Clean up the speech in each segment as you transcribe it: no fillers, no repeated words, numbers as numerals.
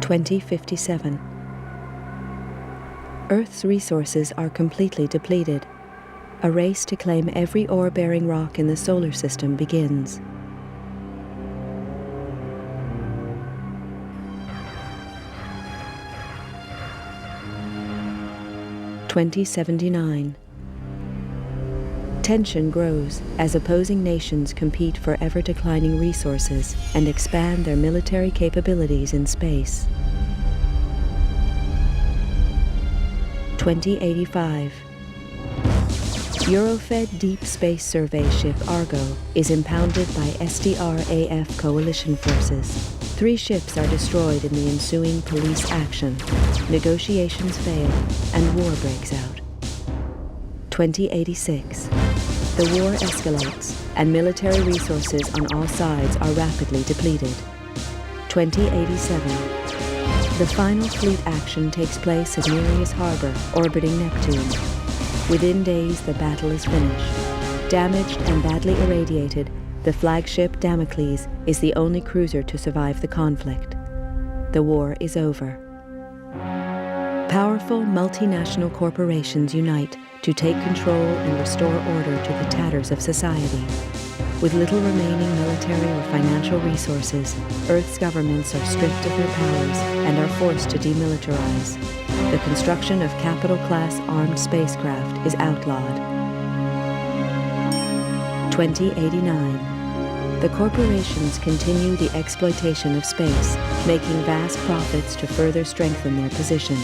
2057. Earth's resources are completely depleted. A race to claim every ore-bearing rock in the solar system begins. (2079). Tension grows as opposing nations compete for ever-declining resources and expand their military capabilities in space. 2085. Eurofed Deep Space Survey ship Argo is impounded by SDR-AF coalition forces. 3 ships are destroyed in the ensuing police action. Negotiations fail and war breaks out. 2086. The war escalates and military resources on all sides are rapidly depleted. 2087. The final fleet action takes place at Nereus Harbor, orbiting Neptune. Within days, the battle is finished. Damaged and badly irradiated, the flagship Damocles is the only cruiser to survive the conflict. The war is over. Powerful multinational corporations unite to take control and restore order to the tatters of society. With little remaining military or financial resources, Earth's governments are stripped of their powers and are forced to demilitarize. The construction of capital-class armed spacecraft is outlawed. 2089. The corporations continue the exploitation of space, making vast profits to further strengthen their position.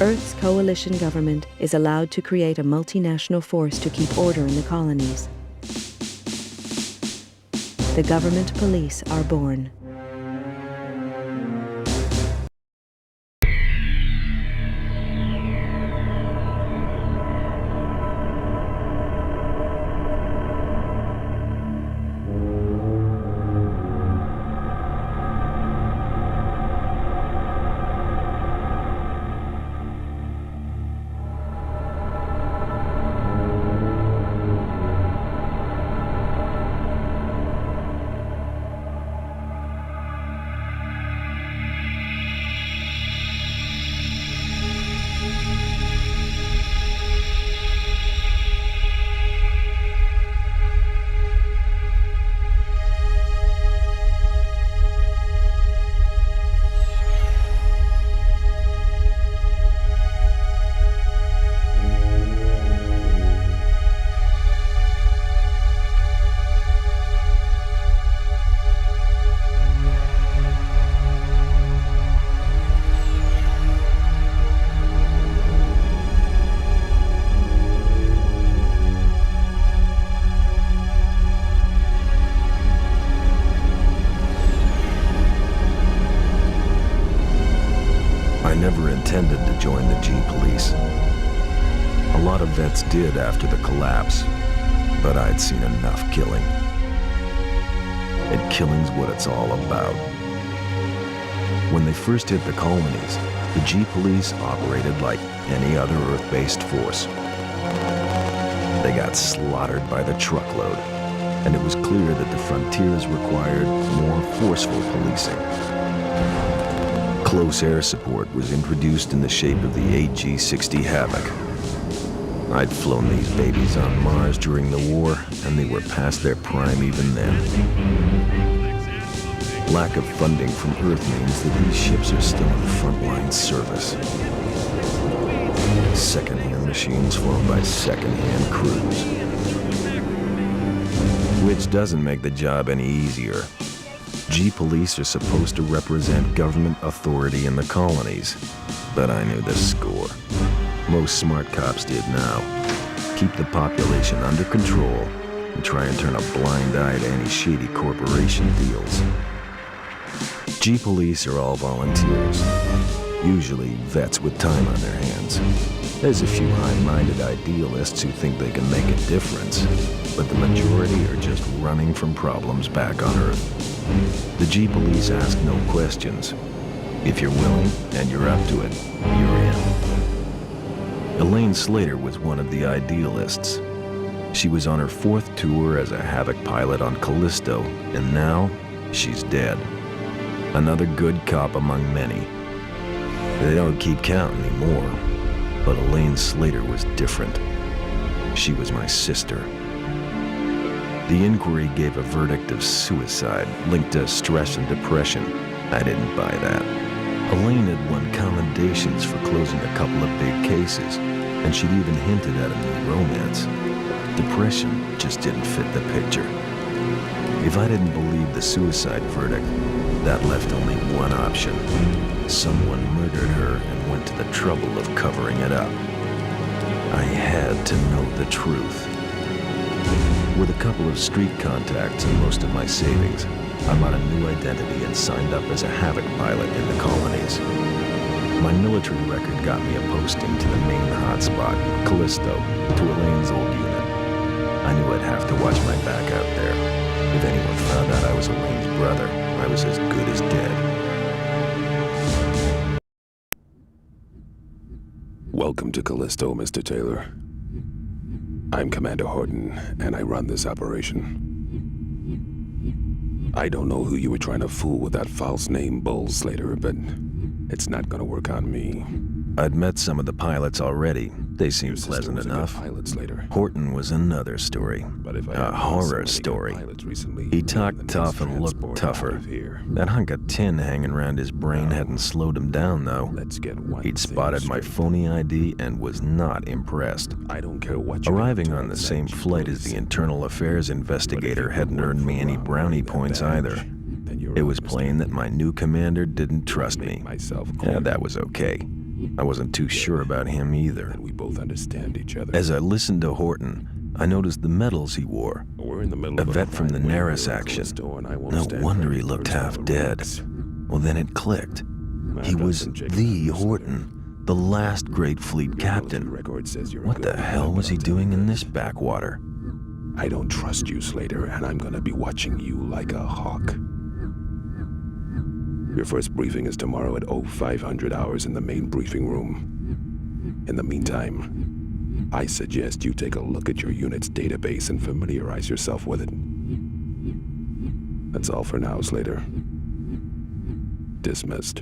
Earth's coalition government is allowed to create a multinational force to keep order in the colonies. The government police are born. Intended to join the G-Police. A lot of vets did after the collapse, but I'd seen enough killing. And killing's what it's all about. When they first hit the colonies, the G-Police operated like any other Earth-based force. They got slaughtered by the truckload, and it was clear that the frontiers required more forceful policing. Close air support was introduced in the shape of the AG-60 Havoc. I'd flown these babies on Mars during the war, and they were past their prime even then. Lack of funding from Earth means that these ships are still in frontline service. Second-hand machines flown by second-hand crews. Which doesn't make the job any easier. G-Police are supposed to represent government authority in the colonies, but I knew the score. Most smart cops did now. Keep the population under control and try and turn a blind eye to any shady corporation deals. G-Police are all volunteers, usually vets with time on their hands. There's a few high-minded idealists who think they can make a difference, but the majority are just running from problems back on Earth. The G-Police ask no questions. If you're willing and you're up to it, you're in. Elaine Slater was one of the idealists. She was on her 4th tour as a Havoc pilot on Callisto, and now she's dead. Another good cop among many. They don't keep count anymore, but Elaine Slater was different. She was my sister. The inquiry gave a verdict of suicide linked to stress and depression. I didn't buy that. Elaine had won commendations for closing a couple of big cases, and she'd even hinted at a new romance. Depression just didn't fit the picture. If I didn't believe the suicide verdict, that left only one option. Someone murdered her and went to the trouble of covering it up. I had to know the truth. With a couple of street contacts and most of my savings, I bought a new identity and signed up as a Havoc pilot in the colonies. My military record got me a posting to the main hotspot, Callisto, to Elaine's old unit. I knew I'd have to watch my back out there. If anyone found out I was Elaine's brother, I was as good as dead. Welcome to Callisto, Mr. Taylor. I'm Commander Horton, and I run this operation. I don't know who you were trying to fool with that false name, Bull Slater, but it's not gonna work on me. I'd met some of the pilots already. They seemed pleasant enough. Horton was another story. A horror story. He talked tough and looked tougher. That hunk of tin hanging around his brain hadn't slowed him down, though. He'd spotted my phony ID and was not impressed. Arriving on the same flight as the internal affairs investigator hadn't earned me any brownie points either. It was plain that my new commander didn't trust me. Yeah, that was okay. I wasn't too sure about him either. We both understand each other. As I listened to Horton, I noticed the medals he wore. A vet from the Naris action. No wonder he looked half dead. Well, then it clicked. He was the Horton, the last great fleet captain. What the hell was he doing in this backwater? I don't trust you, Slater, and I'm gonna be watching you like a hawk. Your first briefing is tomorrow at 0500 hours in the main briefing room. In the meantime, I suggest you take a look at your unit's database and familiarize yourself with it. That's all for now, Slater. Dismissed.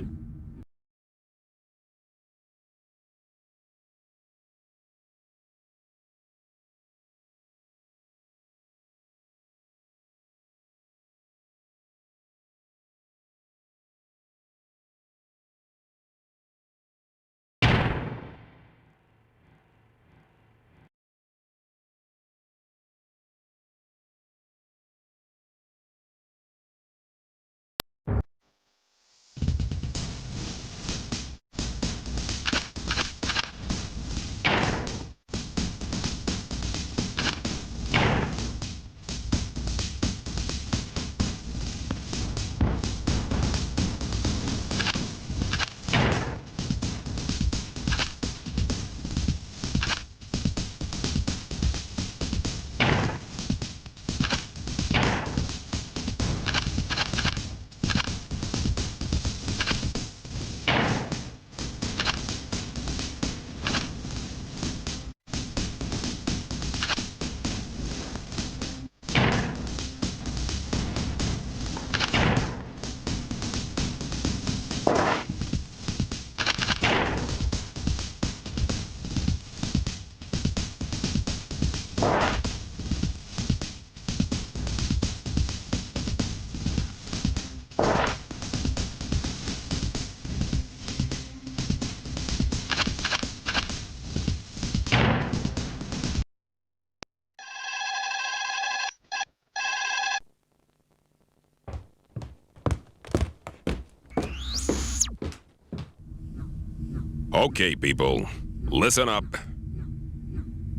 Okay, people, listen up.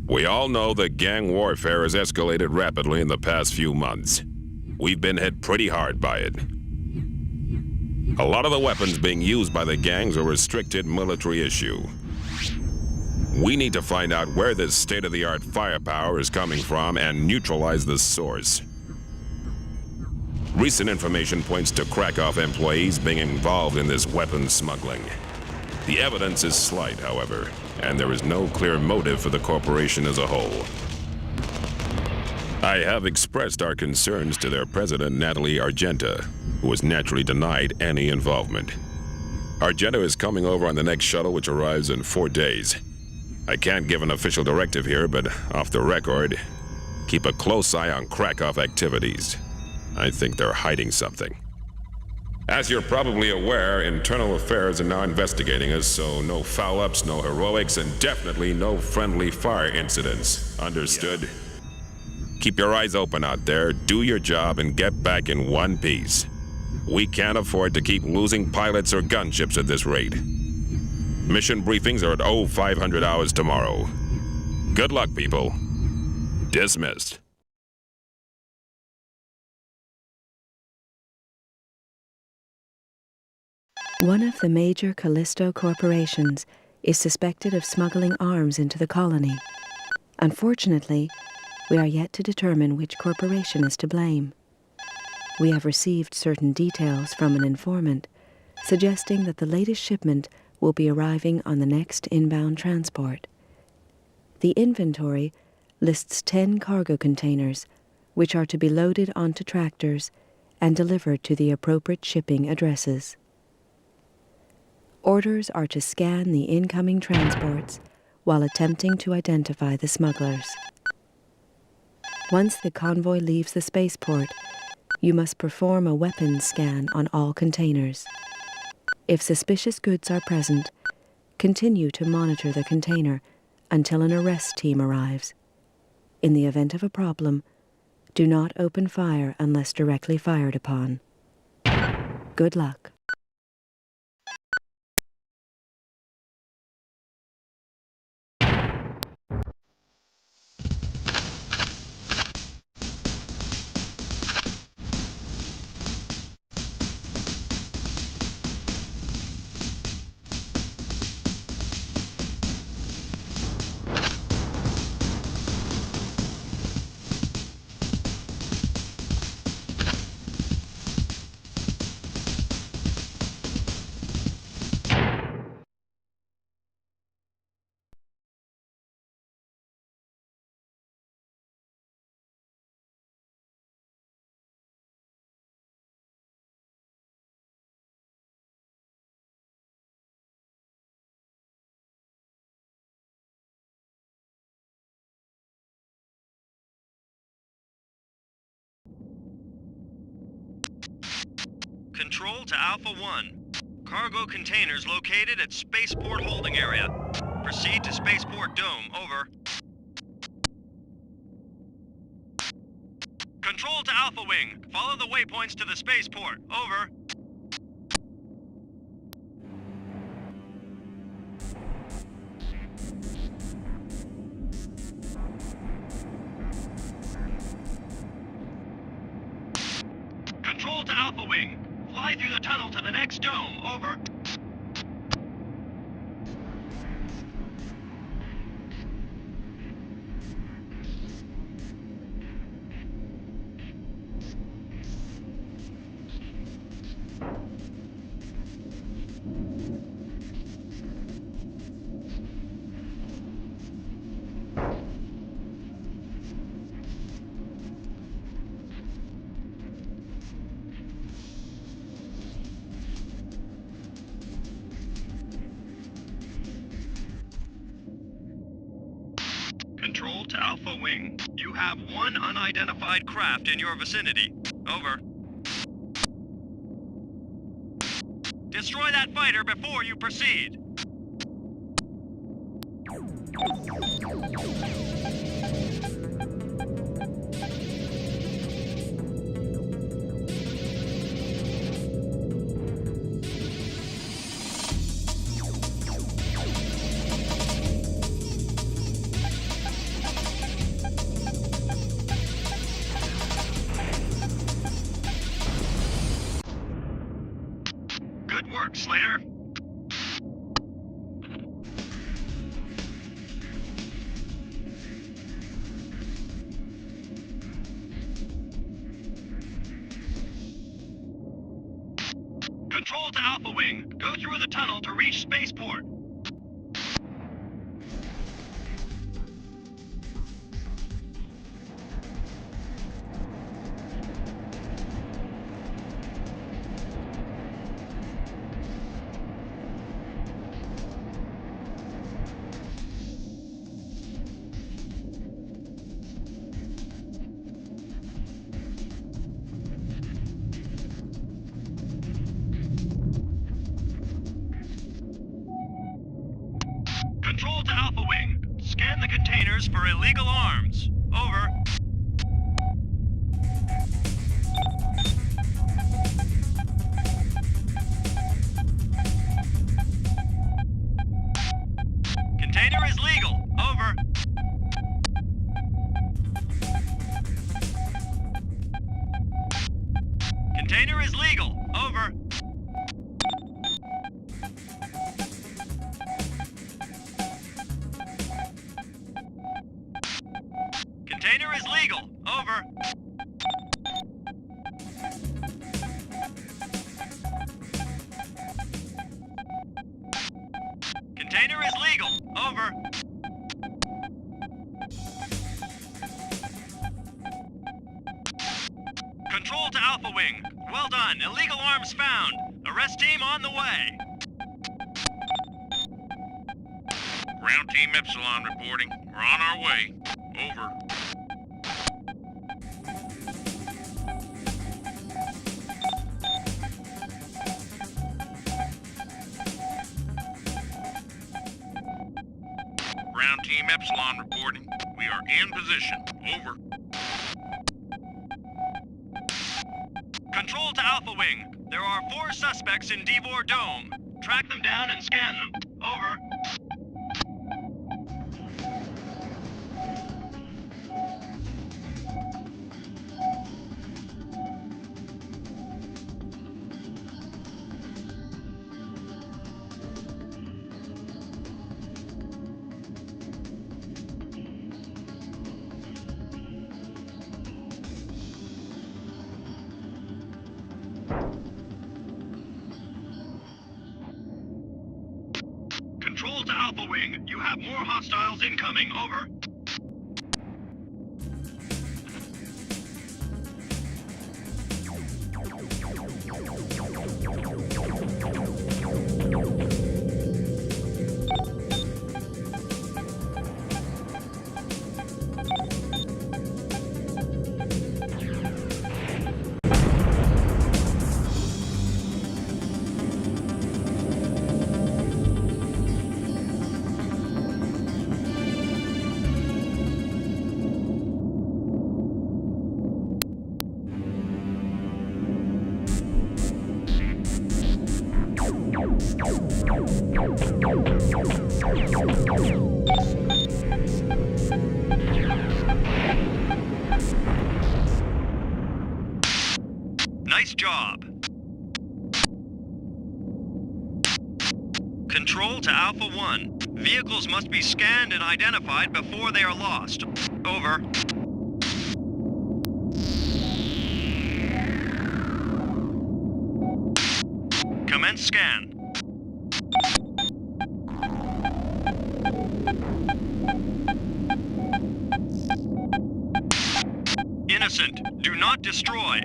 We all know that gang warfare has escalated rapidly in the past few months. We've been hit pretty hard by it. A lot of the weapons being used by the gangs are restricted military issue. We need to find out where this state-of-the-art firepower is coming from and neutralize the source. Recent information points to Krakow employees being involved in this weapons smuggling. The evidence is slight, however, and there is no clear motive for the corporation as a whole. I have expressed our concerns to their president, Natalie Argenta, who was naturally denied any involvement. Argenta is coming over on the next shuttle, which arrives in 4 days. I can't give an official directive here, but off the record, keep a close eye on Krakow activities. I think they're hiding something. As you're probably aware, internal affairs are now investigating us, so no foul-ups, no heroics, and definitely no friendly fire incidents. Understood? Yeah. Keep your eyes open out there, do your job, and get back in one piece. We can't afford to keep losing pilots or gunships at this rate. Mission briefings are at 0500 hours tomorrow. Good luck, people. Dismissed. One of the major Callisto corporations is suspected of smuggling arms into the colony. Unfortunately, we are yet to determine which corporation is to blame. We have received certain details from an informant, suggesting that the latest shipment will be arriving on the next inbound transport. The inventory lists 10 cargo containers, which are to be loaded onto tractors and delivered to the appropriate shipping addresses. Orders are to scan the incoming transports while attempting to identify the smugglers. Once the convoy leaves the spaceport, you must perform a weapons scan on all containers. If suspicious goods are present, continue to monitor the container until an arrest team arrives. In the event of a problem, do not open fire unless directly fired upon. Good luck. Control to Alpha 1. Cargo containers located at Spaceport Holding Area. Proceed to Spaceport Dome. Over. Control to Alpha Wing. Follow the waypoints to the spaceport. Over. Control to Alpha Wing. Fly through the tunnel to the next dome. Over. Control to Alpha Wing. You have one unidentified craft in your vicinity. Over. Destroy that fighter before you proceed. Good work, Slayer. Control to Alpha Wing. Go through the tunnel to reach Spaceport. containers for illegal arms. Over. Container is legal. Over. Container is legal. Over. Container is legal. Over. Container is legal. Over. Control to Alpha Wing. Well done. Illegal arms found. Arrest team on the way. Ground Team Epsilon reporting. We're on our way. Over. Ground Team Epsilon reporting. We are in position. Over. Control to Alpha Wing. There are 4 suspects in Devor Dome. Track them down and scan them. Over. Control to Alpha Wing. You have more hostiles incoming. Over. Nice job. Control to Alpha 1. Vehicles must be scanned and identified before they are lost. Over. Commence scan. Innocent. Do not destroy.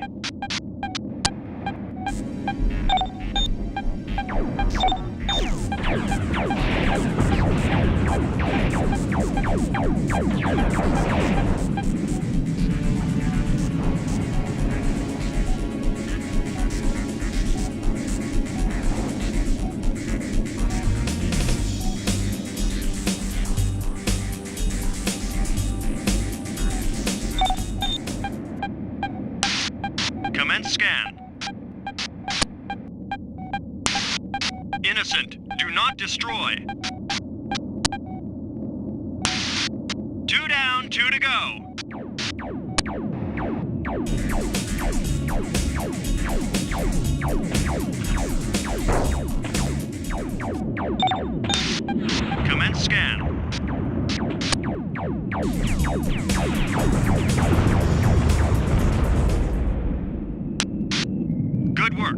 Commence scan. Innocent. Do not destroy. 2 down, 2 to go. Commence scan. Good work.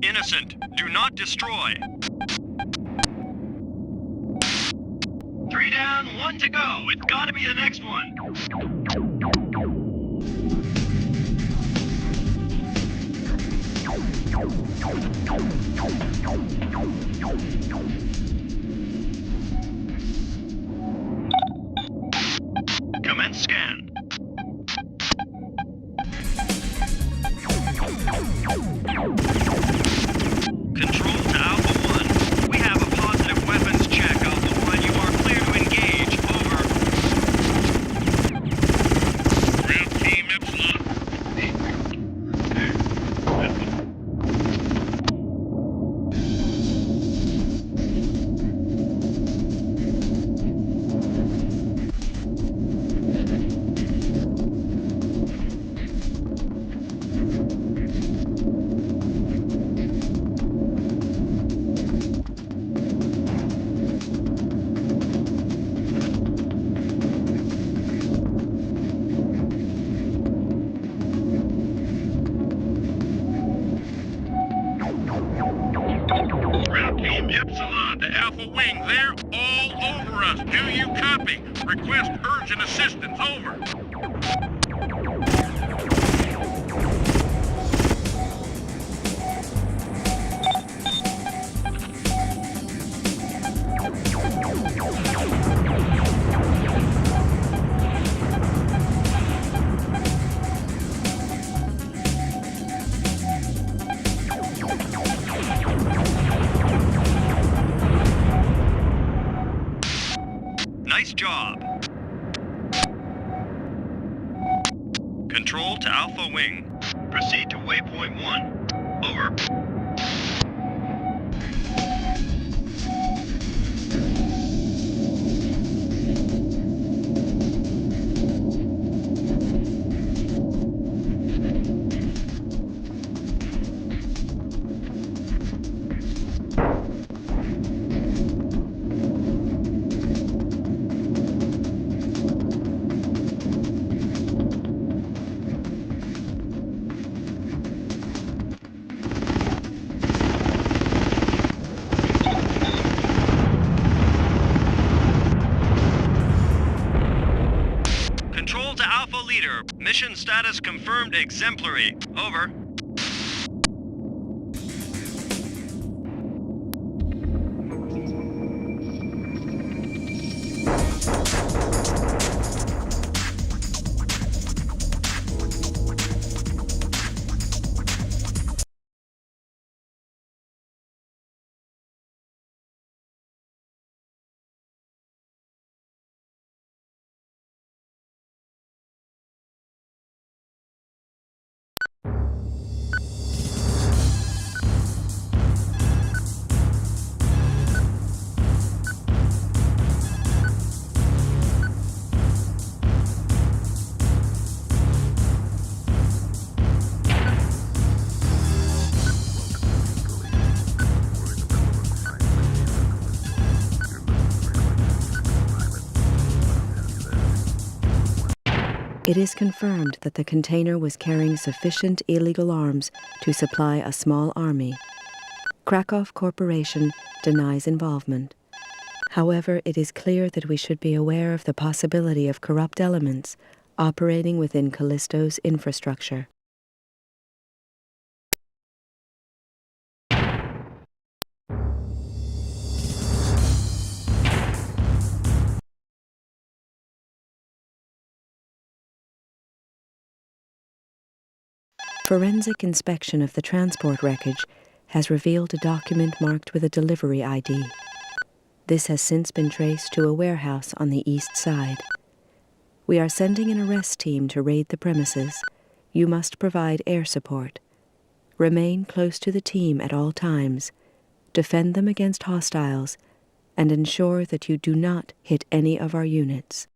Innocent. Do not destroy. 3 down, 1 to go. It's gotta be the next one. Commence scan. Control to Alpha 1. We have a positive weapons check, Alpha 1. You are clear to engage. Over. Ground team Epsilon. Ground team Epsilon to Alpha Wing. They're all over us. Do you copy? Request urgent assistance. Over. Nice job. Control to Alpha Wing. Proceed to waypoint 1. Over. Control to Alpha Leader. Mission status confirmed exemplary. Over. It is confirmed that the container was carrying sufficient illegal arms to supply a small army. Krakow Corporation denies involvement. However, it is clear that we should be aware of the possibility of corrupt elements operating within Callisto's infrastructure. Forensic inspection of the transport wreckage has revealed a document marked with a delivery ID. This has since been traced to a warehouse on the east side. We are sending an arrest team to raid the premises. You must provide air support. Remain close to the team at all times. Defend them against hostiles, and ensure that you do not hit any of our units.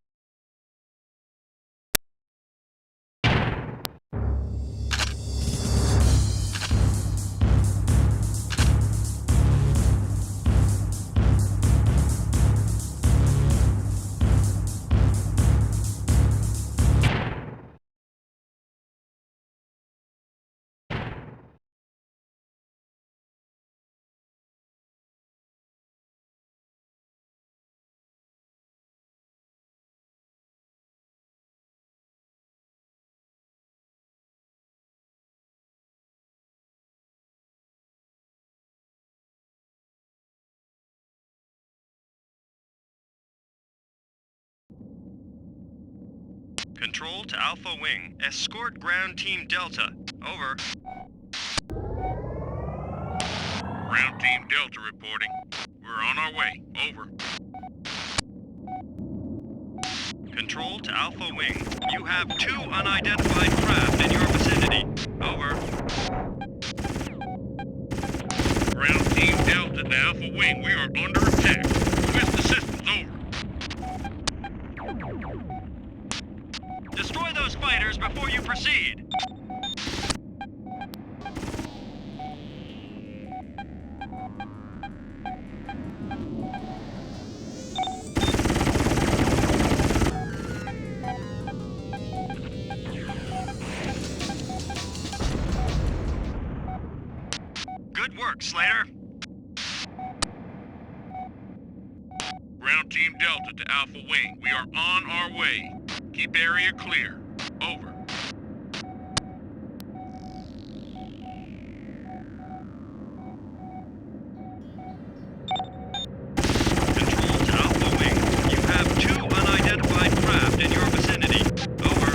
Control to Alpha Wing. Escort Ground Team Delta. Over. Ground Team Delta reporting. We're on our way. Over. Control to Alpha Wing. You have 2 unidentified craft in your vicinity. Over. Ground Team Delta to Alpha Wing. We are under attack. Request assistance. Over. Destroy those fighters before you proceed. Good work, Slater. Ground Team Delta to Alpha Wing. We are on our way. Keep area clear. Over. Control to Alpha Wing. You have 2 unidentified craft in your vicinity. Over.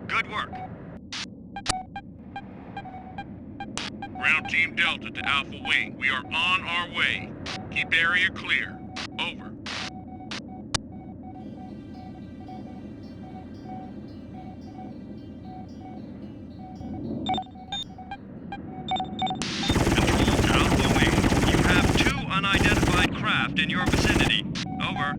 Good work. Ground Team Delta to Alpha Wing. We are on our way. Keep area clear. Over. Control to Alpha Wing. You have 2 unidentified craft in your vicinity. Over.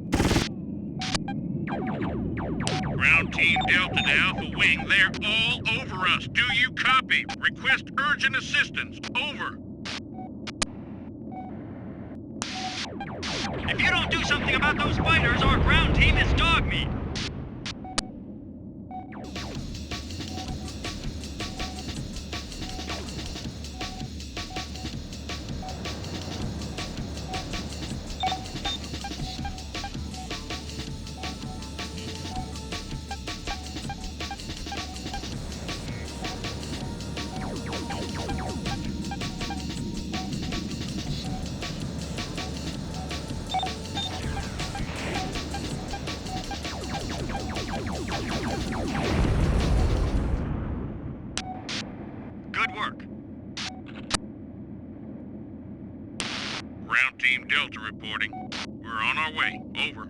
Ground Team Delta to Alpha Wing. They're all over us. Do you copy? Request urgent assistance. Over. If you don't do something about those fighters, our ground team is dog meat. Good work. Ground Team Delta reporting. We're on our way. Over.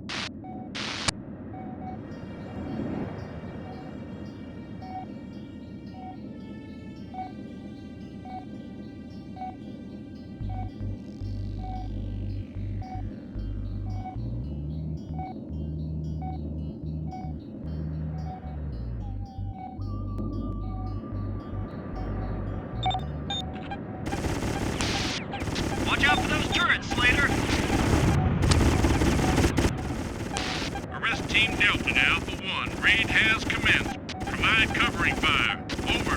Watch out for those turrets, Slater. Arrest Team Delta to Alpha 1. Raid has commenced. Provide covering fire. Over.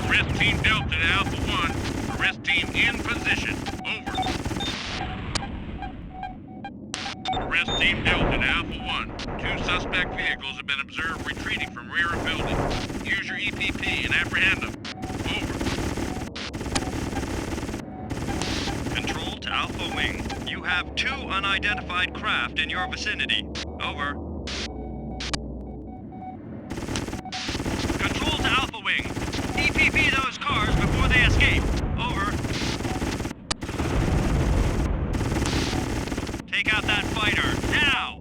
Arrest Team Delta to Alpha 1. Arrest team in position. Over. Arrest Team Delta to Alpha 1. 2 suspect vehicles have been observed retreating from rear of building. Use your EPP and apprehend them. Over. Control to Alpha Wing. You have 2 unidentified craft in your vicinity. Over. Control to Alpha Wing. EPP those cars before they escape. Over. Take out that fighter, now!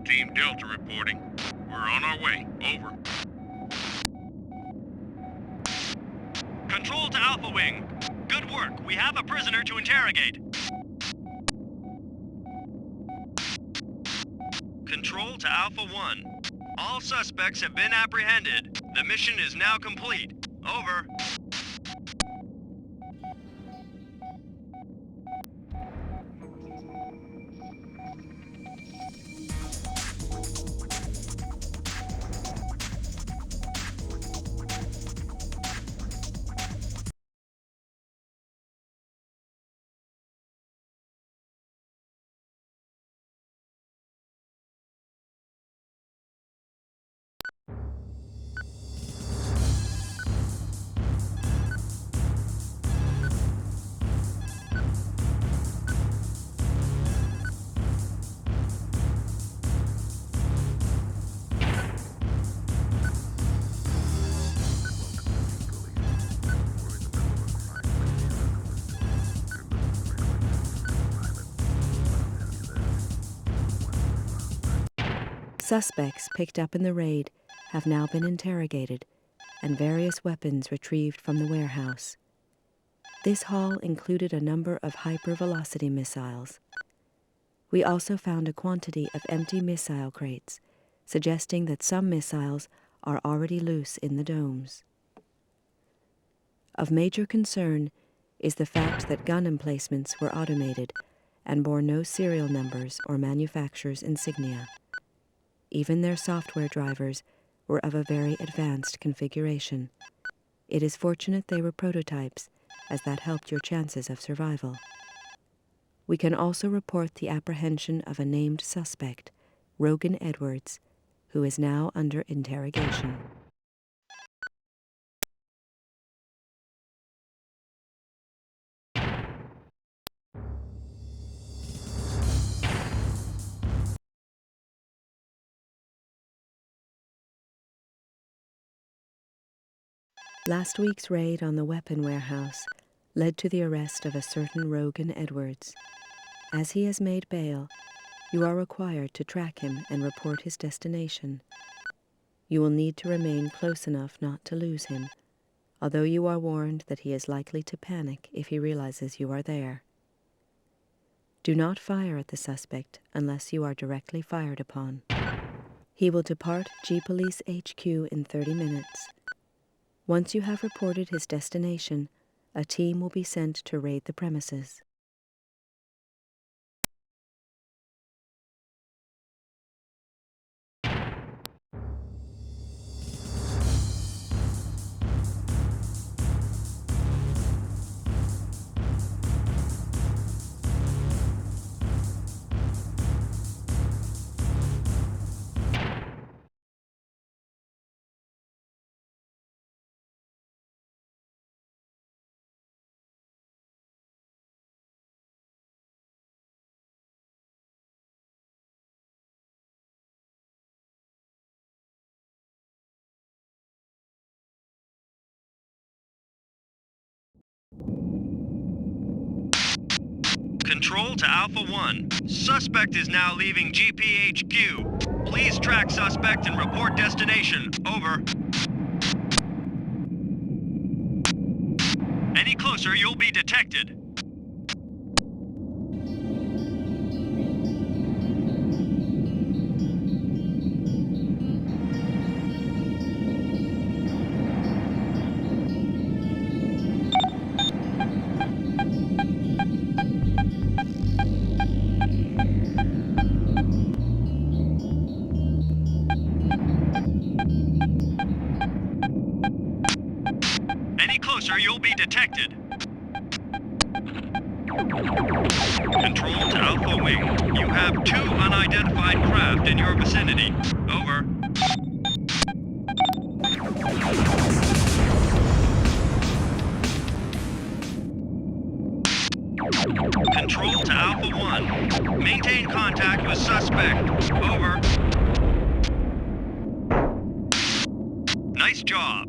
Ref Team Delta reporting. We're on our way. Over. Control to Alpha Wing. Good work. We have a prisoner to interrogate. Control to Alpha 1. All suspects have been apprehended. The mission is now complete. Over. Suspects picked up in the raid have now been interrogated and various weapons retrieved from the warehouse. This haul included a number of hypervelocity missiles. We also found a quantity of empty missile crates, suggesting that some missiles are already loose in the domes. Of major concern is the fact that gun emplacements were automated and bore no serial numbers or manufacturer's insignia. Even their software drivers were of a very advanced configuration. It is fortunate they were prototypes, as that helped your chances of survival. We can also report the apprehension of a named suspect, Rogan Edwards, who is now under interrogation. Last week's raid on the weapon warehouse led to the arrest of a certain Rogan Edwards. As he has made bail, you are required to track him and report his destination. You will need to remain close enough not to lose him, although you are warned that he is likely to panic if he realizes you are there. Do not fire at the suspect unless you are directly fired upon. He will depart G Police HQ in 30 minutes. Once you have reported his destination, a team will be sent to raid the premises. Control to Alpha 1. Suspect is now leaving GPHQ. Please track suspect and report destination. Over. Any closer, you'll be detected. You'll be detected. Control to Alpha Wing. You have 2 unidentified craft in your vicinity. Over. Control to Alpha 1. Maintain contact with suspect. Over. Nice job.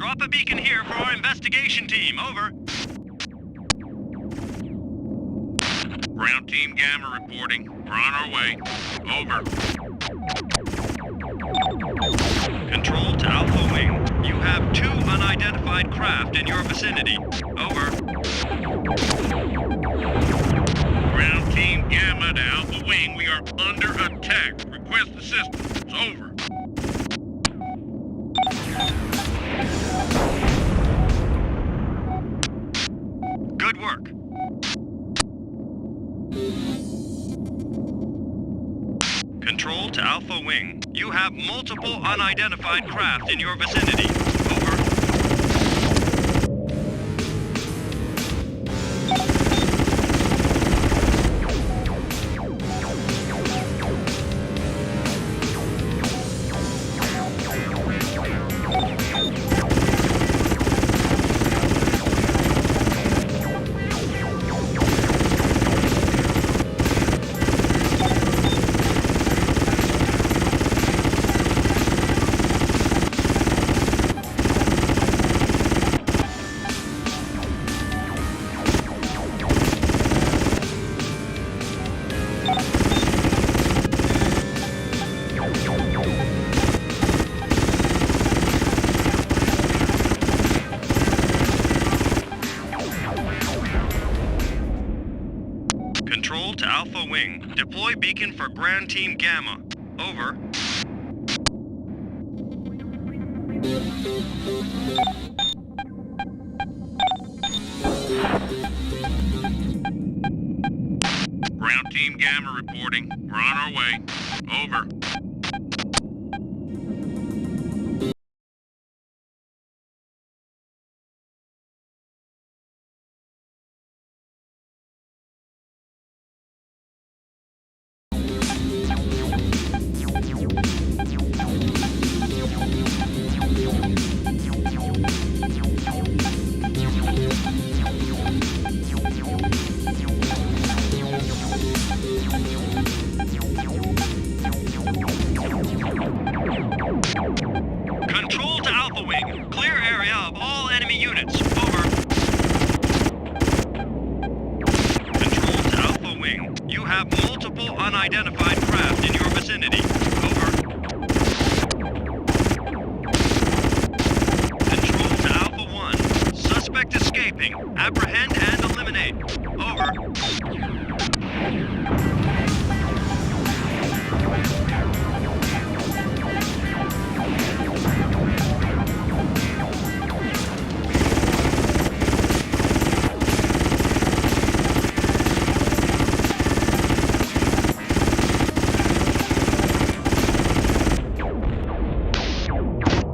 Drop a beacon here for our investigation team. Over. Ground Team Gamma reporting. We're on our way. Over. Control to Alpha Wing. You have 2 unidentified craft in your vicinity. Over. Ground Team Gamma to Alpha Wing. We are under attack. Request assistance. Over. Good work. Control to Alpha Wing. You have multiple unidentified craft in your vicinity. Over. Control to Alpha Wing. Deploy beacon for Ground Team Gamma. Over. Ground Team Gamma reporting. We're on our way. Over. Control to Alpha Wing. Clear area of all enemy units. Over. Control to Alpha Wing. You have multiple unidentified craft in your vicinity. Over. Control to Alpha 1. Suspect escaping. Apprehend and eliminate. Over.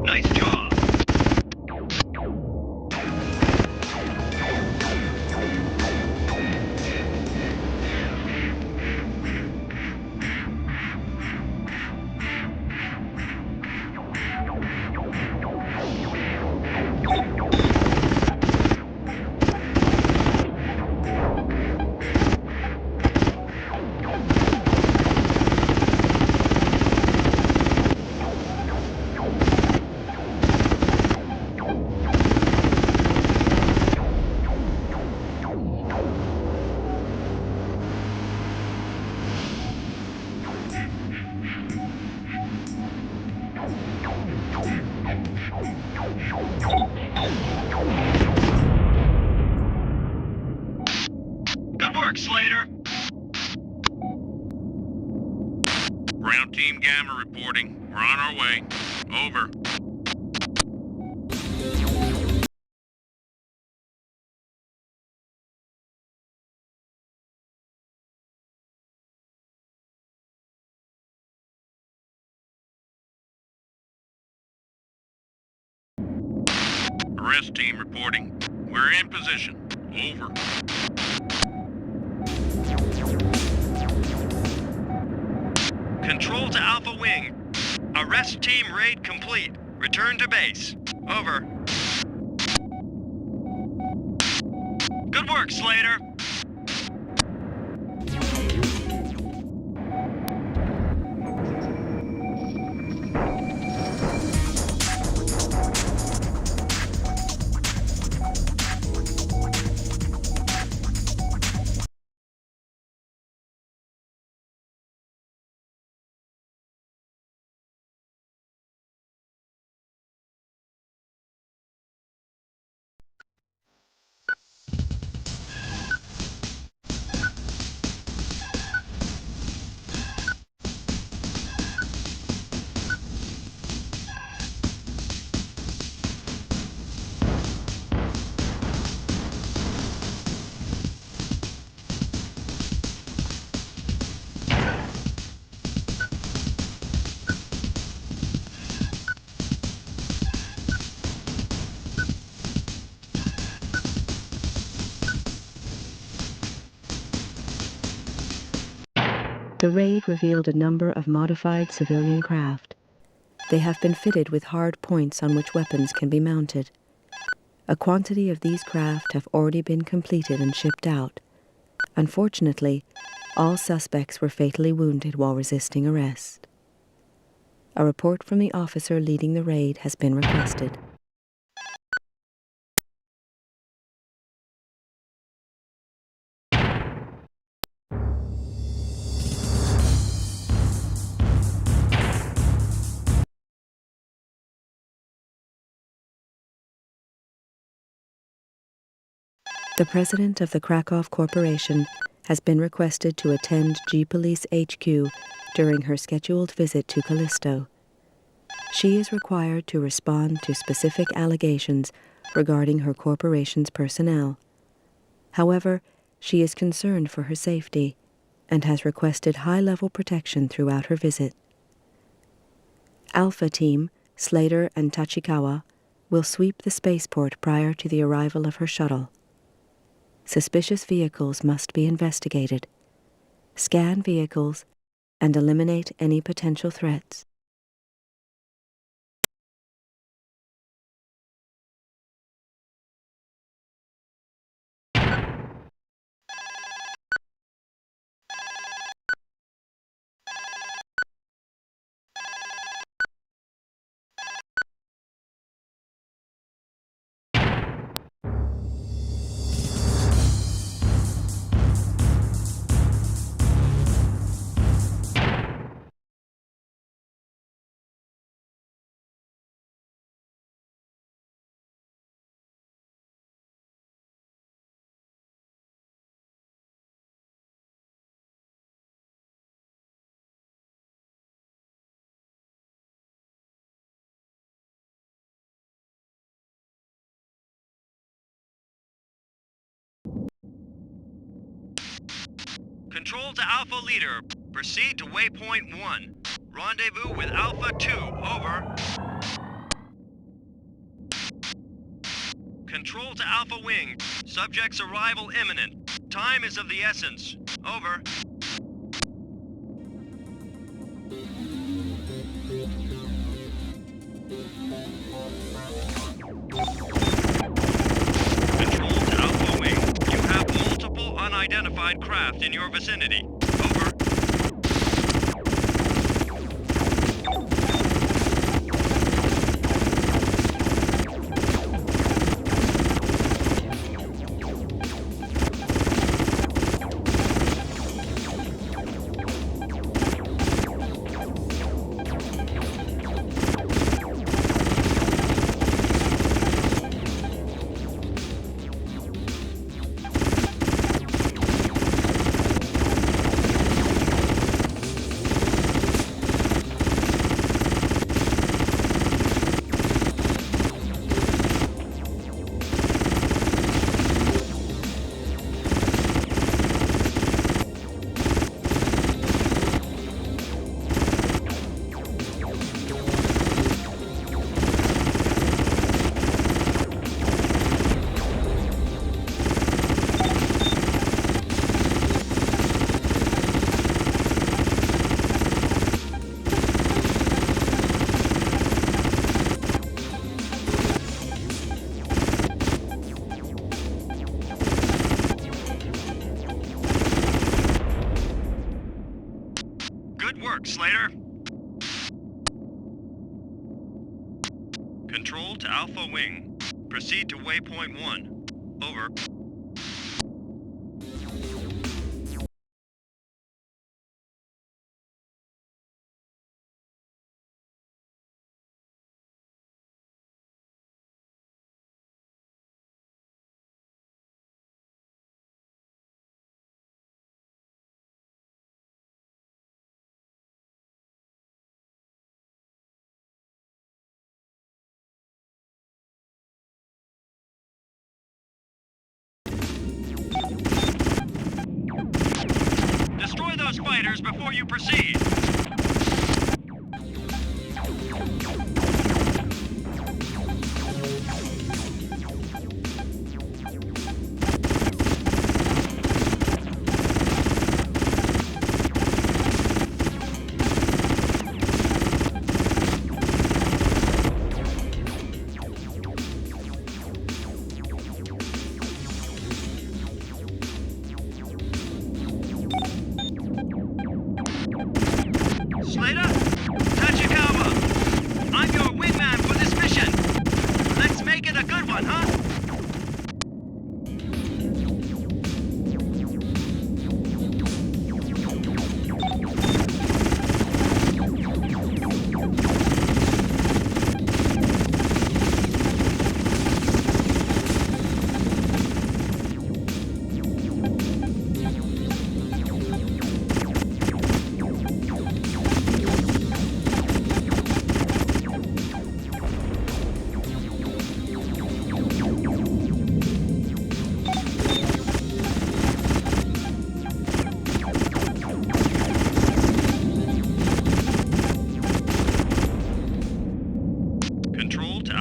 Nice job. Good work, Slater. Ground Team Gamma reporting. We're on our way. Over. Arrest team reporting. We're in position. Over. Control to Alpha Wing. Arrest team raid complete. Return to base. Over. Good work, Slater. The raid revealed a number of modified civilian craft. They have been fitted with hard points on which weapons can be mounted. A quantity of these craft have already been completed and shipped out. Unfortunately, all suspects were fatally wounded while resisting arrest. A report from the officer leading the raid has been requested. The president of the Krakow Corporation has been requested to attend G-Police HQ during her scheduled visit to Callisto. She is required to respond to specific allegations regarding her corporation's personnel. However, she is concerned for her safety and has requested high-level protection throughout her visit. Alpha Team, Slater and Tachikawa, will sweep the spaceport prior to the arrival of her shuttle. Suspicious vehicles must be investigated. Scan vehicles and eliminate any potential threats. Control to Alpha Leader. Proceed to Waypoint 1. Rendezvous with Alpha 2. Over. Control to Alpha Wing. Subject's arrival imminent. Time is of the essence. Over. Control to Alpha Wing. You have multiple unidentified craft in your vicinity. Over. Good work, Slater. Control to Alpha Wing. Proceed to Waypoint 1. Over. Destroy those fighters before you proceed.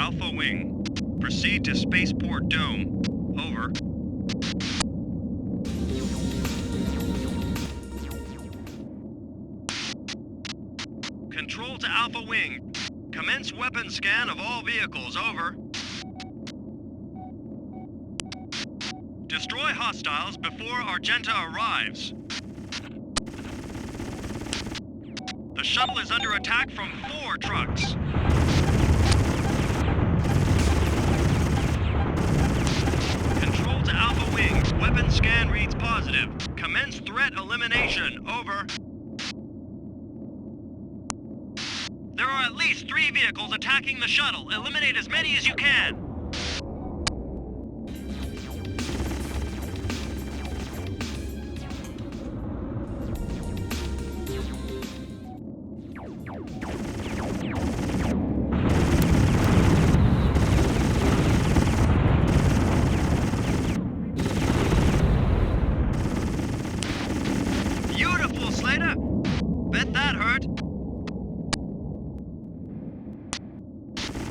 Alpha Wing. Proceed to Spaceport Dome. Over. Control to Alpha Wing. Commence weapon scan of all vehicles. Over. Destroy hostiles before Argenta arrives. The shuttle is under attack from 4 trucks. Control to Alpha Wing. Weapon scan reads positive. Commence threat elimination. Over. There are at least 3 vehicles attacking the shuttle. Eliminate as many as you can. Beautiful, Slater. Bet that hurt.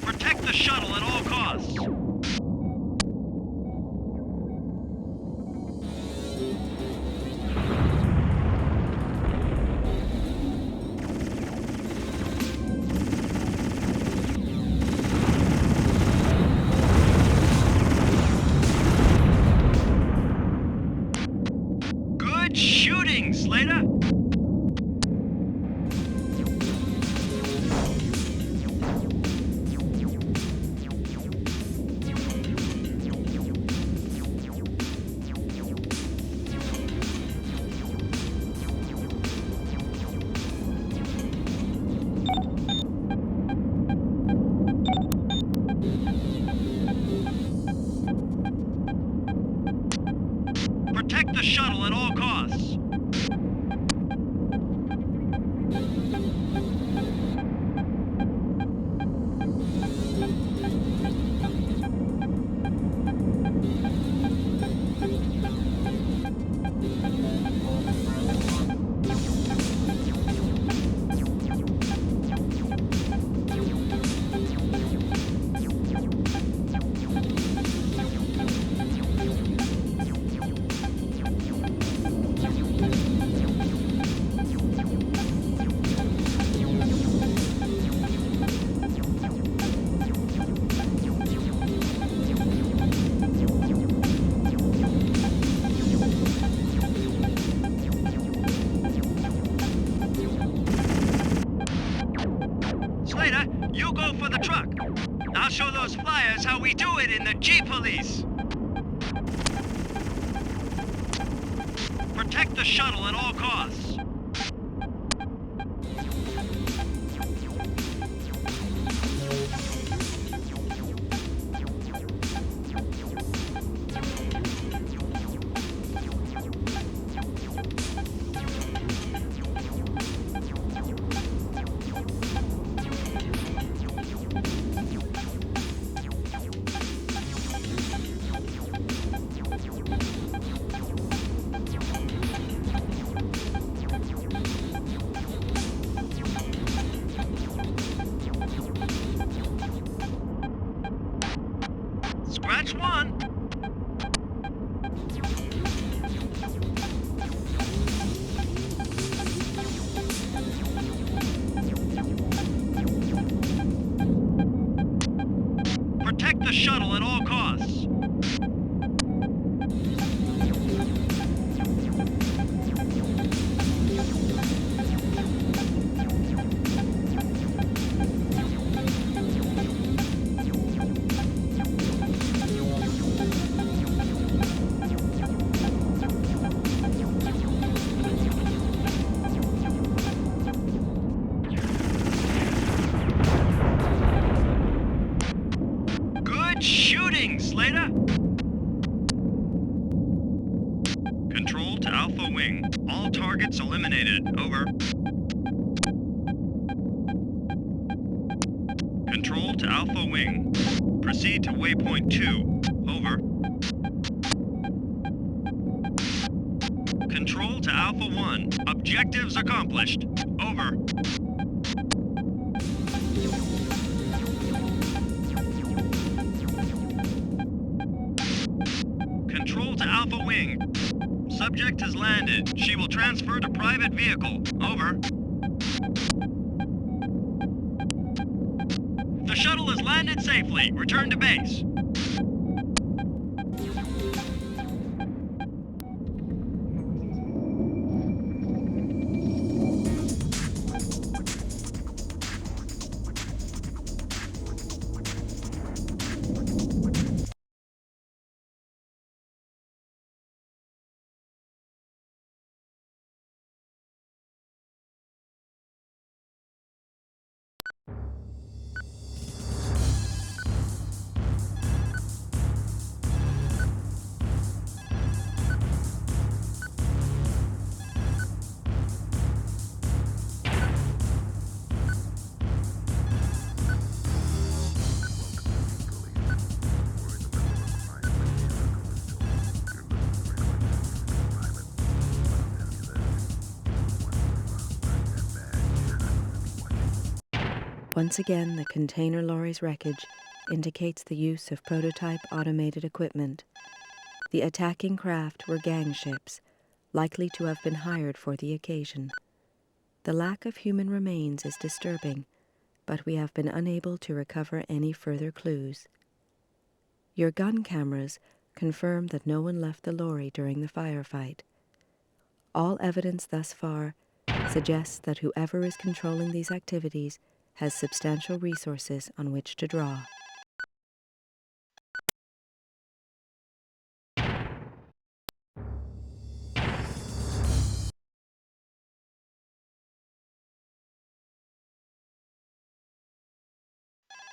Protect the shuttle at all costs. Good shooting, Slater. Protect the shuttle at all costs. Slater, you go for the truck. I'll show those flyers how we do it in the G-Police. Protect the shuttle at all costs. Scratch one. Protect the shuttle at all costs. Good shooting, Slater! Control to Alpha Wing. All targets eliminated. Over. Control to Alpha Wing. Proceed to Waypoint 2. Over. Control to Alpha 1. Objectives accomplished. Over. Alpha Wing. Subject has landed. She will transfer to private vehicle. Over. The shuttle has landed safely. Return to base. Once again, the container lorry's wreckage indicates the use of prototype automated equipment. The attacking craft were gang ships, likely to have been hired for the occasion. The lack of human remains is disturbing, but we have been unable to recover any further clues. Your gun cameras confirm that no one left the lorry during the firefight. All evidence thus far suggests that whoever is controlling these activities has substantial resources on which to draw.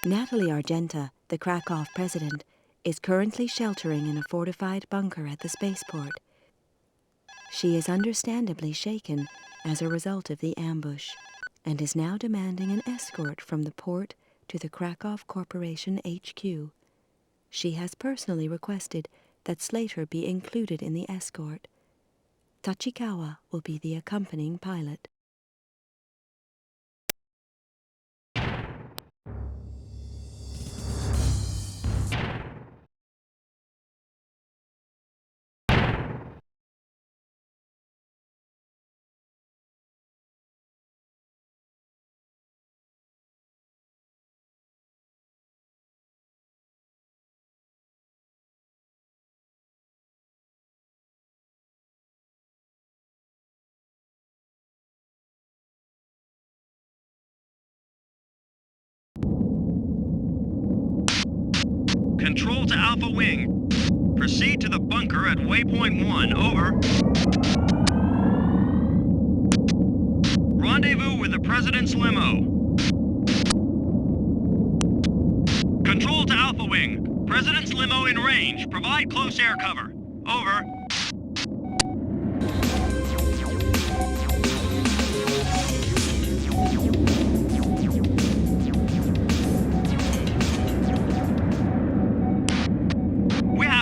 Natalie Argenta, the Krakow president, is currently sheltering in a fortified bunker at the spaceport. She is understandably shaken as a result of the ambush, and is now demanding an escort from the port to the Krakow Corporation HQ. She has personally requested that Slater be included in the escort. Tachikawa will be the accompanying pilot. Control to Alpha Wing. Proceed to the bunker at waypoint 1. Over. Rendezvous with the President's limo. Control to Alpha Wing. President's limo in range. Provide close air cover. Over.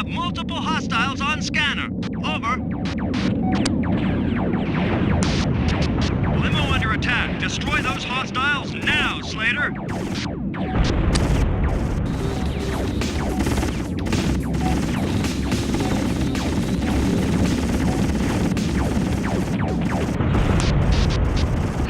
Multiple hostiles on scanner. Over. Limo under attack. Destroy those hostiles now, Slater.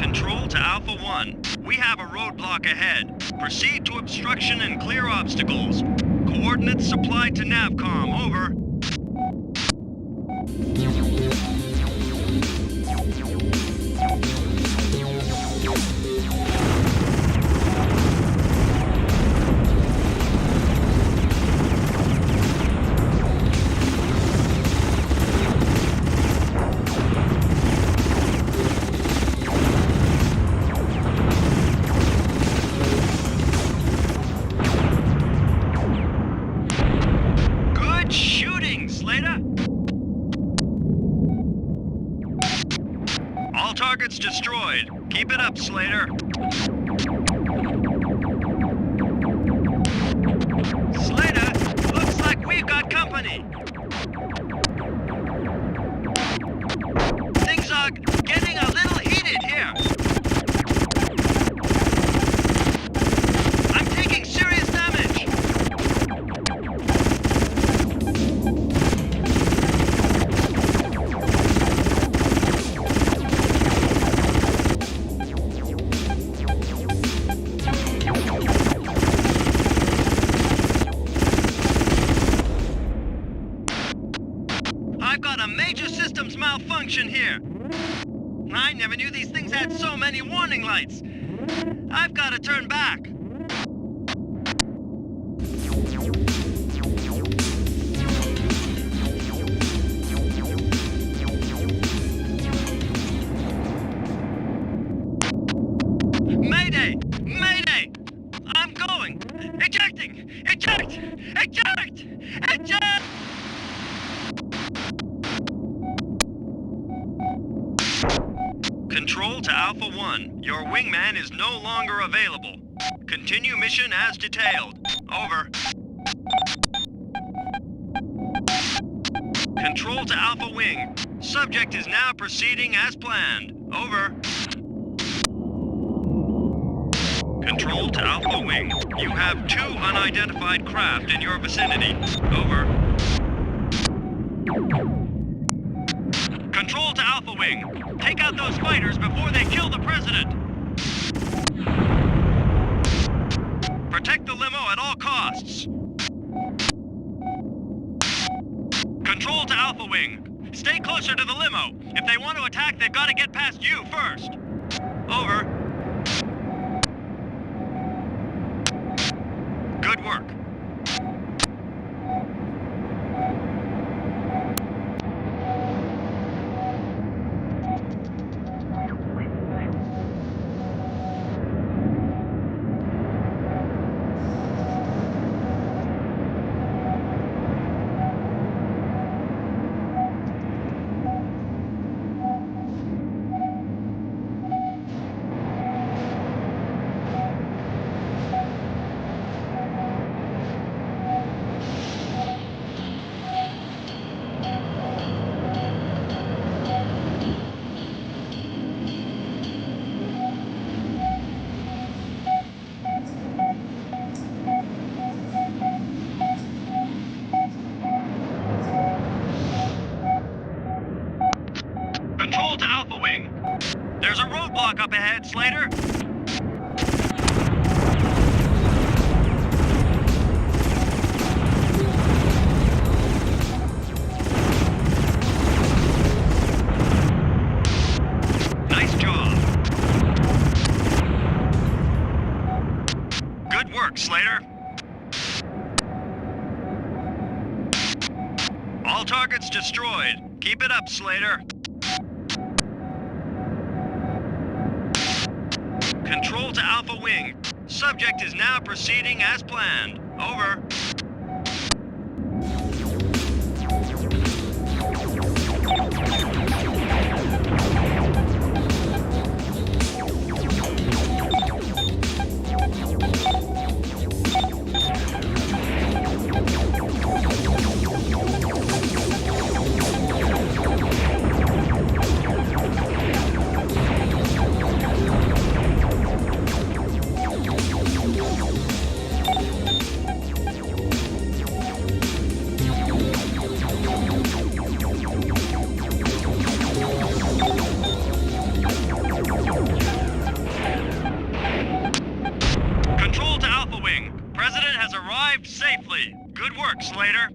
Control to Alpha 1. We have a roadblock ahead. Proceed to obstruction and clear obstacles. Coordinates supplied to Navcom. Over. Targets destroyed. Keep it up, Slater. Slater, looks like we've got company. Things are getting a little heated here. I'm taking serious damage. malfunction here. I never knew these things had so many warning lights. I've got to turn back. Mayday! Mayday! I'm going! Ejecting! Eject! Eject! Eject! Control to Alpha 1. Your wingman is no longer available. Continue mission as detailed. Over. Control to Alpha Wing. Subject is now proceeding as planned. Over. Control to Alpha Wing. You have 2 unidentified craft in your vicinity. Over. Control to Alpha Wing. Take out those fighters before they kill the president. Protect the limo at all costs. Control to Alpha Wing. Stay closer to the limo. If they want to attack, they've got to get past you first. Over. Good work. Control to Alpha Wing. There's a roadblock up ahead, Slater. Nice job. Good work, Slater. All targets destroyed. Keep it up, Slater. Control to Alpha Wing. Subject is now proceeding as planned. Over. Safely. Good work, Slater.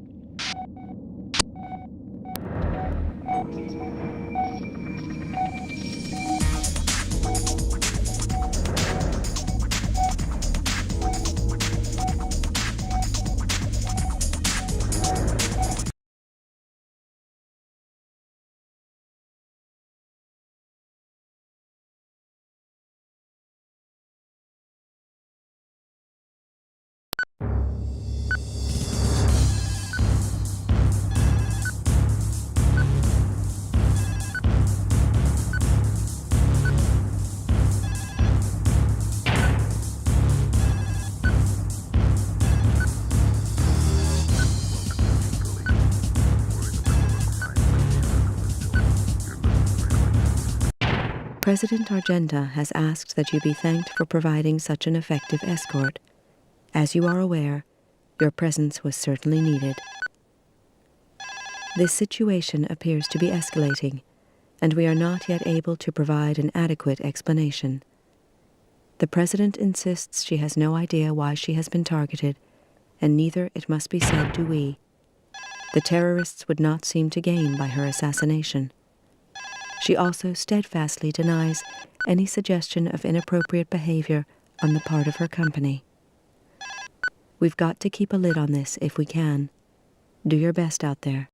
President Argenta has asked that you be thanked for providing such an effective escort. As you are aware, your presence was certainly needed. This situation appears to be escalating, and we are not yet able to provide an adequate explanation. The President insists she has no idea why she has been targeted, and neither, it must be said, do we. The terrorists would not seem to gain by her assassination. She also steadfastly denies any suggestion of inappropriate behavior on the part of her company. We've got to keep a lid on this if we can. Do your best out there.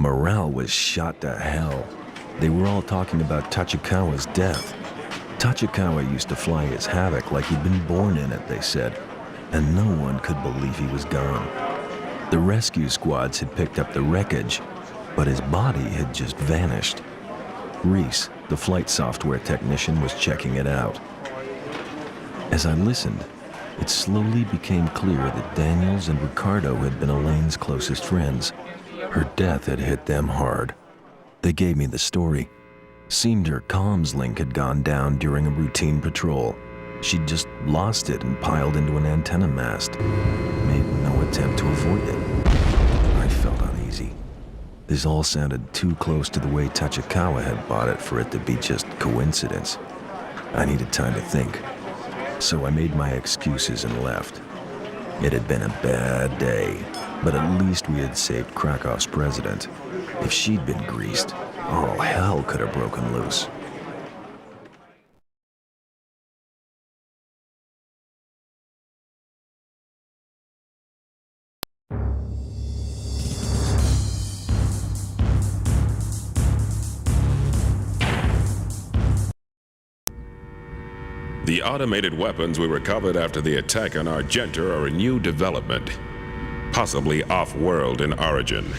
Morale was shot to hell. They were all talking about Tachikawa's death. Tachikawa used to fly his Havoc like he'd been born in it, they said, and no one could believe he was gone. The rescue squads had picked up the wreckage, but his body had just vanished. Reese, the flight software technician, was checking it out. As I listened, it slowly became clear that Daniels and Ricardo had been Elaine's closest friends. Her death had hit them hard. They gave me the story. Seemed her comms link had gone down during a routine patrol. She'd just lost it and piled into an antenna mast. Made no attempt to avoid it. I felt uneasy. This all sounded too close to the way Tachikawa had bought it for it to be just coincidence. I needed time to think. So I made my excuses and left. It had been a bad day, but at least we had saved Krakow's president. If she'd been greased, all hell could have broken loose. The automated weapons we recovered after the attack on Argenta are a new development, possibly off-world in origin.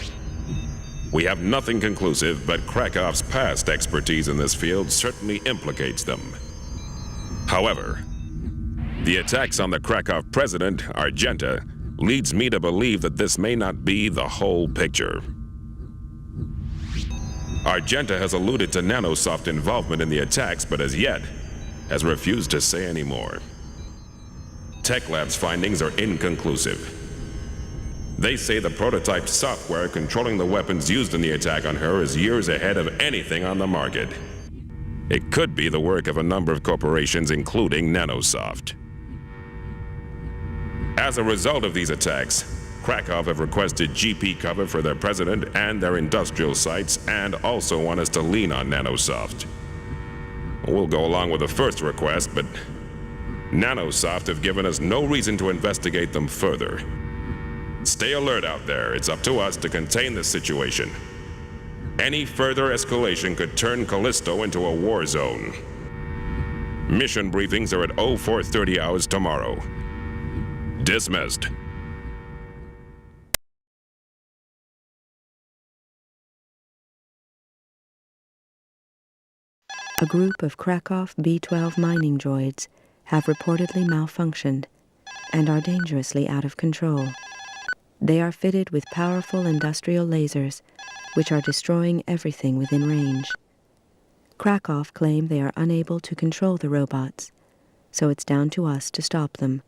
We have nothing conclusive, but Krakow's past expertise in this field certainly implicates them. However, the attacks on the Krakow president, Argenta, leads me to believe that this may not be the whole picture. Argenta has alluded to Nanosoft involvement in the attacks, but as yet has refused to say any more. Tech Lab's findings are inconclusive. They say the prototype software controlling the weapons used in the attack on her is years ahead of anything on the market. It could be the work of a number of corporations, including Nanosoft. As a result of these attacks, Krakow have requested GP cover for their president and their industrial sites, and also want us to lean on Nanosoft. We'll go along with the first request, but Nanosoft have given us no reason to investigate them further. Stay alert out there. It's up to us to contain this situation. Any further escalation could turn Callisto into a war zone. Mission briefings are at 0430 hours tomorrow. Dismissed. A group of Krakow B-12 mining droids have reportedly malfunctioned and are dangerously out of control. They are fitted with powerful industrial lasers, which are destroying everything within range. Krakow claim they are unable to control the robots, so it's down to us to stop them.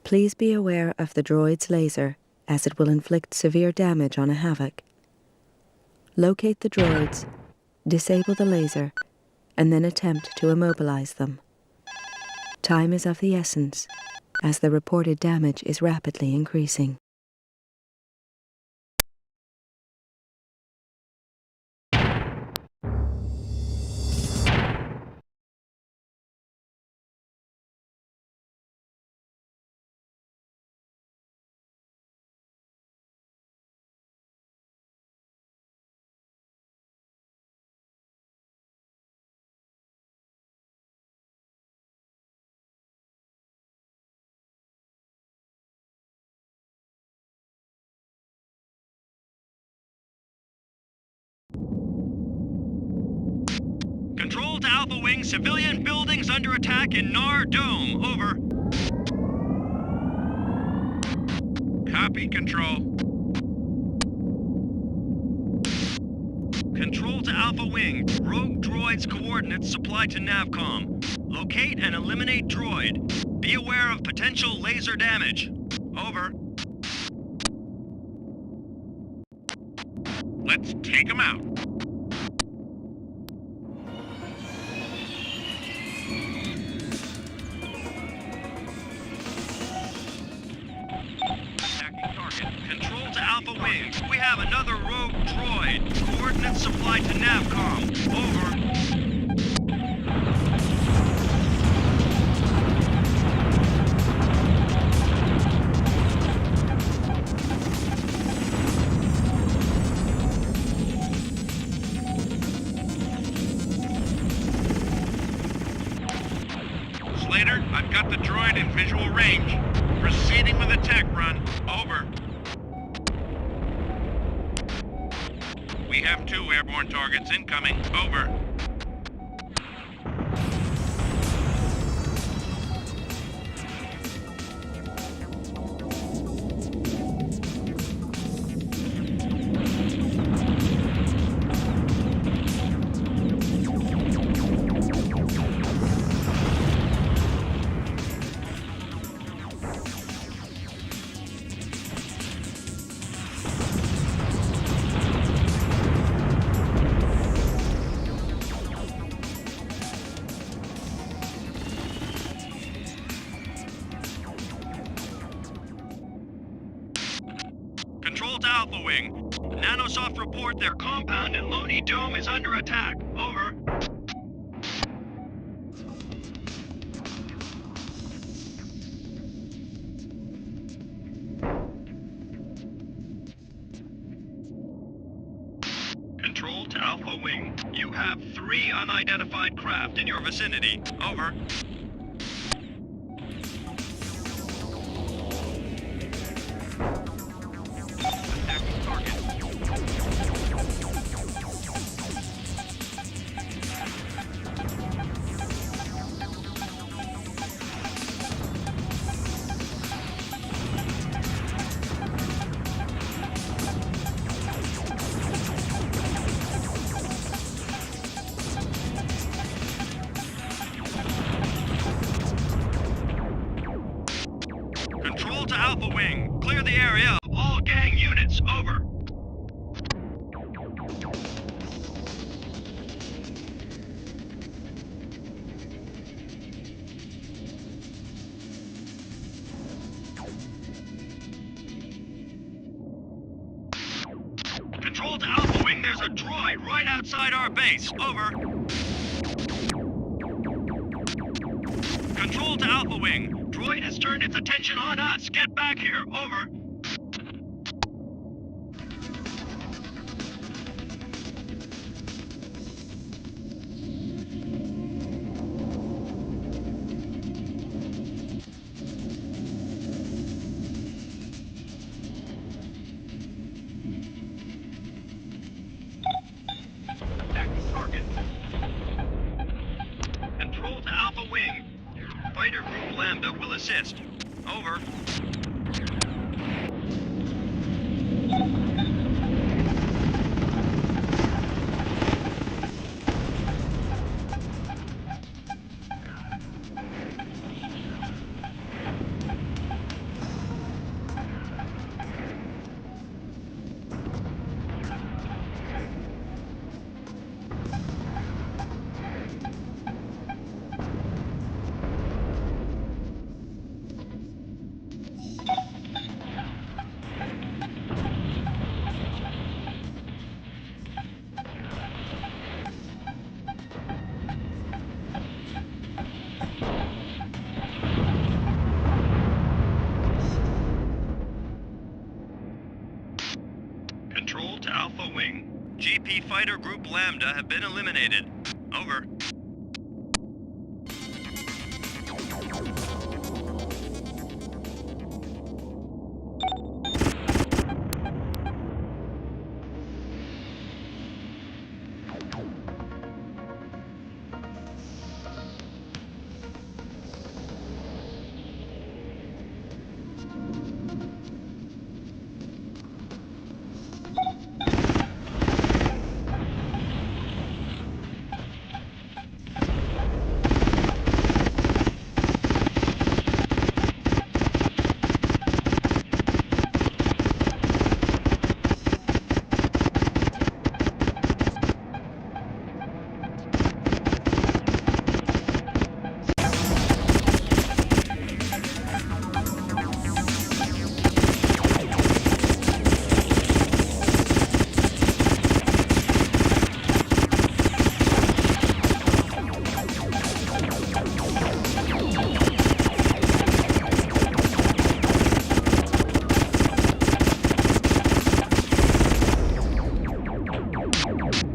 Please be aware of the droid's laser, as it will inflict severe damage on a Havoc. Locate the droids, disable the laser, and then attempt to immobilize them. Time is of the essence, as the reported damage is rapidly increasing. Control to Alpha Wing, civilian buildings under attack in Nar Dome. Over. Copy, Control. Control to Alpha Wing. Rogue droids coordinates supplied to Navcom. Locate and eliminate droid. Be aware of potential laser damage. Over. Let's take them out. Control to Alpha Wing. We have another rogue droid. Coordinates supplied to Navcom. Over. Slater, I've got the droid in visual range. Proceeding with a tech run. Over. We have 2 airborne targets incoming. Over. Control to Alpha Wing. Nanosoft report their compound in Lonely Dome is under attack. Over. Control to Alpha Wing. You have 3 unidentified craft in your vicinity. Over. Control to Alpha Wing. Clear the area of all gang units. Over. Control to Alpha Wing. There's a droid right outside our base. Over. Control to Alpha Wing. Droid has turned its attention on us. Get back here. Over. Attacking target. Control to Alpha Wing. Fighter Group Lambda will assist. Over. Fighter Group Lambda have been eliminated. Over.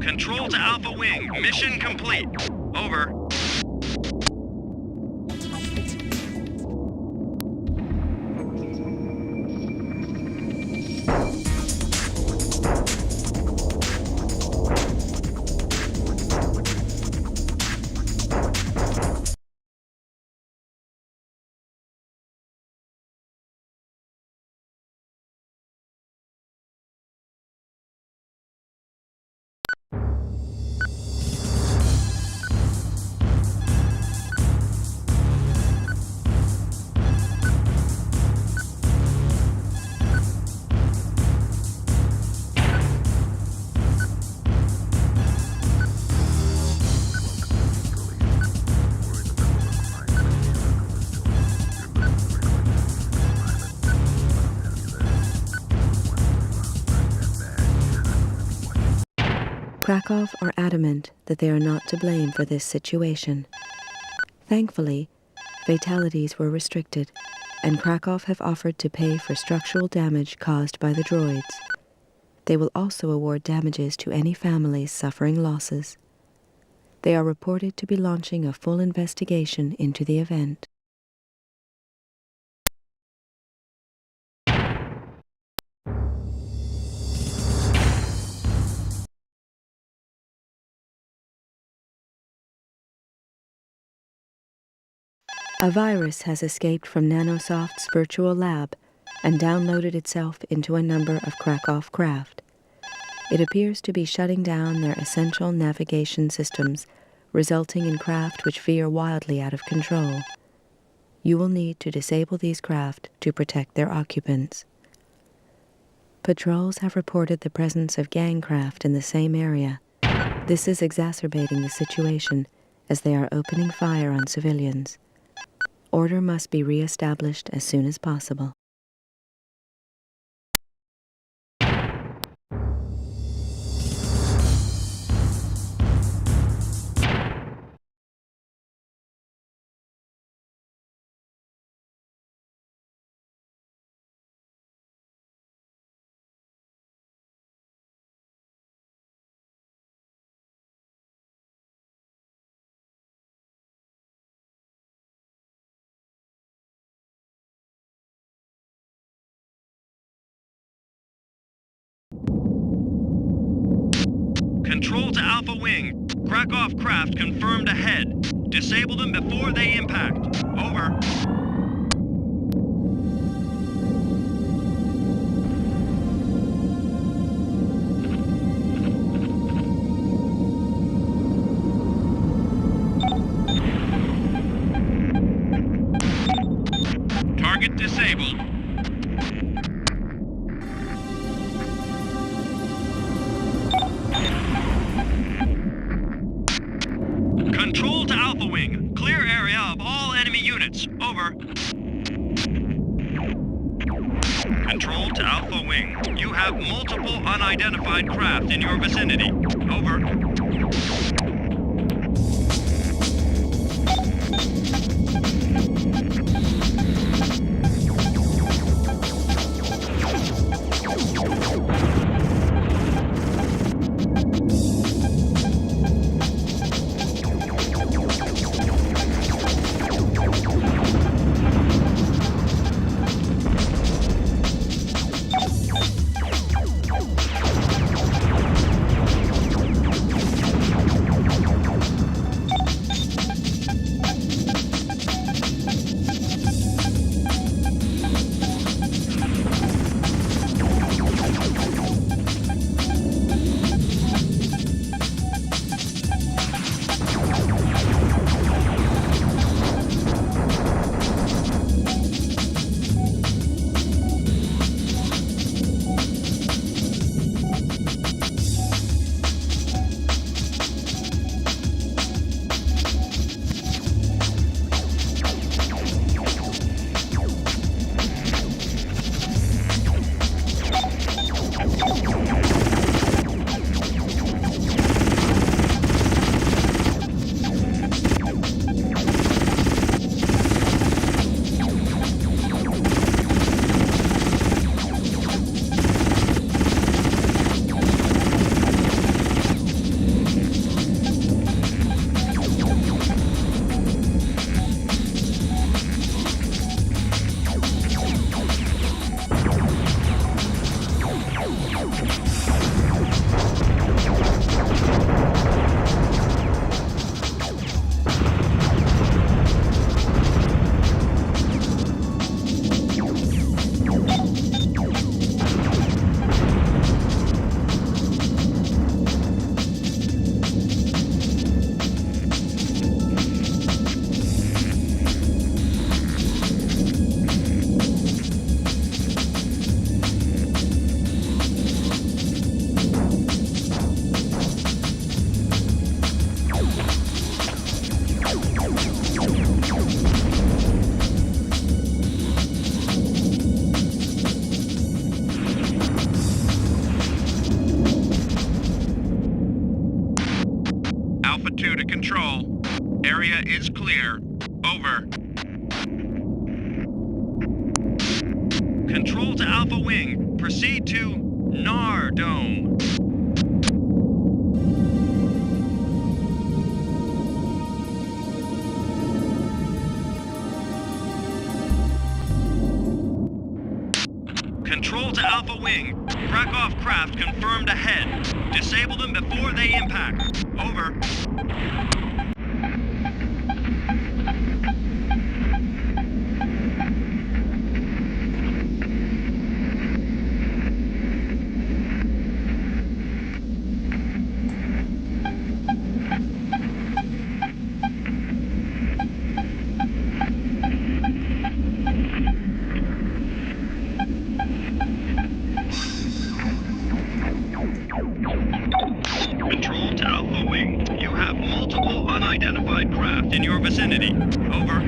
Control to Alpha Wing. Mission complete. Over. Krakow are adamant that they are not to blame for this situation. Thankfully, fatalities were restricted, and Krakow have offered to pay for structural damage caused by the droids. They will also award damages to any families suffering losses. They are reported to be launching a full investigation into the event. A virus has escaped from Nanosoft's virtual lab and downloaded itself into a number of Krakow craft. It appears to be shutting down their essential navigation systems, resulting in craft which veer wildly out of control. You will need to disable these craft to protect their occupants. Patrols have reported the presence of gang craft in the same area. This is exacerbating the situation as they are opening fire on civilians. Order must be re-established as soon as possible. Control to Alpha Wing. Krakow craft confirmed ahead. Disable them before they impact. Over. Target disabled. Control to Alpha Wing. Clear area of all enemy units. Over. Control to Alpha Wing. You have multiple unidentified craft in your vicinity. Over. Alpha 2 to Control. Area is clear. Over. Control to Alpha Wing. Proceed to NAR Dome. Control to Alpha Wing. Krakow craft confirmed ahead. Disable them before they impact. Over. Control to Alpha Wing. You have multiple unidentified craft in your vicinity. Over.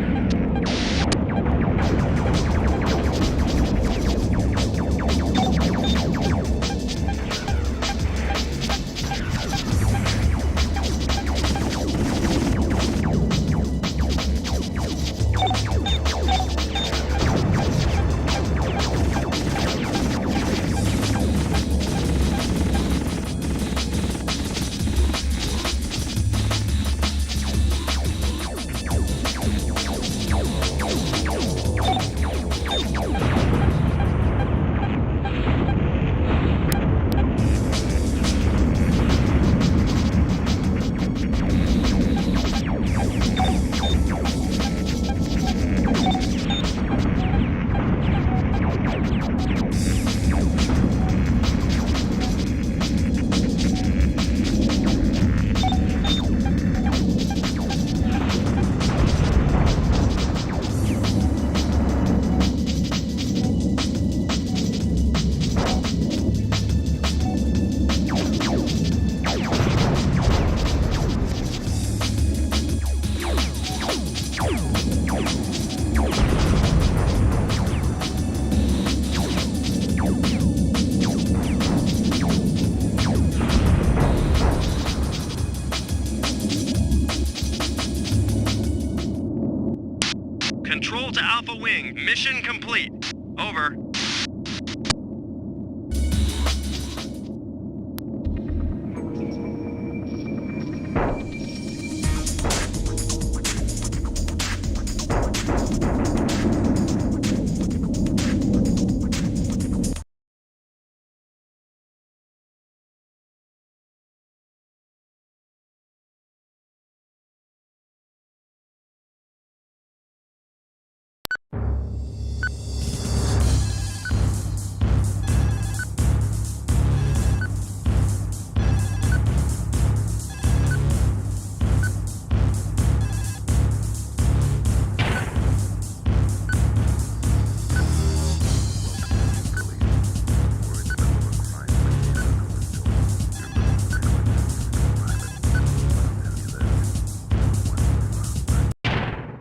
Control to Alpha Wing. Mission complete. Over.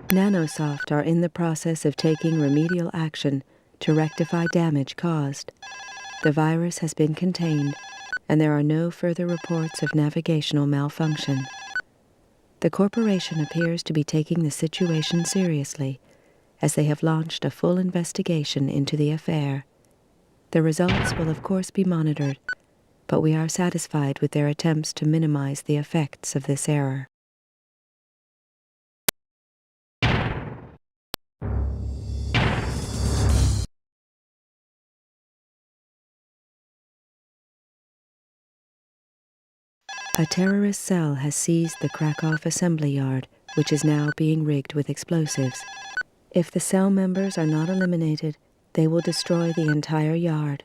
Nanosoft are in the process of taking remedial action to rectify damage caused. The virus has been contained, and there are no further reports of navigational malfunction. The corporation appears to be taking the situation seriously, as they have launched a full investigation into the affair. The results will of course be monitored, but we are satisfied with their attempts to minimize the effects of this error. A terrorist cell has seized the Krakow assembly yard, which is now being rigged with explosives. If the cell members are not eliminated, they will destroy the entire yard.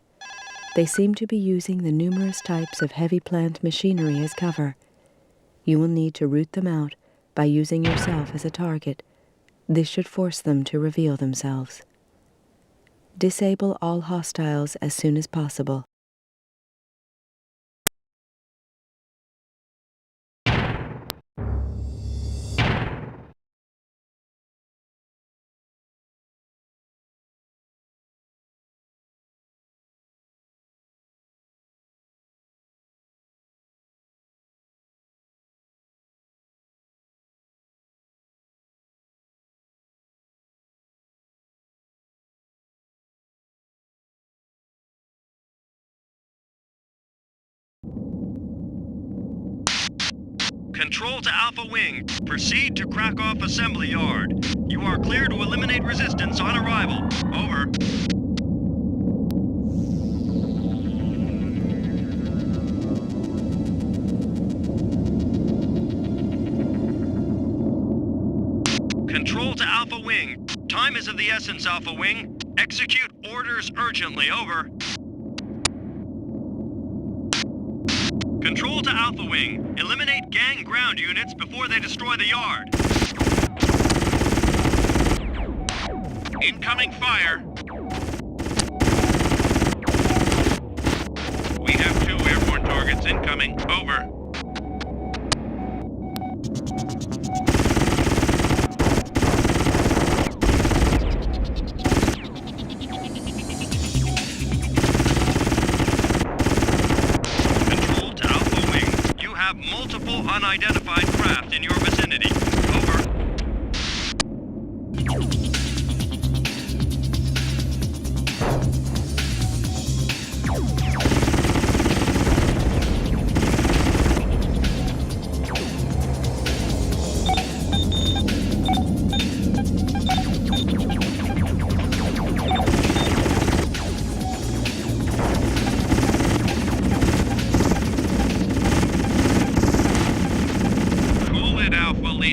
They seem to be using the numerous types of heavy plant machinery as cover. You will need to root them out by using yourself as a target. This should force them to reveal themselves. Disable all hostiles as soon as possible. Control to Alpha Wing. Proceed to Krakow Assembly Yard. You are clear to eliminate resistance on arrival. Over. Control to Alpha Wing. Time is of the essence, Alpha Wing. Execute orders urgently. Over. Control to Alpha Wing. Eliminate gang ground units before they destroy the yard. Incoming fire. We have 2 airborne targets incoming. Over. Multiple unidentified craft in your vicinity. Over.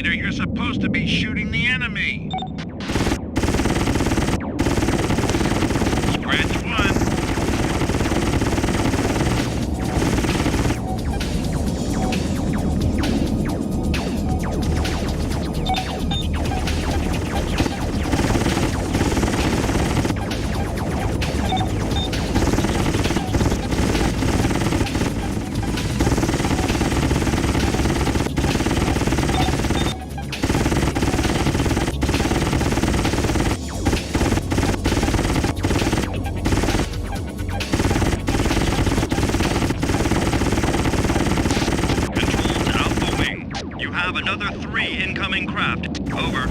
You're supposed to be shooting the enemy. Scratch 1. Another 3 incoming craft. Over.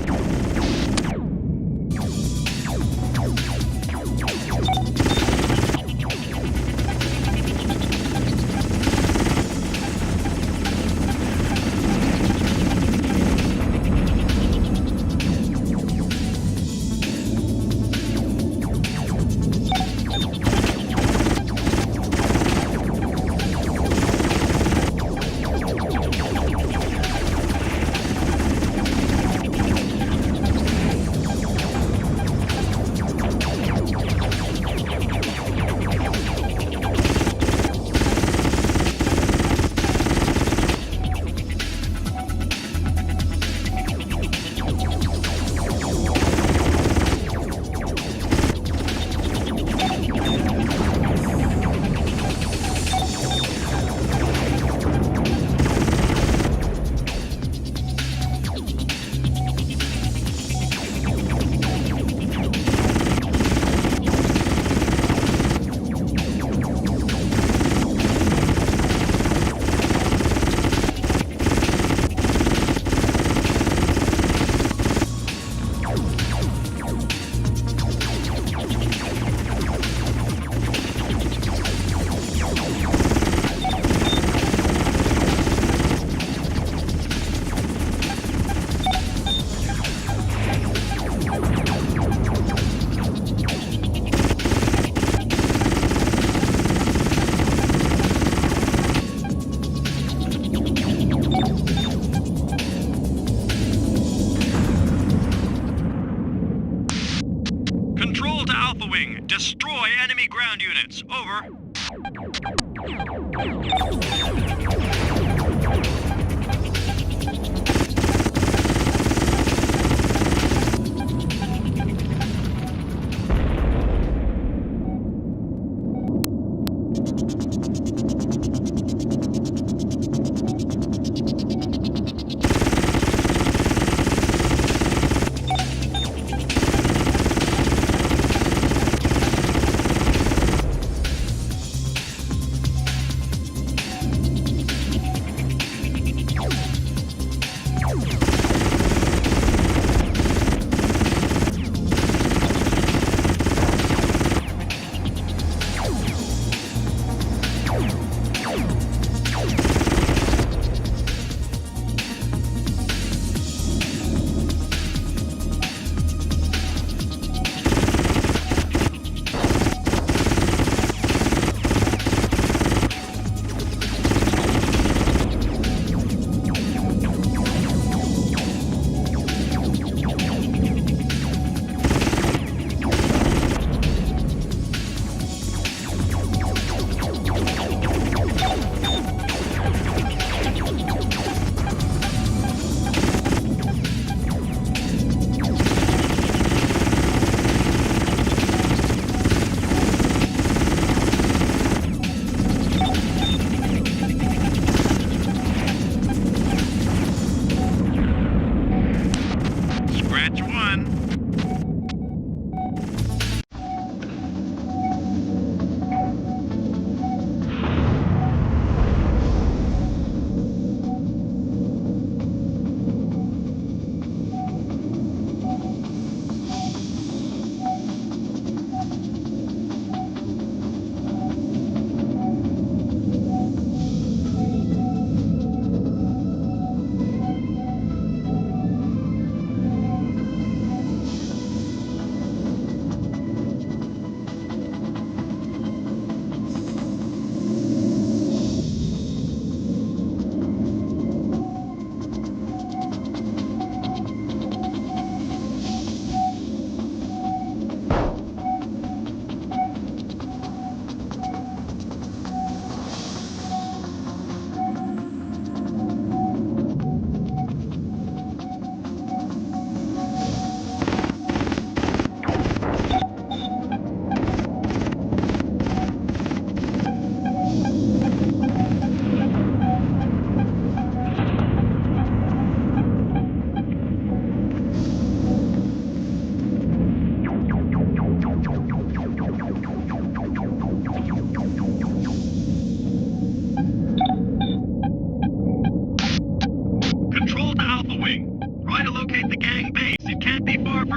Destroy enemy ground units. Over.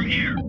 from here.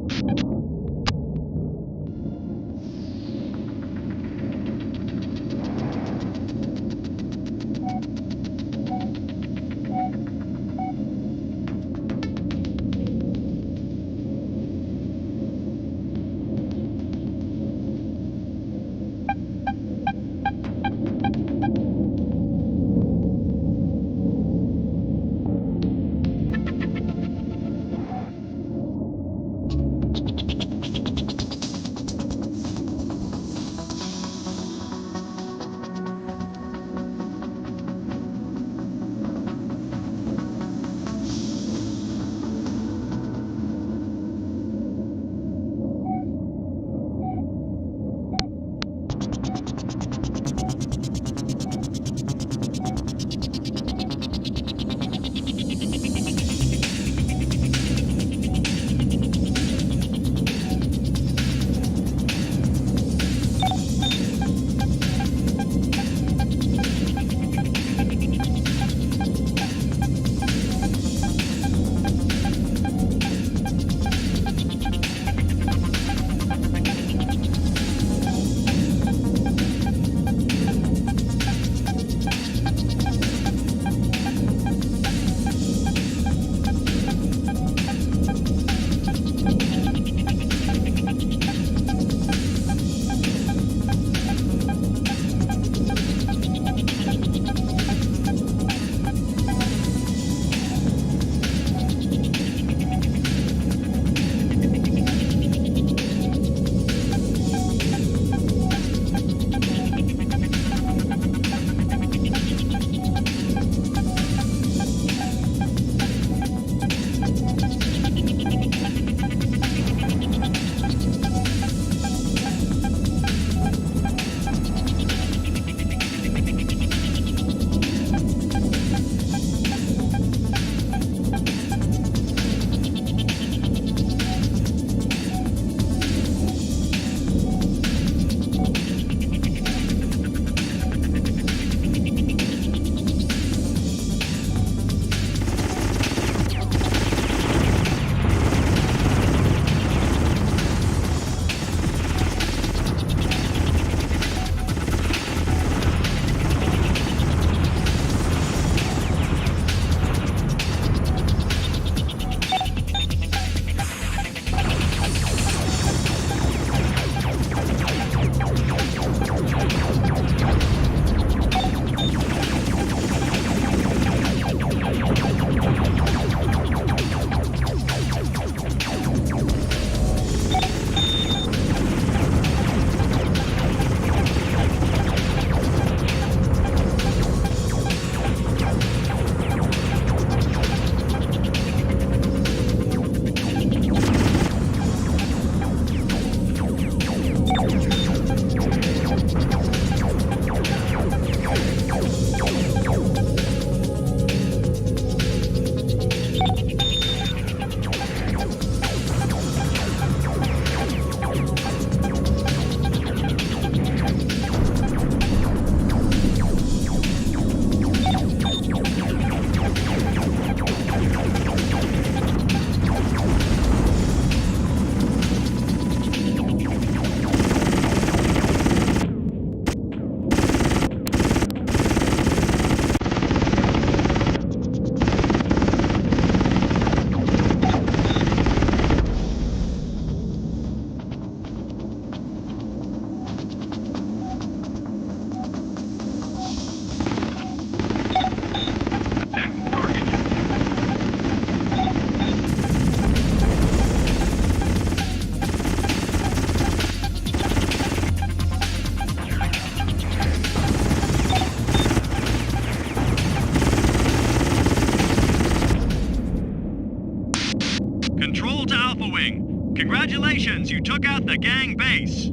Congratulations, you took out the gang base.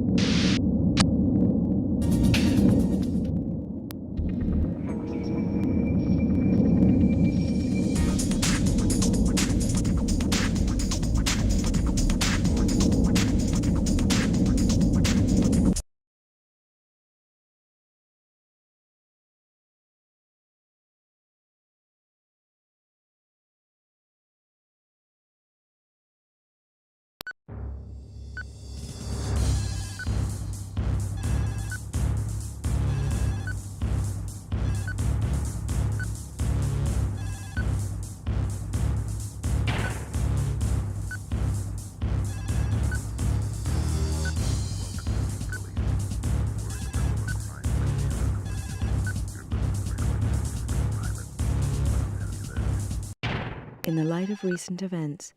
In the light of recent events,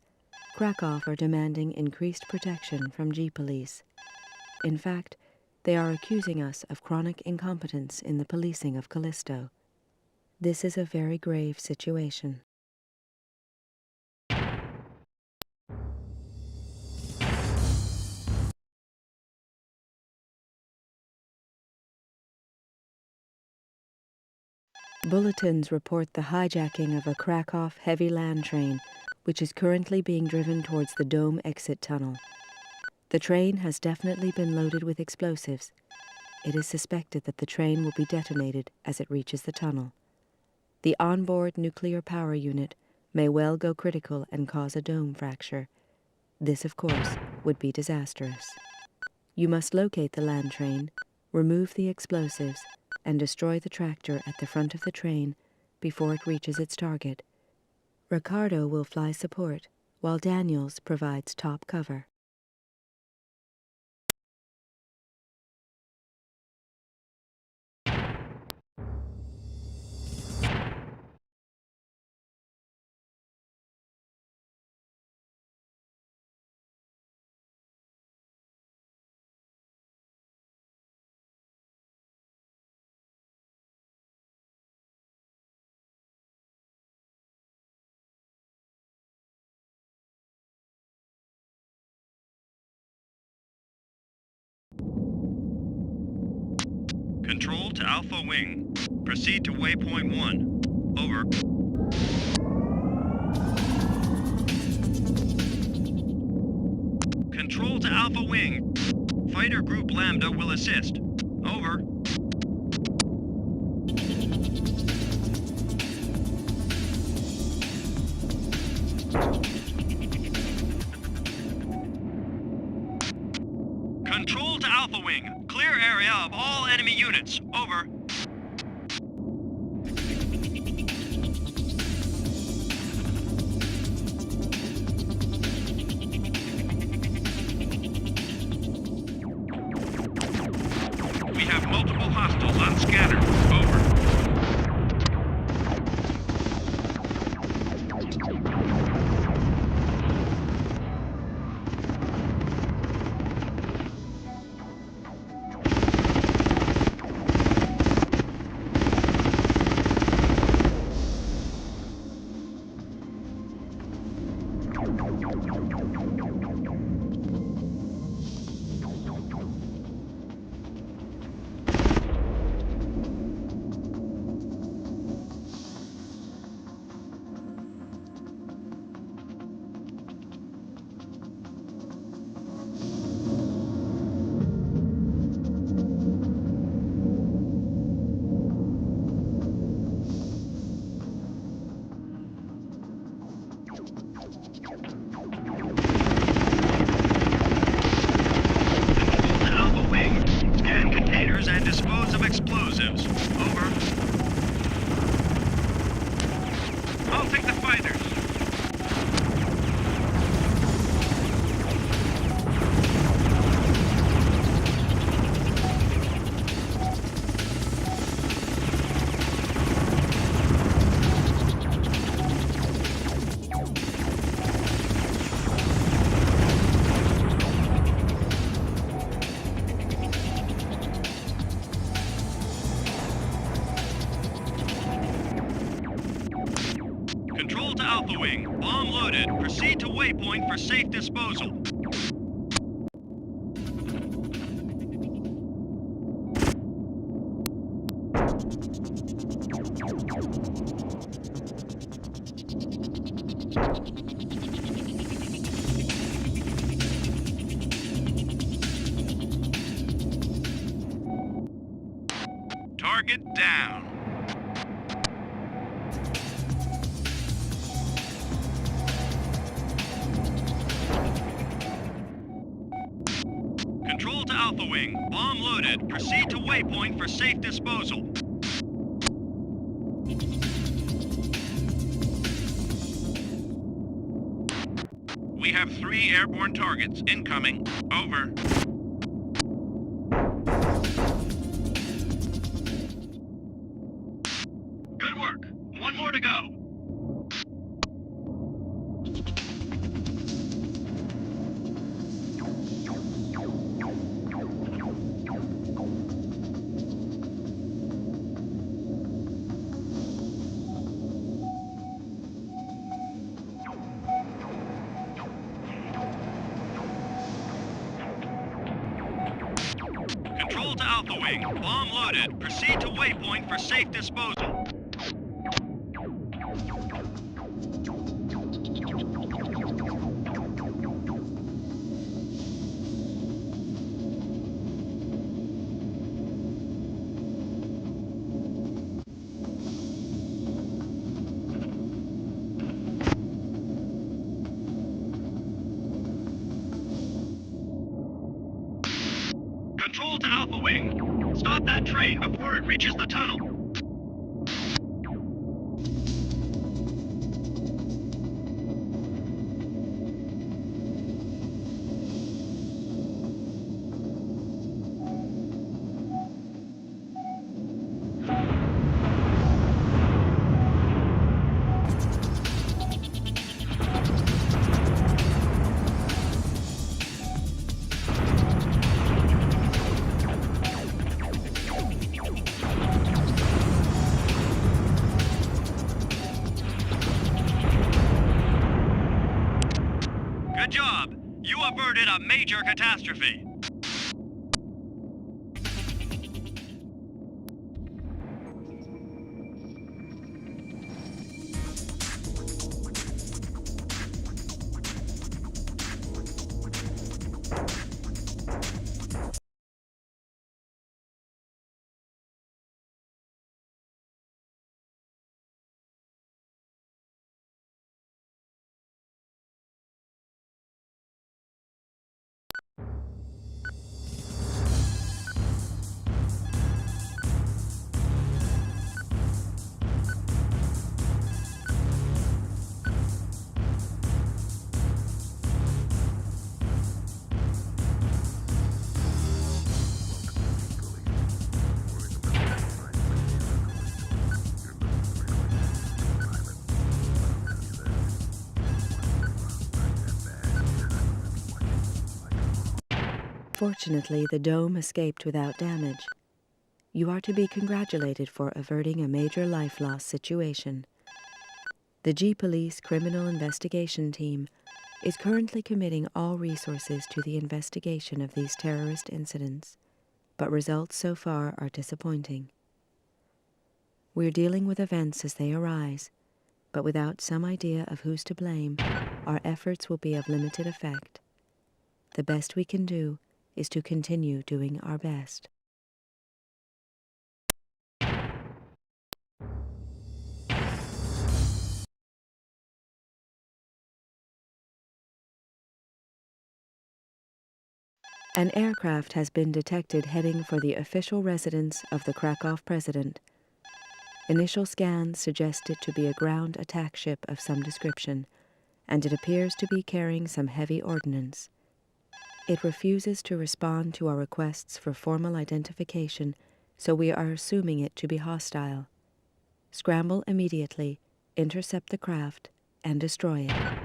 Krakow are demanding increased protection from G-Police. In fact, they are accusing us of chronic incompetence in the policing of Callisto. This is a very grave situation. Bulletins report the hijacking of a Krakow heavy land train, which is currently being driven towards the Dome exit tunnel. The train has definitely been loaded with explosives. It is suspected that the train will be detonated as it reaches the tunnel. The onboard nuclear power unit may well go critical and cause a dome fracture. This, of course, would be disastrous. You must locate the land train, remove the explosives, and destroy the tractor at the front of the train before it reaches its target. Ricardo will fly support, while Daniels provides top cover. Control to Alpha Wing. Proceed to waypoint 1. Over. Control to Alpha Wing. Fighter Group Lambda will assist. Over. Control to Alpha Wing. Clear area of all enemy units. Over. We have multiple hostiles on scanner. Over. And dispose of explosives. Over. I'll take the fighters. Control to Alpha Wing. Bomb loaded. Proceed to waypoint for safe disposal. Target down. Control to Alpha Wing. Bomb loaded. Proceed to waypoint for safe disposal. We have 3 airborne targets incoming. Over. Good work. One more to go. Alpha Wing. Bomb loaded. Proceed to waypoint for safe disposal. Control to Alpha Wing. Stop that train before it reaches the tunnel. Good job. You averted a major catastrophe. Fortunately, the dome escaped without damage. You are to be congratulated for averting a major life loss situation. The G-Police Criminal Investigation Team is currently committing all resources to the investigation of these terrorist incidents, but results so far are disappointing. We're dealing with events as they arise, but without some idea of who's to blame, our efforts will be of limited effect. The best we can do is to continue doing our best. An aircraft has been detected heading for the official residence of the Krakow president. Initial scans suggest it to be a ground attack ship of some description, and it appears to be carrying some heavy ordnance. It refuses to respond to our requests for formal identification, so we are assuming it to be hostile. Scramble immediately, intercept the craft, and destroy it.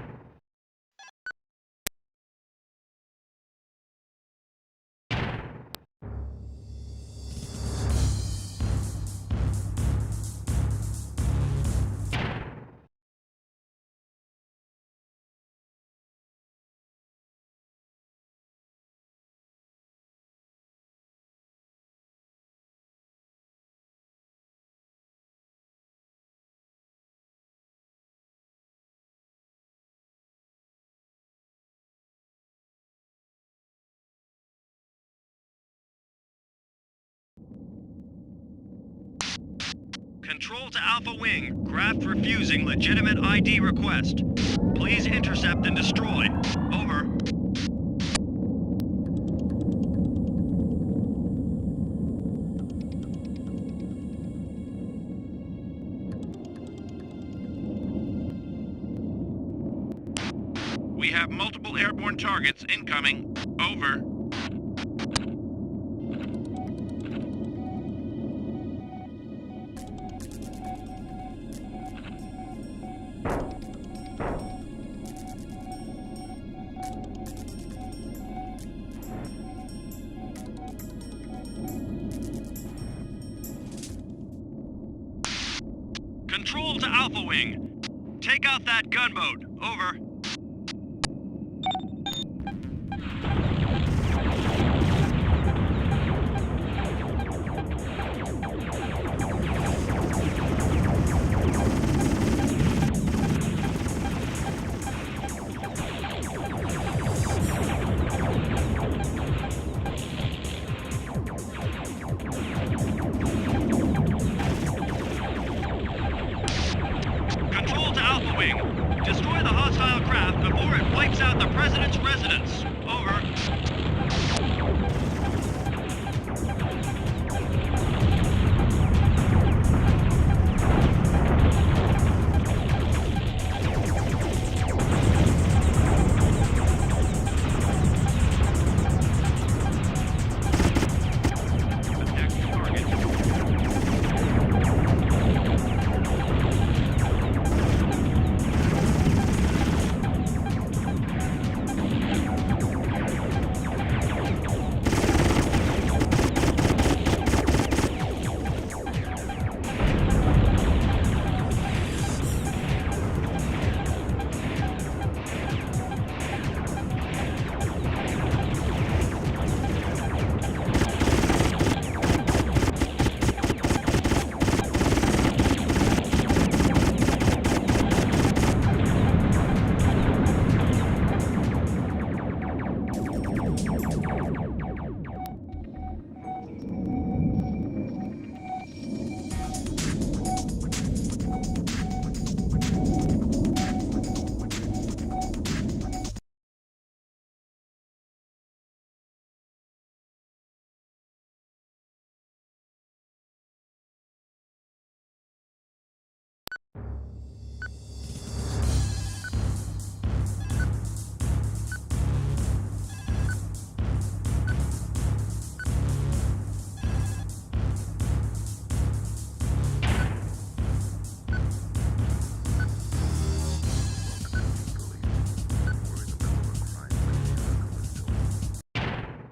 Control to Alpha Wing. Craft refusing legitimate ID request. Please intercept and destroy. Over. We have multiple airborne targets incoming. Over. Control to Alpha Wing. Take out that gunboat. Over. wing. Destroy the hostile craft before it wipes out the President's residence. Over.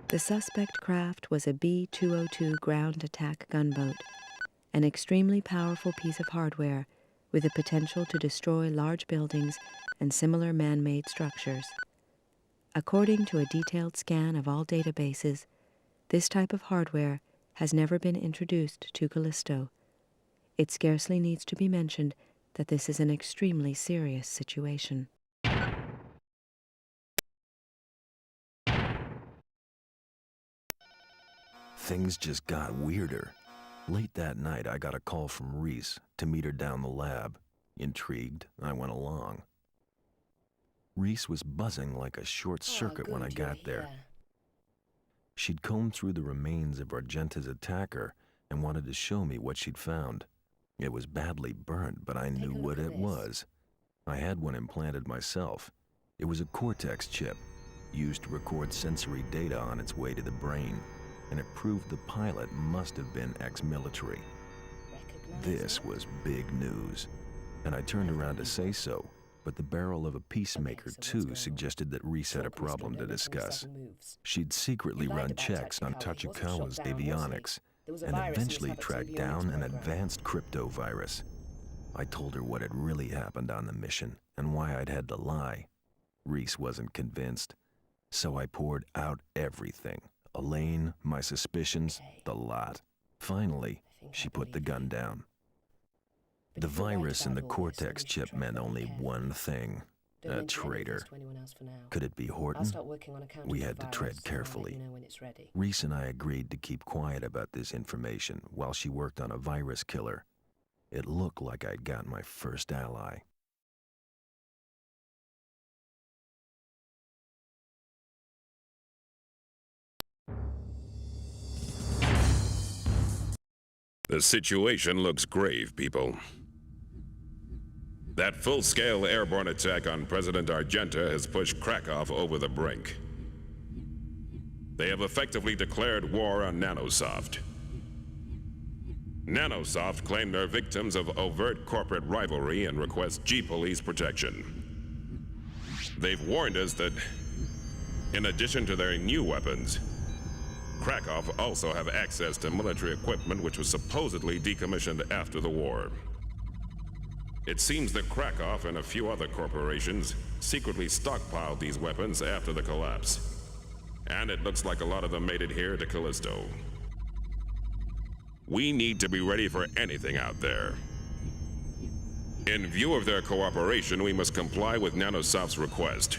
The suspect craft was a B-202 ground attack gunboat, an extremely powerful piece of hardware with the potential to destroy large buildings and similar man-made structures. According to a detailed scan of all databases, this type of hardware has never been introduced to Callisto. It scarcely needs to be mentioned that this is an extremely serious situation. Things just got weirder. Late that night, I got a call from Reese to meet her down the lab. Intrigued, I went along. Reese was buzzing like a short circuit when I got there. She'd combed through the remains of Argenta's attacker and wanted to show me what she'd found. It was badly burnt, but I knew what it was. I had one implanted myself. It was a Cortex chip, used to record sensory data on its way to the brain, and it proved the pilot must have been ex-military. This was big news, and I turned around to say so, but the barrel of a Peacemaker 2 suggested that Reese had a problem to discuss. She'd secretly run checks on Tachikawa's avionics, and eventually tracked down an advanced crypto virus. I told her what had really happened on the mission, and why I'd had to lie. Reese wasn't convinced, so I poured out everything. Elaine, my suspicions, the lot. Finally, she put the gun down. The virus in the Cortex chip meant only one thing: a traitor. Could it be Horton? We had to tread carefully. Reese and I agreed to keep quiet about this information while she worked on a virus killer. It looked like I'd got my first ally. The situation looks grave, people. That full-scale airborne attack on President Argenta has pushed Krakow over the brink. They have effectively declared war on Nanosoft. Nanosoft claim they're victims of overt corporate rivalry and request G-Police protection. They've warned us that, in addition to their new weapons, Krakow also have access to military equipment which was supposedly decommissioned after the war. It seems that Krakow and a few other corporations secretly stockpiled these weapons after the collapse. And it looks like a lot of them made it here to Callisto. We need to be ready for anything out there. In view of their cooperation, we must comply with Nanosoft's request.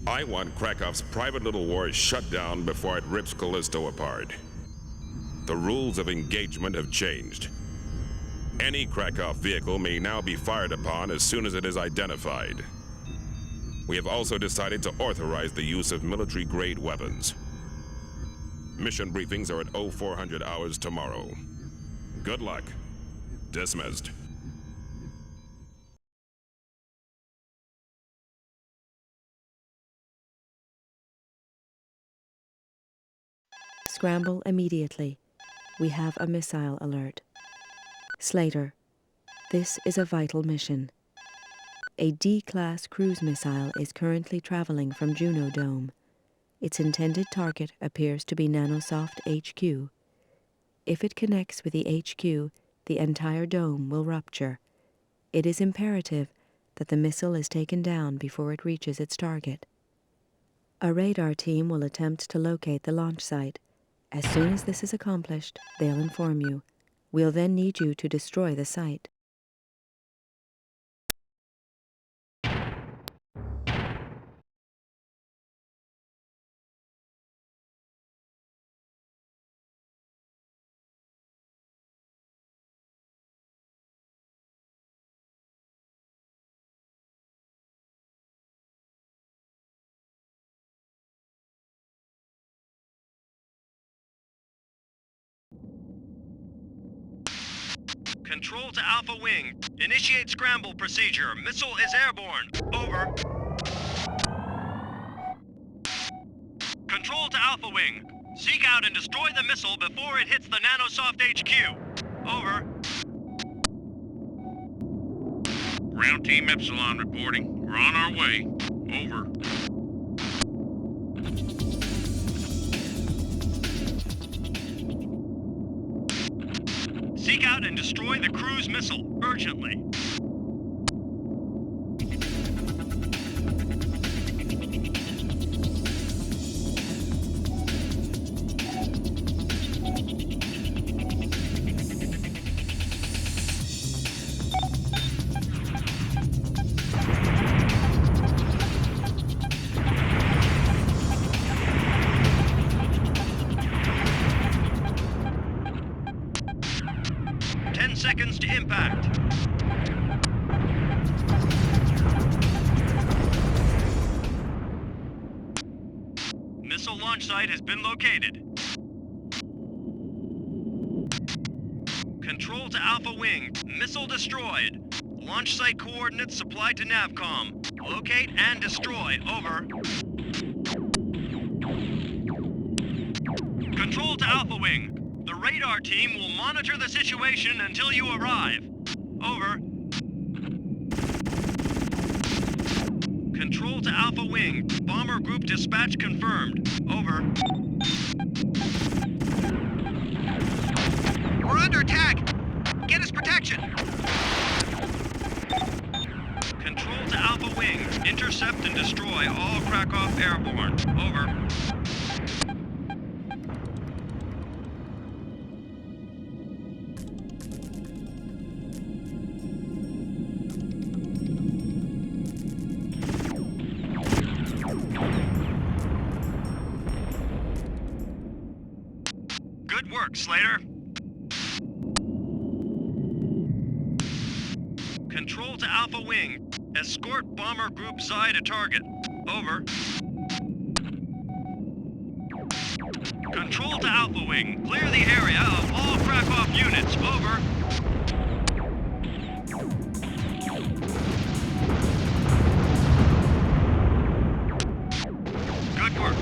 I want Krakow's private little war shut down before it rips Callisto apart. The rules of engagement have changed. Any Krakow vehicle may now be fired upon as soon as it is identified. We have also decided to authorize the use of military-grade weapons. Mission briefings are at 0400 hours tomorrow. Good luck. Dismissed. Scramble immediately. We have a missile alert. Slater, this is a vital mission. A D-class cruise missile is currently traveling from Juno Dome. Its intended target appears to be Nanosoft HQ. If it connects with the HQ, the entire dome will rupture. It is imperative that the missile is taken down before it reaches its target. A radar team will attempt to locate the launch site. As soon as this is accomplished, they'll inform you. We'll then need you to destroy the site. Control to Alpha Wing. Initiate scramble procedure. Missile is airborne. Over. Control to Alpha Wing. Seek out and destroy the missile before it hits the Nanosoft HQ. Over. Ground Team Epsilon reporting. We're on our way. Over. Seek out and destroy the cruise missile, urgently. Seconds to impact. Missile launch site has been located. Control to Alpha Wing. Missile destroyed. Launch site coordinates supplied to Navcom. Locate and destroy. Over. Control to Alpha Wing. The radar team will monitor the situation until you arrive. Over. Control to Alpha Wing. Bomber group dispatch confirmed. Over. We're under attack! Get us protection! Control to Alpha Wing. Intercept and destroy all Krakow airborne. Over. Good work, Slater. Control to Alpha Wing. Escort Bomber Group Xi to target. Over. Control to Alpha Wing. Clear the area of all Krakow units. Over. Good work.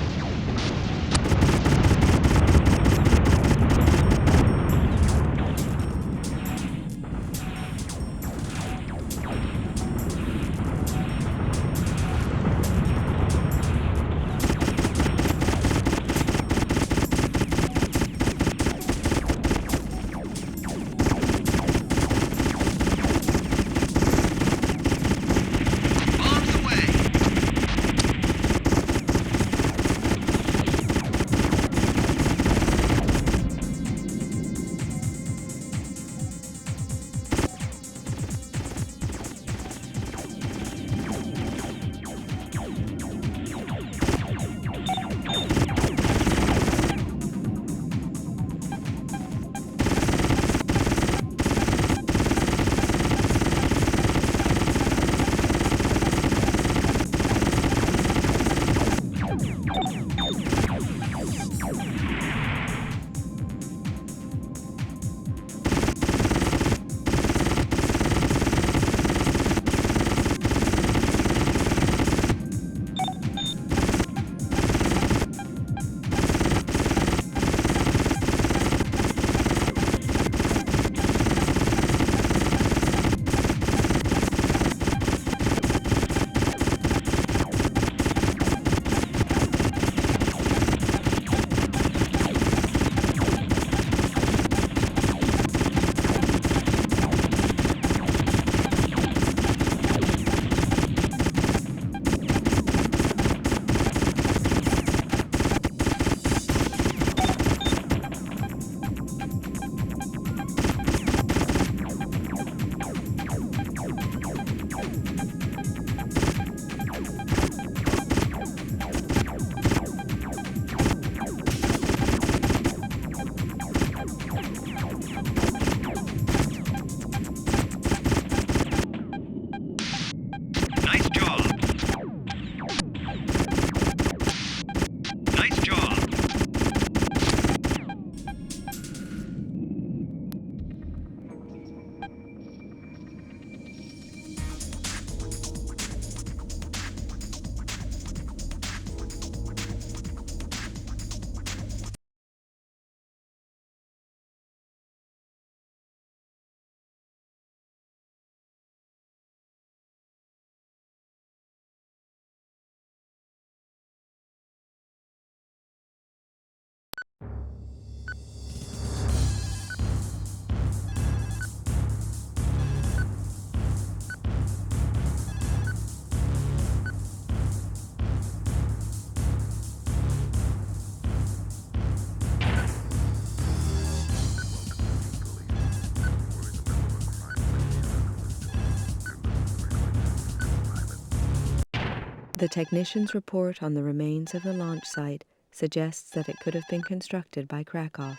The technician's report on the remains of the launch site suggests that it could have been constructed by Krakow.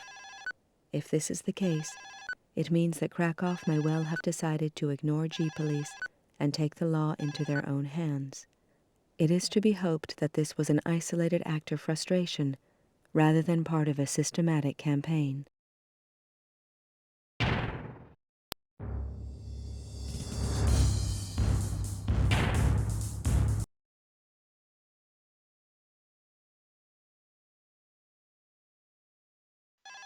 If this is the case, it means that Krakow may well have decided to ignore G-Police and take the law into their own hands. It is to be hoped that this was an isolated act of frustration rather than part of a systematic campaign.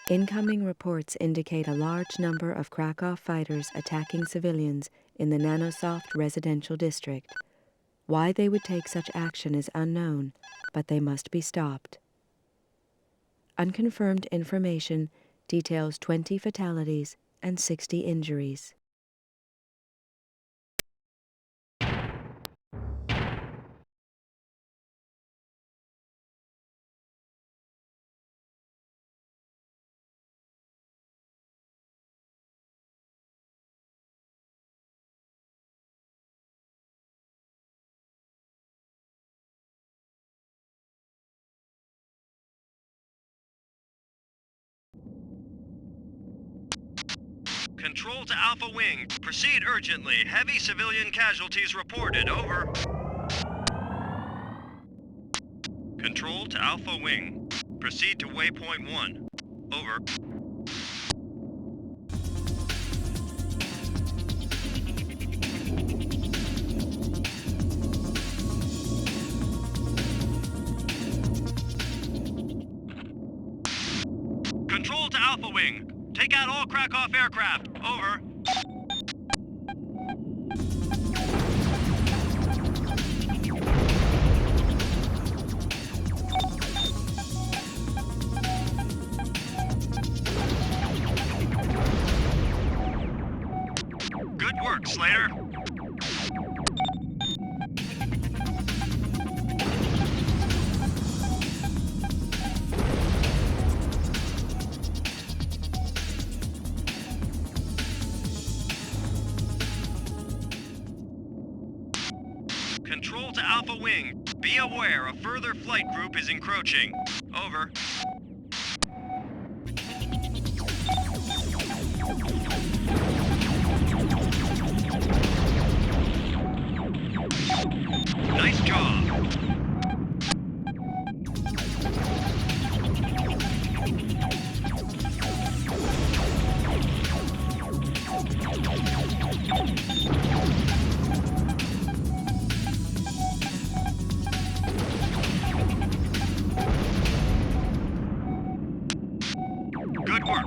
Incoming reports indicate a large number of Krakow fighters attacking civilians in the Nanosoft residential district. Why they would take such action is unknown, but they must be stopped. Unconfirmed information details 20 fatalities and 60 injuries. Control to Alpha Wing. Proceed urgently. Heavy civilian casualties reported. Over. Control to Alpha Wing. Proceed to Waypoint 1. Over. Control to Alpha Wing. Take out all Krakow aircraft. Over. Good work, Slater. Control to Alpha Wing. Be aware a further flight group is encroaching. Over. Nice job. Good work.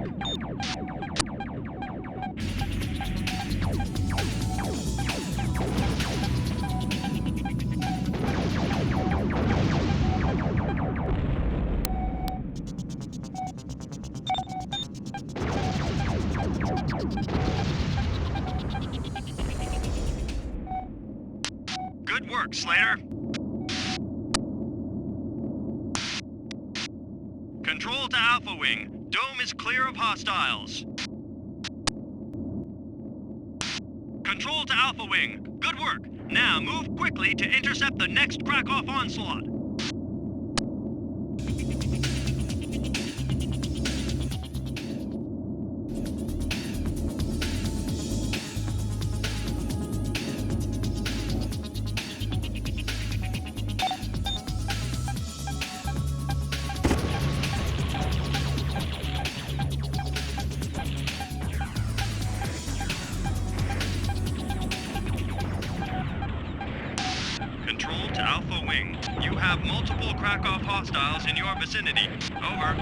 Good work, Slater. Control to Alpha Wing. Dome is clear of hostiles. Control to Alpha Wing. Good work. Now move quickly to intercept the next Krakow onslaught. Control to Alpha Wing. You have multiple Krakow hostiles in your vicinity. Over.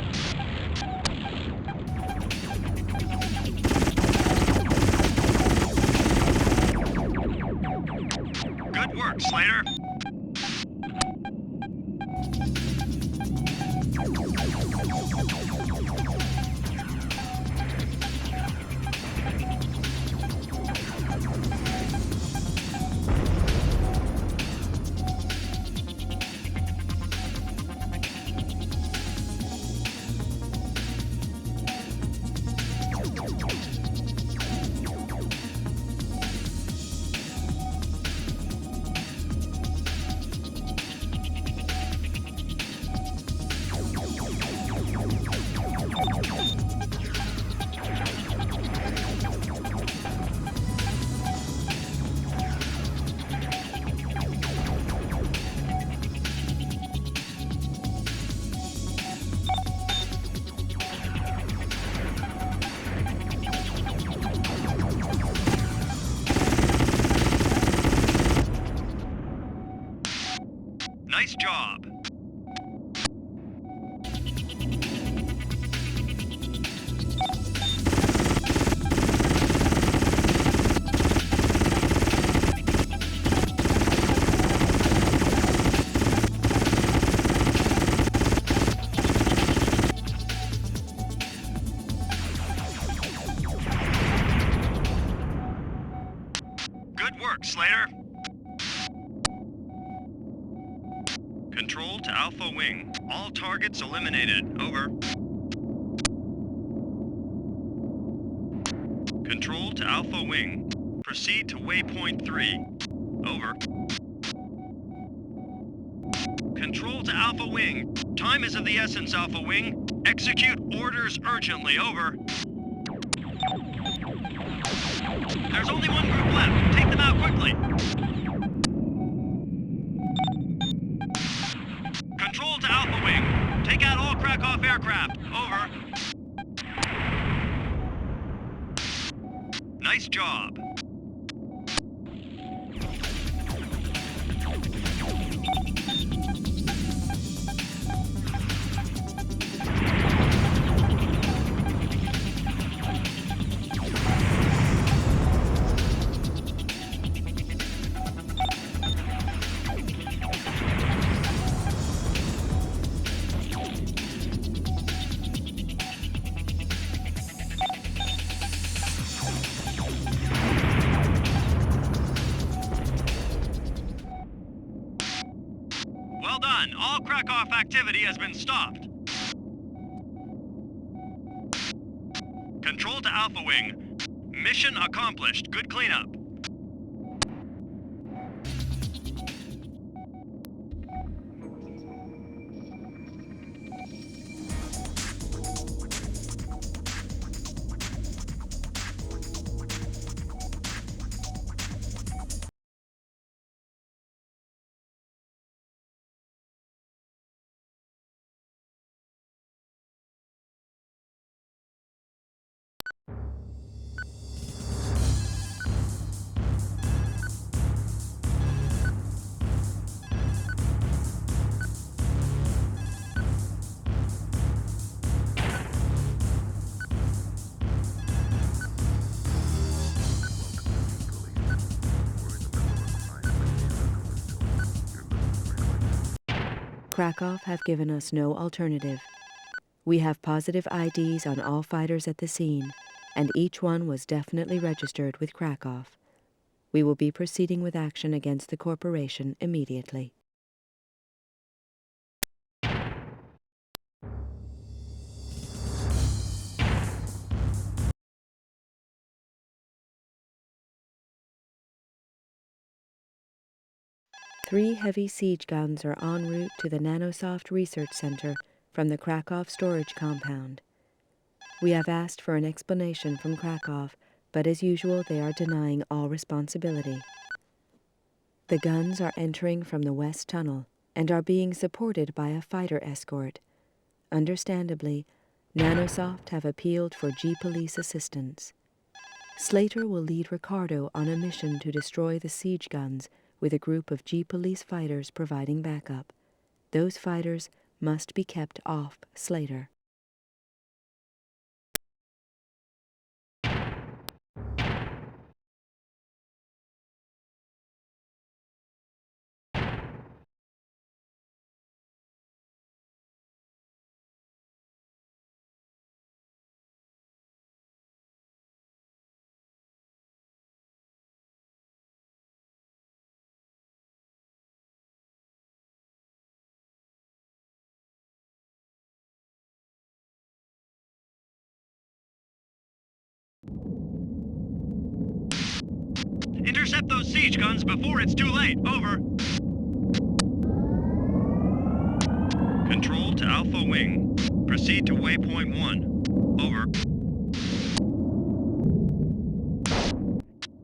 Good work, Slater. Nice job. Good work, Slater. Control to Alpha Wing. All targets eliminated. Over. Control to Alpha Wing. Proceed to waypoint 3. Over. Control to Alpha Wing. Time is of the essence, Alpha Wing. Execute orders urgently. Over. There's only one group left. Take them out quickly. Control to Alpha Wing. Take out all Krakow aircraft. Over. Nice job. Well done. All Krakow activity has been stopped. Control to Alpha Wing. Mission accomplished. Good cleanup. Krakow have given us no alternative. We have positive IDs on all fighters at the scene, and each one was definitely registered with Krakow. We will be proceeding with action against the corporation immediately. Three heavy siege guns are en route to the Nanosoft Research Center from the Krakow storage compound. We have asked for an explanation from Krakow, but as usual they are denying all responsibility. The guns are entering from the west tunnel and are being supported by a fighter escort. Understandably, Nanosoft have appealed for G-Police assistance. Slater will lead Ricardo on a mission to destroy the siege guns with a group of G-Police fighters providing backup. Those fighters must be kept off Slater. Intercept those siege guns before it's too late. Over. Control to Alpha Wing. Proceed to waypoint 1. Over.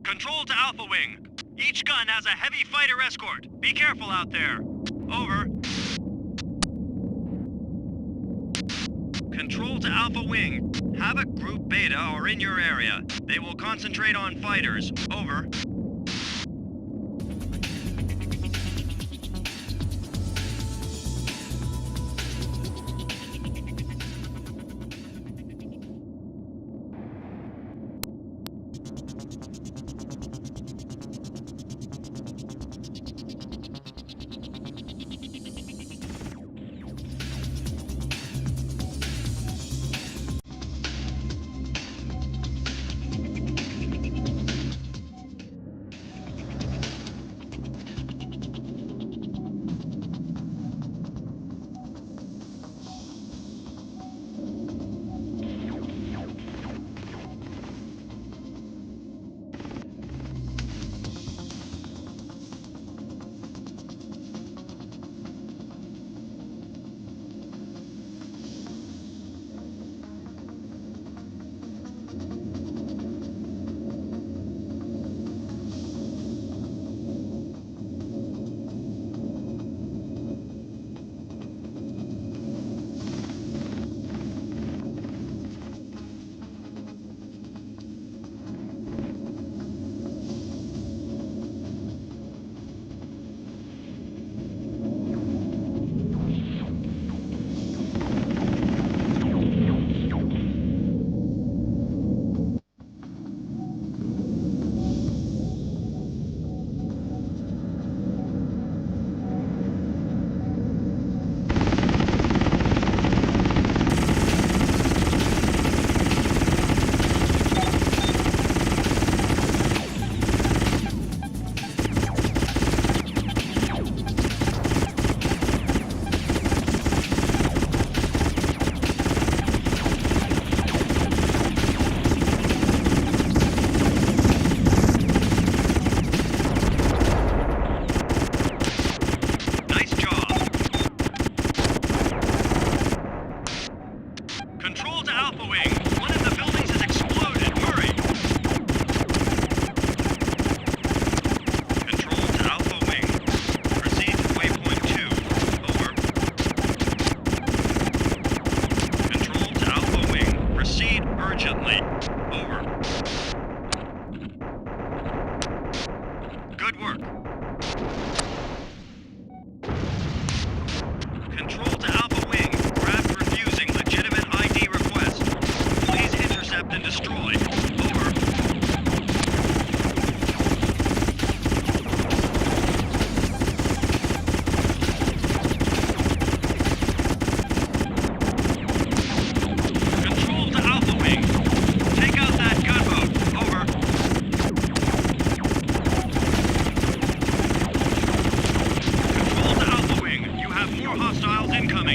Control to Alpha Wing. Each gun has a heavy fighter escort. Be careful out there. Over. Control to Alpha Wing. Havoc Group Beta are in your area. They will concentrate on fighters. Over.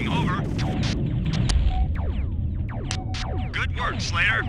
Wing, over. Good work, Slater.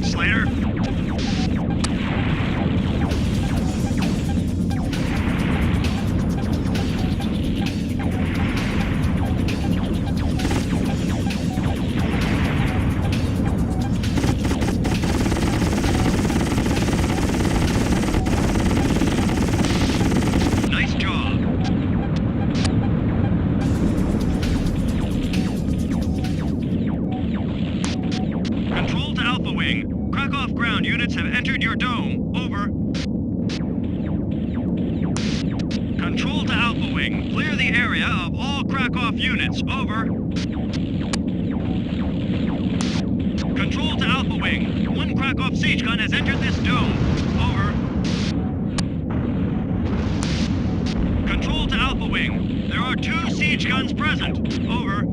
Slater. Nice job. Control to Alpha Wing. Krakow ground units have entered your dome. Over. Control to Alpha Wing. Clear the area of all Krakow units. Over. Control to Alpha Wing. One Krakow siege gun has entered this dome. Over. Control to Alpha Wing. There are 2 siege guns present. Over.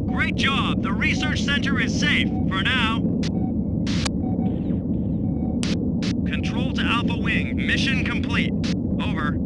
Great job! The research center is safe, for now. Control to Alpha Wing. Mission complete. Over.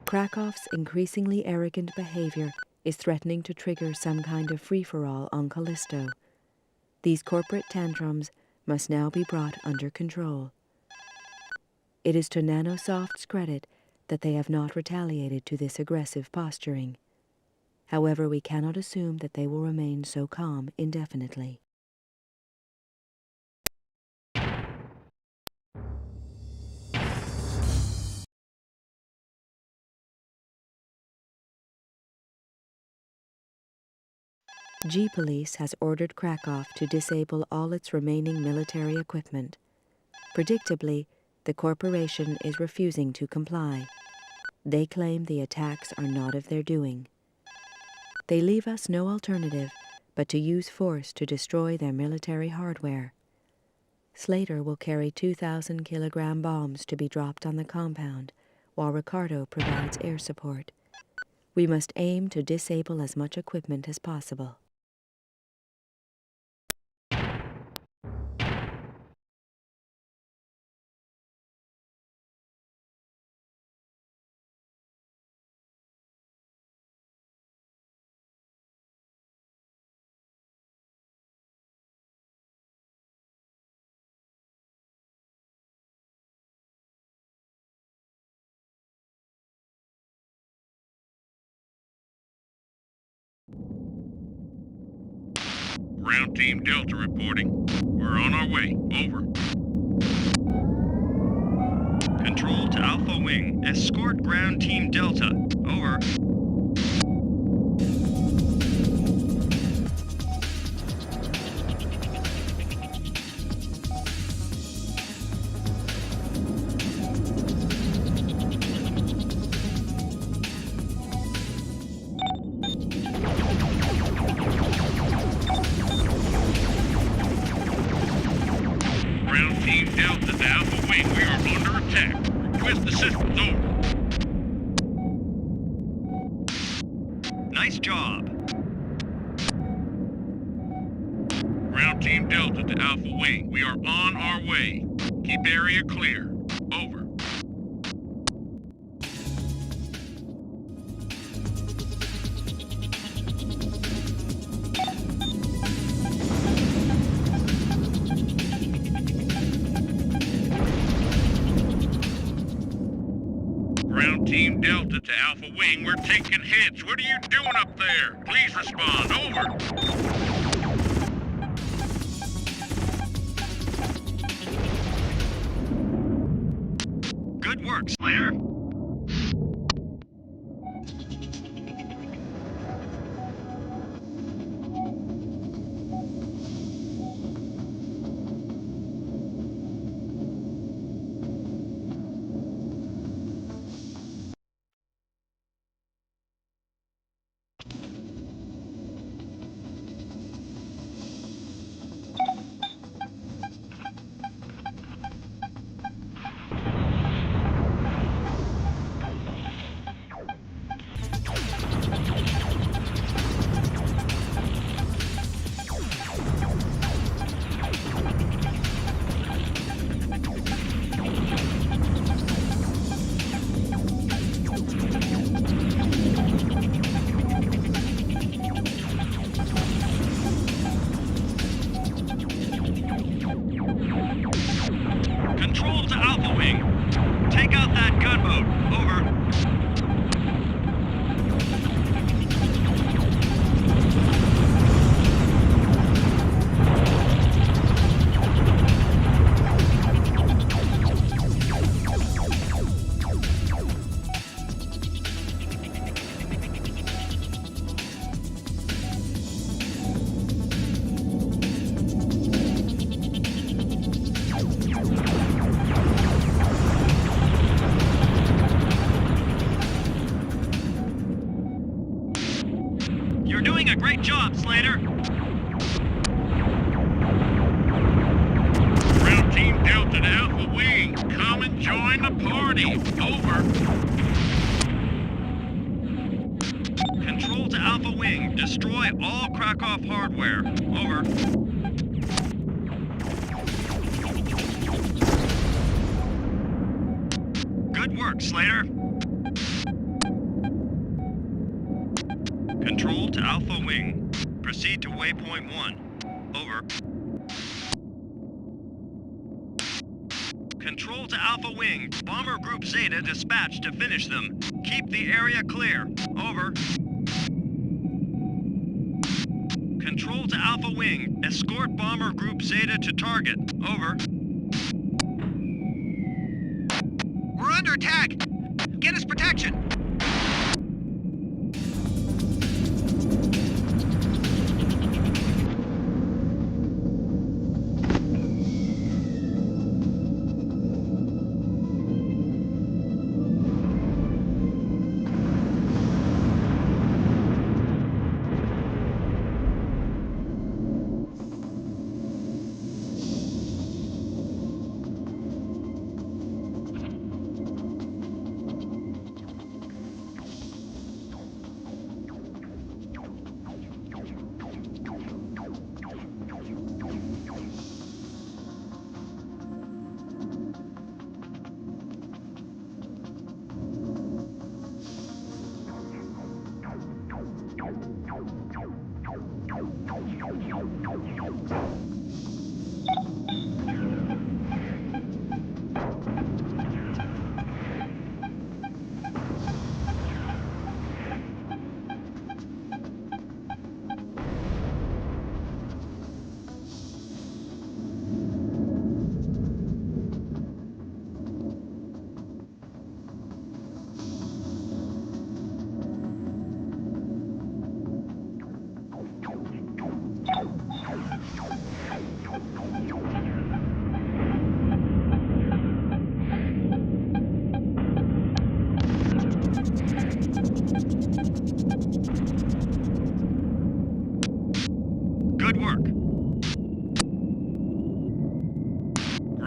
Krakow's increasingly arrogant behavior is threatening to trigger some kind of free-for-all on Callisto. These corporate tantrums must now be brought under control. It is to Nanosoft's credit that they have not retaliated to this aggressive posturing. However, we cannot assume that they will remain so calm indefinitely. G-Police has ordered Krakow to disable all its remaining military equipment. Predictably, the corporation is refusing to comply. They claim the attacks are not of their doing. They leave us no alternative but to use force to destroy their military hardware. Slater will carry 2,000-kilogram bombs to be dropped on the compound, while Ricardo provides air support. We must aim to disable as much equipment as possible. Ground Team Delta reporting. We're on our way. Over. Control to Alpha Wing. Escort Ground Team Delta. Over. Ground Team Delta to Alpha Wing. We are under attack. Request assistance. Over. Nice job. Ground Team Delta to Alpha Wing. We are on our way. Keep area clear. Over. Ground Team Delta to Alpha Wing. We're taking hits. What are you doing up there? Please respond. Over. Good work, Slater. Control to Alpha Wing. Take out that gunboat. Over. You're doing a great job, Slater. Ground Team Delta to Alpha Wing. Come and join the party. Over. Control to Alpha Wing. Destroy all Krakow hardware. Over. Good work, Slater. Control to Alpha Wing. Proceed to waypoint 1. Over. Control to Alpha Wing. Bomber Group Zeta dispatched to finish them. Keep the area clear. Over. Control to Alpha Wing. Escort Bomber Group Zeta to target. Over. We're under attack! Get us protection!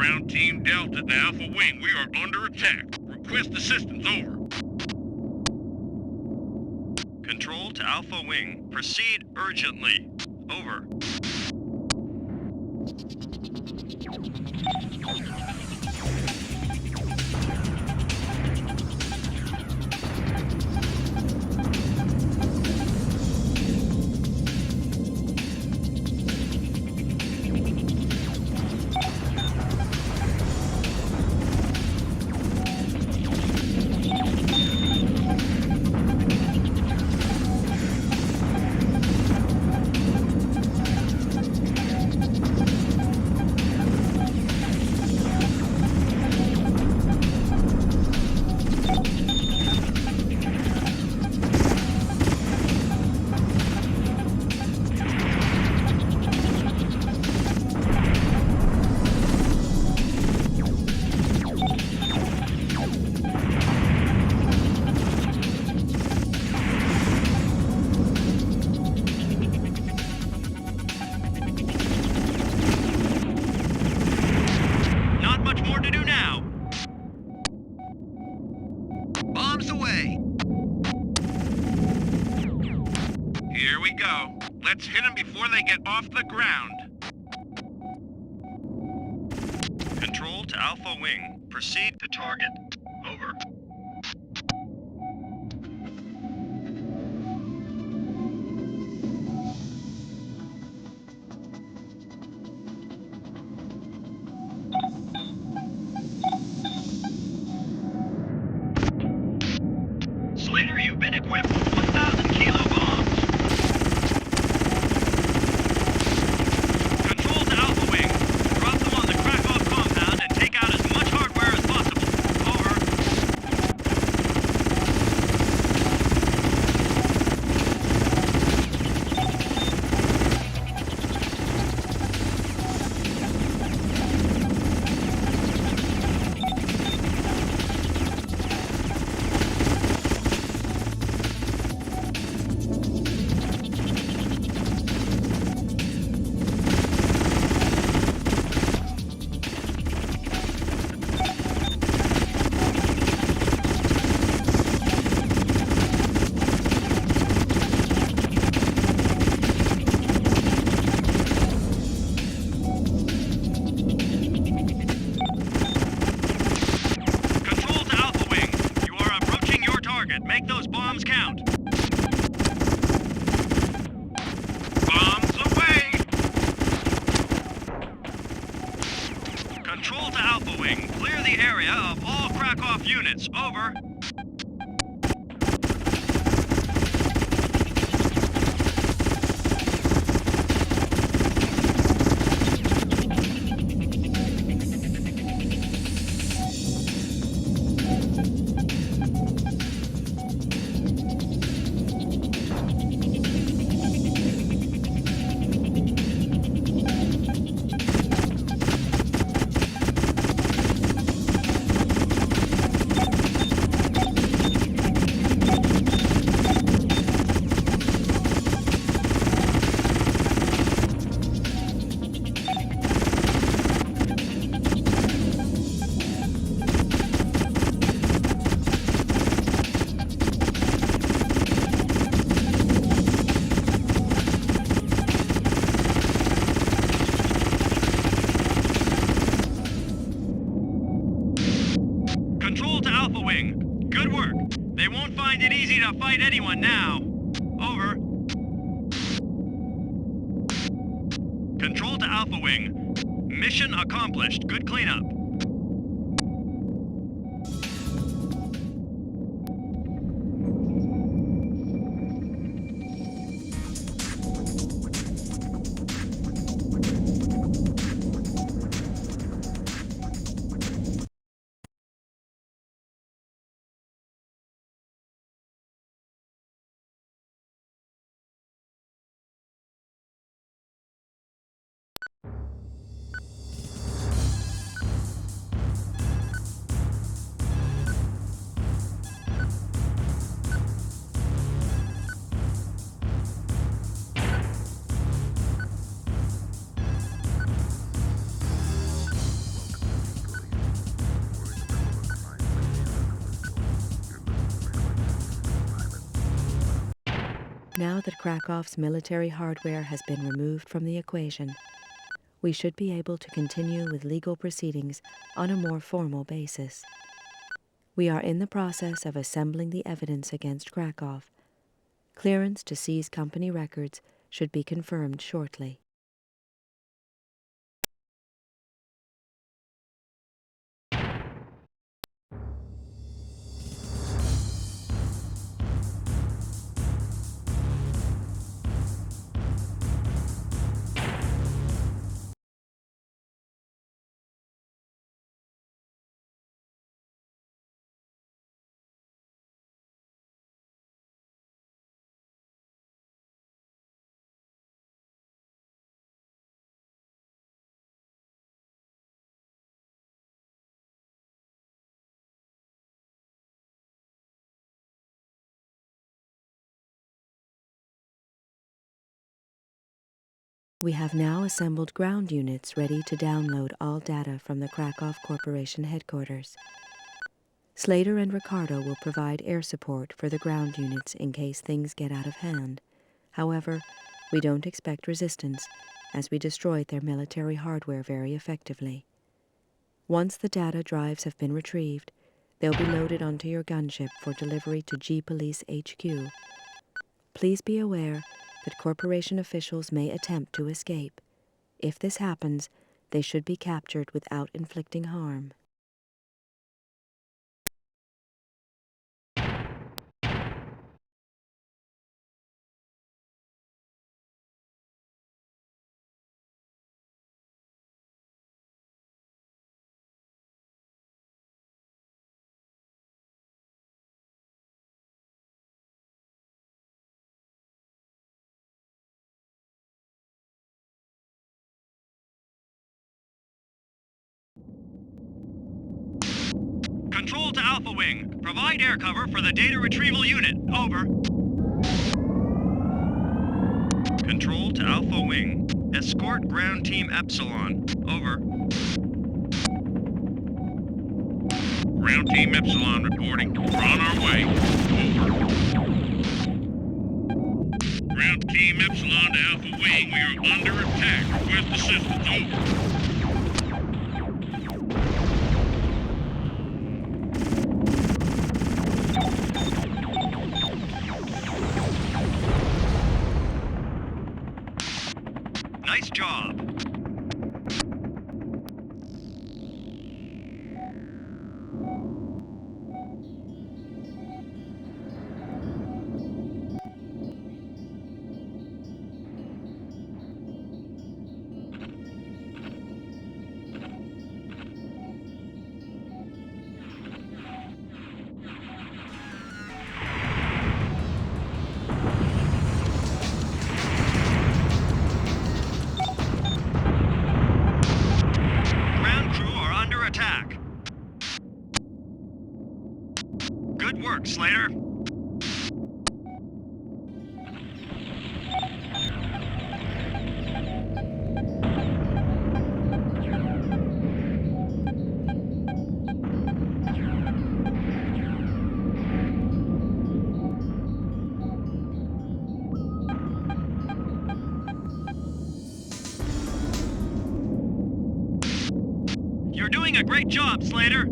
Ground Team Delta to Alpha Wing. We are under attack. Request assistance, over. Control to Alpha Wing. Proceed urgently. Over. Bombs away! Here we go. Let's hit them before they get off the ground. Control to Alpha Wing. Proceed to target. Over. Slater, you've been equipped with 1,000 kilo bombs. Control to Alpha Wing. Drop them on the Krakow compound and take out as much hardware as possible. Over. Control to Alpha Wing. You are approaching your target. Make those bombs count. Bombs away! Control to Alpha Wing. Clear the area of all Krakow units. Over. Control to Alpha Wing. Good work. They won't find it easy to fight anyone now. Over. Control to Alpha Wing. Mission accomplished. Good cleanup. now that Krakow's military hardware has been removed from the equation, we should be able to continue with legal proceedings on a more formal basis. We are in the process of assembling the evidence against Krakow. Clearance to seize company records should be confirmed shortly. We have now assembled ground units ready to download all data from the Krakow Corporation headquarters. Slater and Ricardo will provide air support for the ground units in case things get out of hand. However, we don't expect resistance, as we destroyed their military hardware very effectively. Once the data drives have been retrieved, they'll be loaded onto your gunship for delivery to G Police HQ. Please be aware that corporation officials may attempt to escape. If this happens, they should be captured without inflicting harm. Control to Alpha Wing. Provide air cover for the data retrieval unit. Over. Control to Alpha Wing. Escort ground team Epsilon. Over. Ground Team Epsilon reporting. We're on our way. Over. Ground Team Epsilon to Alpha Wing. We are under attack. Request assistance. Over. Nice job. Attack. Good work, Slater. You're doing a great job, Slater.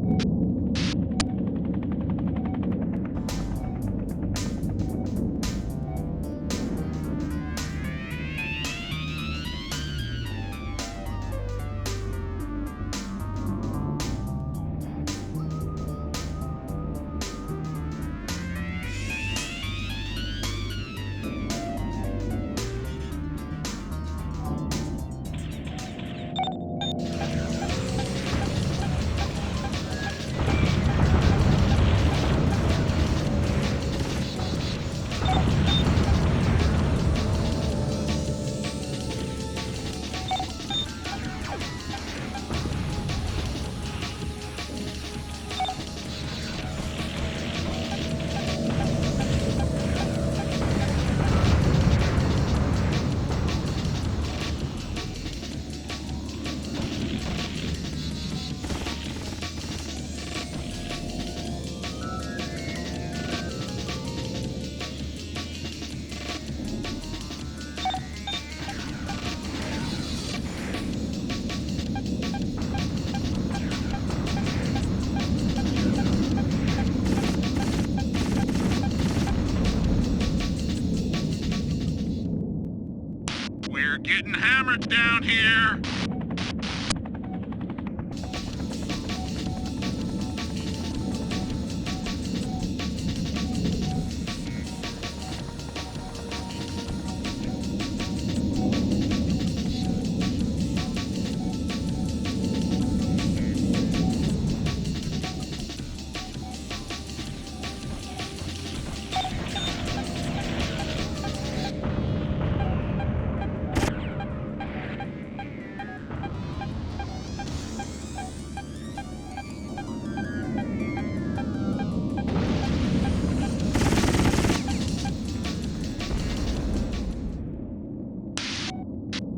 different down here?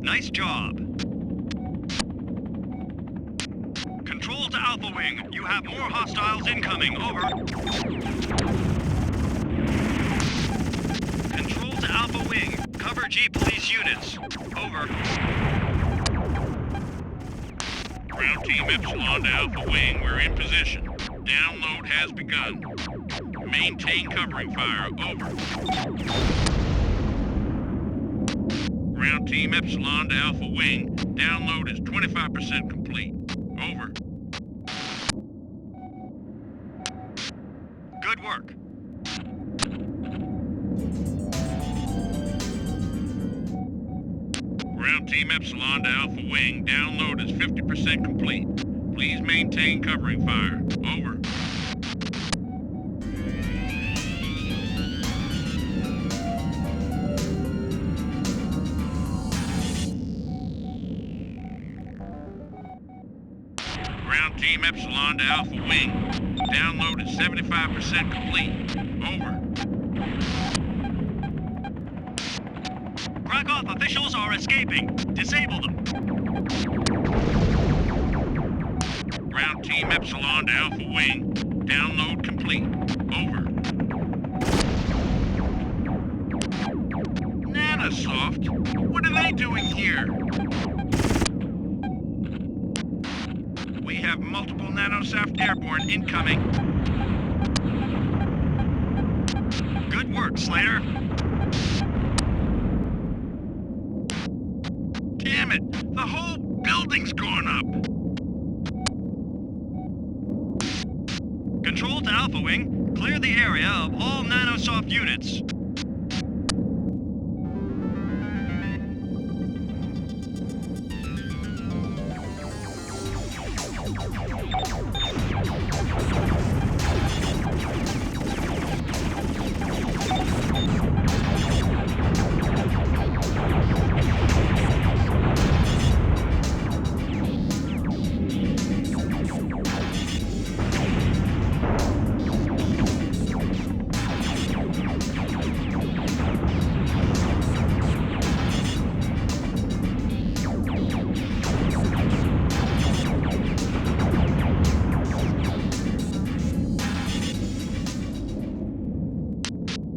Nice job. Control to Alpha Wing. You have more hostiles incoming. Over. Control to Alpha Wing. Cover G police units. Over. Ground Team Epsilon to Alpha Wing. We're in position. Download has begun. Maintain covering fire. Over. Ground Team Epsilon to Alpha Wing. Download is 25% complete. Over. Good work. Ground Team Epsilon to Alpha Wing. Download is 50% complete. Please maintain covering fire. Over. Ground Team Epsilon to Alpha Wing. Download is 75% complete. Over. Krakow officials are escaping. Disable them. Ground Team Epsilon to Alpha Wing. Download complete. Over. Nanosoft? What are they doing here? We have multiple Nanosoft airborne incoming. Good work, Slater. Damn it! The whole building's gone up! Control to Alpha Wing. Clear the area of all Nanosoft units.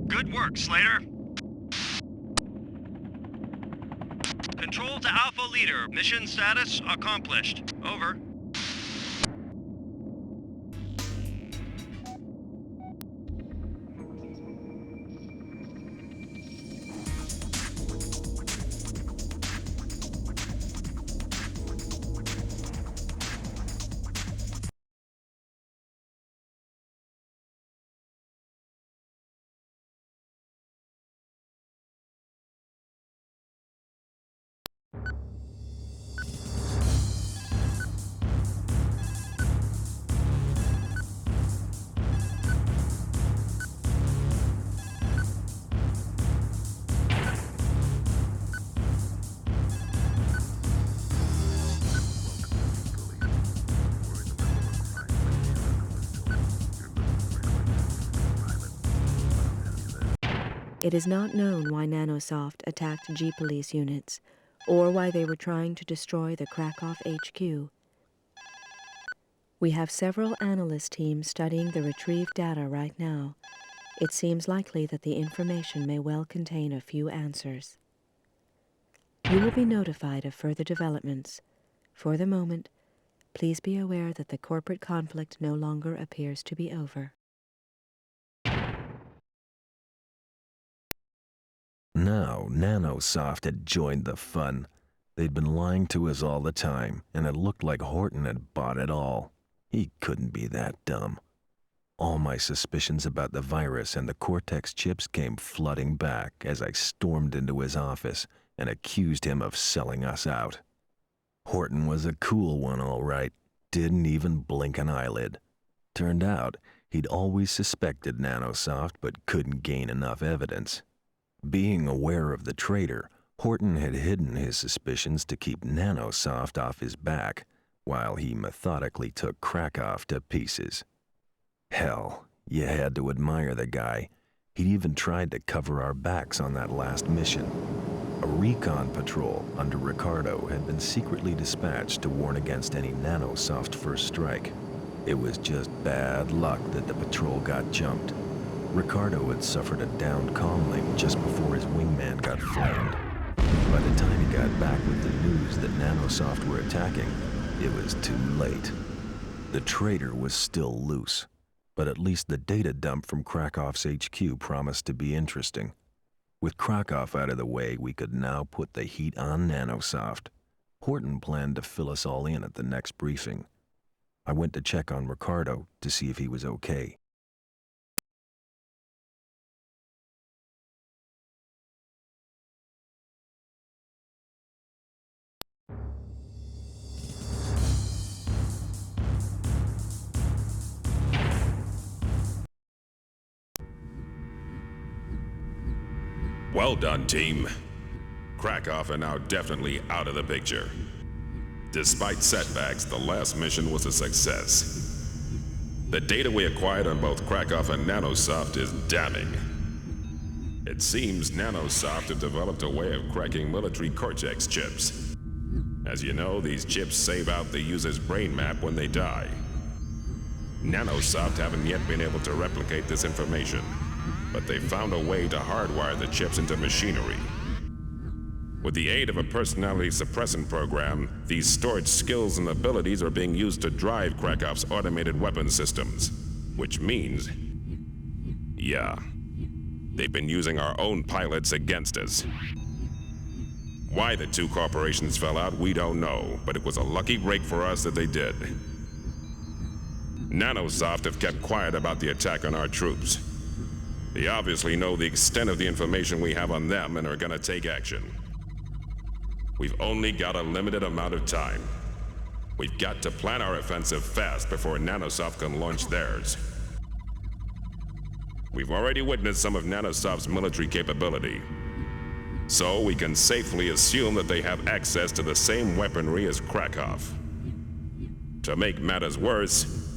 Good work, Slater. Control to Alpha Leader. Mission status accomplished. Over. It is not known why Nanosoft attacked G-Police units, or why they were trying to destroy the Krakow HQ. We have several analyst teams studying the retrieved data right now. It seems likely that the information may well contain a few answers. You will be notified of further developments. For the moment, please be aware that the corporate conflict no longer appears to be over. Now, Nanosoft had joined the fun. They'd been lying to us all the time, and it looked like Horton had bought it all. He couldn't be that dumb. All my suspicions about the virus and the Cortex chips came flooding back as I stormed into his office and accused him of selling us out. Horton was a cool one, all right. Didn't even blink an eyelid. Turned out, he'd always suspected Nanosoft but couldn't gain enough evidence. Being aware of the traitor, Horton had hidden his suspicions to keep Nanosoft off his back, while he methodically took Krakow to pieces. Hell, you had to admire the guy. He'd even tried to cover our backs on that last mission. A recon patrol under Ricardo had been secretly dispatched to warn against any Nanosoft first strike. It was just bad luck that the patrol got jumped. Ricardo had suffered a downed comlink just before his wingman got flamed. By the time he got back with the news that Nanosoft were attacking, it was too late. The traitor was still loose, but at least the data dump from Krakow's HQ promised to be interesting. With Krakow out of the way, we could now put the heat on Nanosoft. Horton planned to fill us all in at the next briefing. I went to check on Ricardo to see if he was okay. Well done, team. Krakow are now definitely out of the picture. Despite setbacks, the last mission was a success. The data we acquired on both Krakow and Nanosoft is damning. It seems Nanosoft have developed a way of cracking military Cortex chips. As you know, these chips save out the user's brain map when they die. Nanosoft haven't yet been able to replicate this information, but they found a way to hardwire the chips into machinery. With the aid of a personality suppressant program, these stored skills and abilities are being used to drive Krakow's automated weapon systems. Which means, yeah, they've been using our own pilots against us. Why the two corporations fell out, we don't know, but it was a lucky break for us that they did. Nanosoft have kept quiet about the attack on our troops. They obviously know the extent of the information we have on them and are gonna take action. We've only got a limited amount of time. We've got to plan our offensive fast before Nanosoft can launch theirs. We've already witnessed some of Nanosoft's military capability, so we can safely assume that they have access to the same weaponry as Krakow. To make matters worse,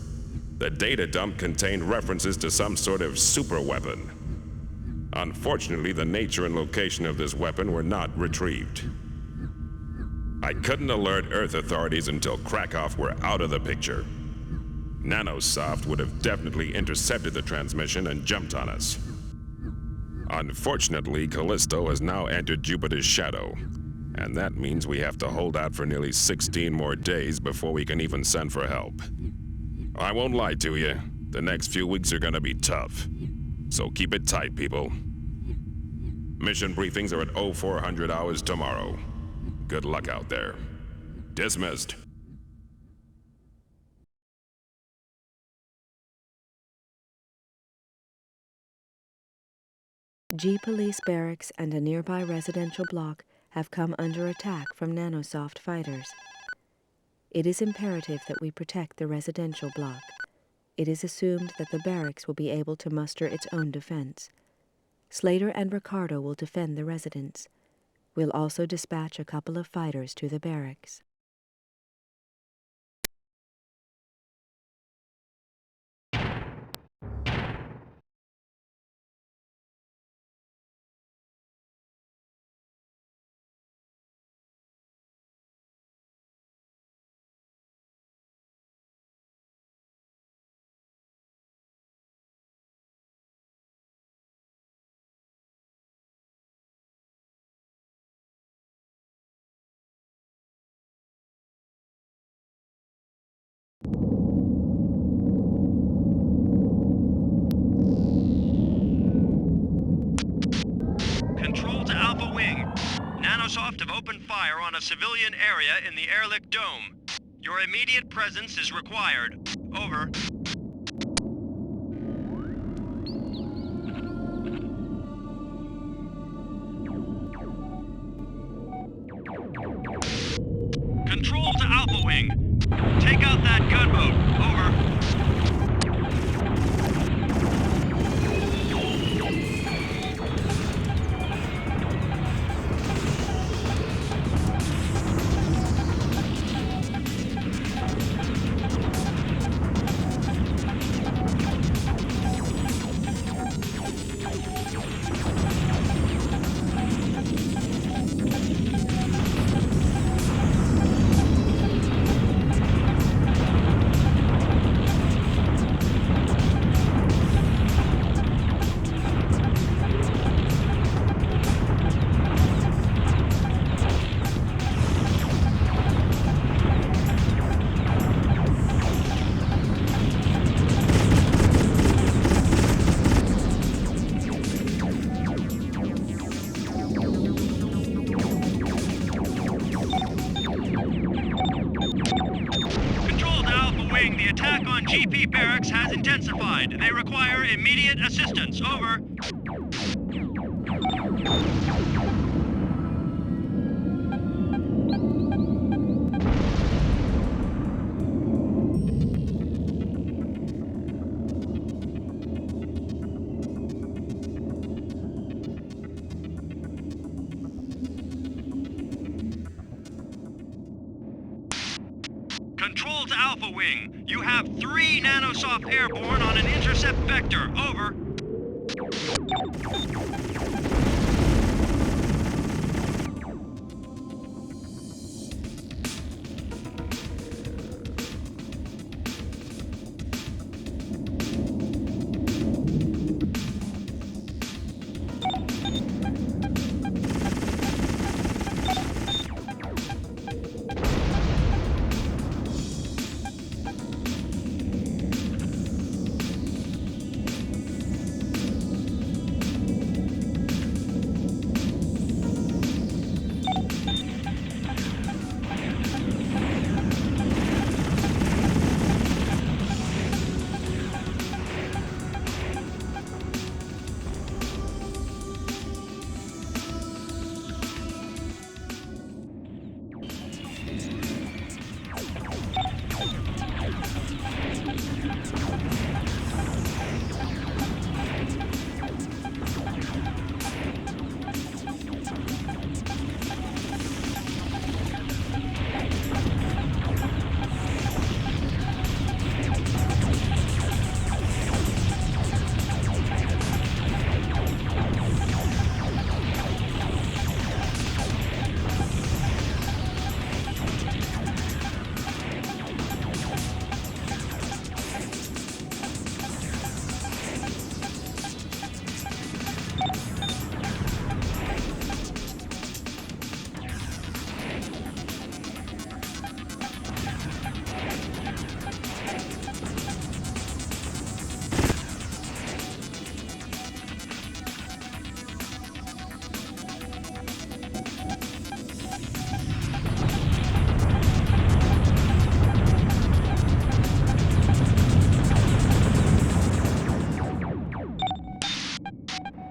the data dump contained references to some sort of super weapon. Unfortunately, the nature and location of this weapon were not retrieved. I couldn't alert Earth authorities until Krakow were out of the picture. Nanosoft would have definitely intercepted the transmission and jumped on us. Unfortunately, Callisto has now entered Jupiter's shadow, and that means we have to hold out for nearly 16 more days before we can even send for help. I won't lie to you, the next few weeks are gonna be tough. So keep it tight, people. Mission briefings are at 0400 hours tomorrow. Good luck out there. Dismissed. G Police barracks and a nearby residential block have come under attack from Nanosoft fighters. It is imperative that we protect the residential block. It is assumed that the barracks will be able to muster its own defense. Slater and Ricardo will defend the residence. We'll also dispatch a couple of fighters to the barracks. have opened fire on a civilian area in the Airlift Dome. Your immediate presence is required. Over. Control to Alpha Wing. Take out that gunboat. Over. GP barracks has intensified. They require immediate assistance. Over. Control to Alpha Wing. You have 3 Nanosoft airborne on an intercept vector. Over.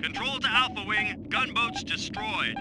Control to Alpha Wing. Gunboats destroyed.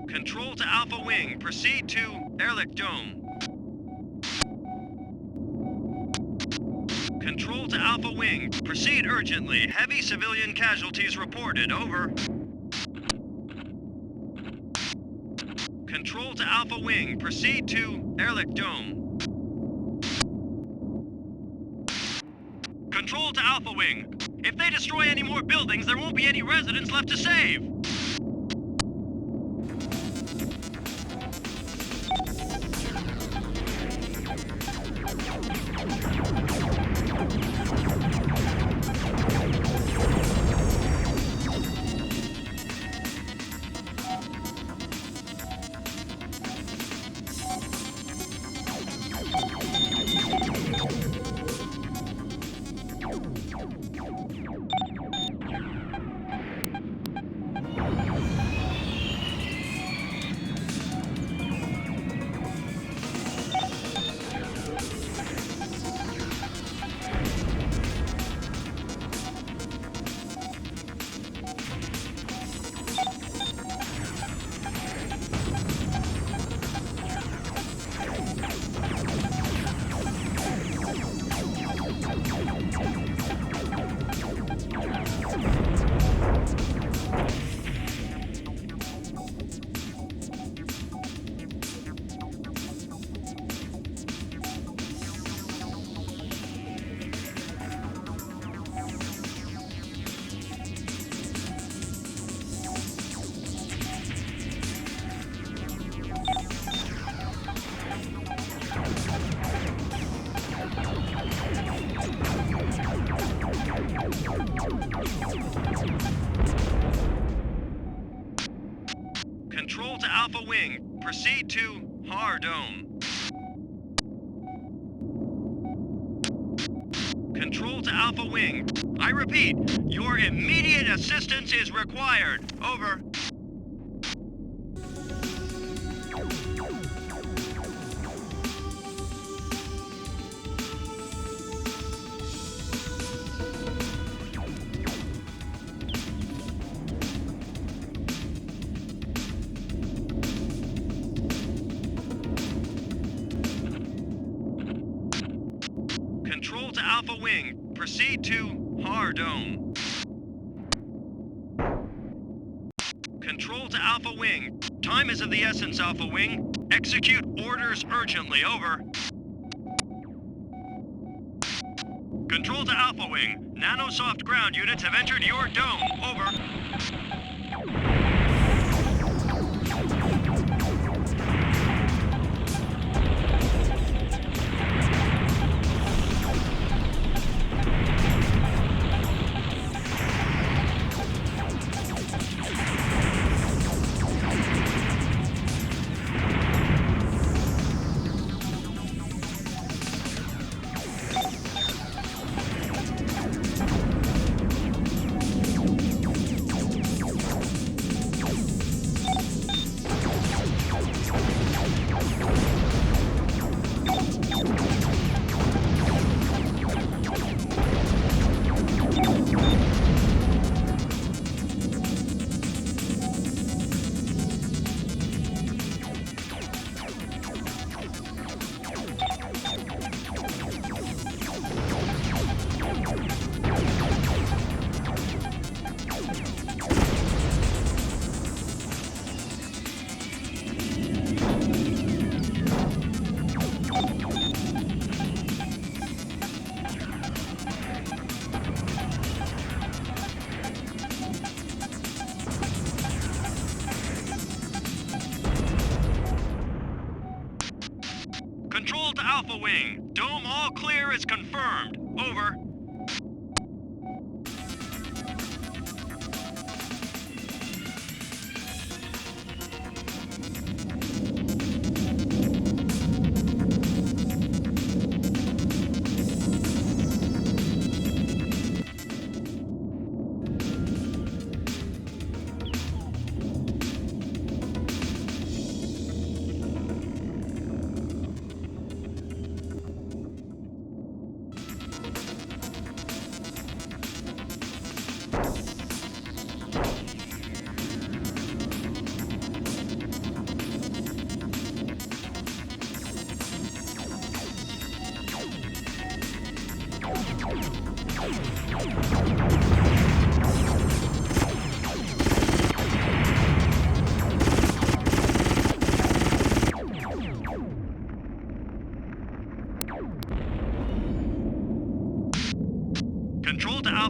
Control to Alpha Wing. Proceed to Airlift Dome. Control to Alpha Wing. Proceed urgently. Heavy civilian casualties reported. Over. Control to Alpha Wing. Proceed to Airlift Dome. Control to Alpha Alpha Wing. If they destroy any more buildings, there won't be any residents left to save. Control to Alpha Wing. Proceed to Horton. Control to Alpha Wing. I repeat, your immediate assistance is required. Over. Control to Alpha Wing. Proceed to Horton. Control to Alpha Wing. Time is of the essence, Alpha Wing. Execute orders urgently. Over. Control to Alpha Wing. Nanosoft ground units have entered your dome. Over. Control to Alpha Wing. Dome all clear is confirmed. Over.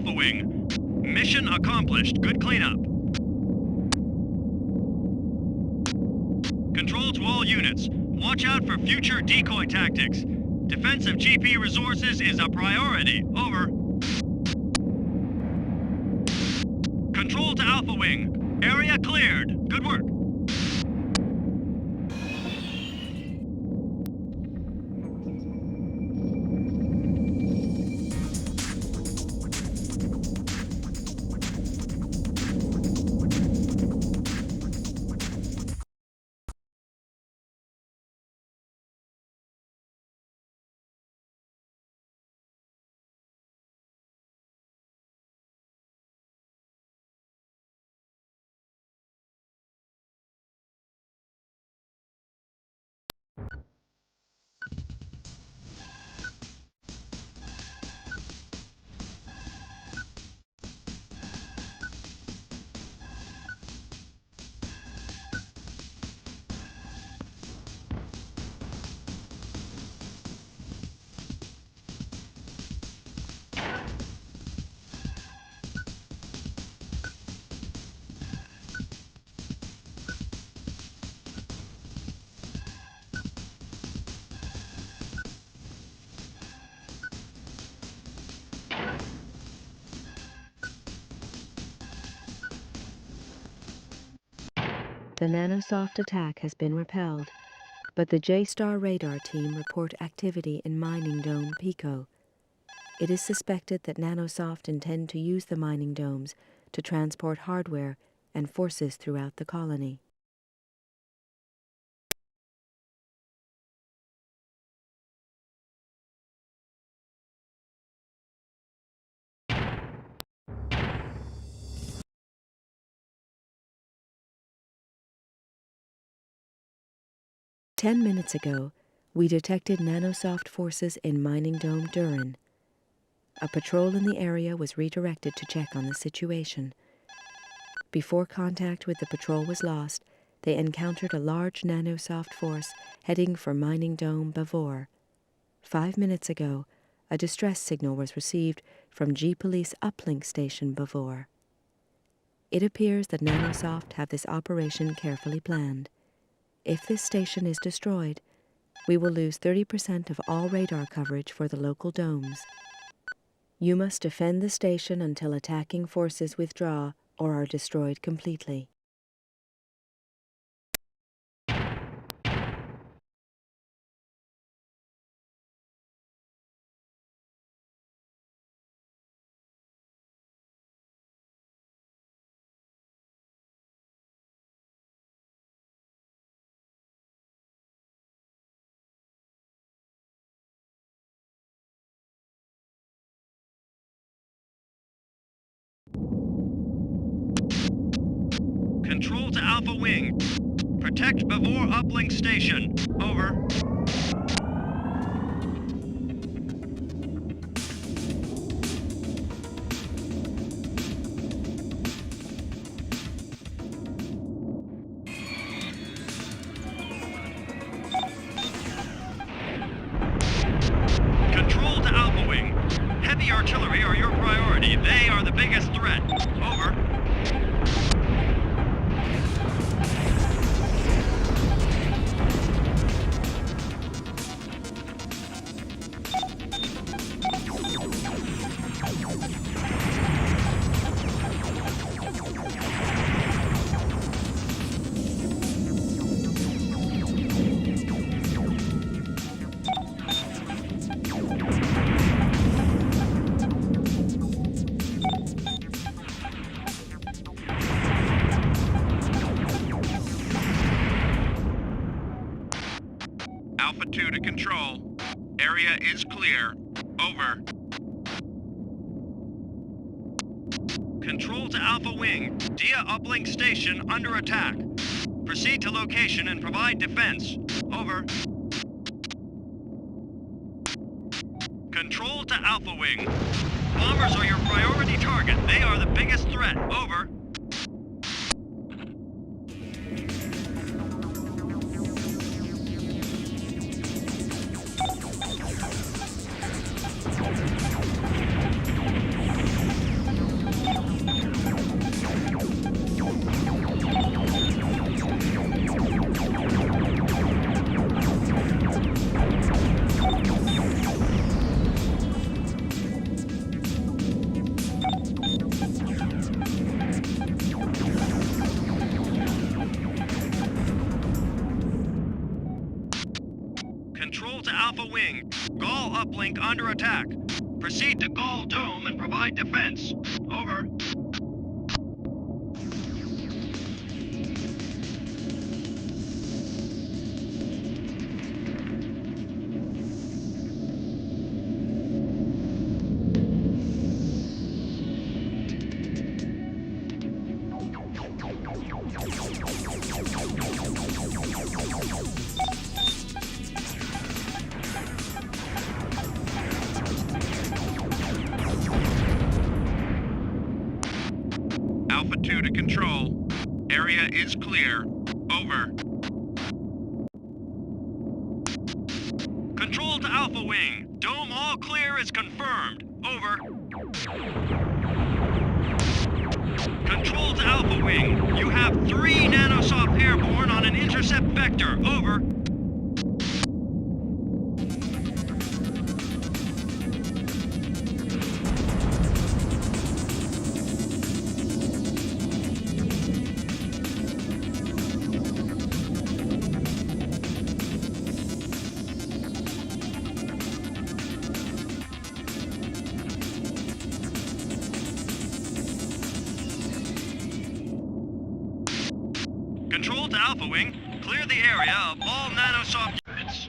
Alpha Wing. Mission accomplished. Good cleanup. Control to all units. Watch out for future decoy tactics. Defense of GP resources is a priority. Over. Control to Alpha Wing. Area cleared. Good work. The Nanosoft attack has been repelled, but the J-Star radar team report activity in Mining Dome Pico. It is suspected that Nanosoft intend to use the mining domes to transport hardware and forces throughout the colony. "10 minutes ago, we detected Nanosoft forces in Mining Dome Durin. A patrol in the area was redirected to check on the situation. Before contact with the patrol was lost, they encountered a large Nanosoft force heading for Mining Dome Bavor. 5 minutes ago, a distress signal was received from G-Police uplink station Bavor. It appears that Nanosoft have this operation carefully planned. If this station is destroyed, we will lose 30% of all radar coverage for the local domes. You must defend the station until attacking forces withdraw or are destroyed completely." Control to Alpha Wing. Protect Bavor uplink station. Over. Control to Alpha Wing. Heavy artillery are your priority. They are the biggest threat. Over. Alpha 2 to control. Area is clear. Over. Control to Alpha Wing. Dia uplink station under attack. Proceed to location and provide defense. Over. Control to Alpha Wing. Bombers are your priority target. They are the biggest threat. Over. to Alpha Wing. Gaul uplink under attack. Proceed to Gaul Dome and provide defense. Over. Alpha 2 to control. Area is clear. Over. Control to Alpha Wing. Dome all clear is confirmed. Over. Control to Alpha Wing. You have 3 Nanosoft airborne on an intercept vector. Over. Control to Alpha Wing. Clear the area of all Nanosoft units.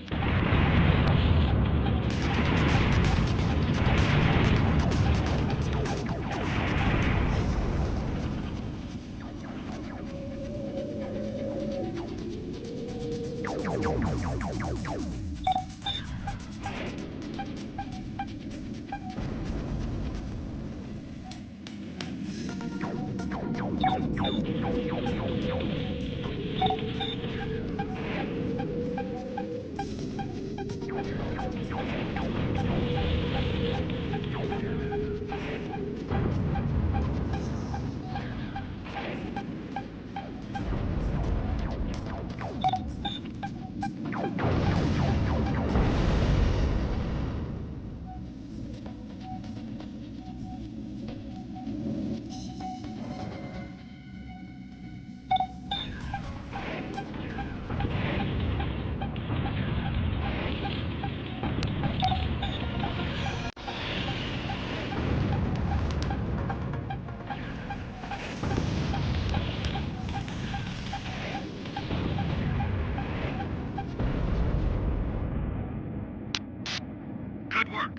Good work.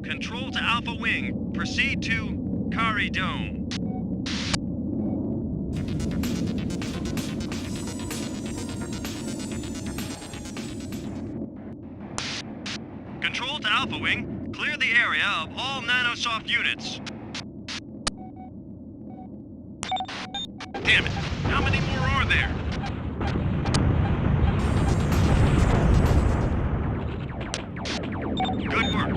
Control to Alpha Wing. Proceed to Kari Dome. Control to Alpha Wing. Clear the area of all Nanosoft units. Damn it! How many more are there? Good work.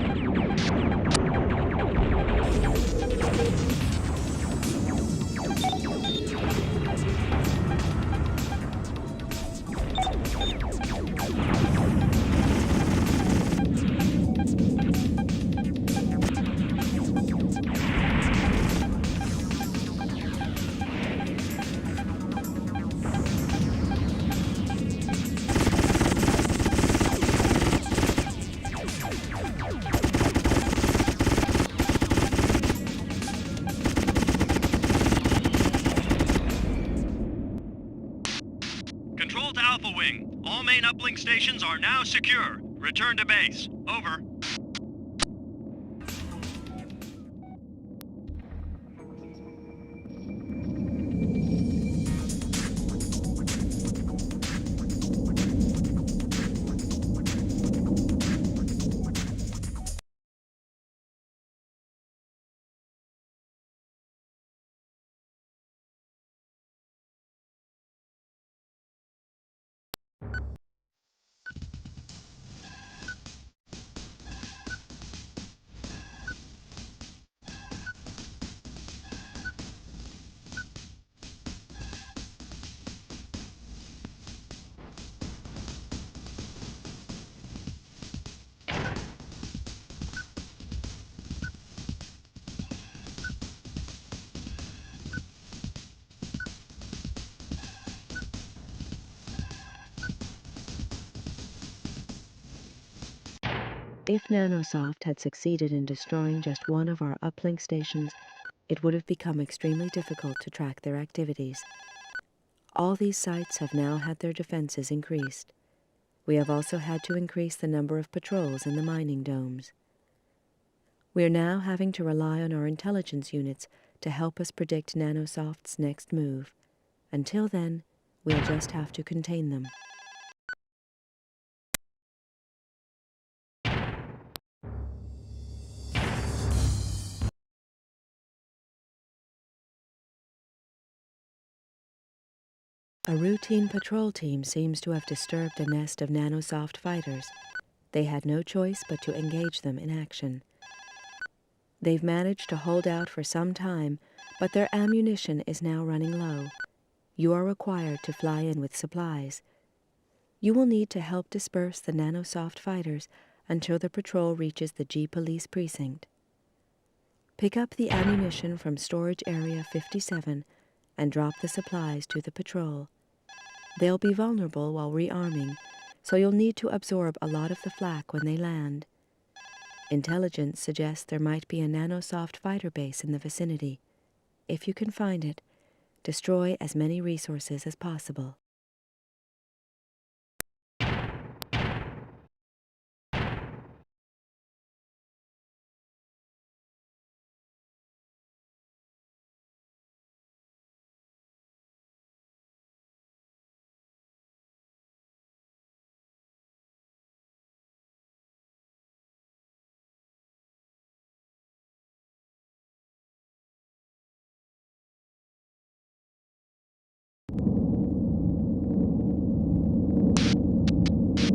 Control to Alpha Wing. All main uplink stations are now secure. Return to base. Over. If Nanosoft had succeeded in destroying just one of our uplink stations, it would have become extremely difficult to track their activities. All these sites have now had their defenses increased. We have also had to increase the number of patrols in the mining domes. We are now having to rely on our intelligence units to help us predict Nanosoft's next move. Until then, we'll just have to contain them. A routine patrol team seems to have disturbed a nest of Nanosoft fighters. They had no choice but to engage them in action. They've managed to hold out for some time, but their ammunition is now running low. You are required to fly in with supplies. You will need to help disperse the Nanosoft fighters until the patrol reaches the G Police precinct. Pick up the ammunition from storage area 57 and drop the supplies to the patrol. They'll be vulnerable while rearming, so you'll need to absorb a lot of the flak when they land. Intelligence suggests there might be a Nanosoft fighter base in the vicinity. If you can find it, destroy as many resources as possible.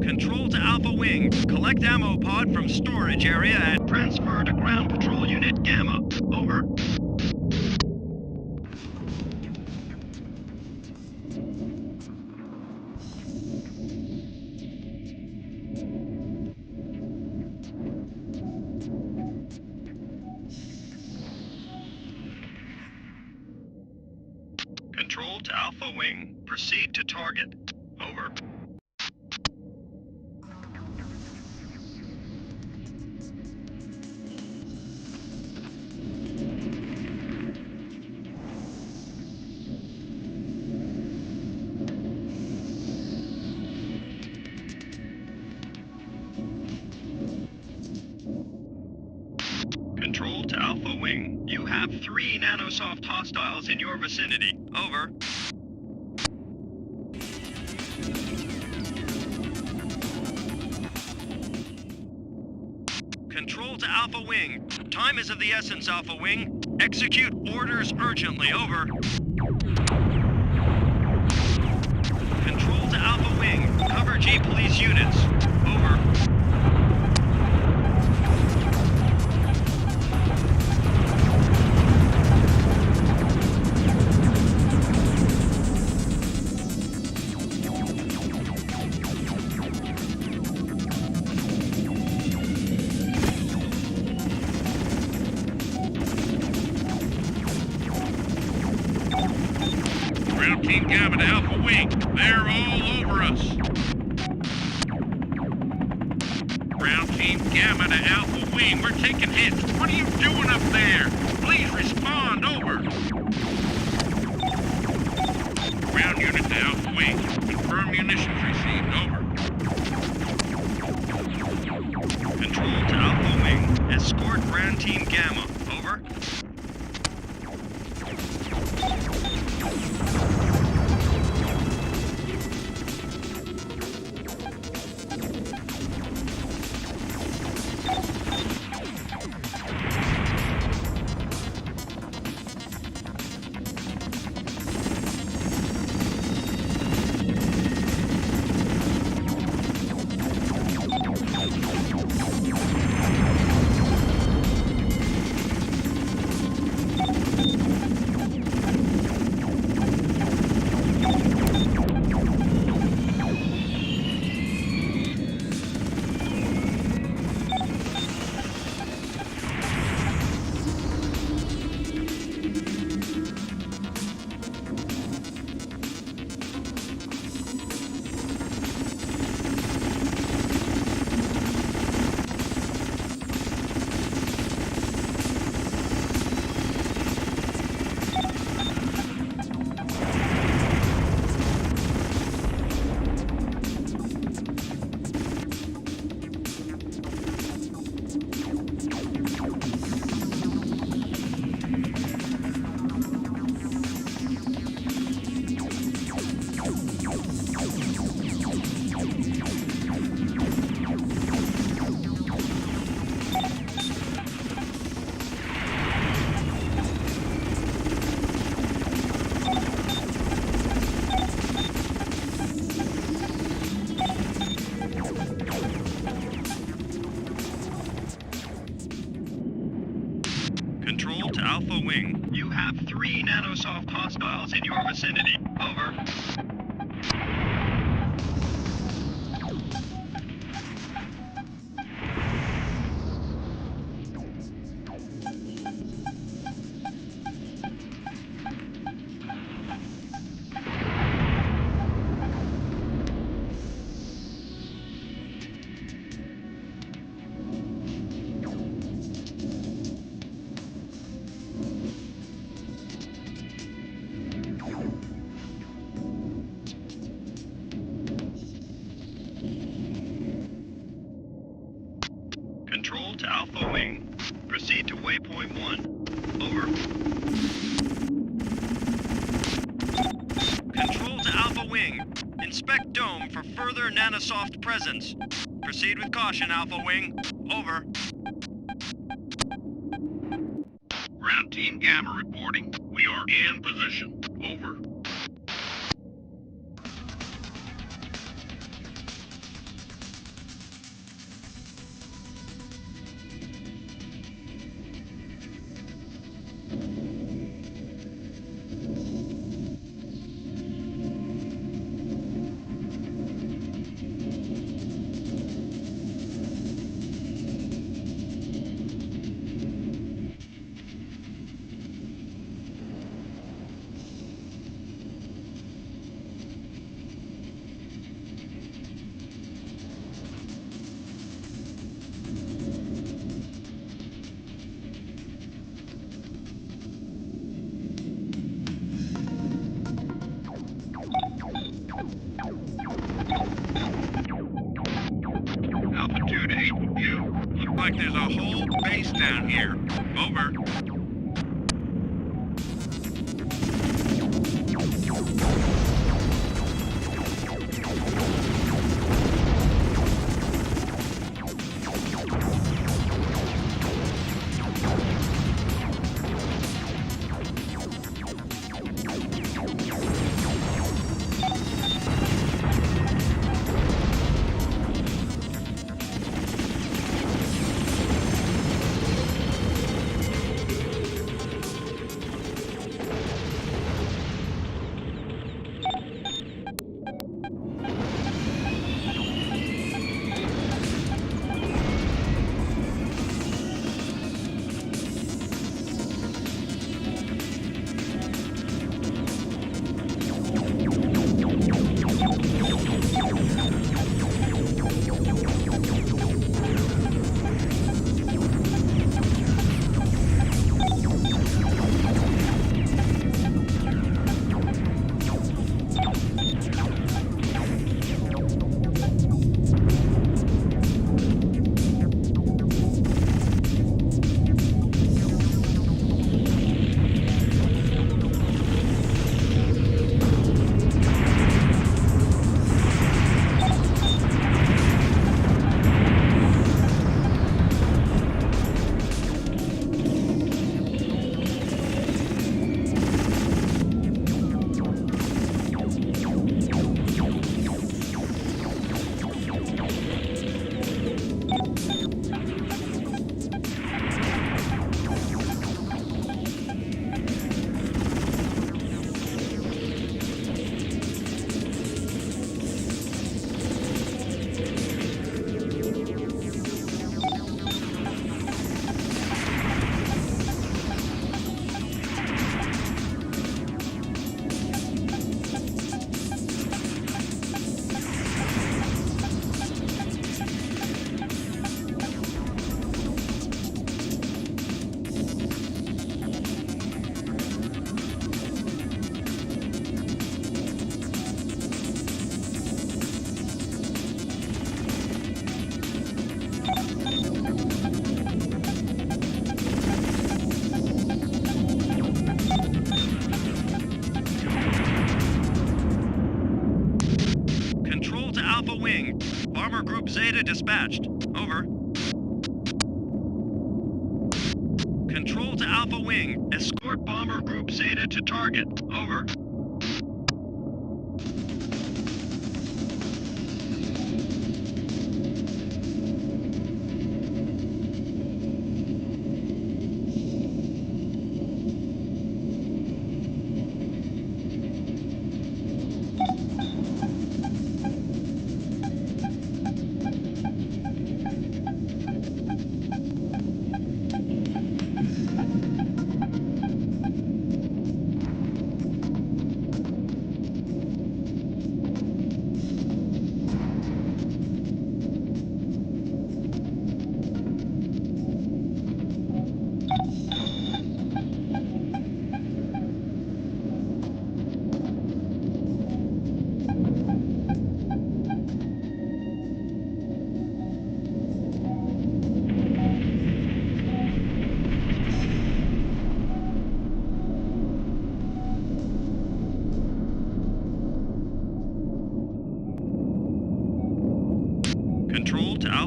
Control to Alpha Wing. Collect ammo pod from storage area and transfer to ground patrol unit Gamma. Over. Control to Alpha Wing. Proceed to target. Over. Control to Alpha Wing. You have 3 Nanosoft hostiles in your vicinity. Over. Control to Alpha Wing. Time is of the essence, Alpha Wing. Execute orders urgently. Over. Control to Alpha Wing. Cover G Police units. Over. Ground Team Gamma to Alpha Wing. They're all over us. Ground Team Gamma to Alpha Wing. We're taking hits. What are you doing up there? Please respond. Over. Ground unit to Alpha Wing. Confirm munitions received. Over. Control to Alpha Wing. Escort Ground Team Gamma. Over. have 3 Nanosoft hostiles in your vicinity. Over. Control to Alpha Wing. Proceed to waypoint 1. Over. Control to Alpha Wing. Inspect Dome for further Nanosoft presence. Proceed with caution, Alpha Wing. Over. Ground Team Gamma reporting. We are in position. Over. Altitude 8 view. Looks like there's a whole base down here. Over. Zeta dispatched. Over. Control to Alpha Wing. Escort Bomber Group Zeta to target. Over.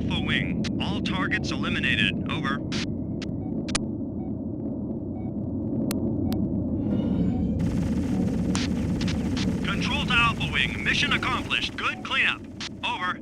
Alpha Wing. All targets eliminated. Over. Control to Alpha Wing. Mission accomplished. Good cleanup. Over.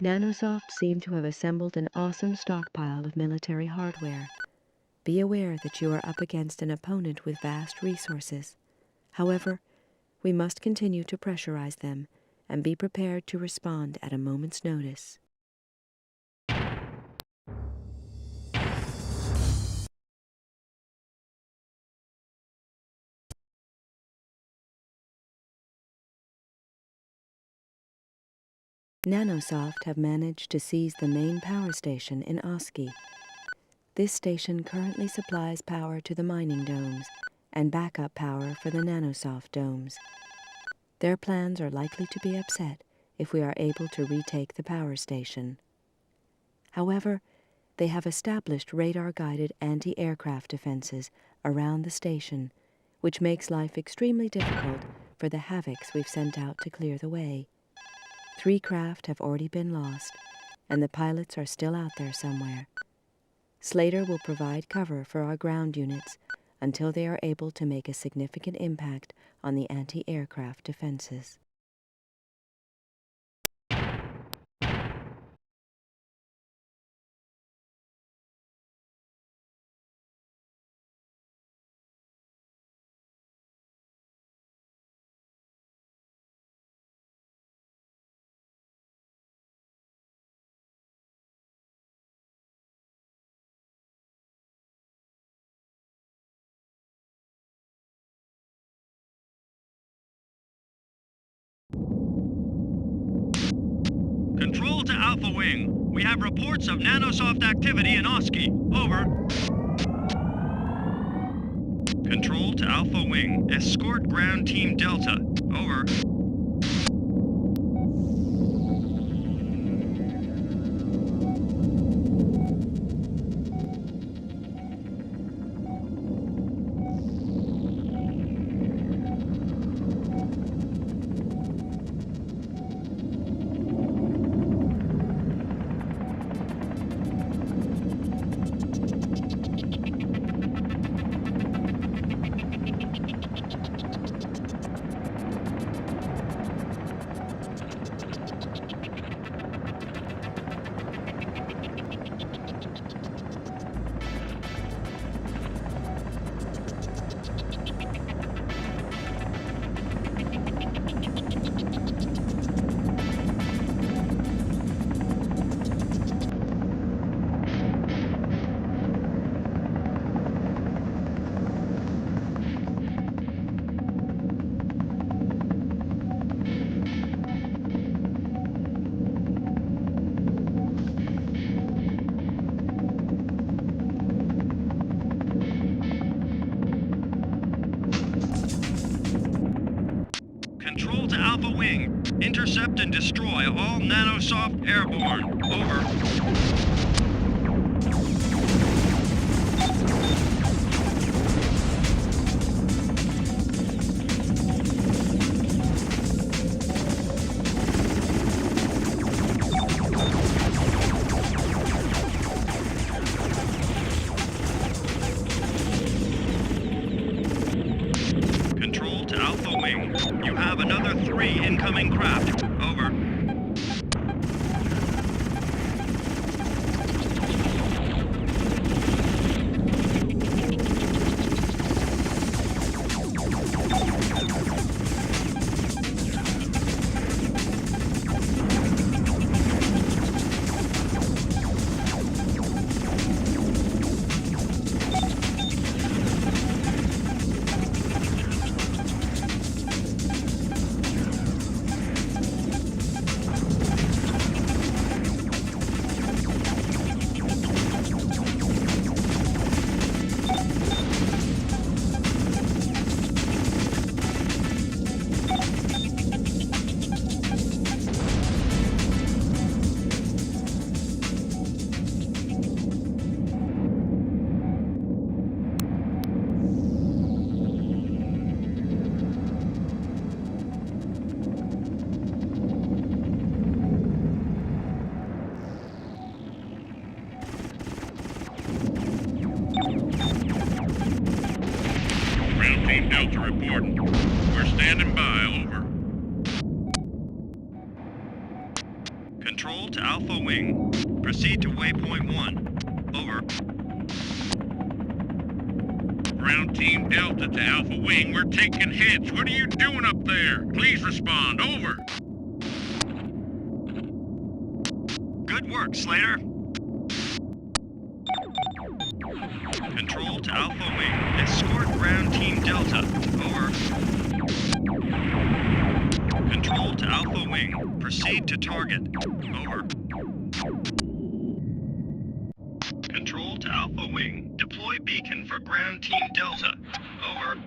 Nanosoft seem to have assembled an awesome stockpile of military hardware. Be aware that you are up against an opponent with vast resources. However, we must continue to pressurize them and be prepared to respond at a moment's notice. Nanosoft have managed to seize the main power station in Oski. This station currently supplies power to the mining domes and backup power for the Nanosoft domes. Their plans are likely to be upset if we are able to retake the power station. However, they have established radar-guided anti-aircraft defenses around the station, which makes life extremely difficult for the Havocs we've sent out to clear the way. 3 craft have already been lost, and the pilots are still out there somewhere. Slater will provide cover for our ground units until they are able to make a significant impact on the anti-aircraft defenses. Control to Alpha Wing. We have reports of Nanosoft activity in Oski. Over. Control to Alpha Wing. Escort Ground Team Delta. Over. Control to Alpha Wing. Intercept and destroy all Nanosoft airborne. Over. Incoming craft. Over. Ground Team Delta reporting. We're standing by, over. Control to Alpha Wing. Proceed to Waypoint 1. Over. Ground Team Delta to Alpha Wing, we're taking hits. What are you doing up there? Please respond, over. Good work, Slater. Control to Alpha Wing. Escort Ground Team Delta. Over. Control to Alpha Wing. Proceed to target. Over. Control to Alpha Wing. Deploy beacon for Ground Team Delta. Over.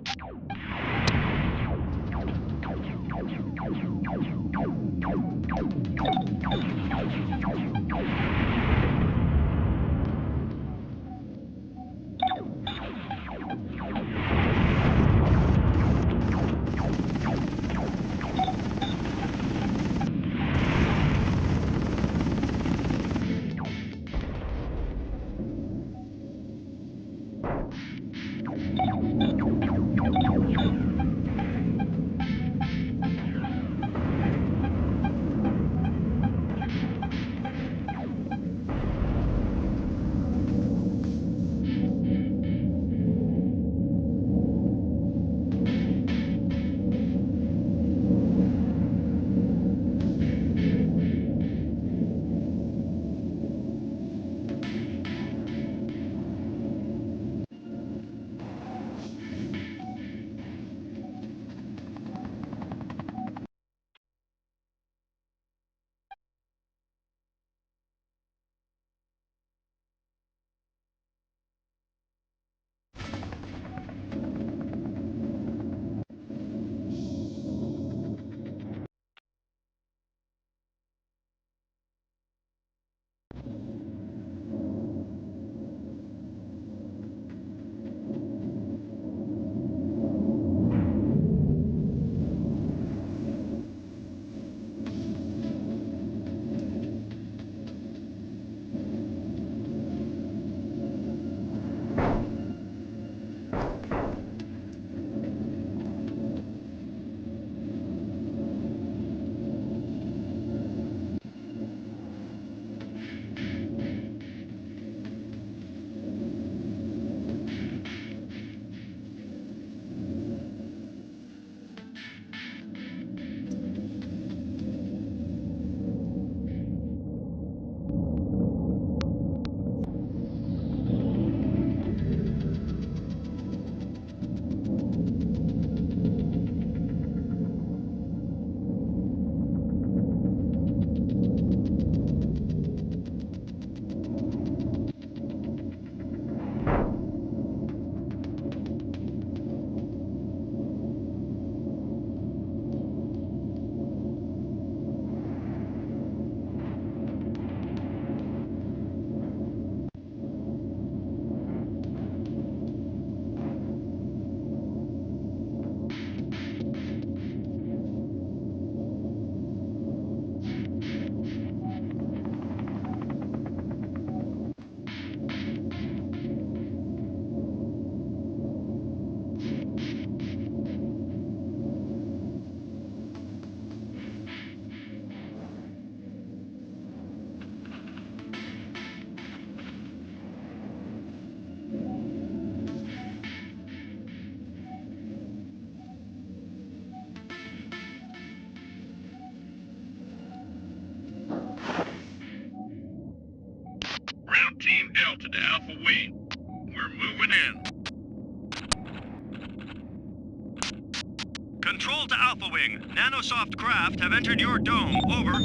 Team Delta to Alpha Wing. We're moving in. Control to Alpha Wing. Nanosoft craft have entered your dome. Over.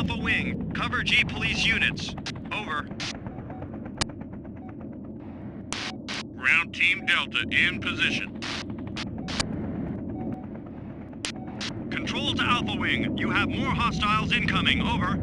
Alpha Wing. Cover G Police units. Over. Ground Team Delta in position. Control to Alpha Wing. You have more hostiles incoming. Over.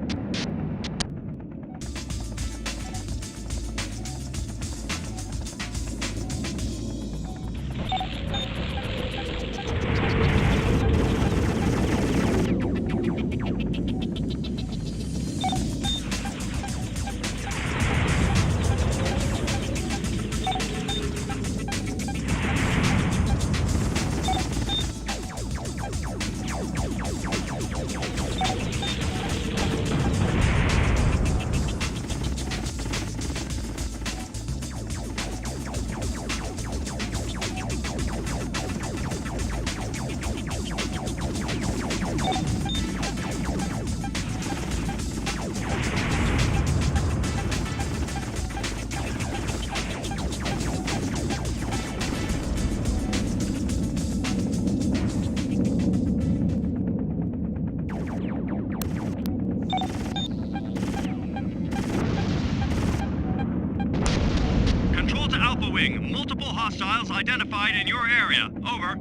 Multiple hostiles identified in your area. Over.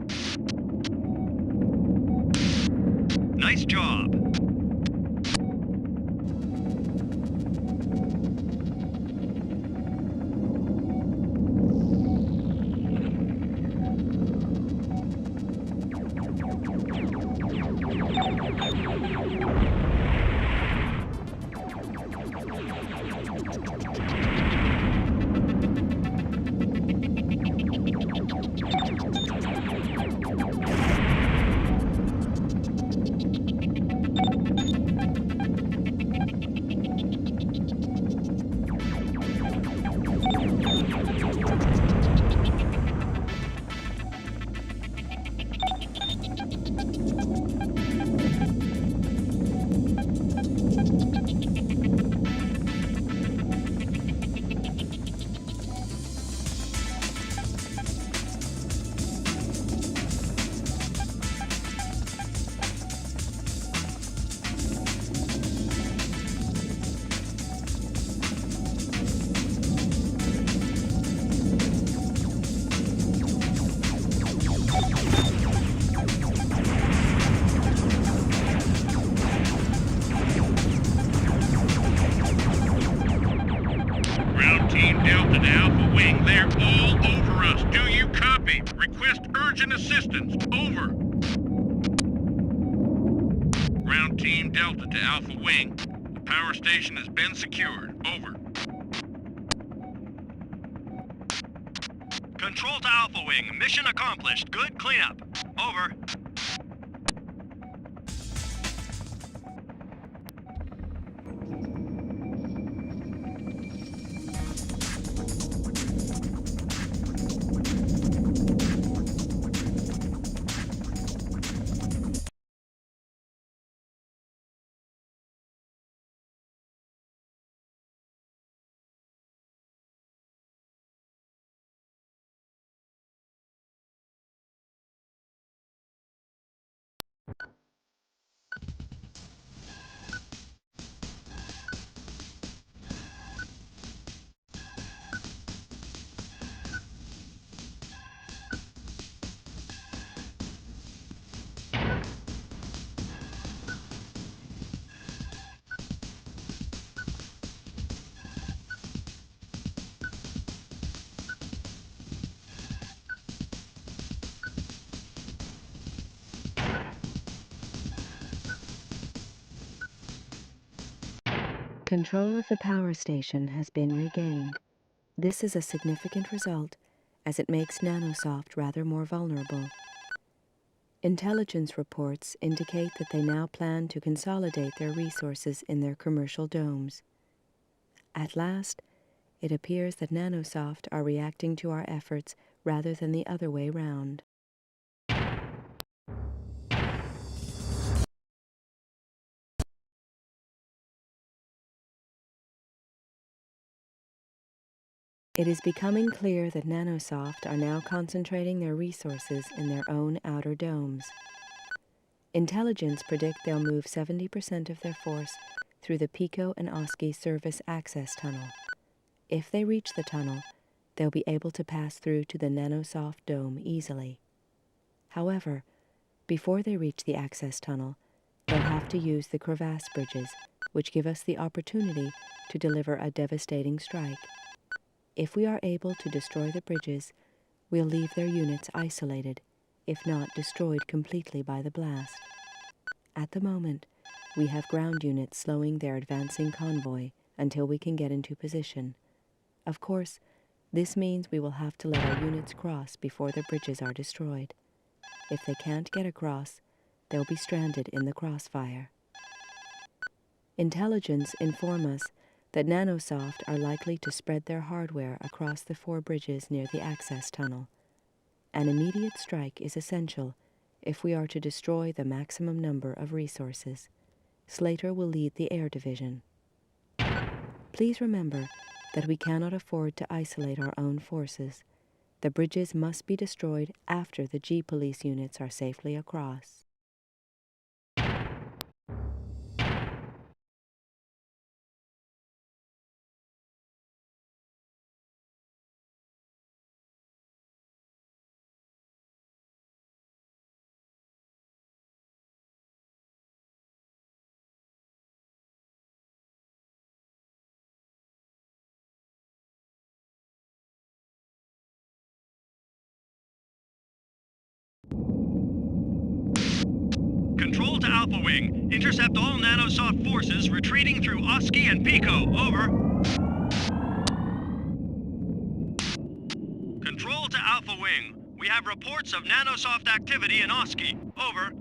Nice job. Delta to Alpha Wing, they're all over us. Do you copy? Request urgent assistance. Over. Ground Team Delta to Alpha Wing. The power station has been secured. Over. Control to Alpha Wing. Mission accomplished. Good cleanup. Over. Control of the power station has been regained. This is a significant result, as it makes Nanosoft rather more vulnerable. Intelligence reports indicate that they now plan to consolidate their resources in their commercial domes. At last, it appears that Nanosoft are reacting to our efforts rather than the other way round. It is becoming clear that Nanosoft are now concentrating their resources in their own outer domes. Intelligence predict they'll move 70% of their force through the Pico and Oski service access tunnel. If they reach the tunnel, they'll be able to pass through to the Nanosoft dome easily. However, before they reach the access tunnel, they'll have to use the crevasse bridges, which give us the opportunity to deliver a devastating strike. If we are able to destroy the bridges, we'll leave their units isolated, if not destroyed completely by the blast. At the moment, we have ground units slowing their advancing convoy until we can get into position. Of course, this means we will have to let our units cross before the bridges are destroyed. If they can't get across, they'll be stranded in the crossfire. Intelligence inform us that Nanosoft are likely to spread their hardware across the 4 bridges near the access tunnel. An immediate strike is essential if we are to destroy the maximum number of resources. Slater will lead the air division. Please remember that we cannot afford to isolate our own forces. The bridges must be destroyed after the G-Police units are safely across. Control to Alpha Wing. Intercept all Nanosoft forces retreating through Oski and Pico. Over. Control to Alpha Wing. We have reports of Nanosoft activity in Oski. Over.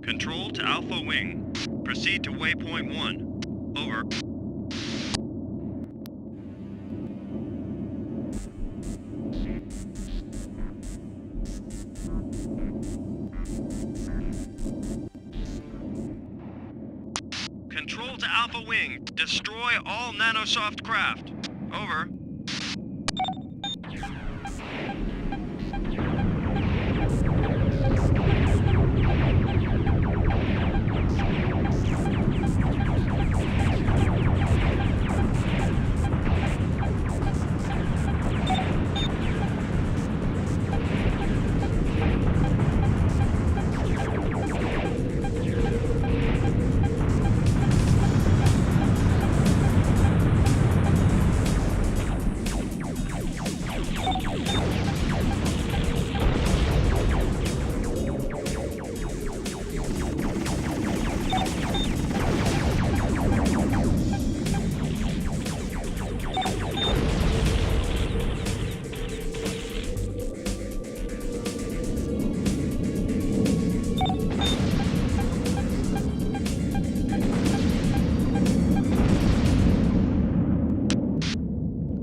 Control to Alpha Wing. Proceed to Waypoint 1. Over. Control to Alpha Wing. Destroy all Nanosoft craft. Over.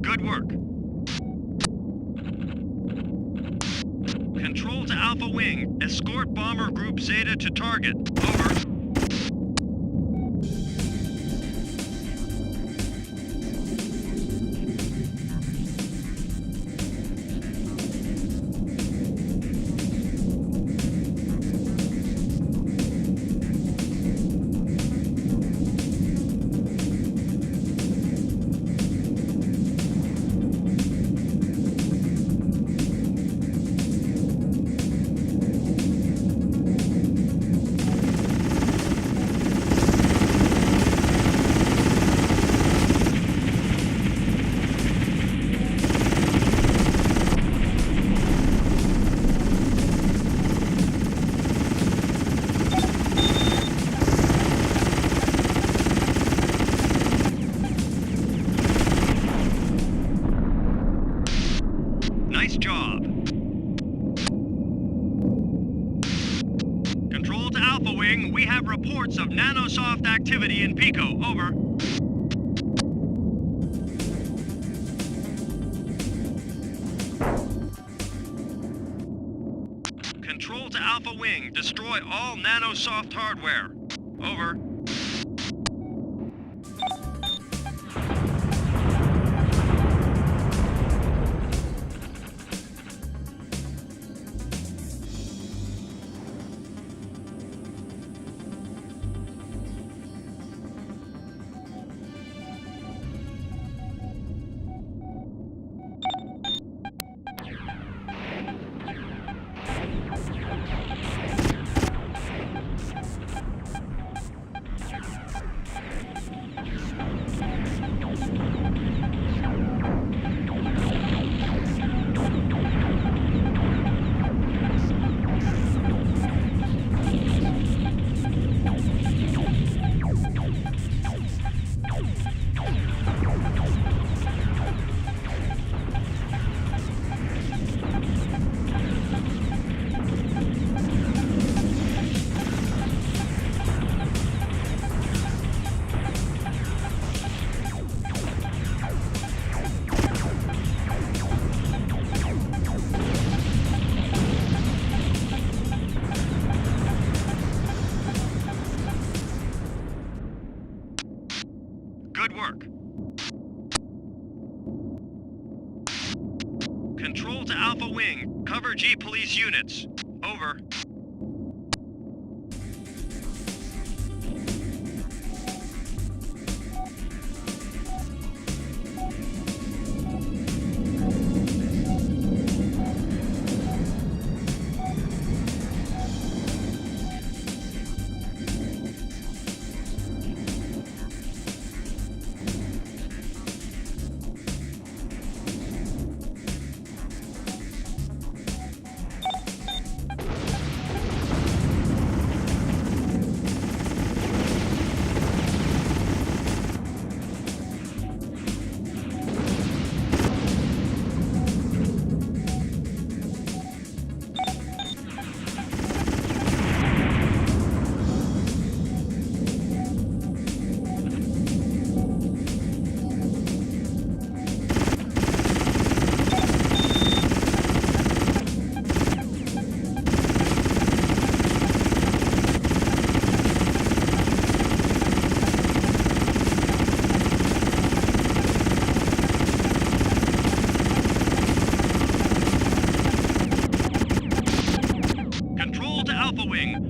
Good work. Control to Alpha Wing. Escort Bomber Group Zeta to target. Over. Nice job. Control to Alpha Wing, we have reports of Nanosoft activity in Pico. Over. Control to Alpha Wing, destroy all Nanosoft hardware. Over. work. Control to Alpha Wing. Cover G police units. Over.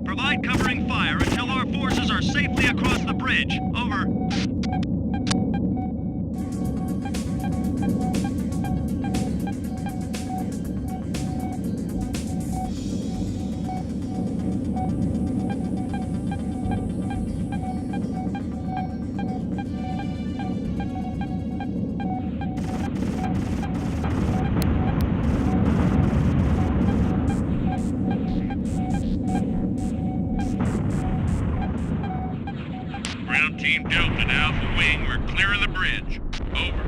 Provide covering fire until our forces are safely across the bridge. Over. Team Delta to Alpha Wing, we're clearing the bridge. Over.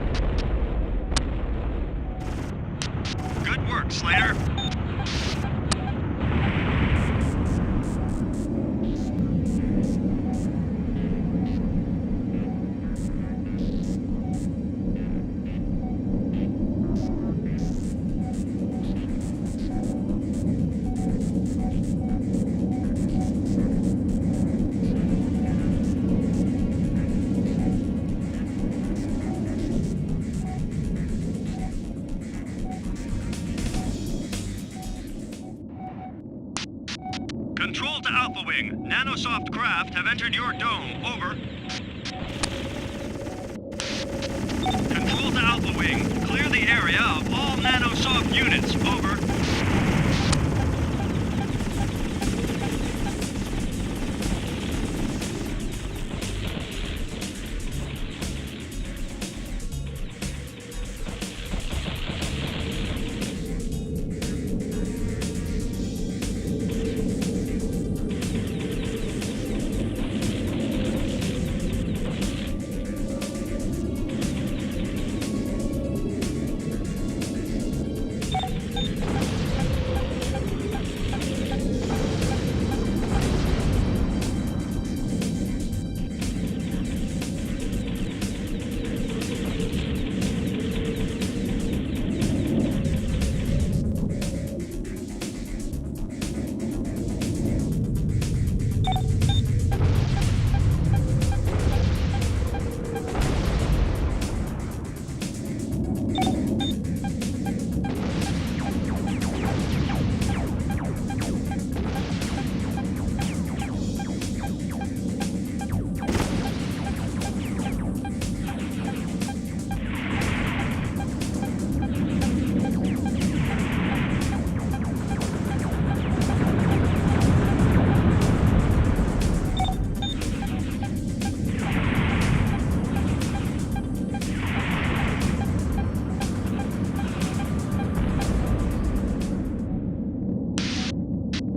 Good work, Slater. Control to Alpha Wing. Nanosoft craft have entered your dome. Over. Control to Alpha Wing. Clear the area of all Nanosoft units. Over.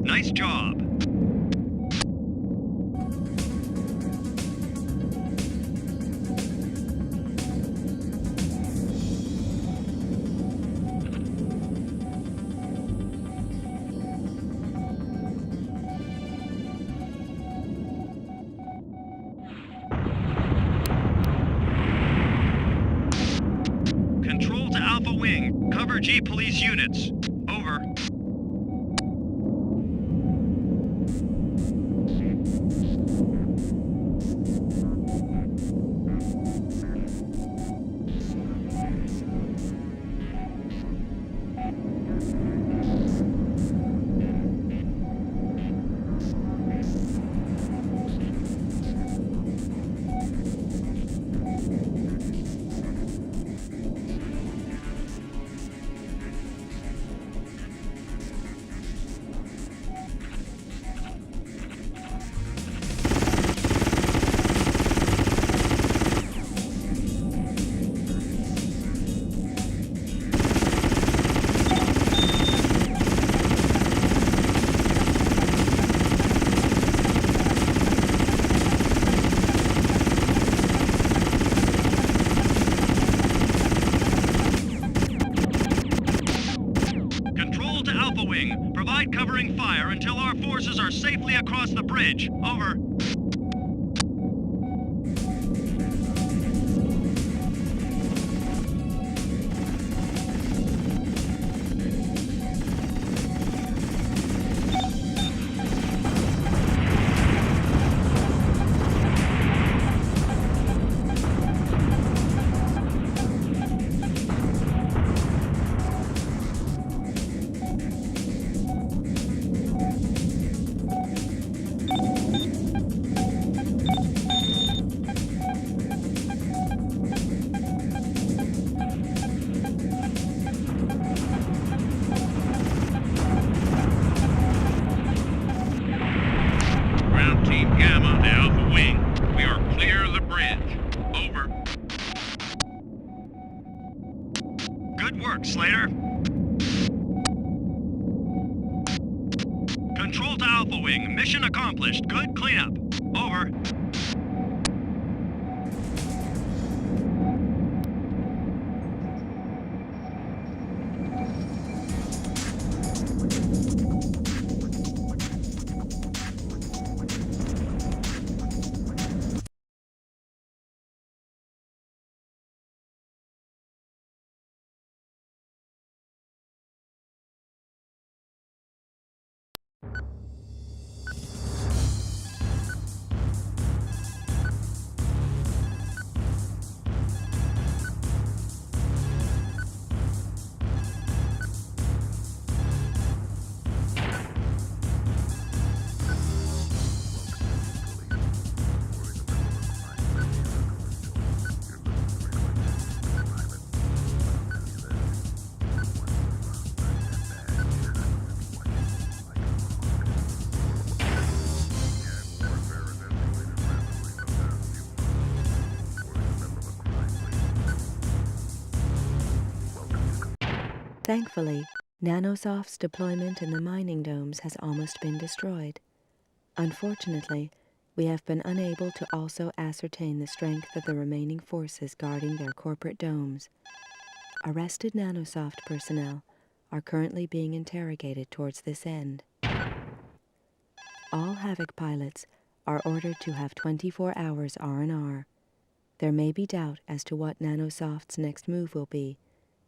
Nice job. Control to Alpha Wing. Cover G police units. Over. Control to Alpha Wing. Provide covering fire until our forces are safely across the bridge. Over. Good work, Slater. Control to Alpha Wing. Mission accomplished. Good cleanup. Over. Thankfully, Nanosoft's deployment in the mining domes has almost been destroyed. Unfortunately, we have been unable to also ascertain the strength of the remaining forces guarding their corporate domes. Arrested Nanosoft personnel are currently being interrogated towards this end. All Havoc pilots are ordered to have 24 hours R&R. There may be doubt as to what Nanosoft's next move will be,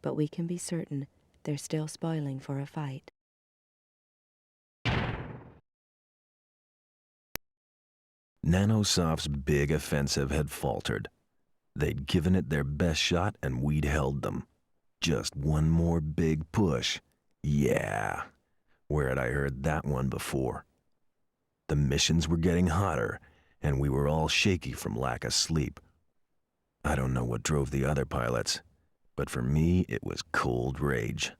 but we can be certain they're still spoiling for a fight. Nanosoft's big offensive had faltered. They'd given it their best shot and we'd held them. Just one more big push. Yeah. Where had I heard that one before? The missions were getting hotter, and we were all shaky from lack of sleep. I don't know what drove the other pilots, but for me, it was cold rage.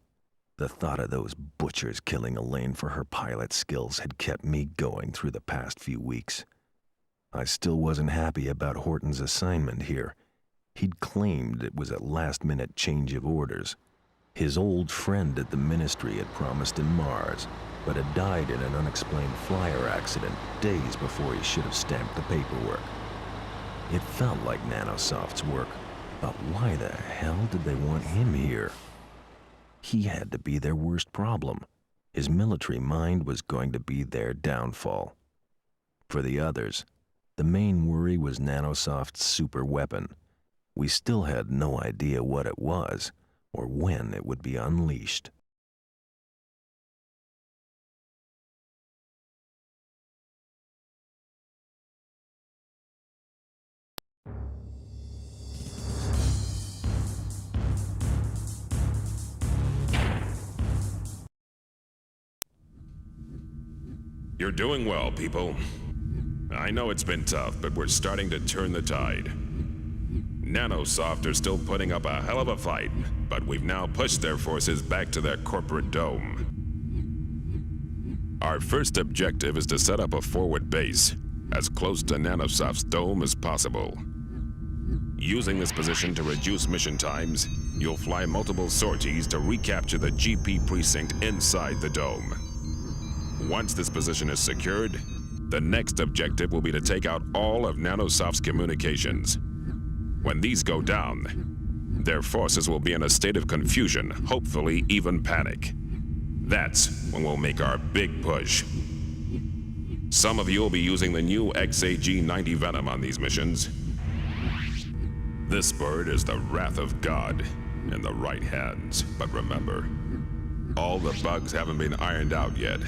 The thought of those butchers killing Elaine for her pilot skills had kept me going through the past few weeks. I still wasn't happy about Horton's assignment here. He'd claimed it was a last-minute change of orders. His old friend at the ministry had promised him Mars, but had died in an unexplained flyer accident days before he should have stamped the paperwork. It felt like Nanosoft's work. But why the hell did they want him here? He had to be their worst problem. His military mind was going to be their downfall. For the others, the main worry was Nanosoft's super weapon. We still had no idea what it was, or when it would be unleashed. You're doing well, people. I know it's been tough, but we're starting to turn the tide. Nanosoft are still putting up a hell of a fight, but we've now pushed their forces back to their corporate dome. Our first objective is to set up a forward base, as close to Nanosoft's dome as possible. Using this position to reduce mission times, you'll fly multiple sorties to recapture the GP precinct inside the dome. Once this position is secured, the next objective will be to take out all of Nanosoft's communications. When these go down, their forces will be in a state of confusion, hopefully even panic. That's when we'll make our big push. Some of you will be using the new XAG-90 Venom on these missions. This bird is the wrath of God in the right hands, but remember, all the bugs haven't been ironed out yet,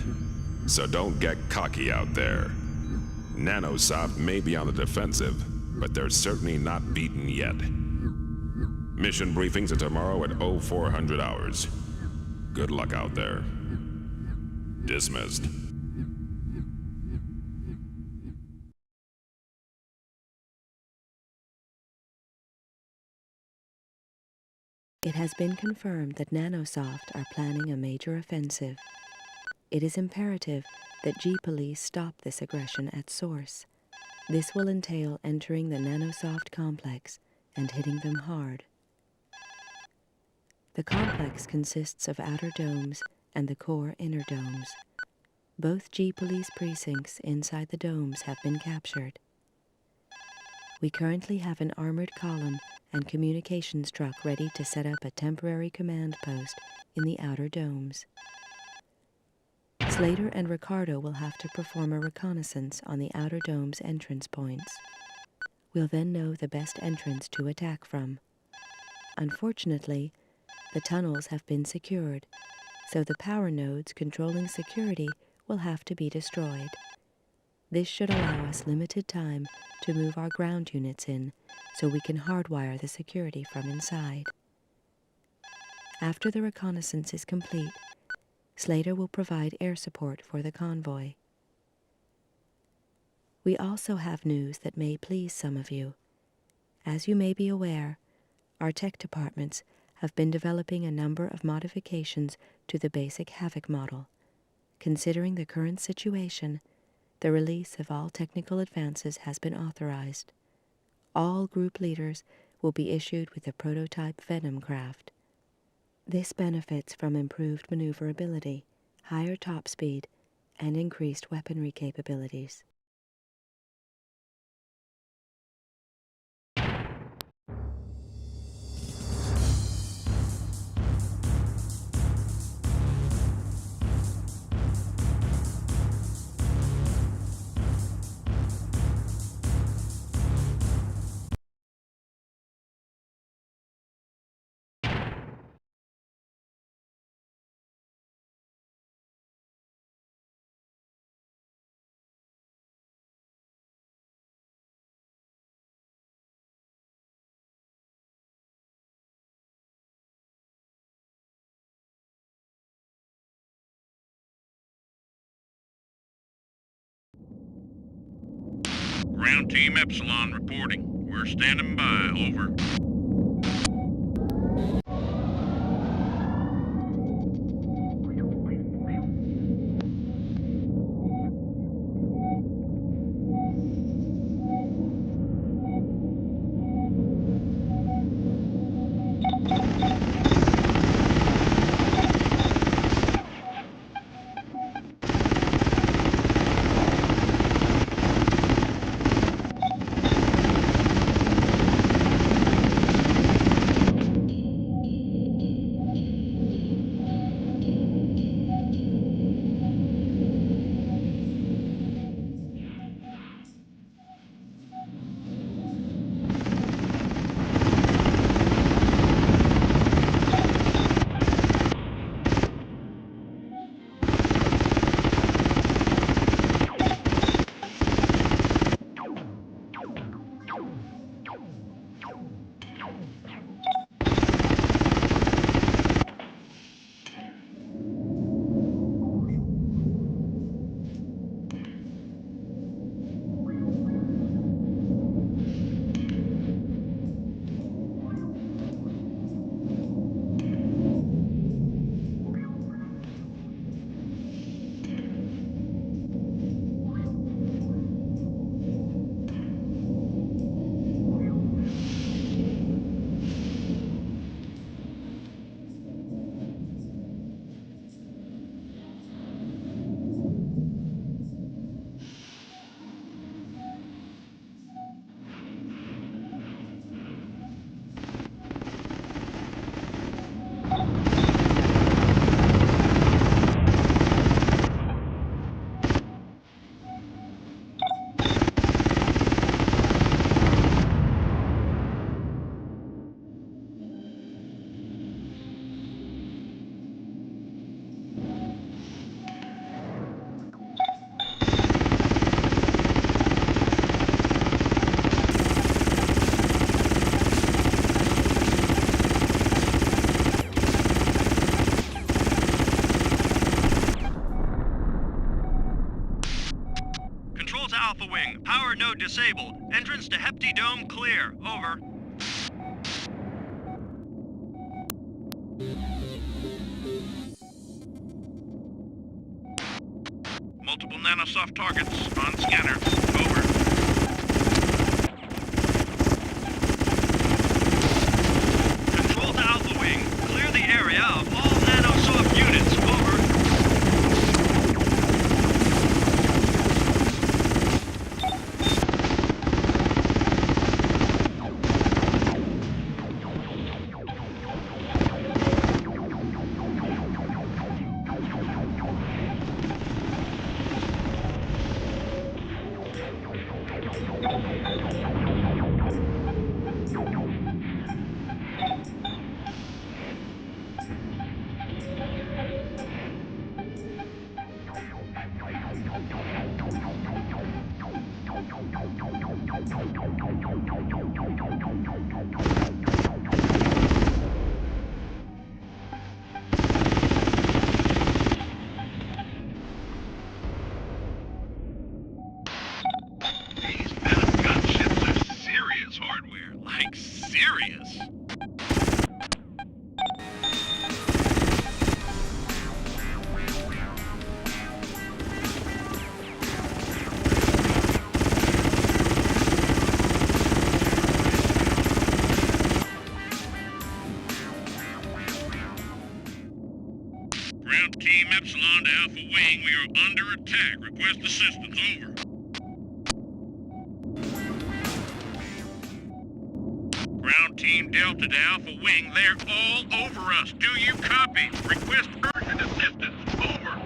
so don't get cocky out there. Nanosoft may be on the defensive, but they're certainly not beaten yet. Mission briefings are tomorrow at 0400 hours. Good luck out there. Dismissed. It has been confirmed that Nanosoft are planning a major offensive. It is imperative that G-Police stop this aggression at source. This will entail entering the Nanosoft complex and hitting them hard. The complex consists of outer domes and the core inner domes. Both G-Police precincts inside the domes have been captured. We currently have an armored column and communications truck ready to set up a temporary command post in the outer domes. Slater and Ricardo will have to perform a reconnaissance on the outer dome's entrance points. We'll then know the best entrance to attack from. Unfortunately, the tunnels have been secured, so the power nodes controlling security will have to be destroyed. This should allow us limited time to move our ground units in, so we can hardwire the security from inside. After the reconnaissance is complete, Slater will provide air support for the convoy. We also have news that may please some of you. As you may be aware, our tech departments have been developing a number of modifications to the basic Havoc model. Considering the current situation, the release of all technical advances has been authorized. All group leaders will be issued with a prototype Venom craft. This benefits from improved maneuverability, higher top speed, and increased weaponry capabilities. Ground Team Epsilon reporting. We're standing by, over. Alpha Wing. Power node disabled. Entrance to Hepty Dome clear. Over. Multiple Nanosoft targets on scanner. Over. Control to Alpha Wing. Clear the area of all Nanosoft units. Over. These Venom gunships are serious hardware. Like, serious. Ground Team Epsilon to Alpha Wing, we are under attack. Request assistance, over. Ground Team Delta to Alpha Wing, they're all over us. Do you copy? Request urgent assistance, over.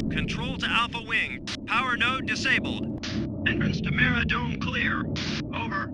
Control to Alpha Wing. Power node disabled. Entrance to Mira Dome clear. Over.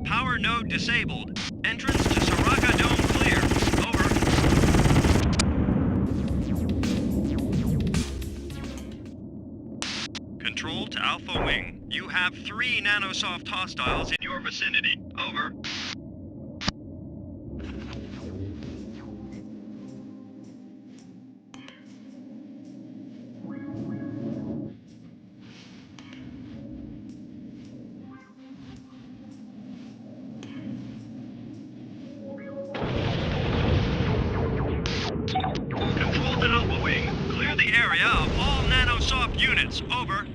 Power node disabled. Entrance to Saraga Dome clear. Over. Control to Alpha Wing. You have 3 Nanosoft hostiles in your vicinity. Over. Area of all Nanosoft units. Over.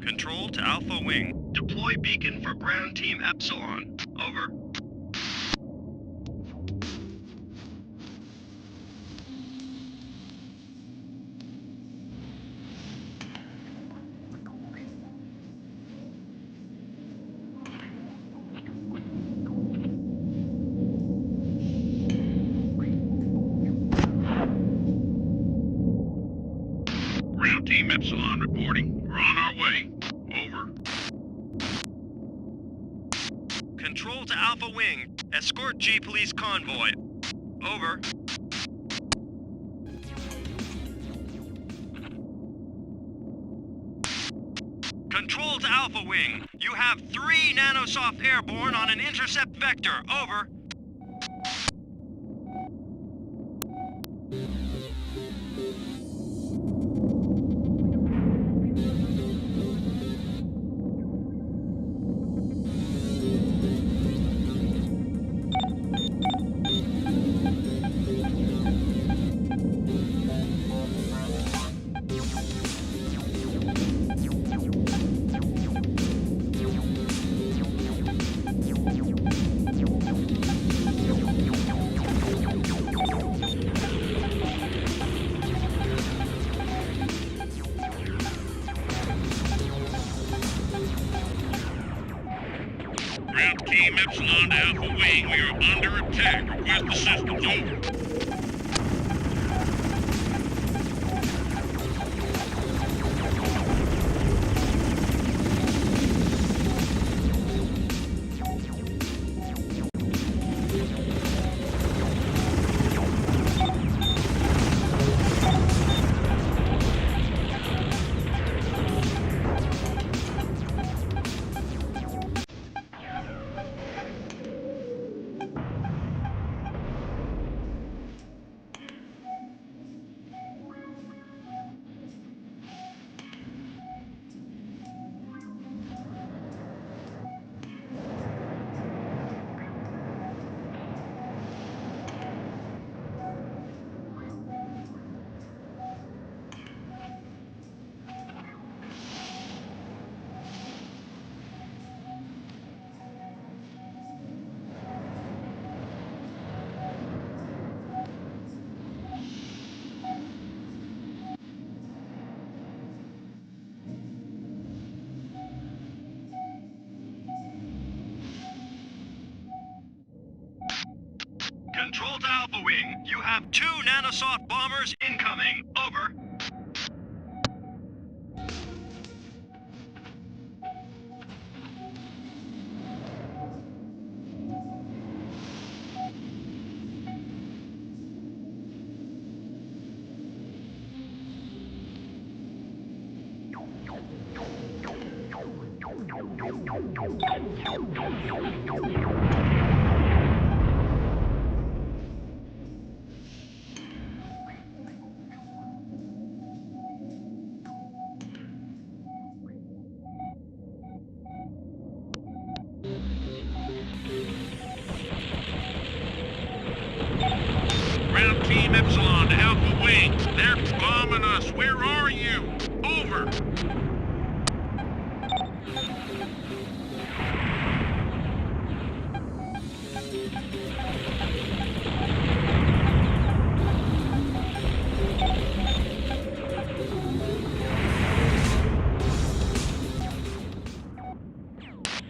Control to Alpha Wing. Deploy beacon for ground team Epsilon. Over. Ground team Epsilon reporting. We're on our way. Over. Control to Alpha Wing. Escort G Police Convoy. Over. Control to Alpha Wing. You have 3 Nanosoft airborne on an intercept vector. Over. Epsilon to Alpha Wing. We are under attack. Request assistance. Over. Control to Alpha Wing. You have 2 Nanosoft bombers incoming. Over. Ground Team Epsilon to Alpha Wing. They're bombing us. Where are you? Over.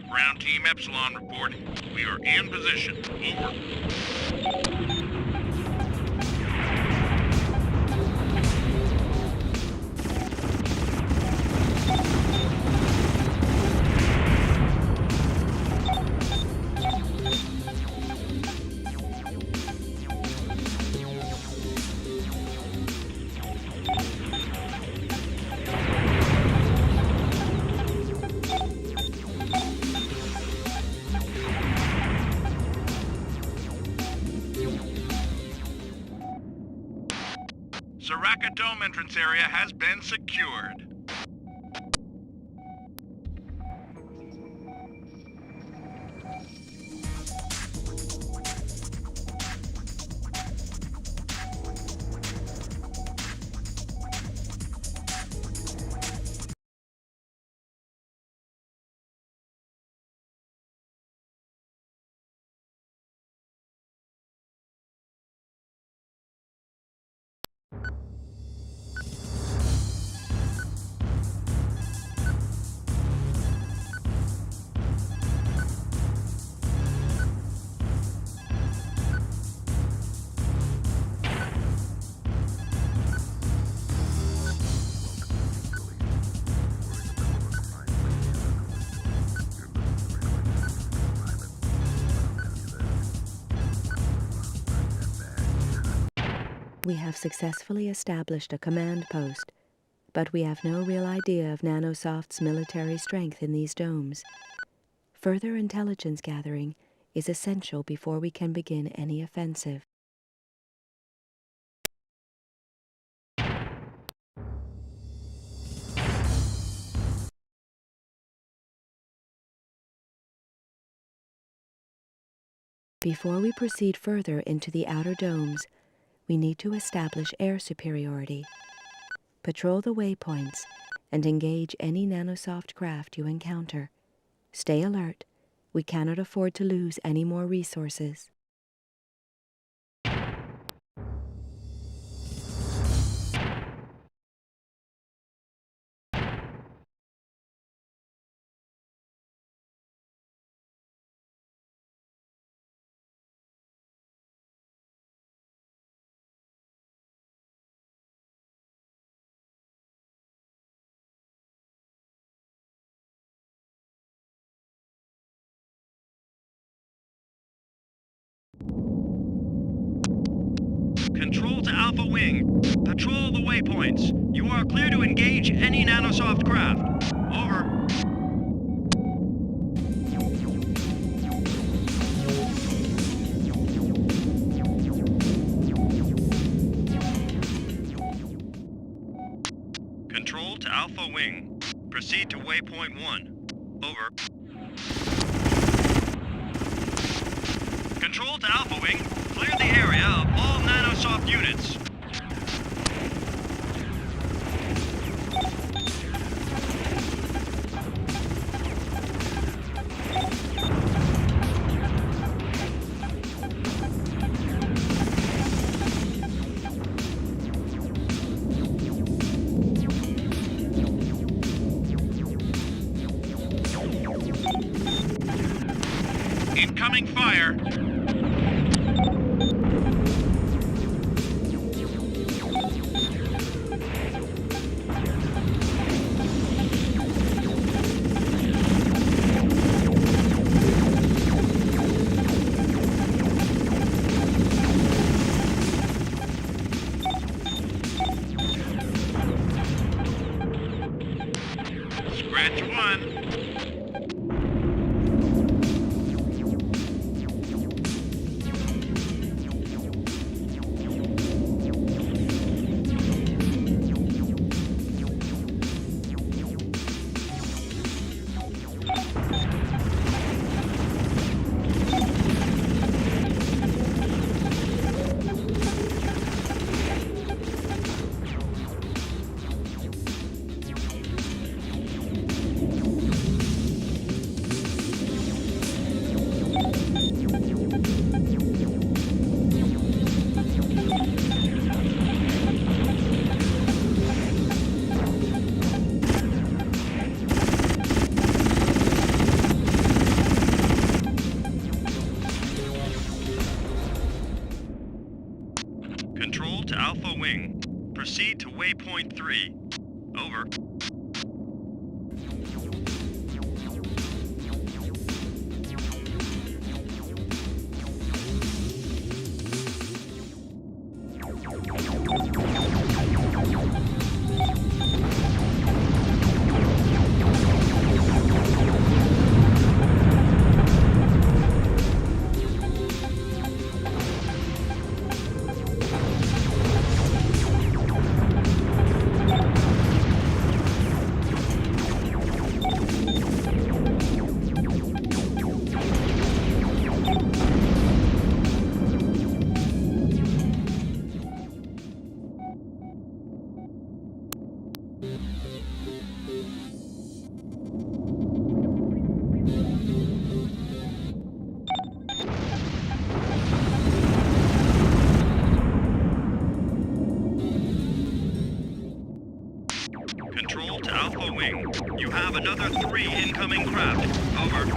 Ground Team Epsilon reporting. We are in position. Over. Saraka Dome entrance area has been secured. We have successfully established a command post, but we have no real idea of Nanosoft's military strength in these domes. Further intelligence gathering is essential before we can begin any offensive. Before we proceed further into the outer domes, we need to establish air superiority. Patrol the waypoints and engage any Nanosoft craft you encounter. Stay alert. We cannot afford to lose any more resources. Wing. Patrol the waypoints. You are clear to engage any Nanosoft craft. Over. Control to Alpha Wing. Proceed to waypoint 1. Over. Control to Alpha Wing. Clear the area of all Nanosoft units. Incoming fire. Scratch 1. Control to Alpha Wing. Proceed to waypoint 3. Over. Control to Alpha Wing. You have another 3 incoming craft. Over.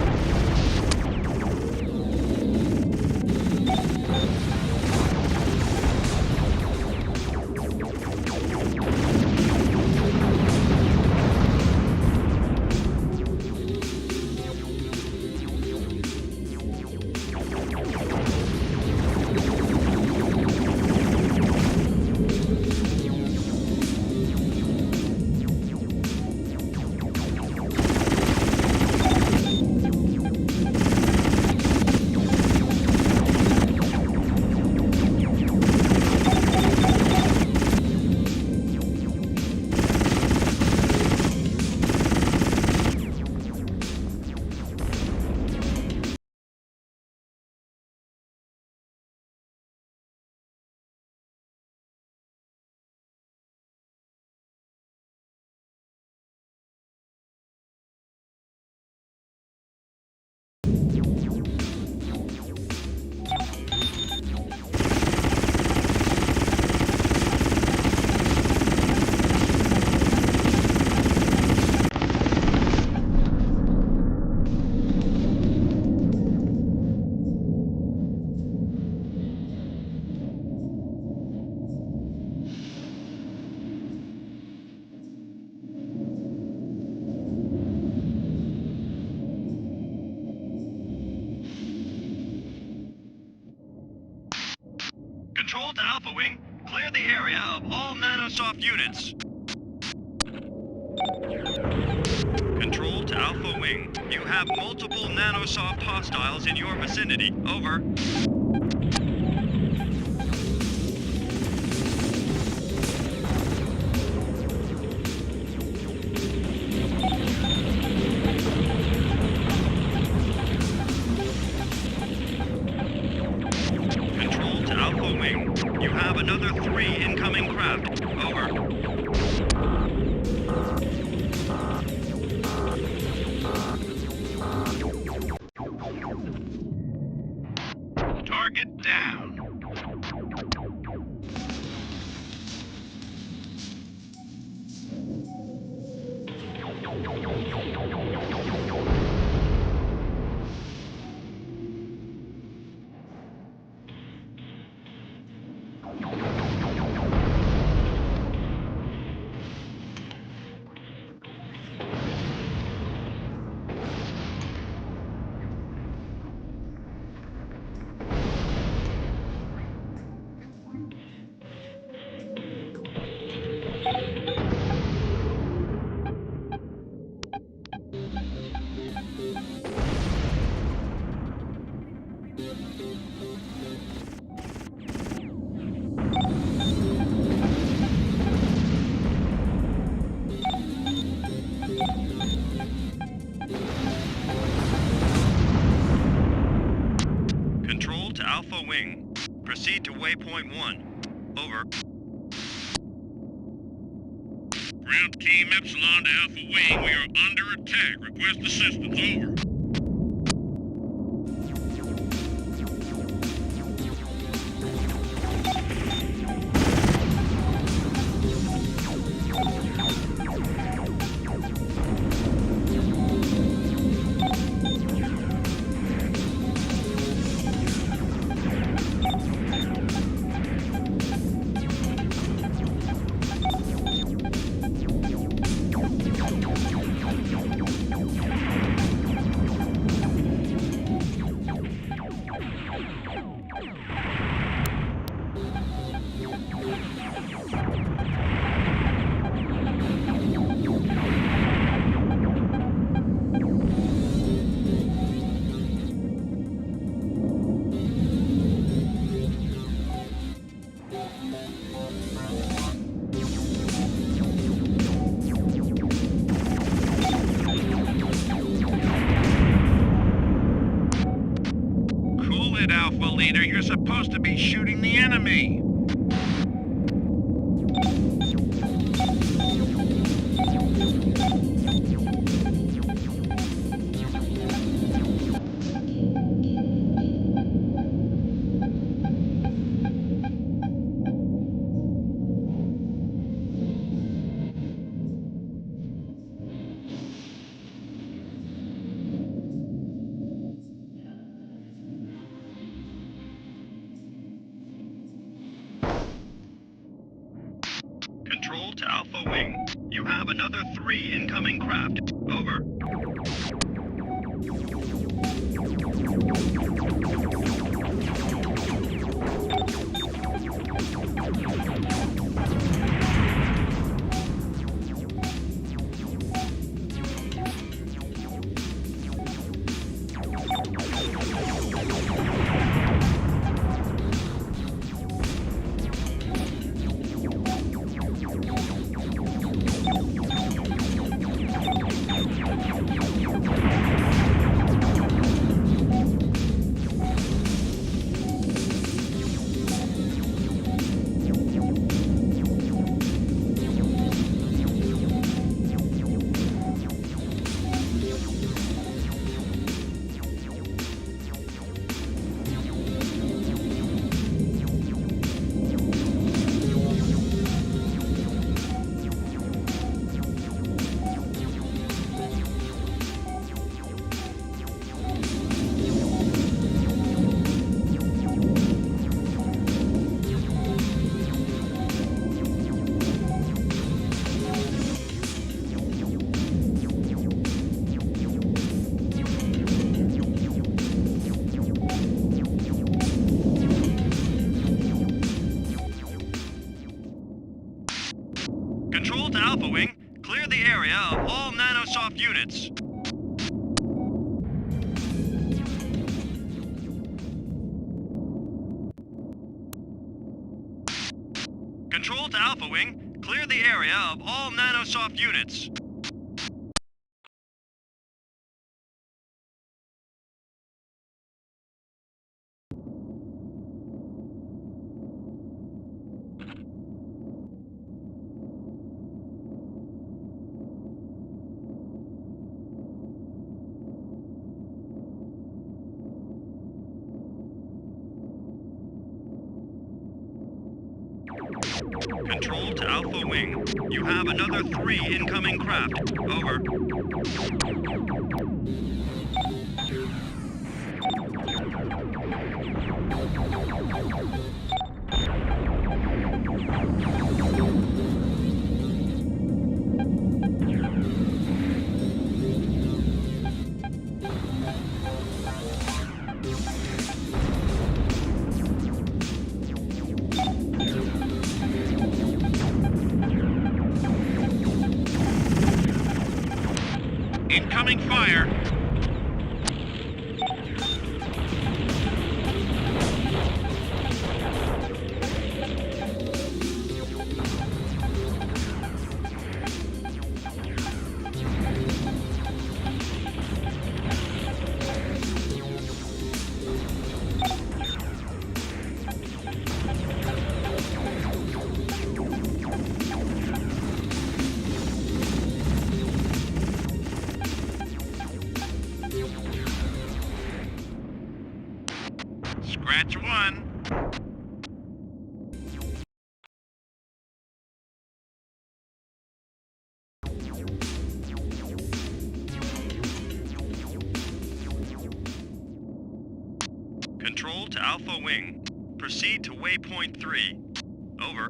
Control to Alpha Wing. Clear the area of all Nanosoft units. Control to Alpha Wing. You have multiple Nanosoft hostiles in your vicinity. Over. Control to Alpha Wing. You have another 3 incoming craft. Over. Target down. Control to Alpha Wing. Proceed to waypoint 1. Over. Ground Team Epsilon to Alpha Wing. We are under attack. Request assistance. Over. Alpha Leader, you're supposed to be shooting the enemy. Control to Alpha Wing. You have another 3 incoming craft. Over. area of all Nanosoft units. Control to Alpha Wing, clear the area of all Nanosoft units. Control to Alpha Wing. You have another 3 incoming craft. Over. Incoming fire. Scratch 1. Control to Alpha Wing. Proceed to waypoint 3. Over.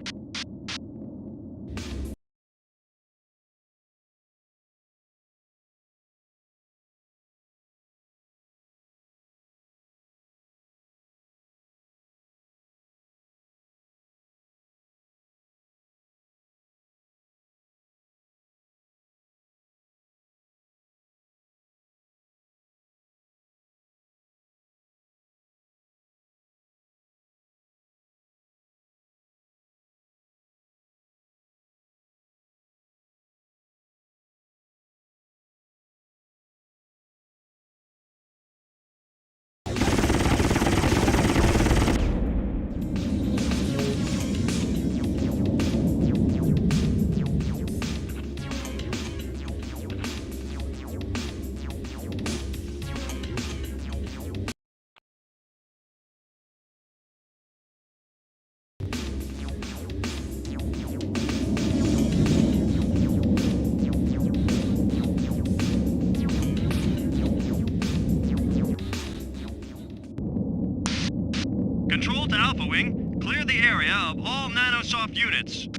Control to Alpha Wing, clear the area of all Nanosoft units.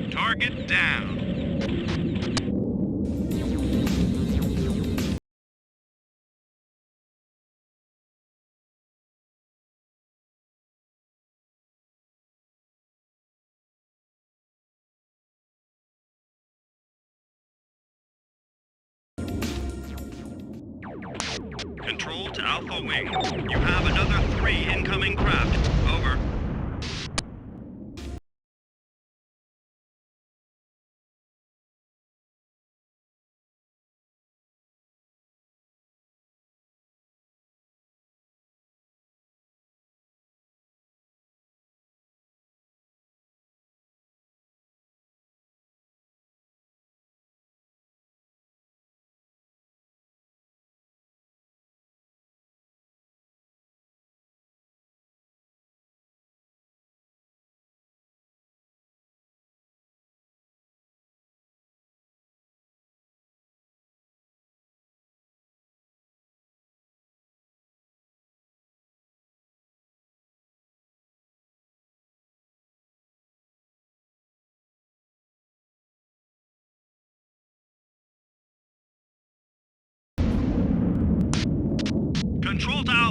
Target down. Control to Alpha Wing. You have another 3 incoming craft. Over.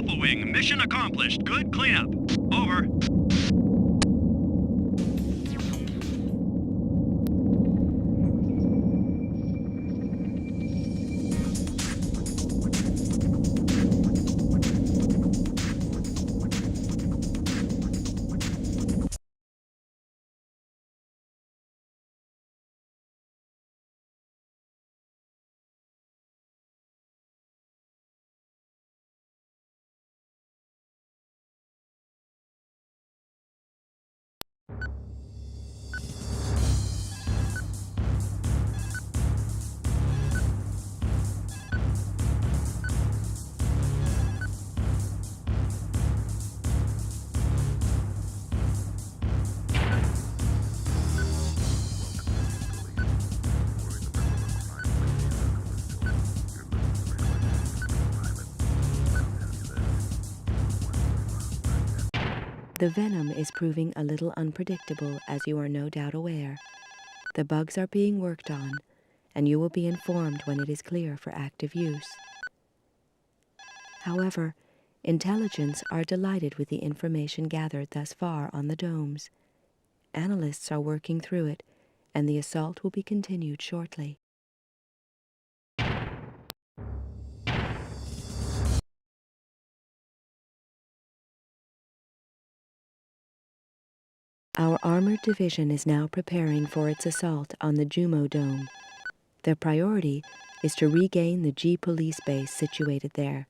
Alpha Wing, mission accomplished. Good cleanup. Over. The venom is proving a little unpredictable, as you are no doubt aware. The bugs are being worked on, and you will be informed when it is clear for active use. However, intelligence are delighted with the information gathered thus far on the domes. Analysts are working through it, and the assault will be continued shortly. Our armored division is now preparing for its assault on the Jumo Dome. Their priority is to regain the G police base situated there.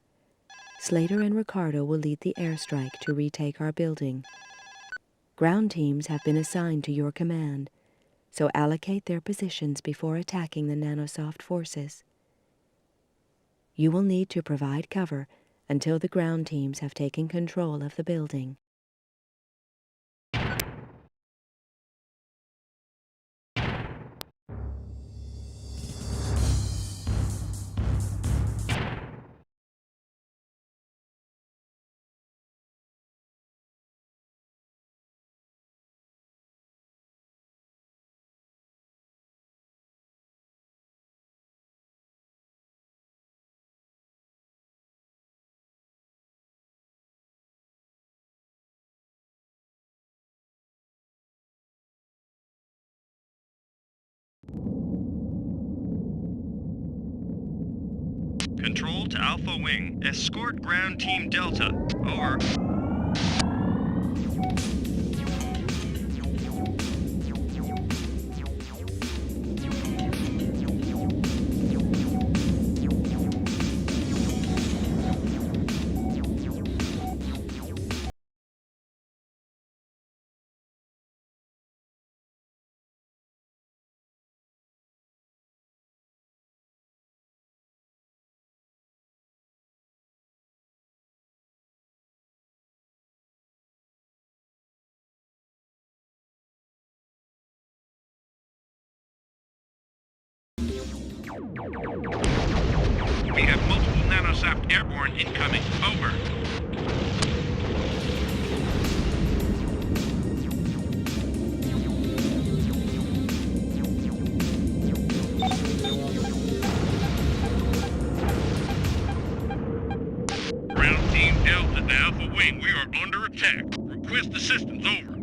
Slater and Ricardo will lead the airstrike to retake our building. Ground teams have been assigned to your command, so allocate their positions before attacking the Nanosoft forces. You will need to provide cover until the ground teams have taken control of the building. Control to Alpha Wing. Escort Ground Team Delta. Over. We have multiple Nanosoft airborne incoming. Over. Ground Team Delta to Alpha Wing. We are under attack. Request assistance. Over.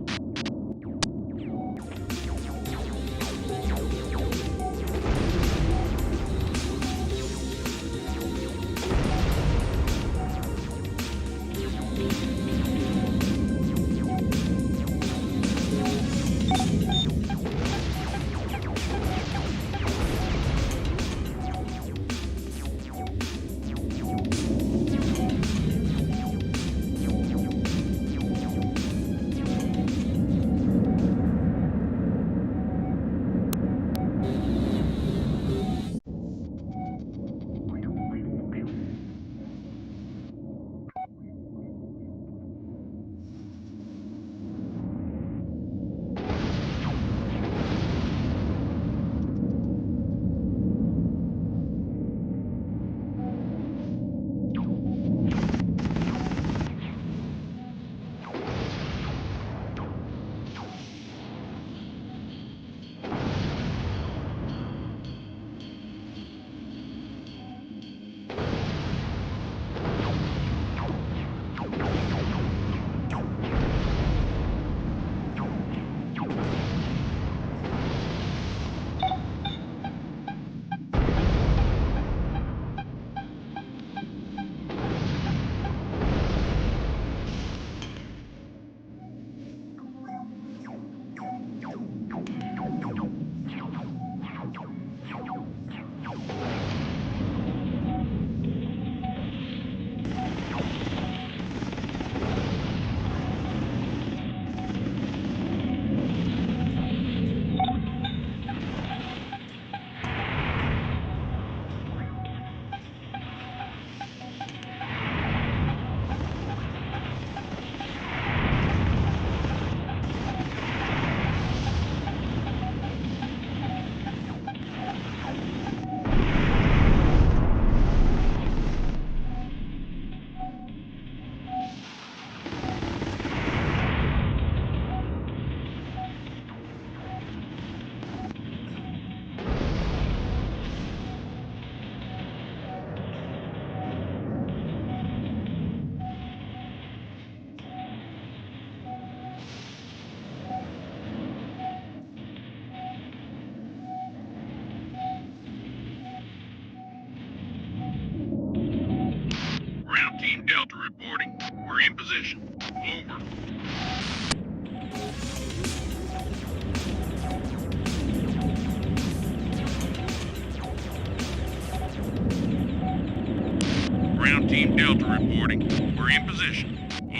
position. Over. Ground Team Delta reporting. We're in position.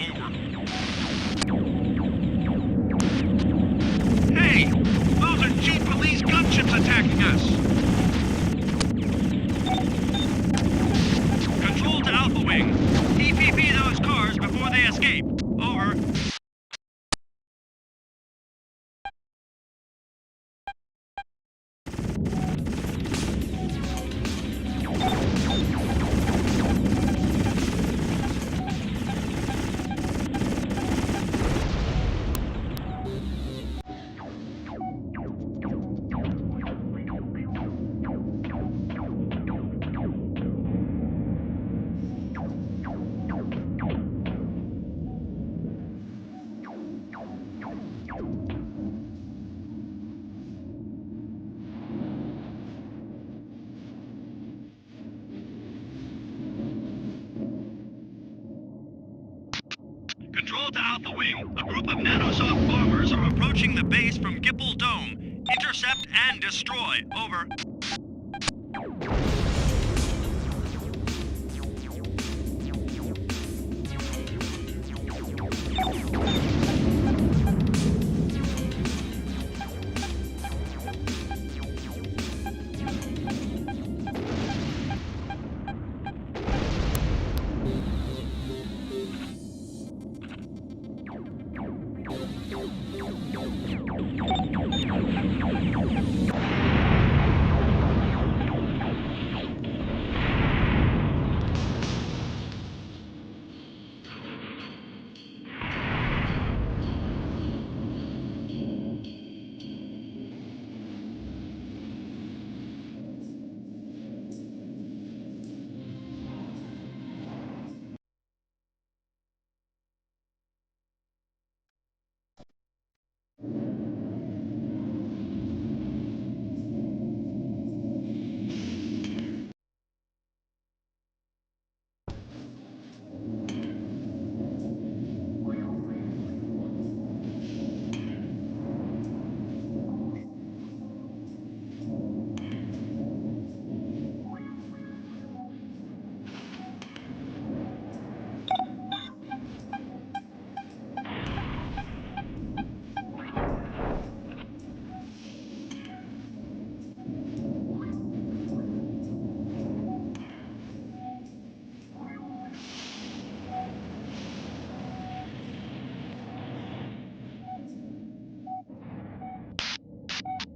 Over. Hey! Those are G police gunships attacking us! Control to Alpha Wing. EPP those cars before they escape. Over. Control to Alpha Wing. A group of Nanosoft bombers are approaching the base from Gipple Dome. Intercept and destroy. Over.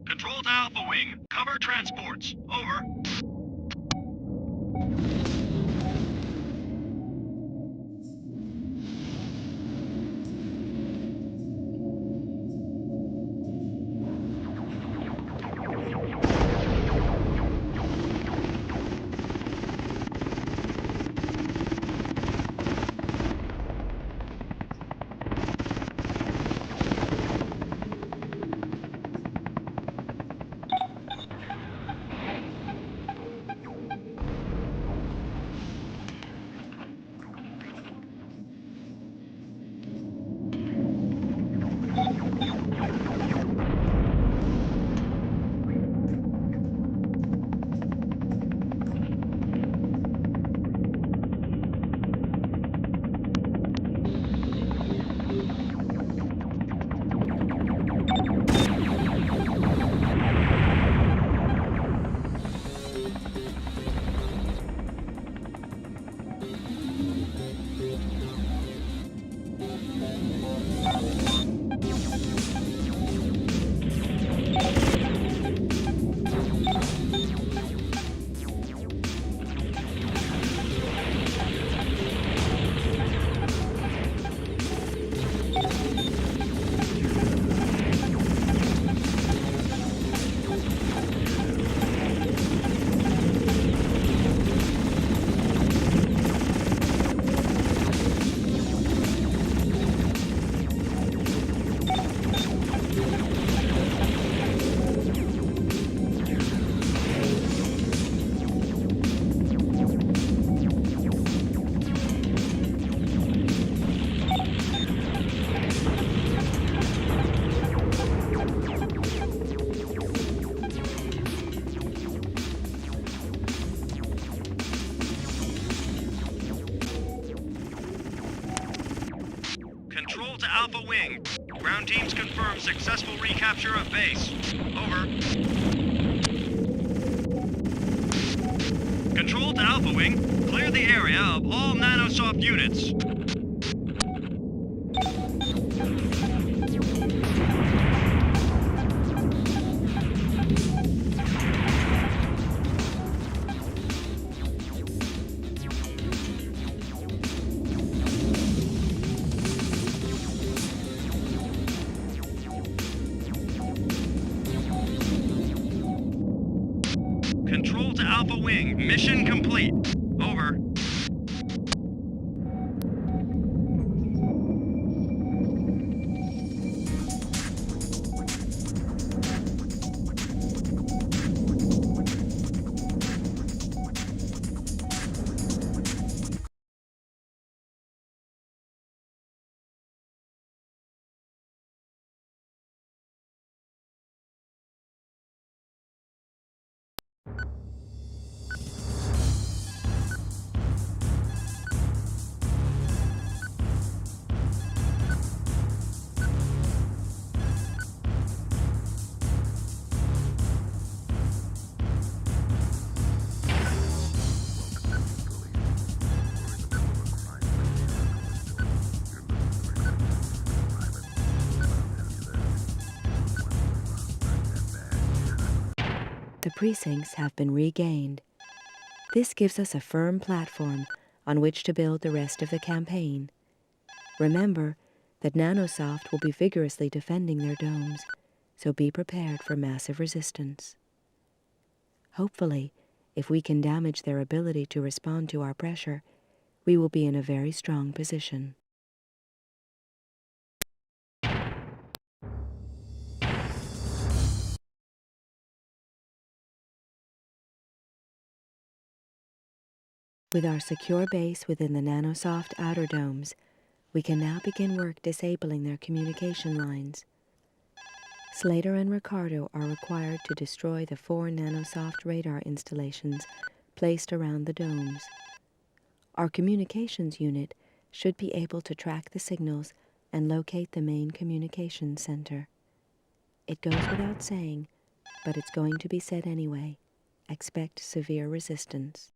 Control to Alpha Wing. Cover transports. Over. Ground teams confirm successful recapture of base. Over. Control to Alpha Wing. Clear the area of all Nanosoft units. Control to Alpha Wing. Mission complete. Over. The precincts have been regained. This gives us a firm platform on which to build the rest of the campaign. Remember that Nanosoft will be vigorously defending their domes, so be prepared for massive resistance. Hopefully, if we can damage their ability to respond to our pressure, we will be in a very strong position. With our secure base within the Nanosoft outer domes, we can now begin work disabling their communication lines. Slater and Ricardo are required to destroy the 4 Nanosoft radar installations placed around the domes. Our communications unit should be able to track the signals and locate the main communications center. It goes without saying, but it's going to be said anyway. Expect severe resistance.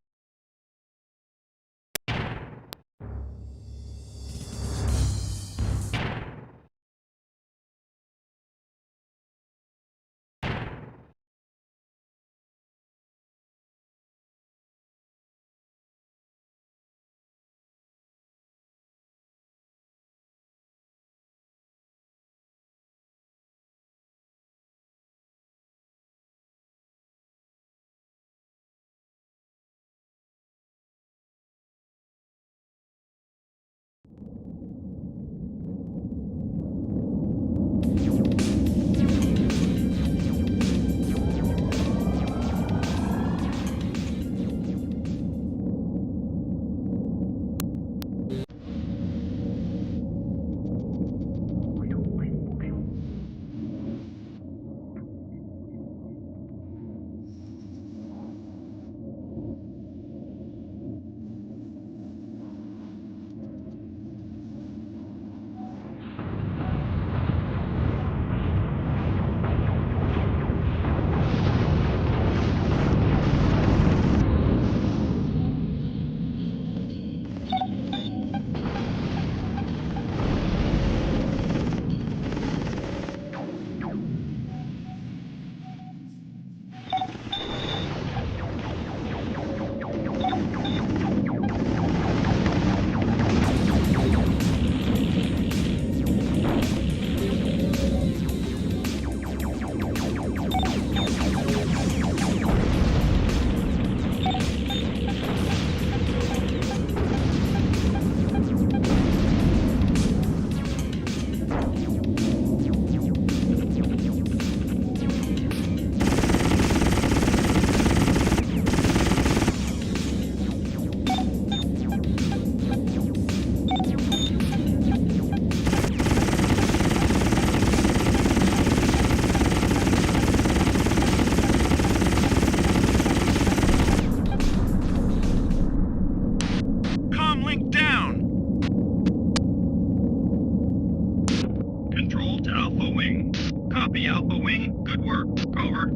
to Alpha Wing. Copy, Alpha Wing. Good work. Over.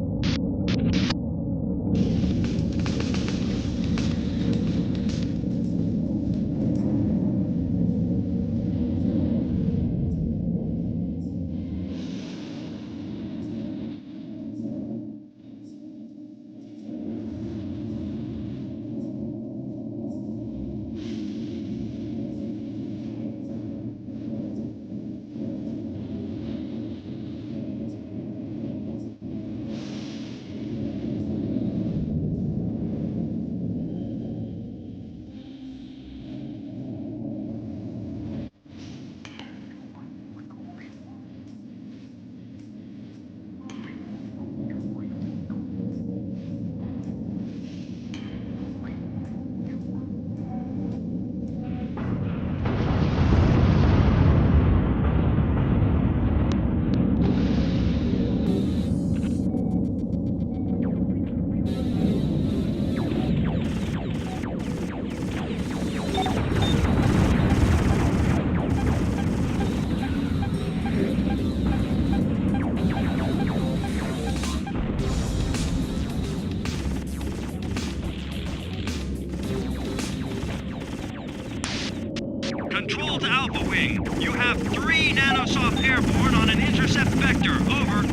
Control to Alpha Wing. You have 3 Nanosoft airborne on an intercept vector. Over.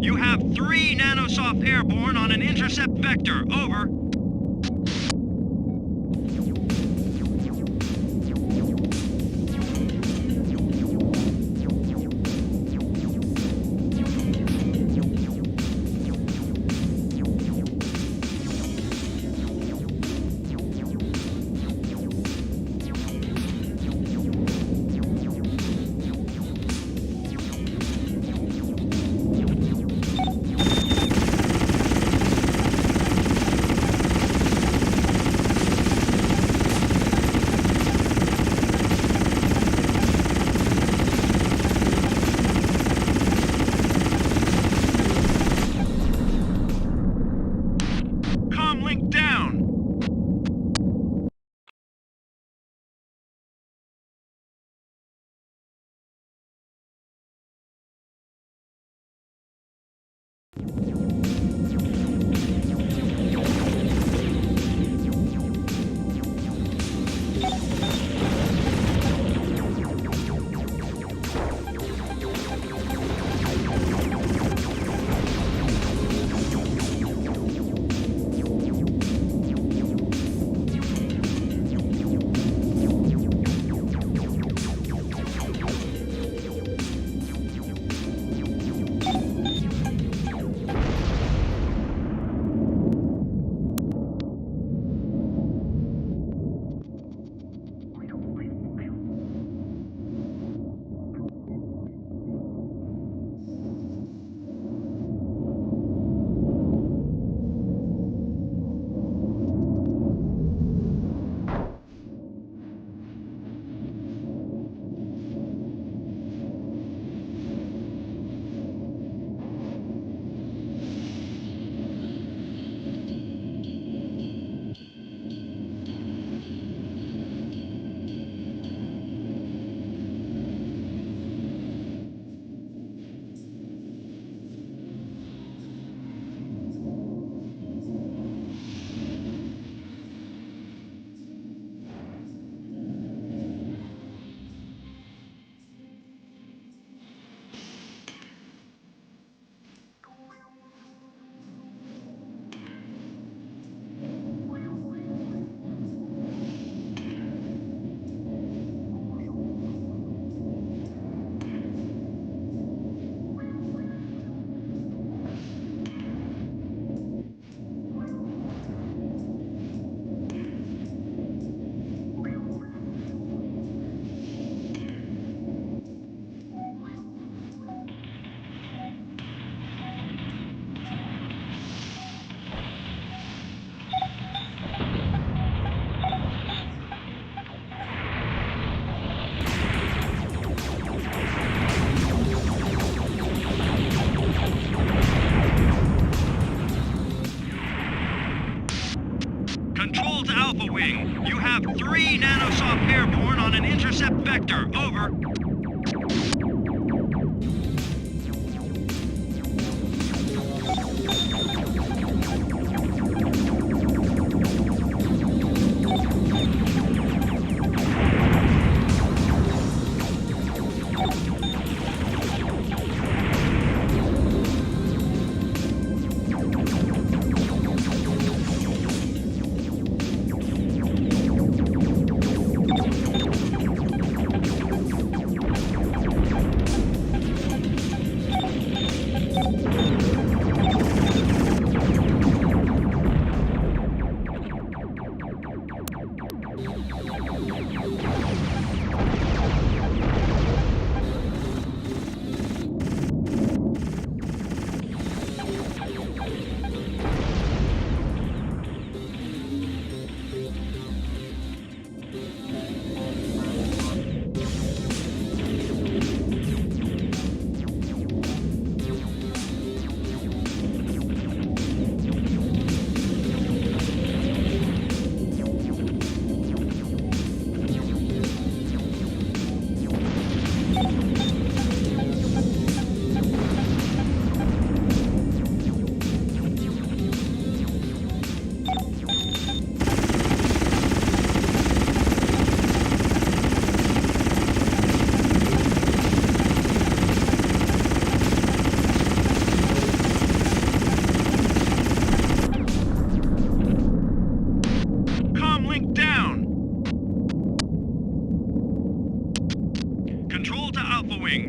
You have 3 Nanosoft airborne on an intercept vector. Over. Alpha Wing. You have 3 Nanosoft airborne on an intercept vector. Over.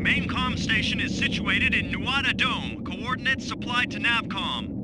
Main comm station is situated in Nuada Dome. Coordinates supplied to Navcom.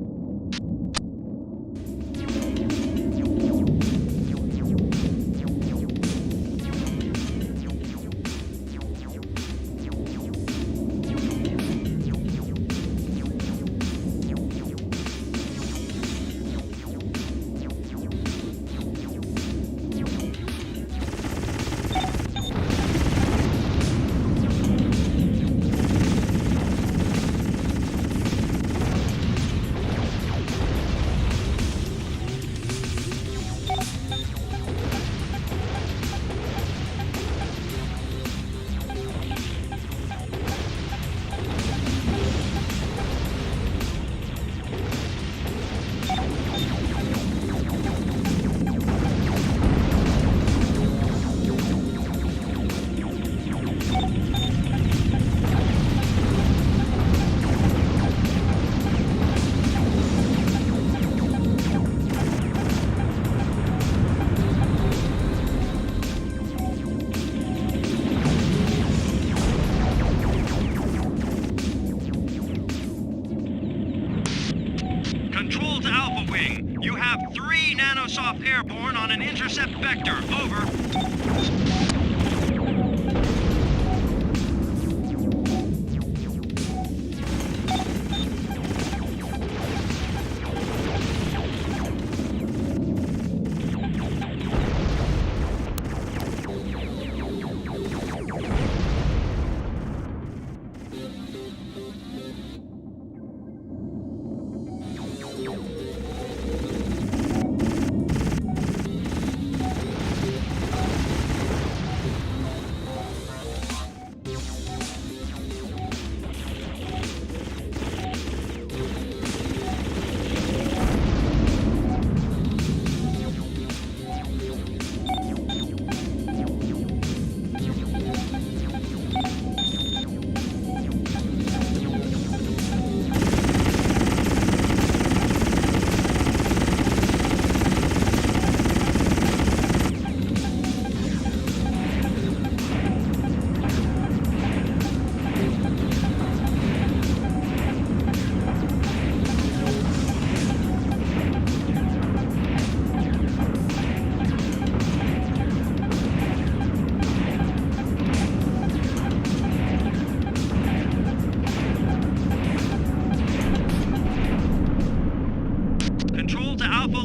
Nanosoft airborne on an intercept vector. Over.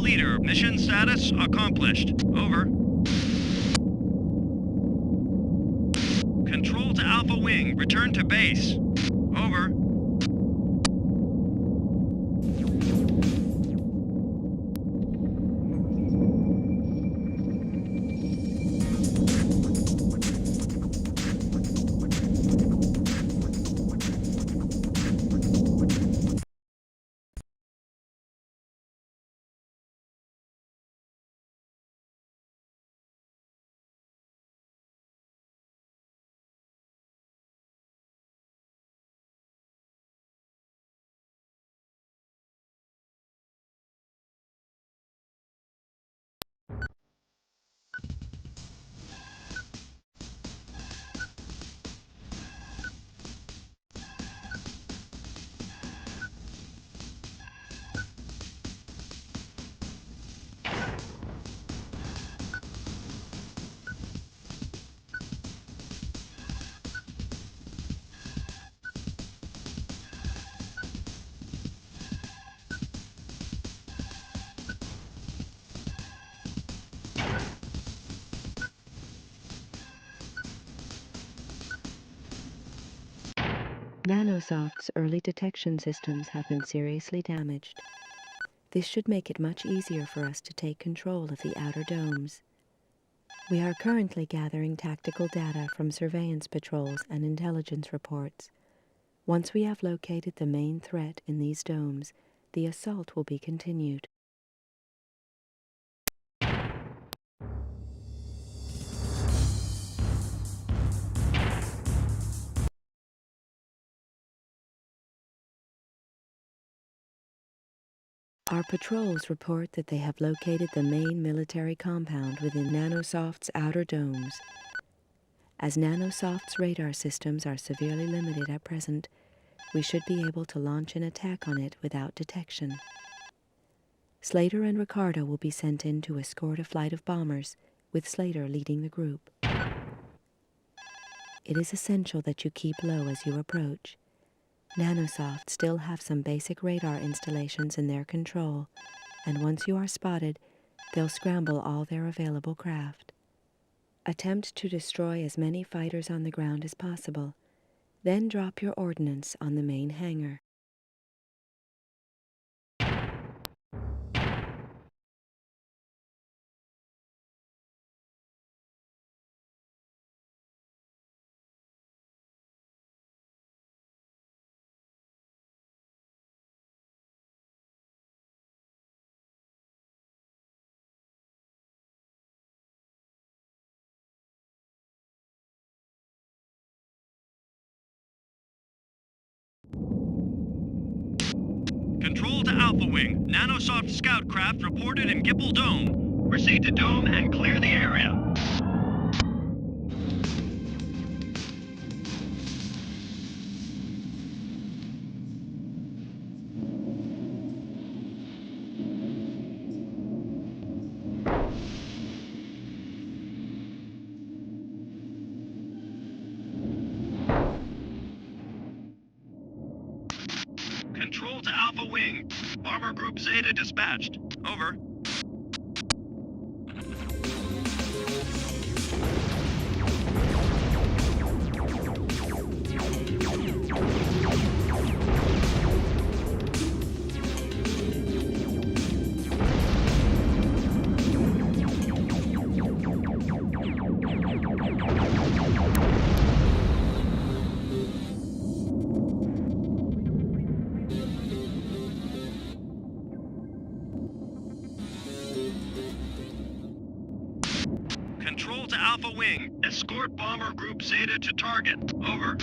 Leader, mission status accomplished. Over. Control to Alpha Wing, return to base. Over. Nanosoft's early detection systems have been seriously damaged. This should make it much easier for us to take control of the outer domes. We are currently gathering tactical data from surveillance patrols and intelligence reports. Once we have located the main threat in these domes, the assault will be continued. Our patrols report that they have located the main military compound within Nanosoft's outer domes. As Nanosoft's radar systems are severely limited at present, we should be able to launch an attack on it without detection. Slater and Ricardo will be sent in to escort a flight of bombers, with Slater leading the group. It is essential that you keep low as you approach. Nanosoft still have some basic radar installations in their control, and once you are spotted, they'll scramble all their available craft. Attempt to destroy as many fighters on the ground as possible, then drop your ordnance on the main hangar. Control to Alpha Wing. Nanosoft scout craft reported in Gipple Dome. Proceed to Dome and clear the area. Wing. Bomber Group Zeta dispatched. Over. Control to Alpha Wing. Escort Bomber Group Zeta to target. Over.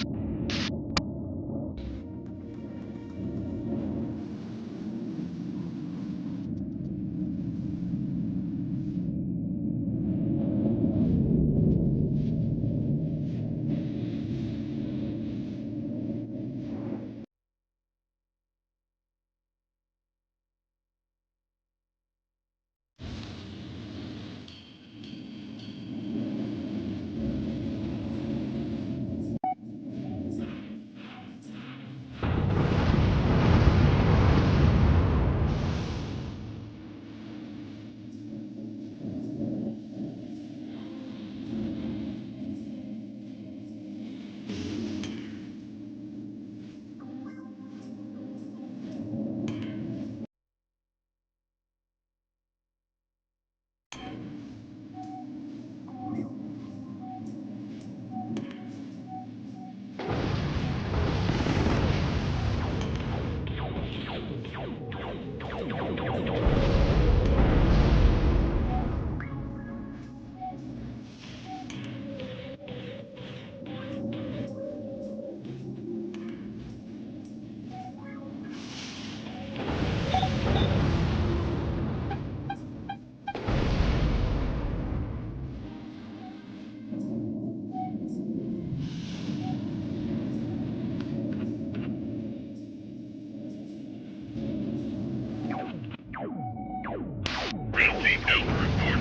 Ground Team Delta report.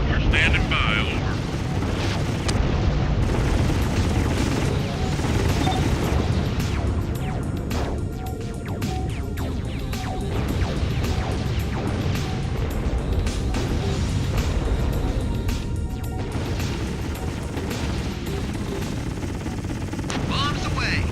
We're standing by, over. Bombs away.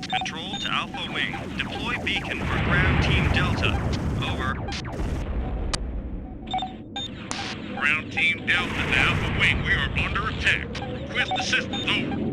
Control to Alpha Wing. Deploy beacon for Ground Team Delta. Over. Ground Team Delta to Alpha Wing. We are under attack. Request assistance, over.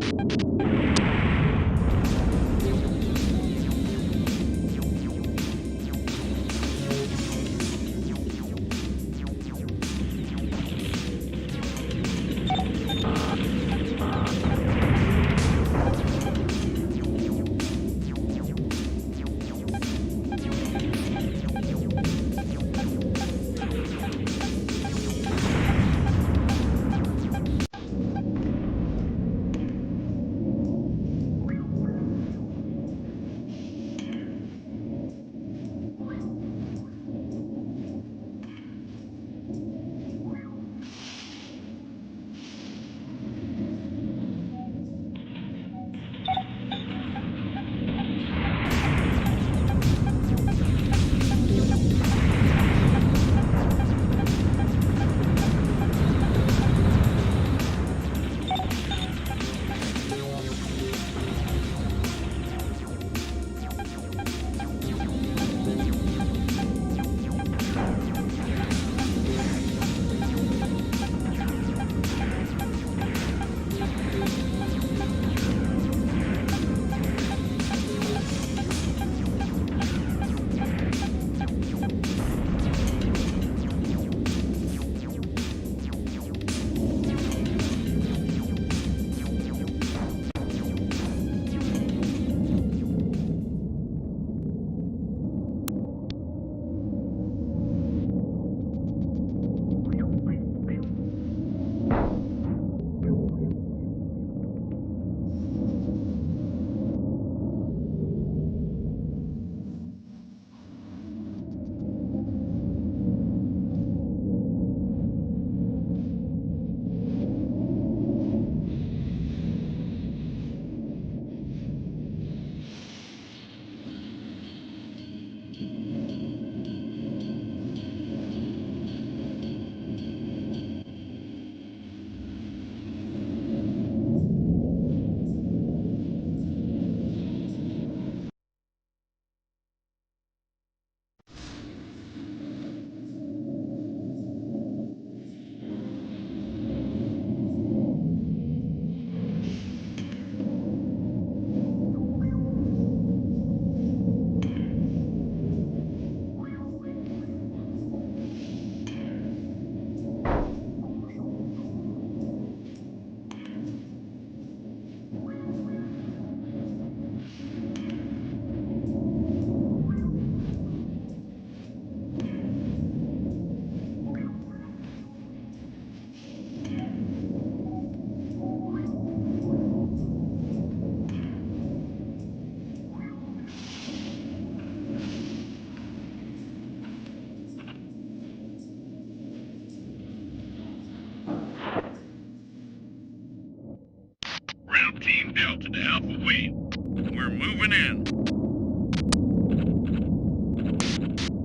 Delta to Alpha Wing. We're moving in.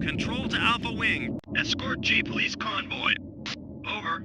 Control to Alpha Wing. Escort G Police Convoy. Over.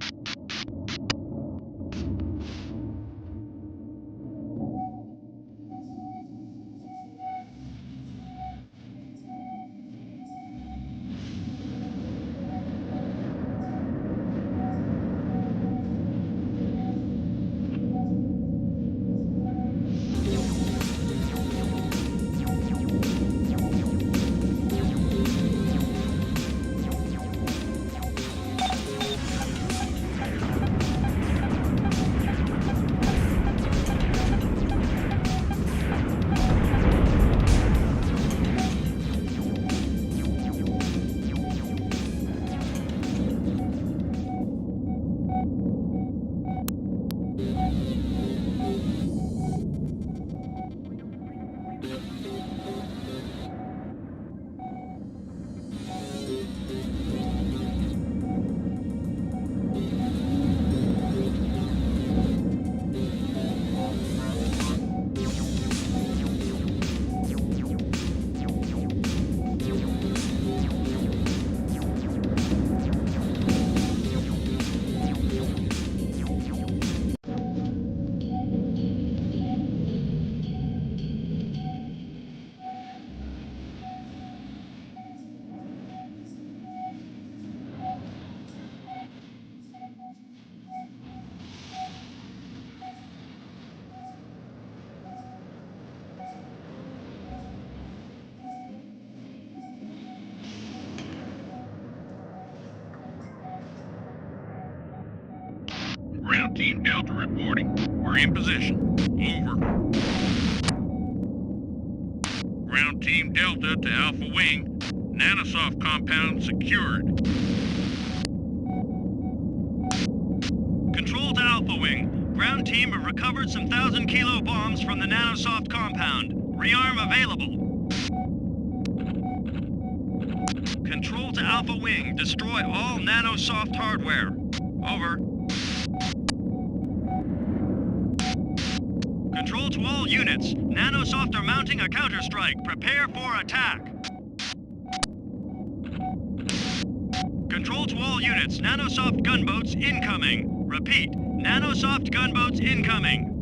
Ground Team Delta reporting. We're in position. Over. Ground Team Delta to Alpha Wing. Nanosoft compound secured. Control to Alpha Wing. Ground team have recovered some 1,000-kilo bombs from the Nanosoft compound. Rearm available. Control to Alpha Wing. Destroy all Nanosoft hardware. Over. Control to all units. Nanosoft are mounting a counterstrike. Prepare for attack. Control to all units. Nanosoft gunboats incoming. Repeat. Nanosoft gunboats incoming.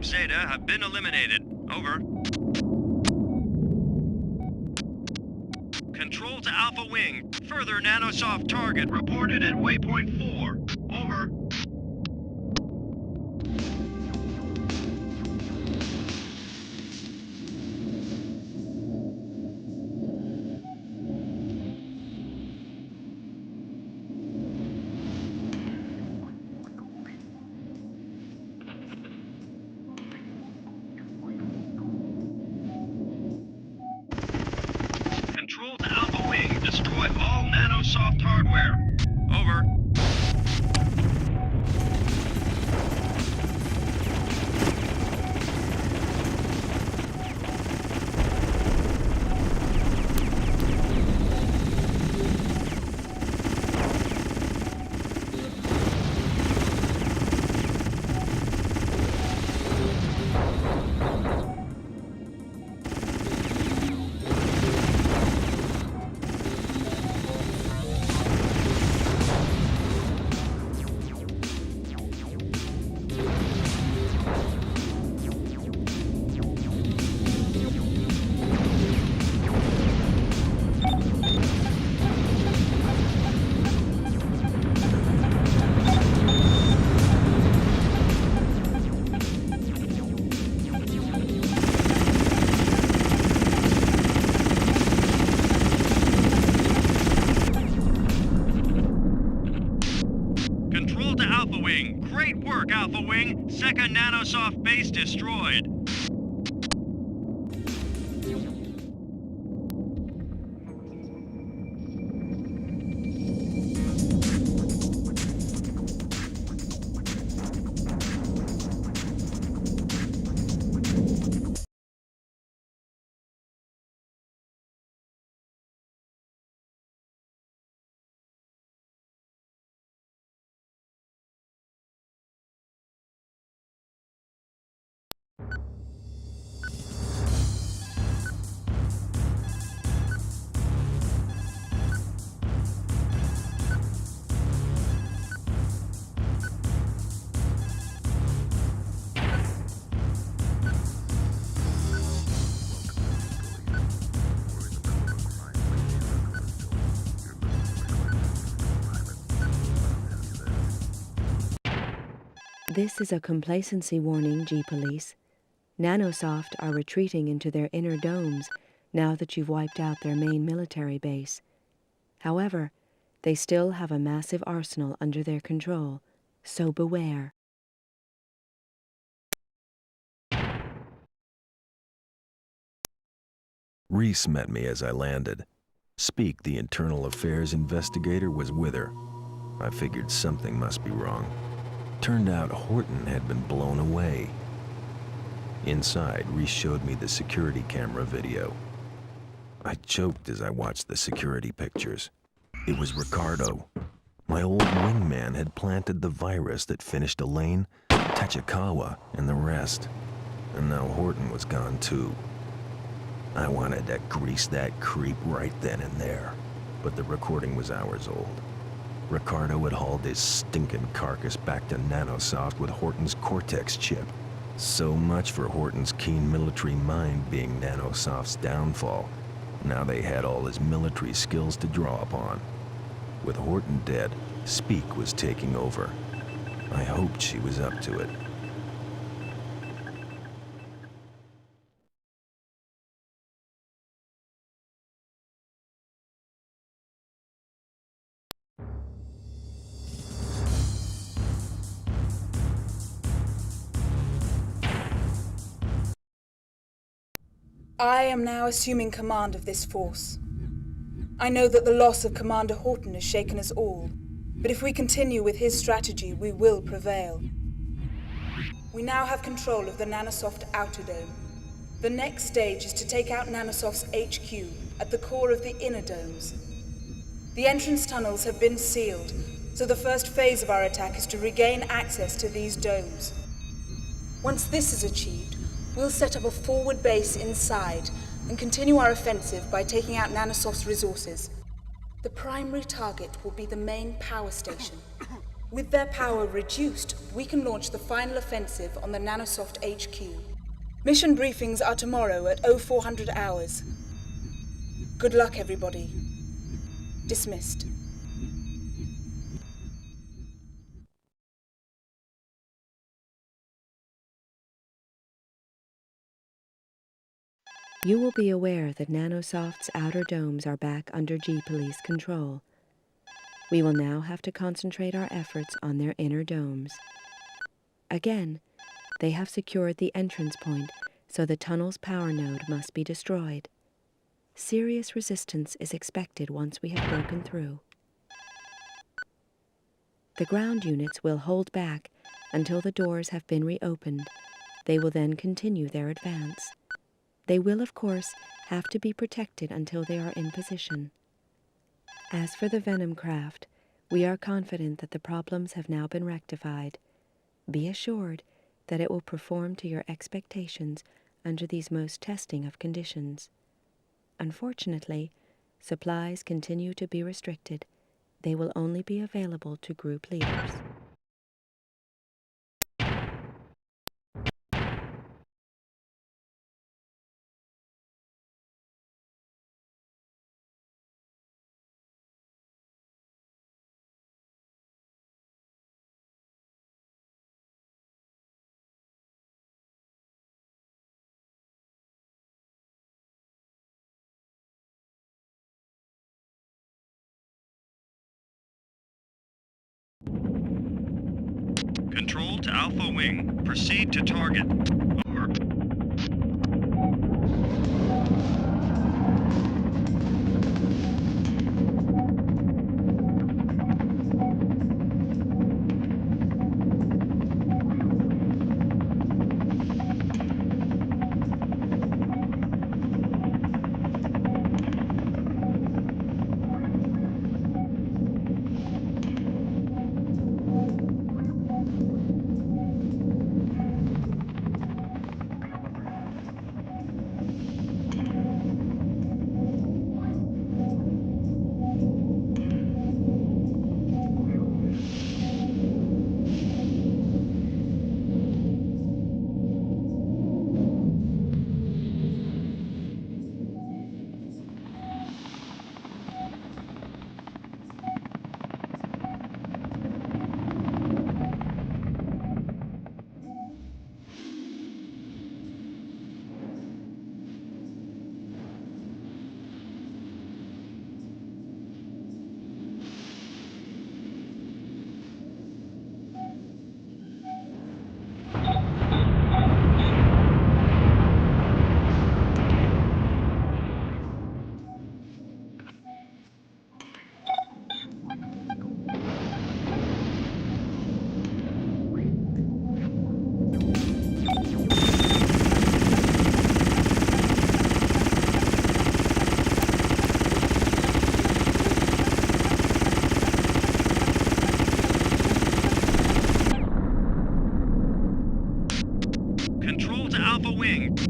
Zeta have been eliminated. Over. Control to Alpha Wing. Further Nanosoft target reported at waypoint 4. Over. Control to Alpha Wing. Destroy all Nanosoft hardware. Over. Alpha Wing. Great work, Alpha Wing. Second Nanosoft base destroyed. This is a complacency warning, G-Police. Nanosoft are retreating into their inner domes now that you've wiped out their main military base. However, they still have a massive arsenal under their control, so beware. Reese met me as I landed. Speak, the internal affairs investigator, was with her. I figured something must be wrong. Turned out Horton had been blown away. Inside, Reese showed me the security camera video. I choked as I watched the security pictures. It was Ricardo. My old wingman had planted the virus that finished Elaine, Tachikawa, and the rest. And now Horton was gone too. I wanted to grease that creep right then and there, but the recording was hours old. Ricardo had hauled his stinking carcass back to Nanosoft with Horton's Cortex chip. So much for Horton's keen military mind being Nanosoft's downfall. Now they had all his military skills to draw upon. With Horton dead, Speak was taking over. I hoped she was up to it. I am now assuming command of this force. I know that the loss of Commander Horton has shaken us all, but if we continue with his strategy, we will prevail. We now have control of the Nanosoft Outer Dome. The next stage is to take out Nanosoft's HQ at the core of the inner domes. The entrance tunnels have been sealed, so the first phase of our attack is to regain access to these domes. Once this is achieved, we'll set up a forward base inside and continue our offensive by taking out Nanosoft's resources. The primary target will be the main power station. With their power reduced, we can launch the final offensive on the Nanosoft HQ. Mission briefings are tomorrow at 0400 hours. Good luck, everybody. Dismissed. You will be aware that Nanosoft's outer domes are back under G-Police control. We will now have to concentrate our efforts on their inner domes. Again, they have secured the entrance point, so the tunnel's power node must be destroyed. Serious resistance is expected once we have broken through. The ground units will hold back until the doors have been reopened. They will then continue their advance. They will, of course, have to be protected until they are in position. As for the Venom craft, we are confident that the problems have now been rectified. Be assured that it will perform to your expectations under these most testing of conditions. Unfortunately, supplies continue to be restricted. They will only be available to group leaders. to Alpha Wing. Proceed to target. Over.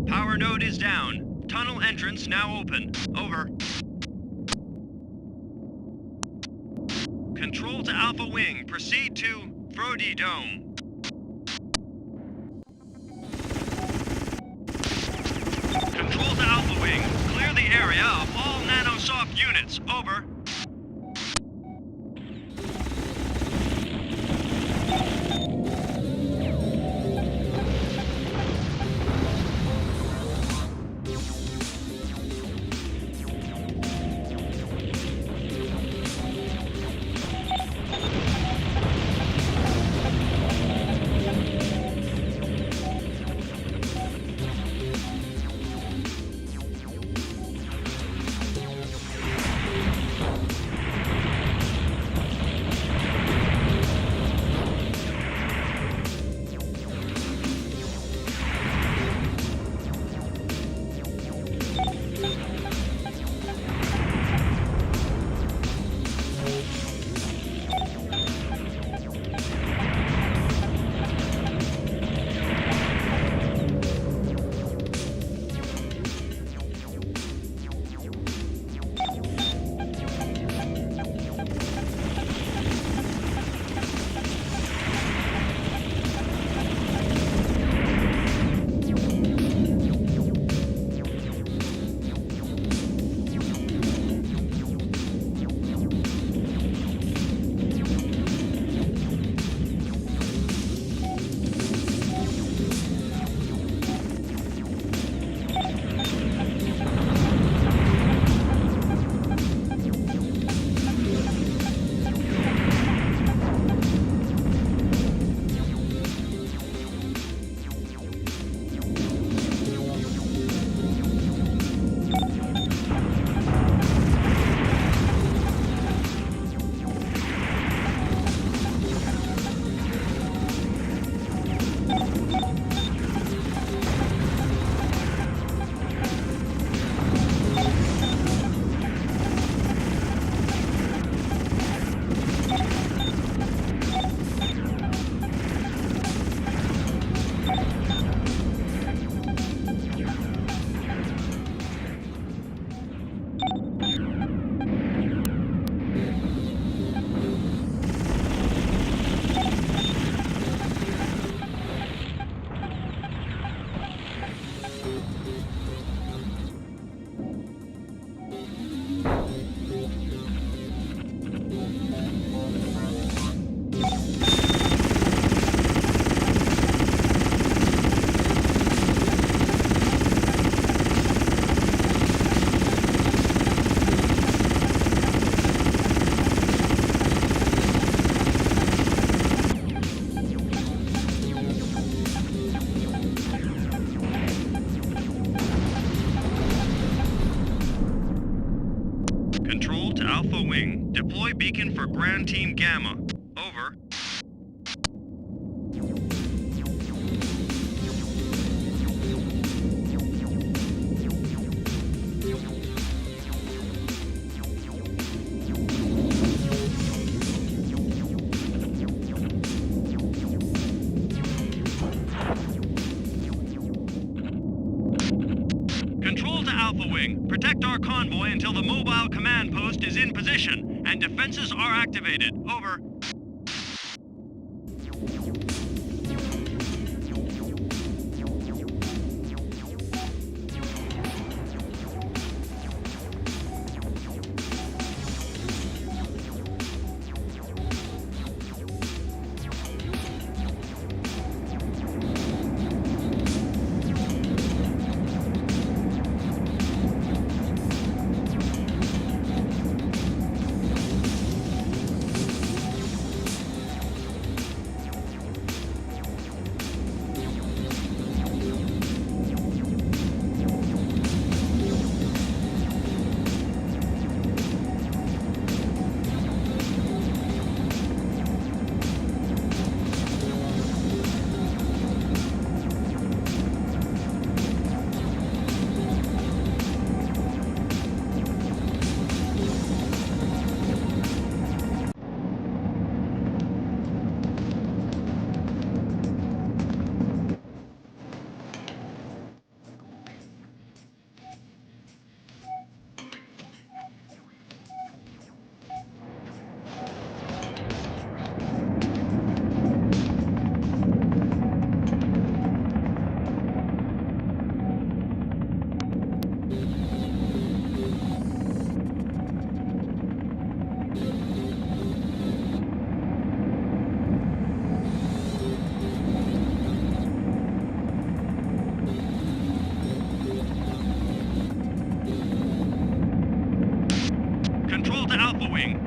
Power node is down. Tunnel entrance now open. Over. Control to Alpha Wing. Proceed to Frody Dome. Control to Alpha Wing. Clear the area of all Nanosoft units. Over. Ground Team Gamma. Over. Control to Alpha Wing. Protect our convoy until the mobile command post is in position and defenses are activated. Over.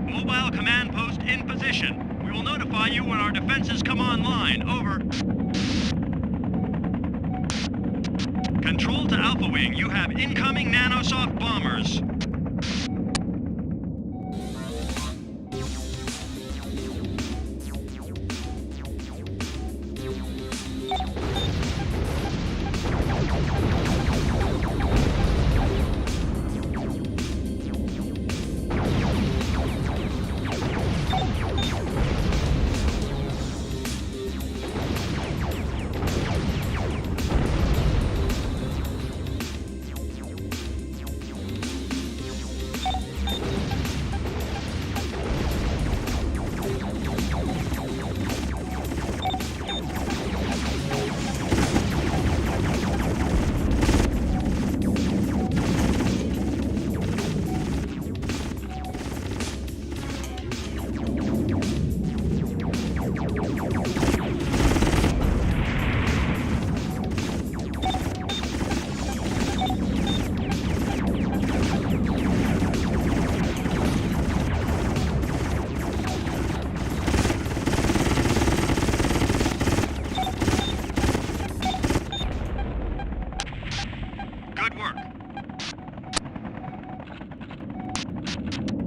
Mobile command post in position. We will notify you when our defenses come online. Over. Control to Alpha Wing. You have incoming Nanosoft bombers.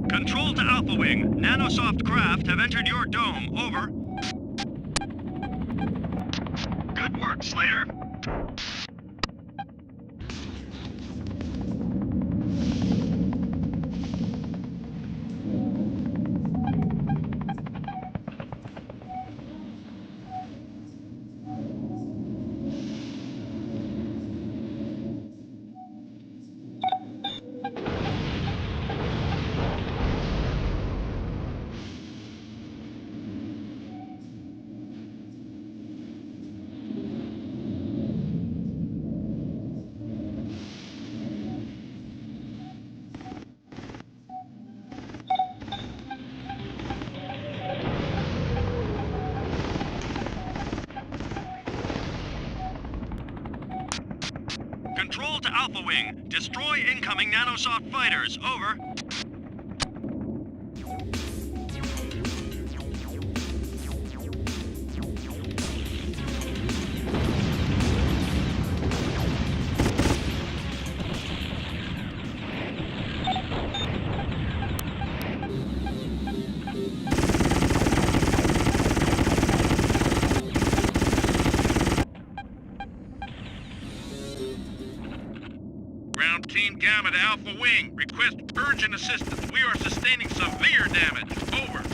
Control to Alpha Wing. Nanosoft craft have entered your dome. Over. Good work, Slayer. Control to Alpha Wing. Destroy incoming Nanosoft fighters. Over. Team Gamma to Alpha Wing. Request urgent assistance. We are sustaining severe damage. Over.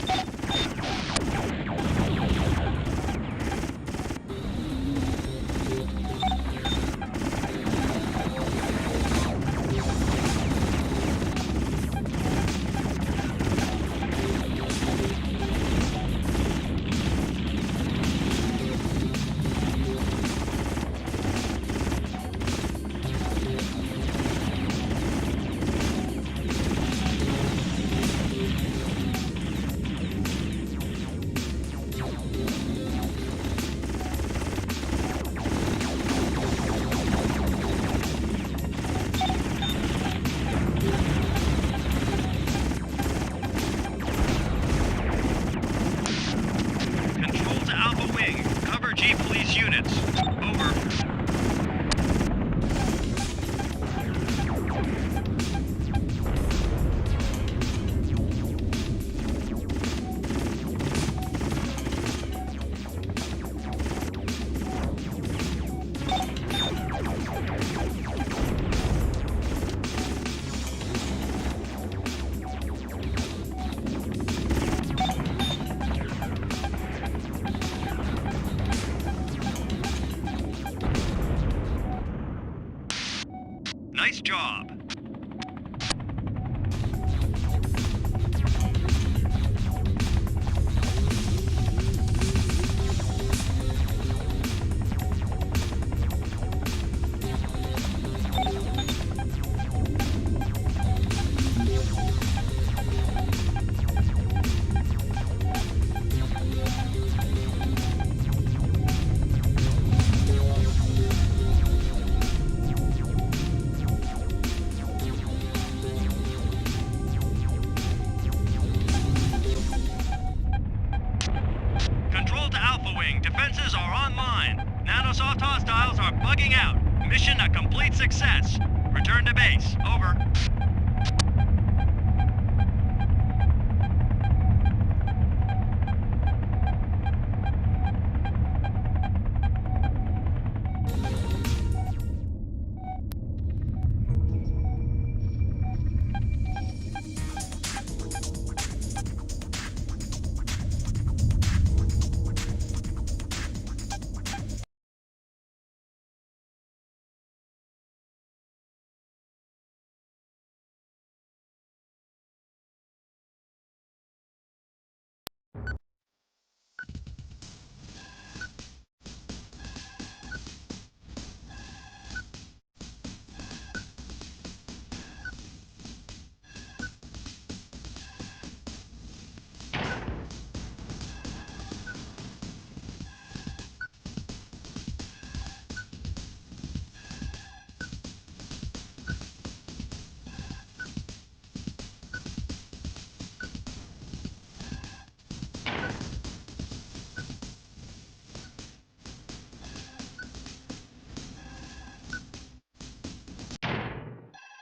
Nice job. Defenses are online. Nanosoft hostiles are bugging out. Mission a complete success. Return to base. Over.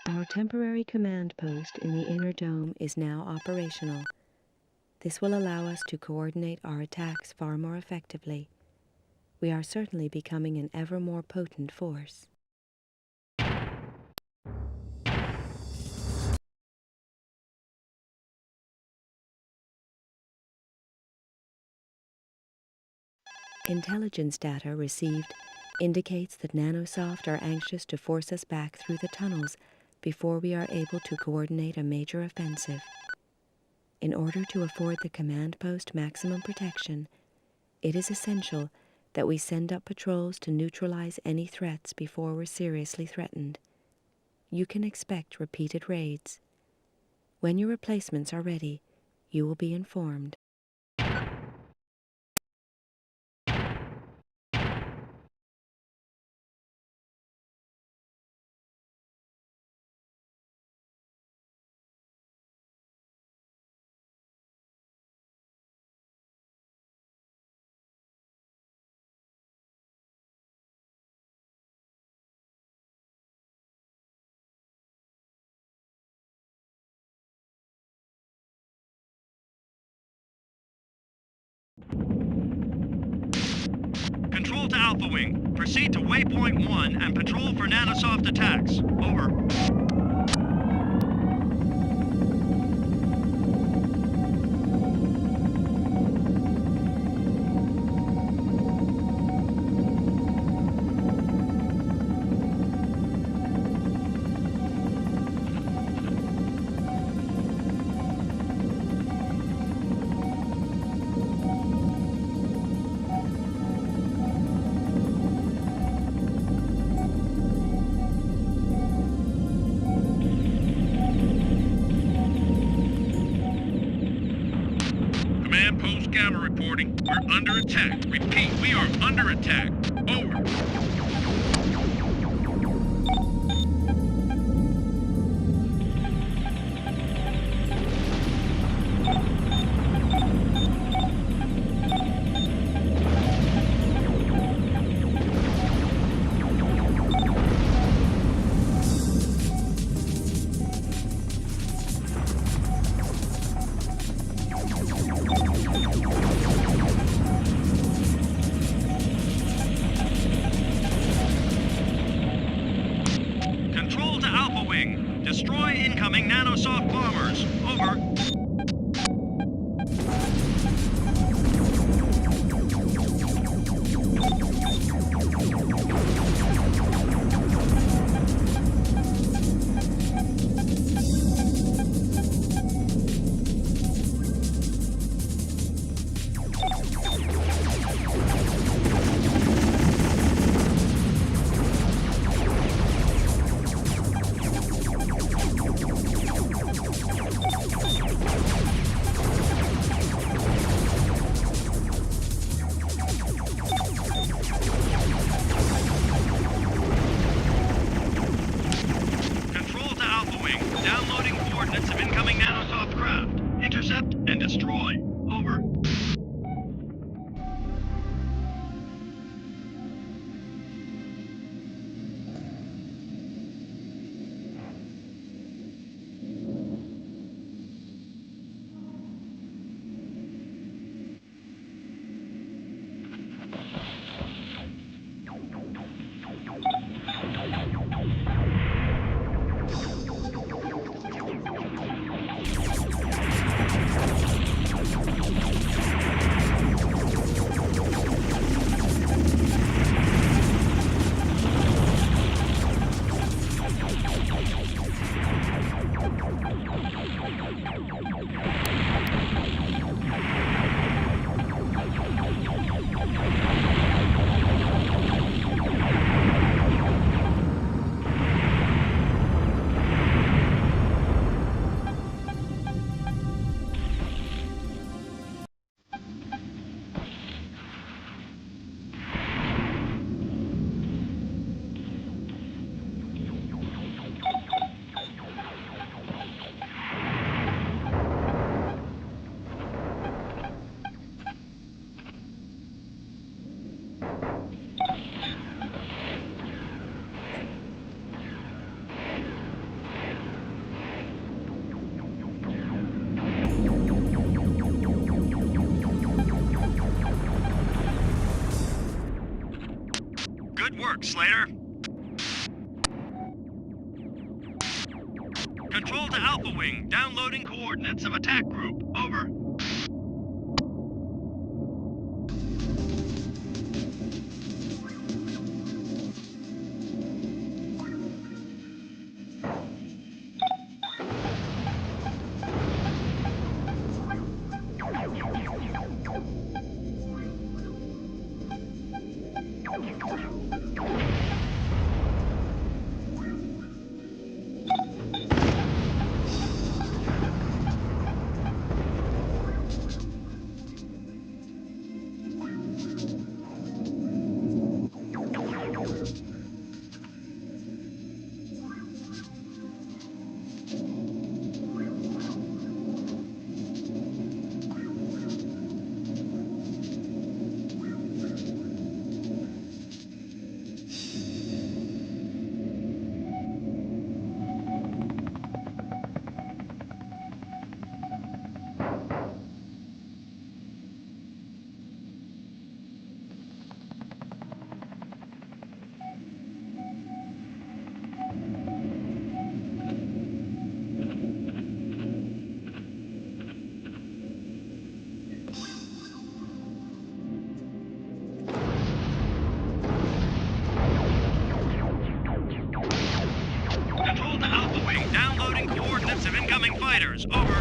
Our temporary command post in the inner dome is now operational. This will allow us to coordinate our attacks far more effectively. We are certainly becoming an ever more potent force. Intelligence data received indicates that Nanosoft are anxious to force us back through the tunnels before we are able to coordinate a major offensive. In order to afford the command post maximum protection, it is essential that we send up patrols to neutralize any threats before we're seriously threatened. You can expect repeated raids. When your replacements are ready, you will be informed. Control to Alpha Wing. Proceed to Waypoint 1 and patrol for Nanosoft attacks. Over. Gamma reporting. We're under attack. Repeat, we are under attack. Over. Control to Alpha Wing. Destroy incoming Nanosoft bombers. Over. Control to Alpha Wing. Downloading coordinates of incoming Nanosoft craft. Intercept and destroy. Over. Good work, Slater. Control to Alpha Wing. Downloading coordinates of attack group. Over. Of incoming fighters. Over.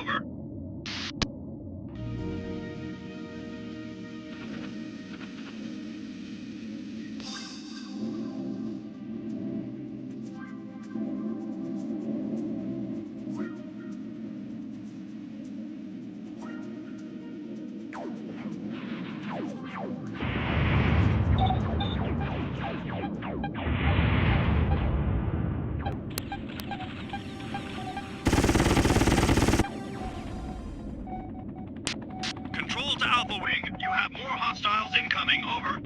over. Control to Alpha Wing. You have more hostiles incoming. Over.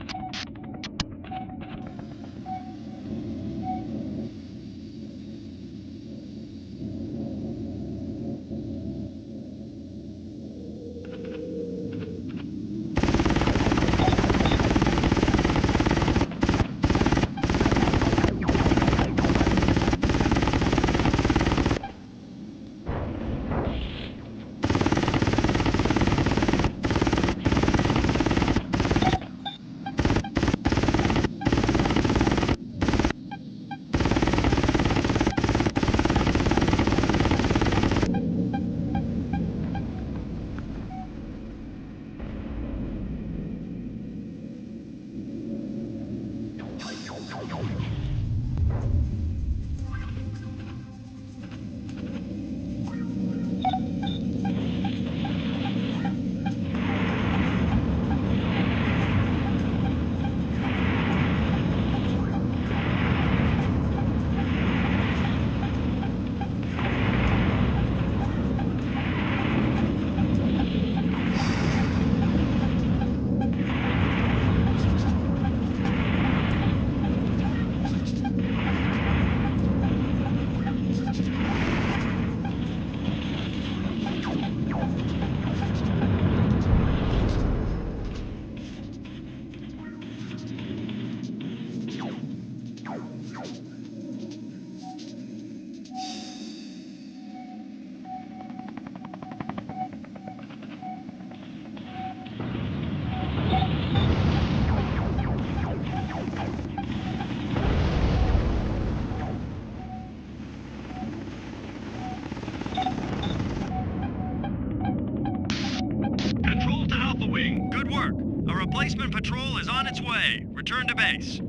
Control to Alpha Wing. Good work. A replacement patrol is on its way. Return to base.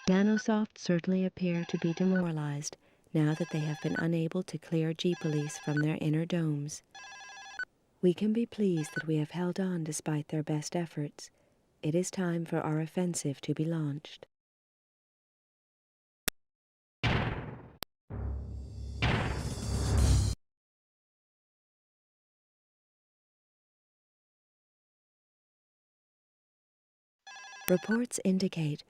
Nanosoft certainly appear to be demoralized now that they have been unable to clear G-Police from their inner domes. We can be pleased that we have held on despite their best efforts. It is time for our offensive to be launched. Reports indicate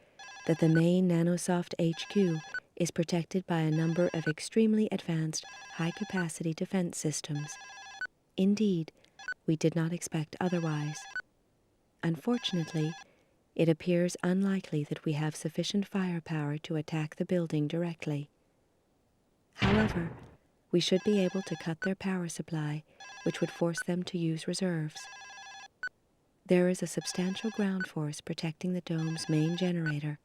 that the main Nanosoft HQ is protected by a number of extremely advanced, high-capacity defense systems. Indeed, we did not expect otherwise. Unfortunately, it appears unlikely that we have sufficient firepower to attack the building directly. However, we should be able to cut their power supply, which would force them to use reserves. There is a substantial ground force protecting the dome's main generator,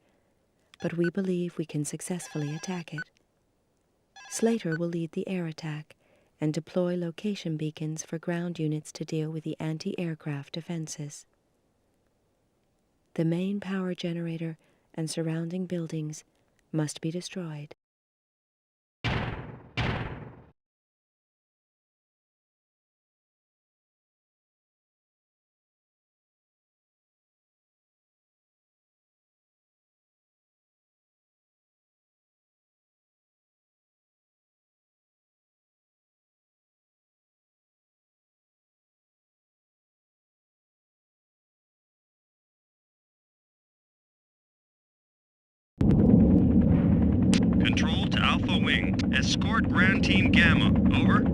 but we believe we can successfully attack it. Slater will lead the air attack and deploy location beacons for ground units to deal with the anti-aircraft defenses. The main power generator and surrounding buildings must be destroyed. Control to Alpha Wing. Escort Ground Team Gamma. Over.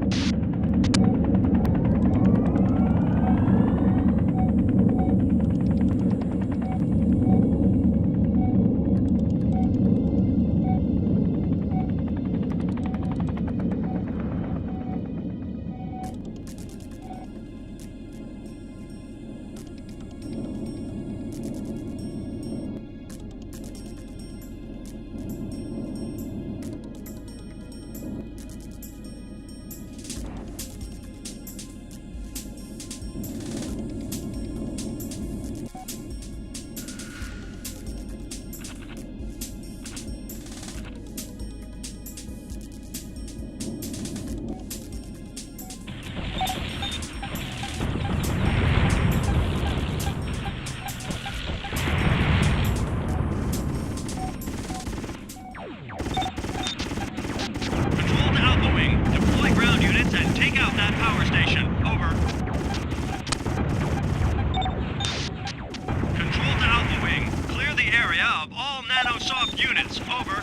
Nanosoft units, over.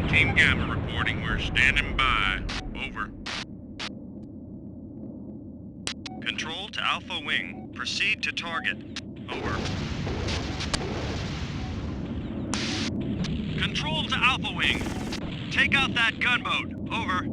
Team Gamma reporting. We're standing by. Over. Control to Alpha Wing. Proceed to target. Over. Control to Alpha Wing. Take out that gunboat. Over.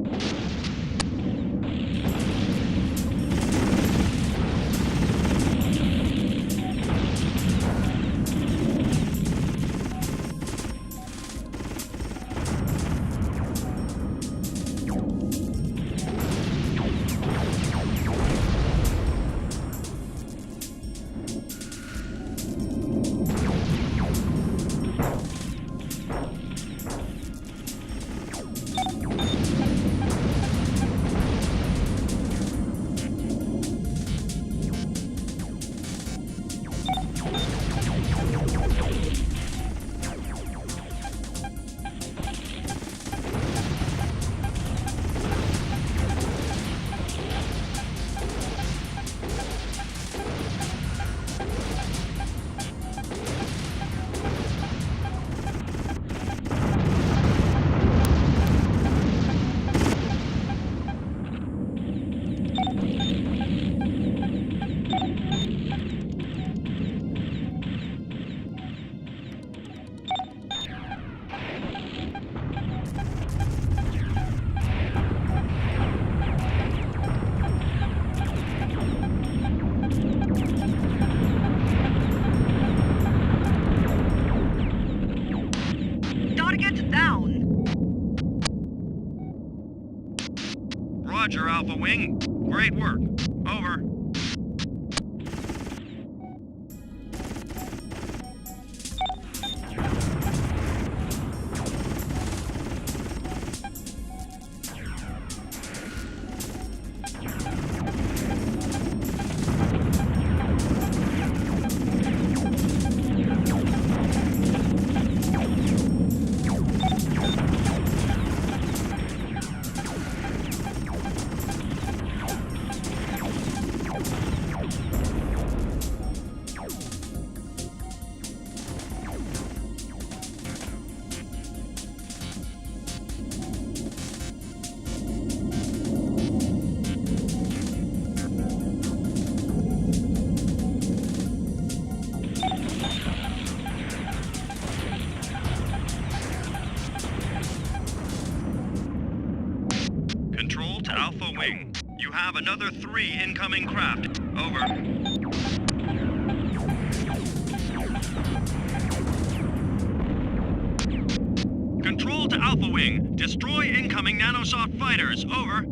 Roger, Alpha Wing. Great work. Over. have another 3 incoming craft. Over. Control to Alpha Wing. Destroy incoming Nanosoft fighters. Over.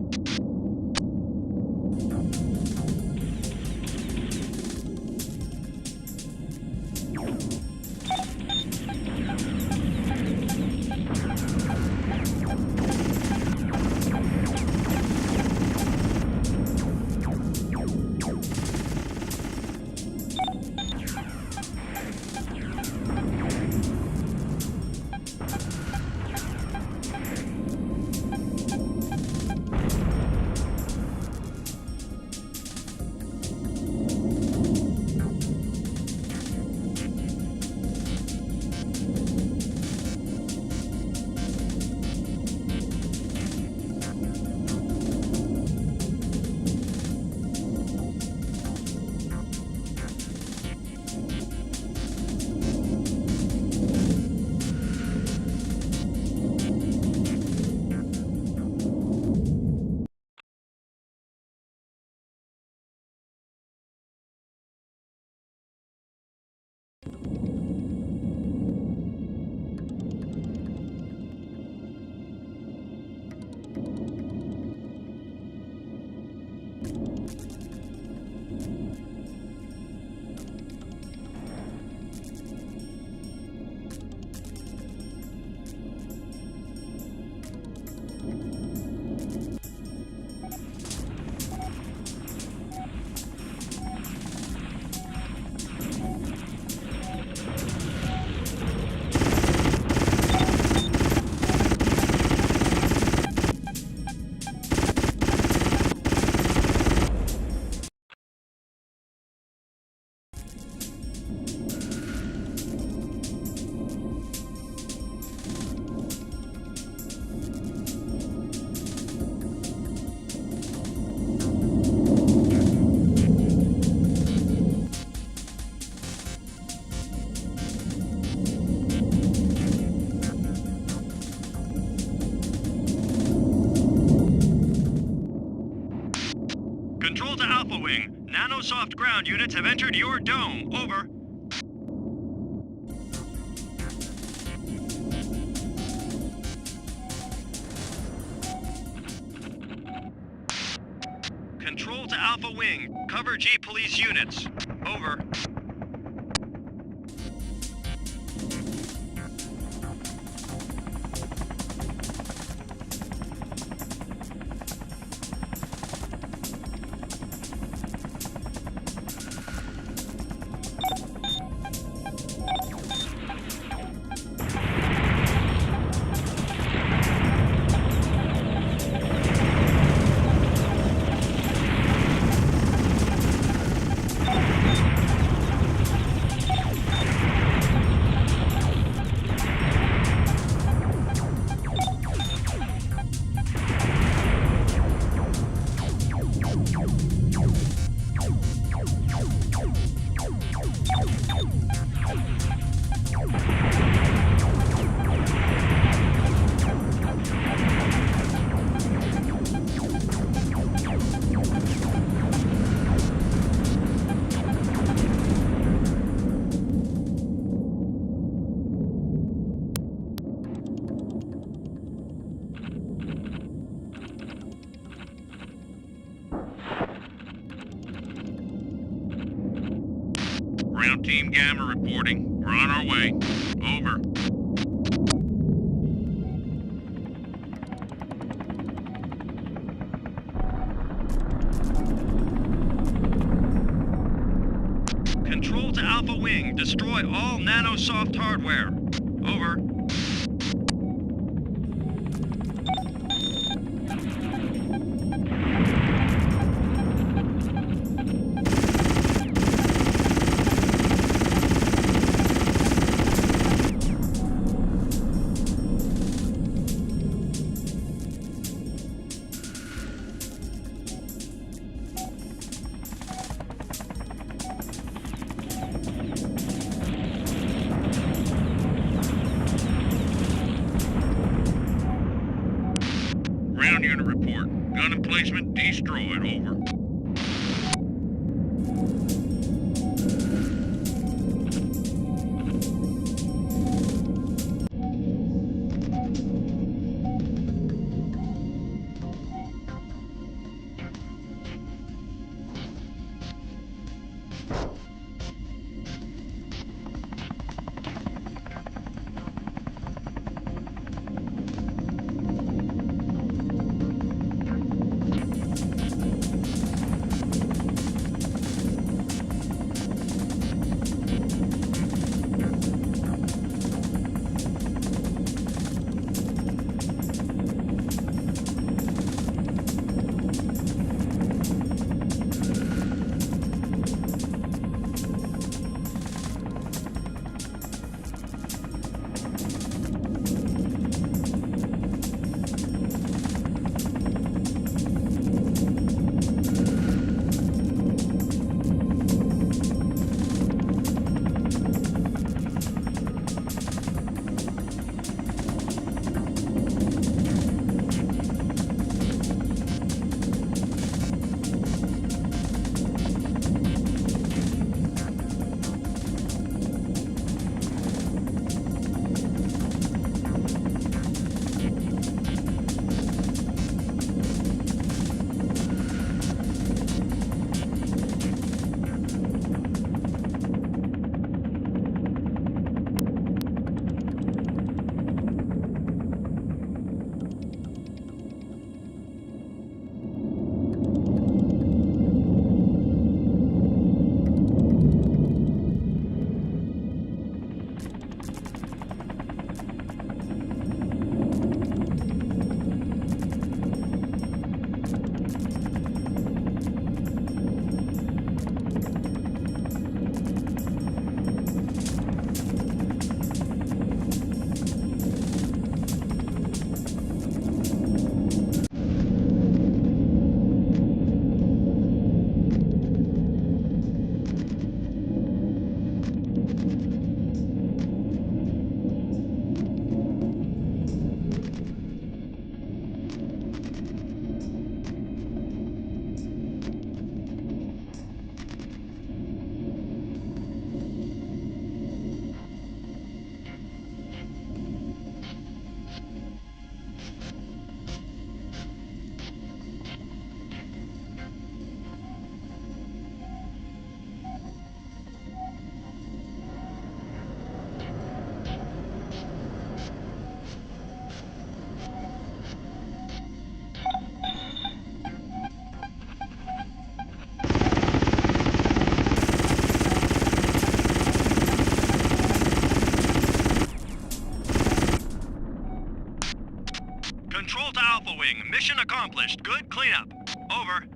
Control to Alpha Wing. Nanosoft ground units have entered your dome. Over. Control to Alpha Wing. Cover G police units. Over. Ground Team Gamma reporting. We're on our way. Over. Control to Alpha Wing. Destroy all Nanosoft hardware. Over. base droid, over. Control to Alpha Wing. Mission accomplished. Good cleanup. Over.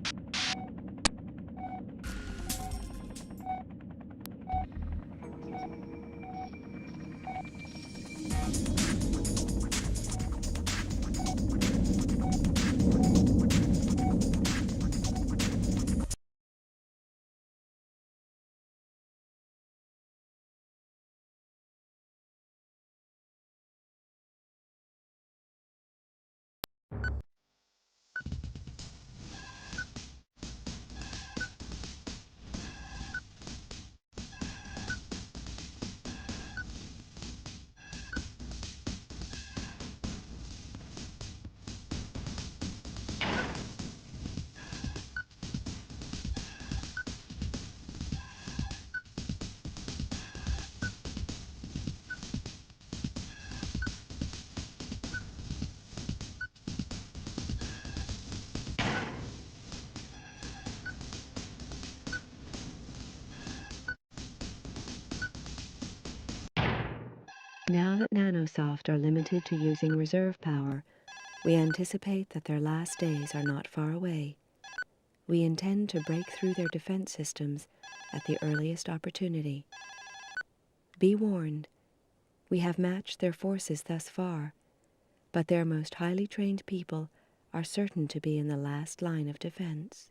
Now that Nanosoft are limited to using reserve power, we anticipate that their last days are not far away. We intend to break through their defense systems at the earliest opportunity. Be warned, we have matched their forces thus far, but their most highly trained people are certain to be in the last line of defense.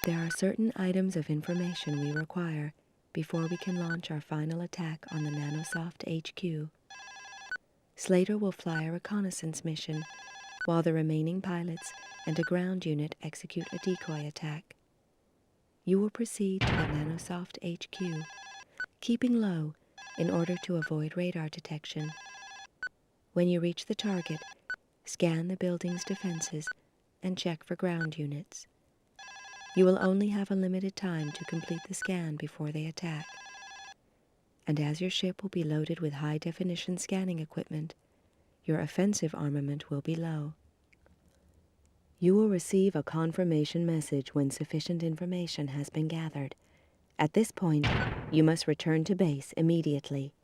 There are certain items of information we require before we can launch our final attack on the Nanosoft HQ. Slater will fly a reconnaissance mission, while the remaining pilots and a ground unit execute a decoy attack. You will proceed to the Nanosoft HQ, keeping low in order to avoid radar detection. When you reach the target, scan the building's defenses and check for ground units. You will only have a limited time to complete the scan before they attack. And as your ship will be loaded with high-definition scanning equipment, your offensive armament will be low. You will receive a confirmation message when sufficient information has been gathered. At this point, you must return to base immediately.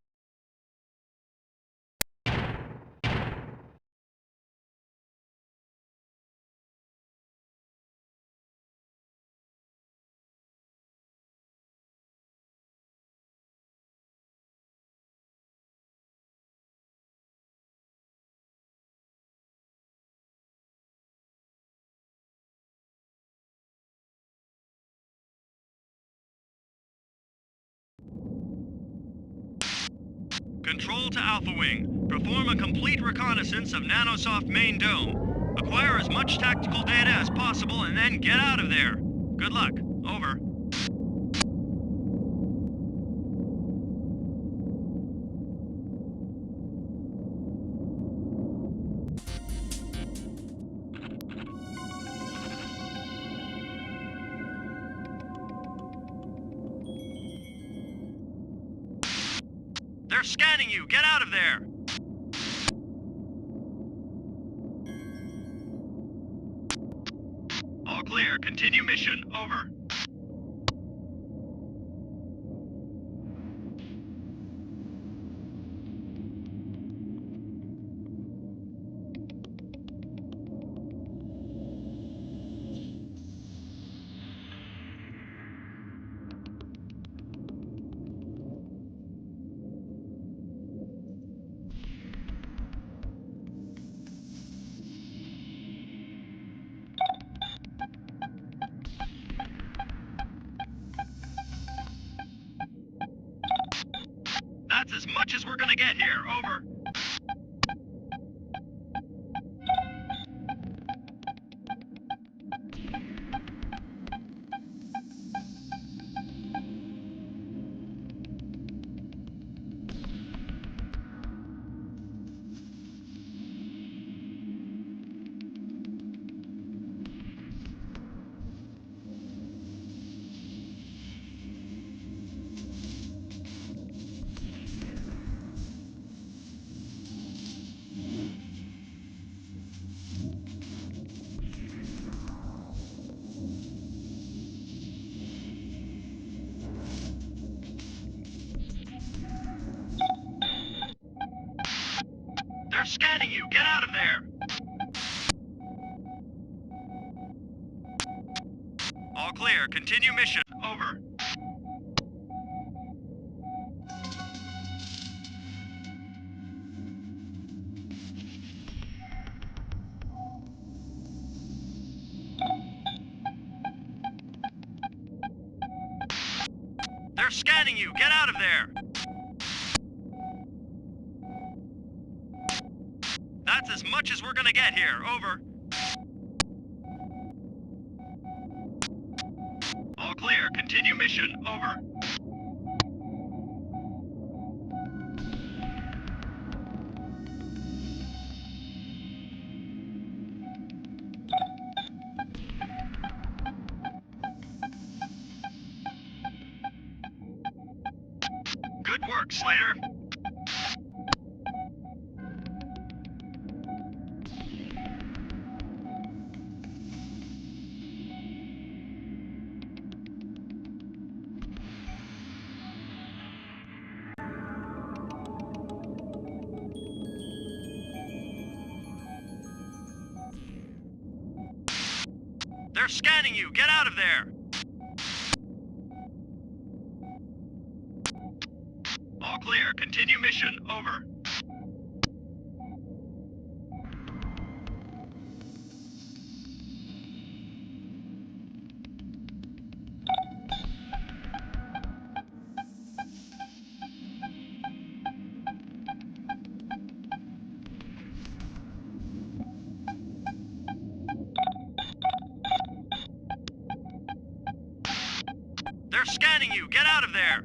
Control to Alpha Wing. Perform a complete reconnaissance of Nanosoft main dome. Acquire as much tactical data as possible and then get out of there. Good luck. Over. They're scanning you! Get out of there! All clear. Continue mission. Over. That's as much as we're gonna get here. Over. They're scanning you! Get out of there! All clear. Continue mission. Over. They're scanning you! Get out of there! That's as much as we're gonna get here. Over. All clear. Continue mission. Over. Good work, Slater. They're scanning you! Get out of there! All clear. Continue mission. Over. scanning you! Get out of there!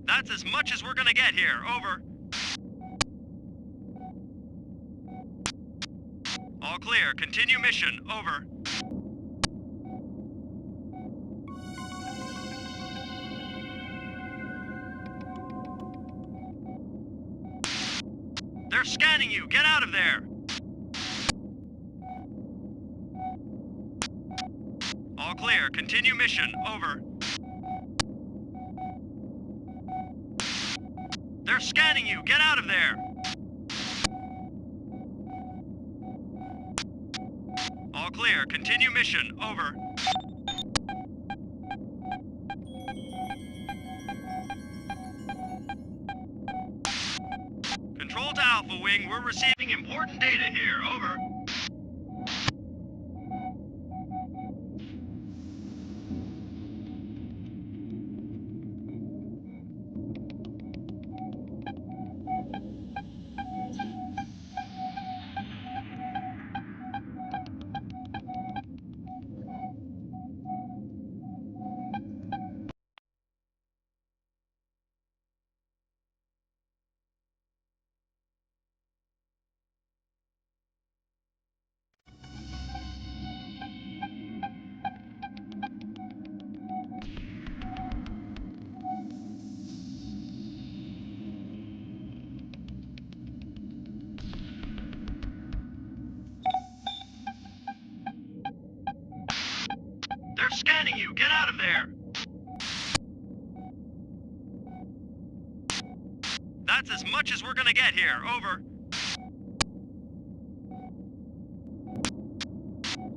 That's as much as we're gonna get here. Over. All clear. Continue mission. Over. They're scanning you! Get out of there! All clear. Continue mission. Over. They're scanning you! Get out of there! All clear. Continue mission. Over. Control to Alpha Wing. We're receiving important data here. Over. They're scanning you! Get out of there! That's as much as we're gonna get here. Over.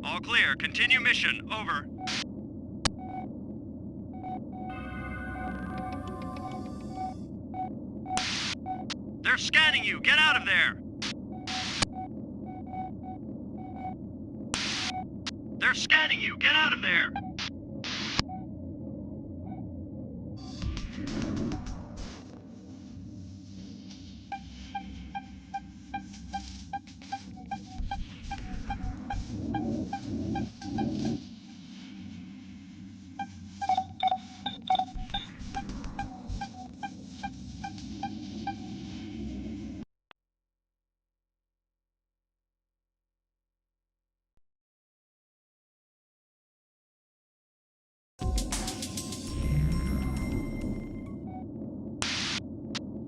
All clear. Continue mission. Over. They're scanning you! Get out of there! They're scanning you! Get out of there!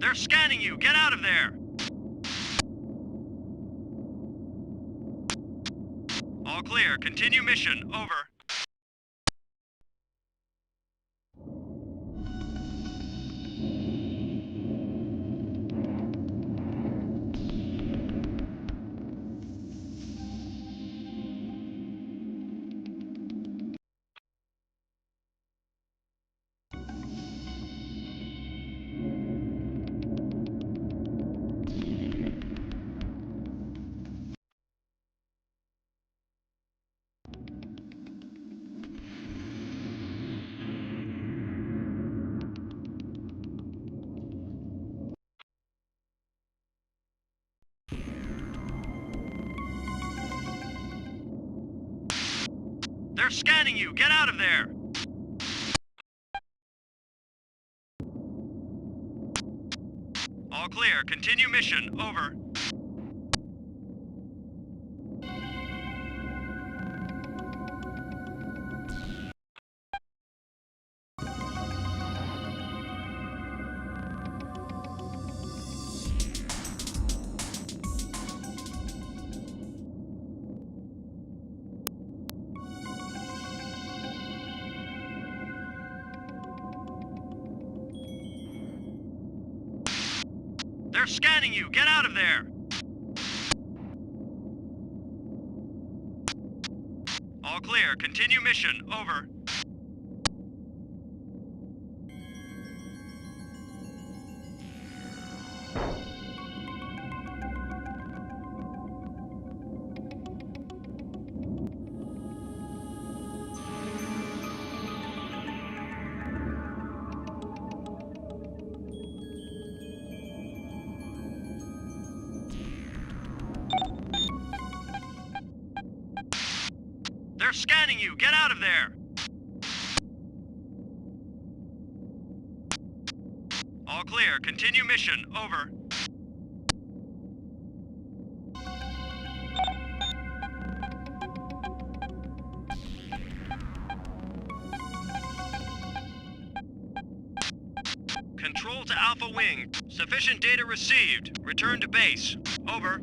They're scanning you! Get out of there! All clear. Continue mission. Over. They're scanning you! Get out of there! All clear. Continue mission. Over. They're scanning you! Get out of there! All clear. Continue mission. Over. They're They're scanning you! Get out of there! All clear. Continue mission. Over. Control to Alpha Wing. Sufficient data received. Return to base. Over.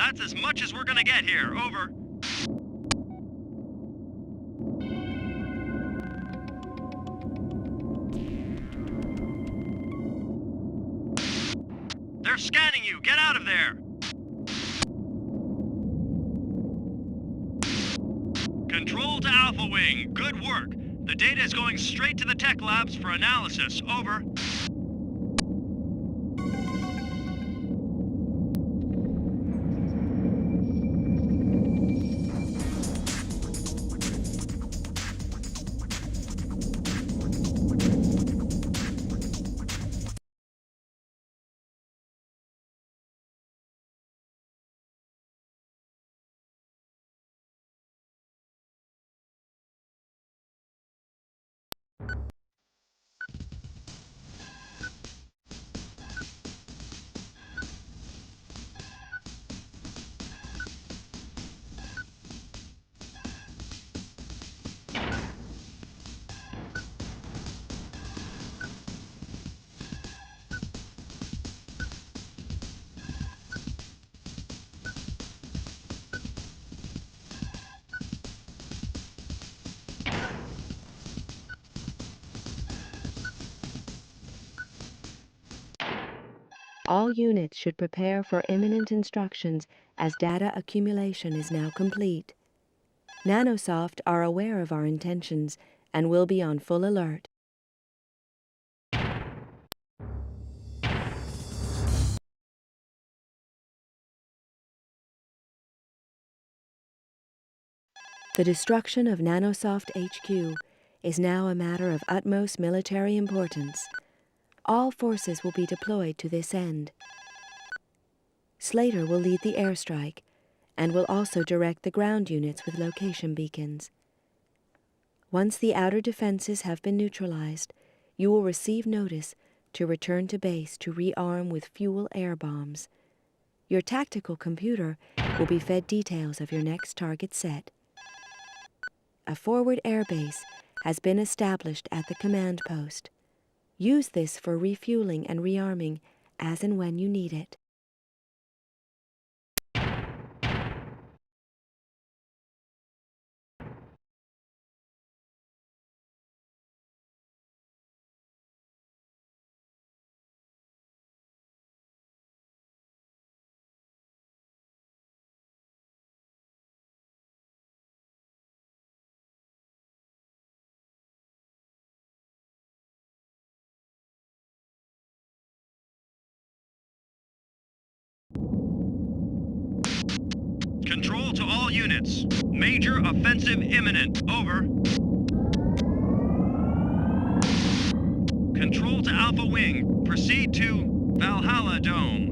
That's as much as we're gonna get here. Over. They're scanning you! Get out of there! Control to Alpha Wing. Good work. The data is going straight to the tech labs for analysis. Over. All units should prepare for imminent instructions as data accumulation is now complete. Nanosoft are aware of our intentions and will be on full alert. The destruction of Nanosoft HQ is now a matter of utmost military importance. All forces will be deployed to this end. Slater will lead the airstrike and will also direct the ground units with location beacons. Once the outer defenses have been neutralized, you will receive notice to return to base to rearm with fuel air bombs. Your tactical computer will be fed details of your next target set. A forward airbase has been established at the command post. Use this for refueling and rearming as and when you need it. Control to all units. Major offensive imminent. Over. Control to Alpha Wing. Proceed to Valhalla Dome.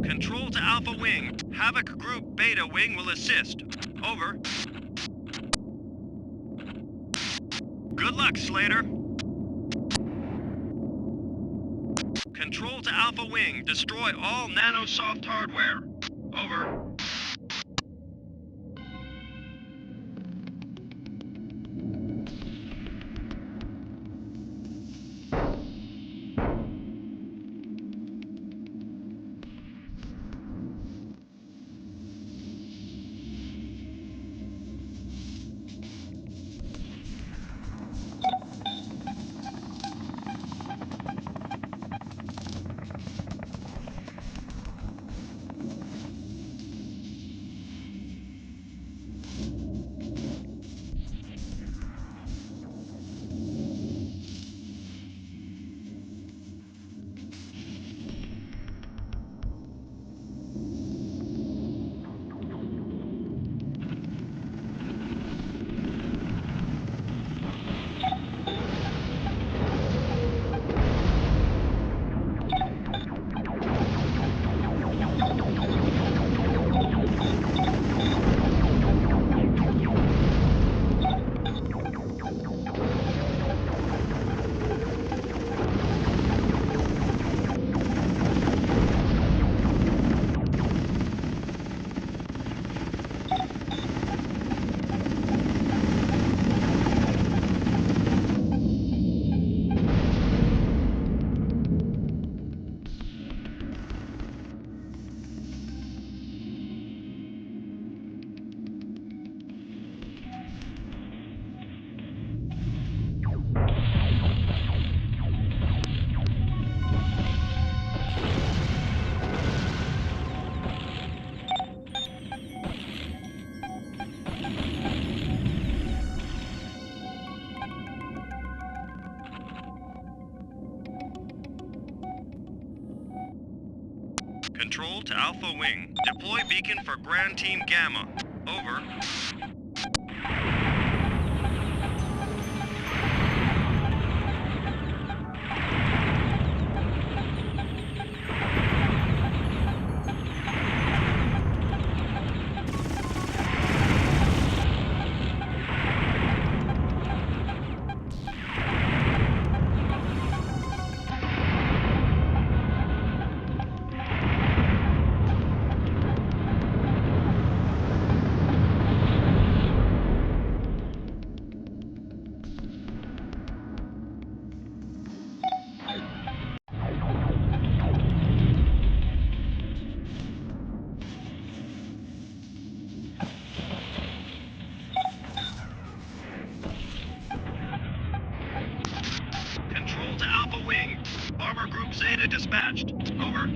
Control to Alpha Wing. Havoc Group Beta Wing will assist. Over. Good luck, Slater. Control to Alpha Wing. Destroy all Nanosoft hardware. Over. Control to Alpha Wing. Deploy beacon for Grand Team Gamma. Over. Control to Alpha Wing. Bomber Group Zeta dispatched. Over.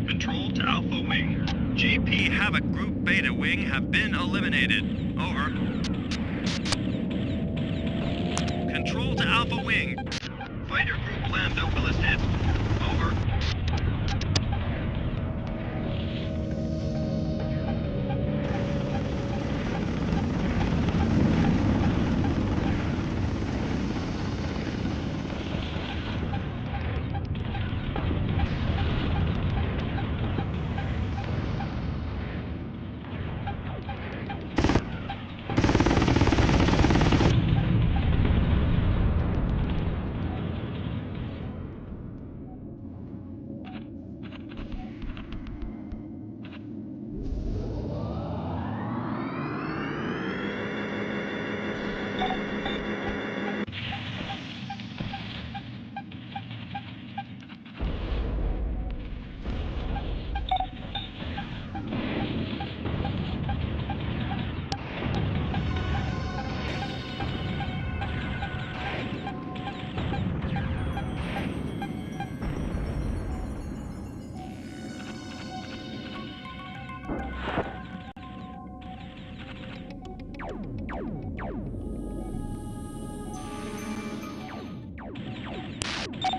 Control to Alpha Wing. JP Havoc Group Beta Wing have been eliminated. Over. Control to Alpha Wing. Fighter Group Lambda will assist. Over.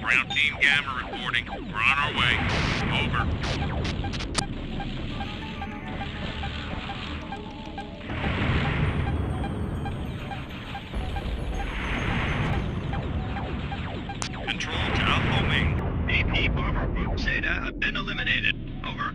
Ground Team Gamma reporting. We're on our way. Over. Control to Alpha Wing. AP Bomber Group Zeta have been eliminated. Over.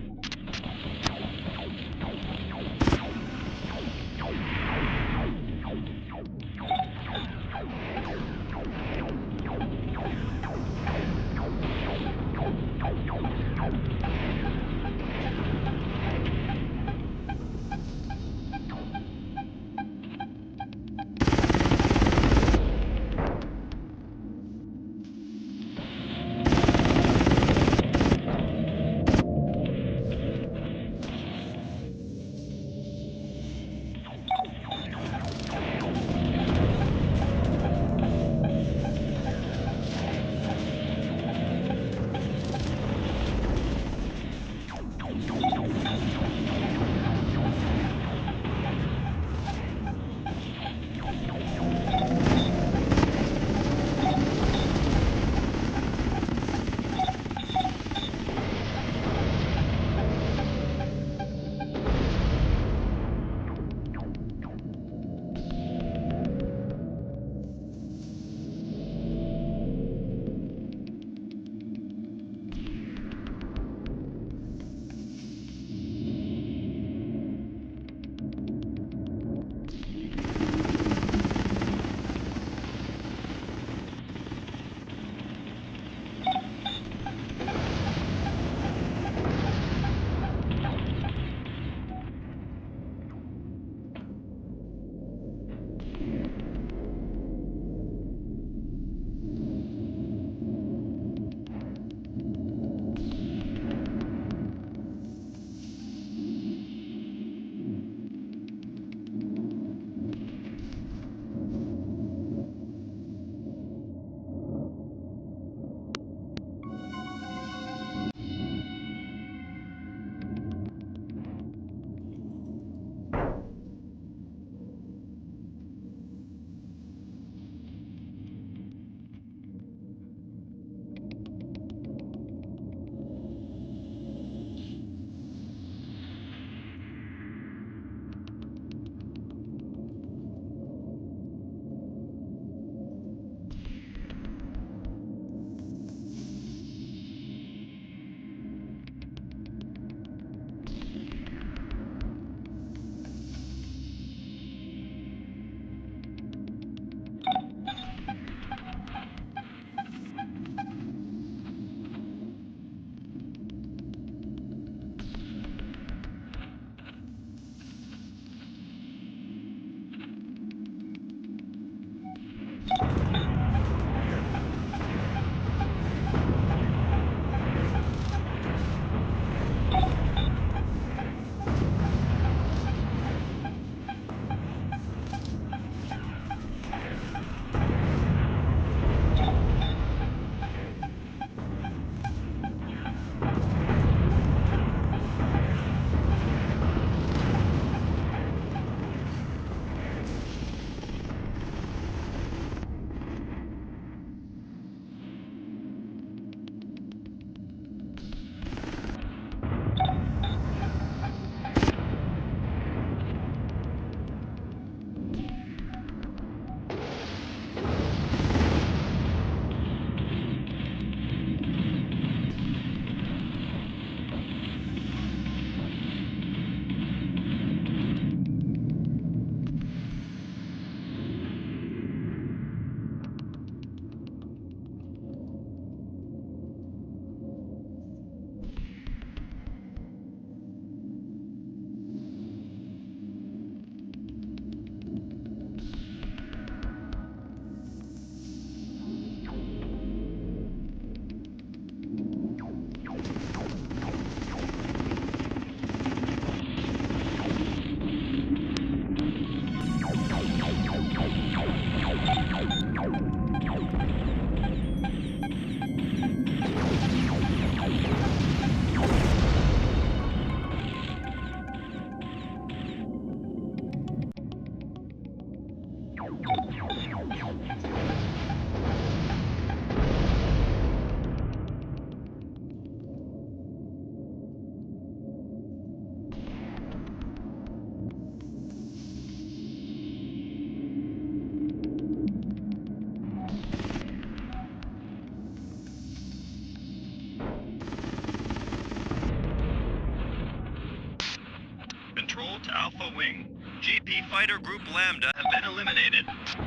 UAP Fighter Group Lambda have been eliminated.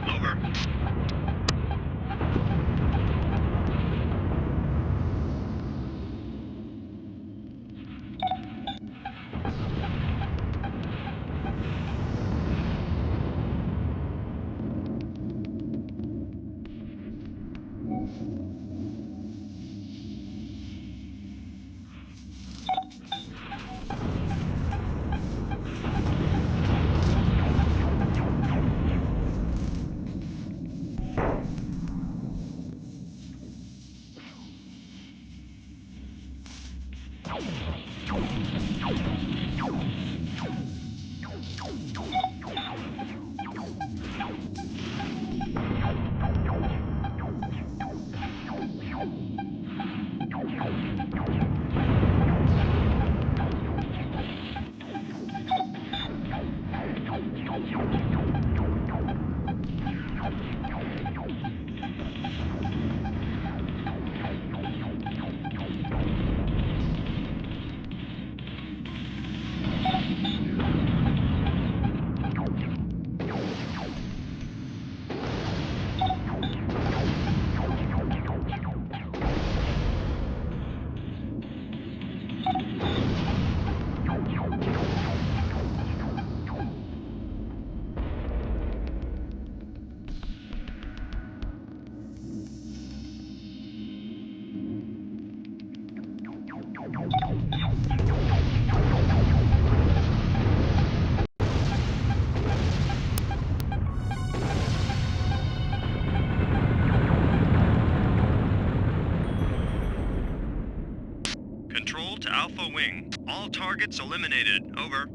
Over. Control to Alpha Wing. All targets eliminated. Over.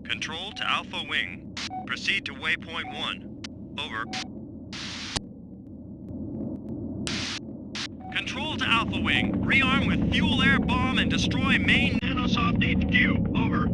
Control to Alpha Wing. Proceed to Waypoint 1. Over. Control to Alpha Wing. Rearm with fuel air bomb and destroy main Nanosoft HQ. Over.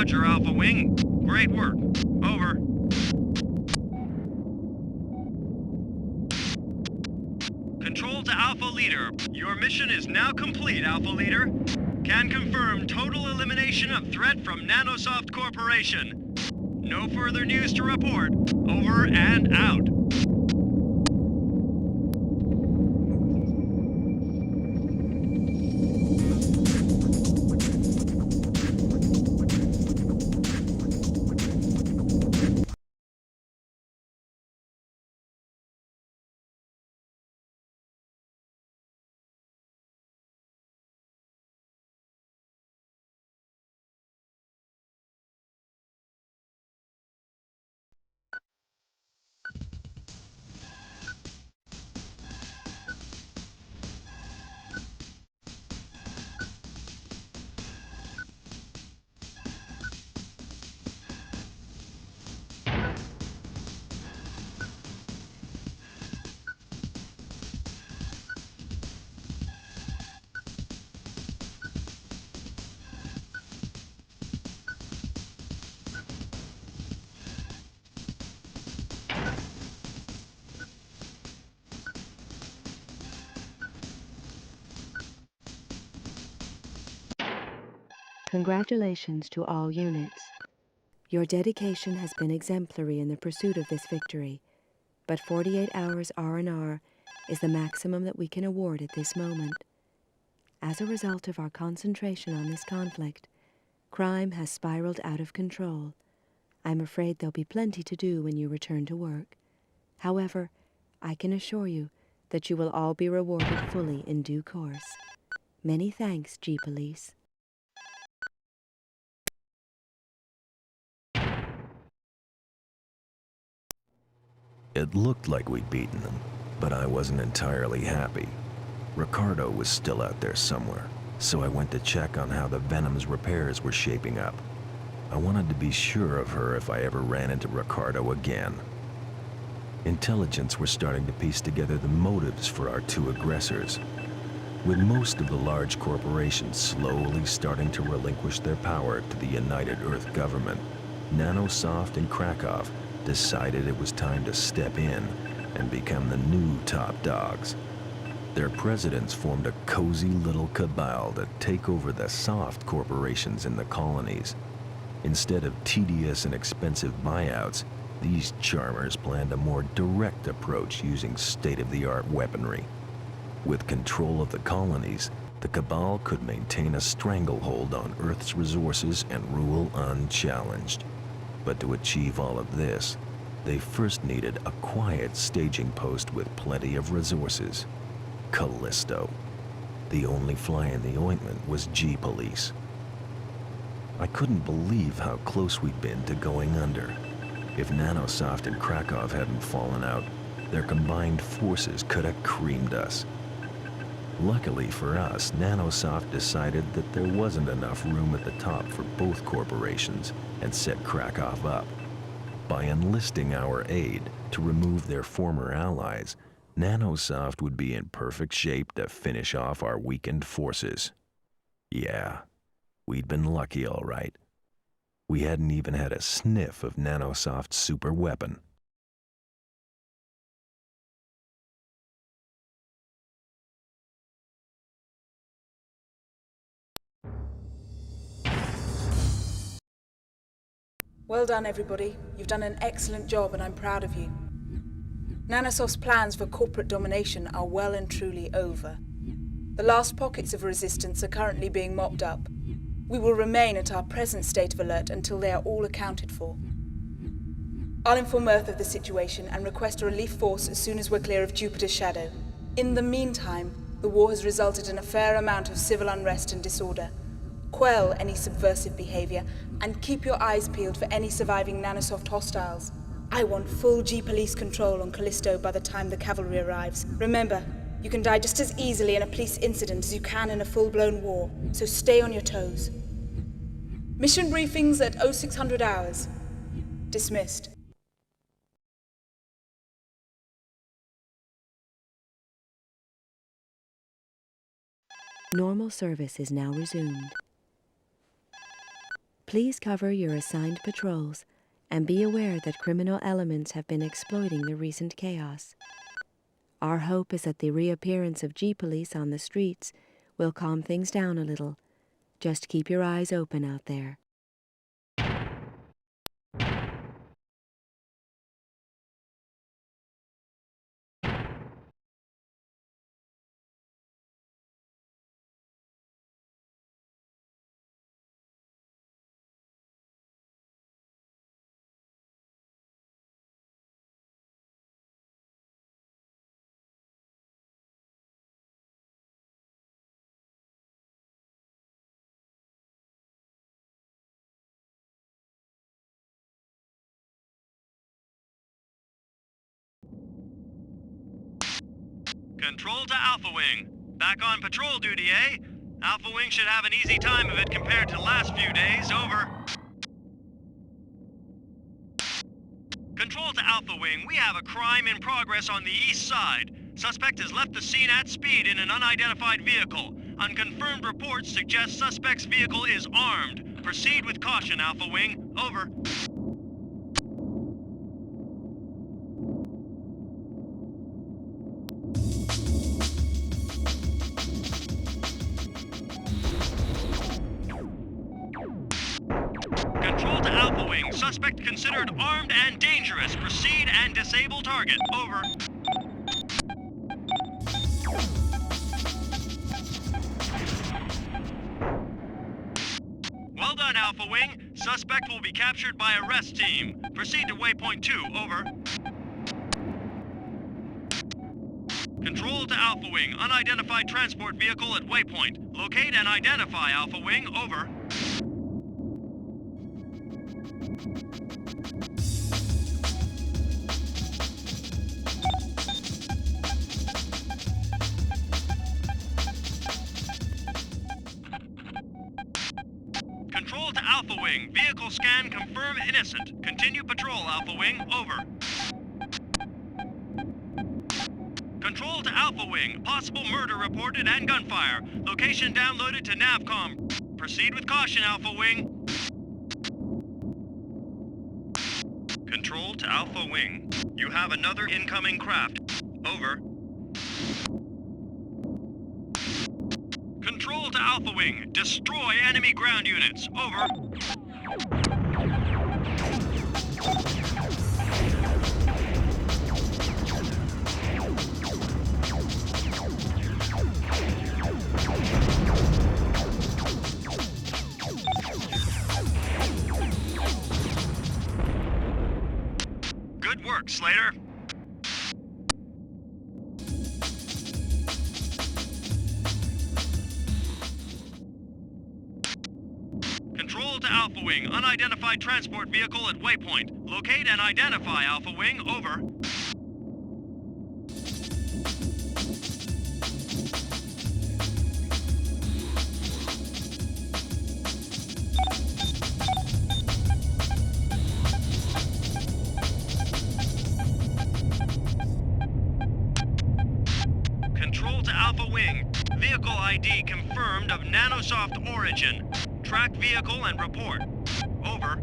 Roger, Alpha Wing. Great work. Over. Control to Alpha Leader. Your mission is now complete, Alpha Leader. Can confirm total elimination of threat from Nanosoft Corporation. No further news to report. Over and out. Congratulations to all units. Your dedication has been exemplary in the pursuit of this victory, but 48 hours R&R is the maximum that we can award at this moment. As a result of our concentration on this conflict, crime has spiraled out of control. I'm afraid there'll be plenty to do when you return to work. However, I can assure you that you will all be rewarded fully in due course. Many thanks, G-Police. It looked like we'd beaten them, but I wasn't entirely happy. Ricardo was still out there somewhere, so I went to check on how the Venom's repairs were shaping up. I wanted to be sure of her if I ever ran into Ricardo again. Intelligence were starting to piece together the motives for our two aggressors. With most of the large corporations slowly starting to relinquish their power to the United Earth government, Nanosoft and Krakow decided it was time to step in and become the new top dogs. Their presidents formed a cozy little cabal to take over the soft corporations in the colonies. Instead of tedious and expensive buyouts, these charmers planned a more direct approach using state-of-the-art weaponry. With control of the colonies, the cabal could maintain a stranglehold on Earth's resources and rule unchallenged. But to achieve all of this, they first needed a quiet staging post with plenty of resources. Callisto. The only fly in the ointment was G-Police. I couldn't believe how close we'd been to going under. If Nanosoft and Krakow hadn't fallen out, their combined forces could have creamed us. Luckily for us, Nanosoft decided that there wasn't enough room at the top for both corporations and set Krakow up. By enlisting our aid to remove their former allies, Nanosoft would be in perfect shape to finish off our weakened forces. Yeah, we'd been lucky all right. We hadn't even had a sniff of Nanosoft's super weapon. Well done, everybody. You've done an excellent job, and I'm proud of you. Nanosoft's plans for corporate domination are well and truly over. The last pockets of resistance are currently being mopped up. We will remain at our present state of alert until they are all accounted for. I'll inform Earth of the situation and request a relief force as soon as we're clear of Jupiter's shadow. In the meantime, the war has resulted in a fair amount of civil unrest and disorder. Quell any subversive behavior, and keep your eyes peeled for any surviving Nanosoft hostiles. I want full G-Police control on Callisto by the time the cavalry arrives. Remember, you can die just as easily in a police incident as you can in a full-blown war, so stay on your toes. Mission briefings at 0600 hours. Dismissed. Normal service is now resumed. Please cover your assigned patrols and be aware that criminal elements have been exploiting the recent chaos. Our hope is that the reappearance of G-Police on the streets will calm things down a little. Just keep your eyes open out there. Control to Alpha Wing. Back on patrol duty, eh? Alpha Wing should have an easy time of it compared to the last few days. Over. Control to Alpha Wing. We have a crime in progress on the east side. Suspect has left the scene at speed in an unidentified vehicle. Unconfirmed reports suggest suspect's vehicle is armed. Proceed with caution, Alpha Wing. Over. Suspect considered armed and dangerous. Proceed and disable target. Over. Well done, Alpha Wing. Suspect will be captured by arrest team. Proceed to waypoint 2. Over. Control to Alpha Wing. Unidentified transport vehicle at waypoint. Locate and identify Alpha Wing. Over. Control to Alpha Wing. Vehicle scan confirm innocent. Continue patrol, Alpha Wing. Over. Control to Alpha Wing. Possible murder reported and gunfire. Location downloaded to Navcom. Proceed with caution, Alpha Wing. Control to Alpha Wing. You have another incoming craft. Over. Control to Alpha Wing. Destroy enemy ground units. Over. Good work, Slater. Control to Alpha Wing. Unidentified transport vehicle at waypoint. Locate and identify Alpha Wing. Over. Control to Alpha Wing. Vehicle ID confirmed of Nanosoft origin. Track vehicle and report. Over.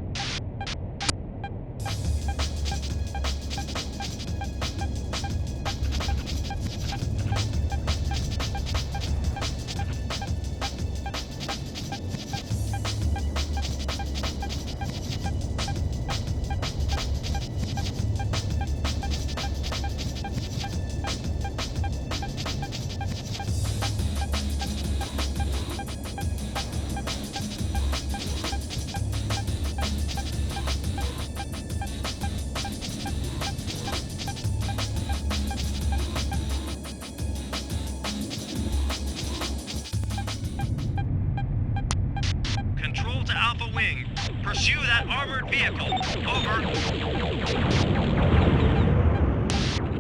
Control to Alpha Wing. Pursue that armored vehicle. Over.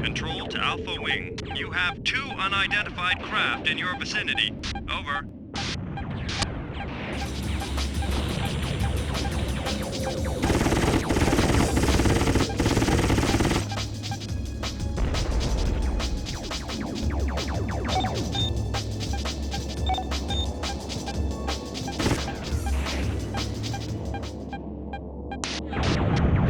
Control to Alpha Wing. You have 2 unidentified craft in your vicinity. Over.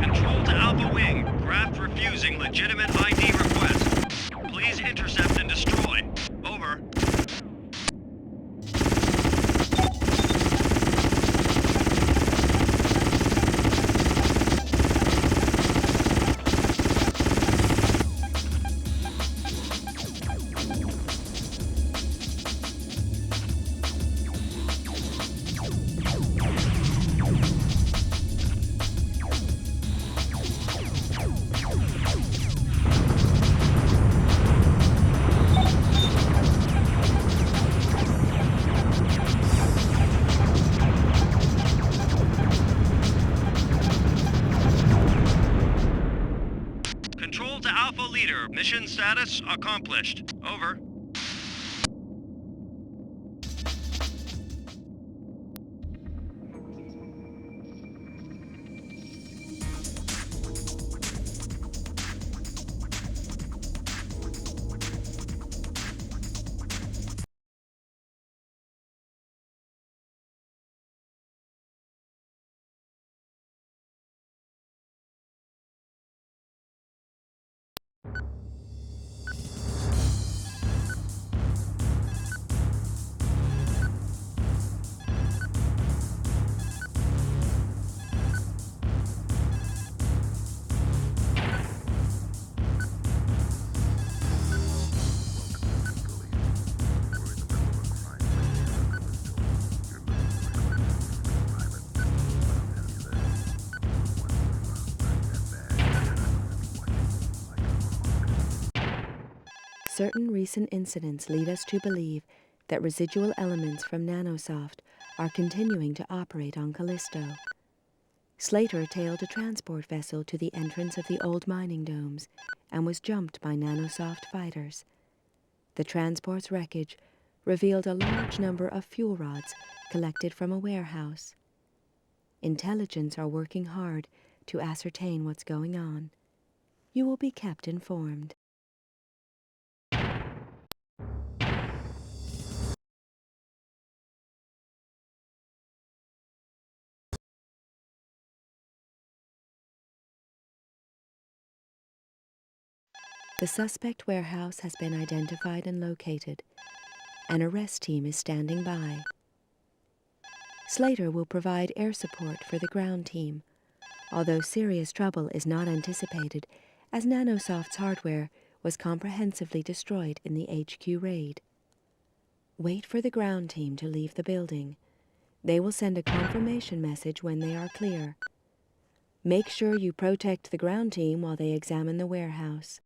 Control to Alpha Wing. Craft refusing legitimate ID request. Please intercept and destroy. Over. Control to Alpha Leader. Mission status accomplished. Over. certain recent incidents lead us to believe that residual elements from Nanosoft are continuing to operate on Callisto. Slater tailed a transport vessel to the entrance of the old mining domes and was jumped by Nanosoft fighters. The transport's wreckage revealed a large number of fuel rods collected from a warehouse. Intelligence are working hard to ascertain what's going on. You will be kept informed. The suspect warehouse has been identified and located. An arrest team is standing by. Slater will provide air support for the ground team, although serious trouble is not anticipated as Nanosoft's hardware was comprehensively destroyed in the HQ raid. Wait for the ground team to leave the building. They will send a confirmation message when they are clear. Make sure you protect the ground team while they examine the warehouse.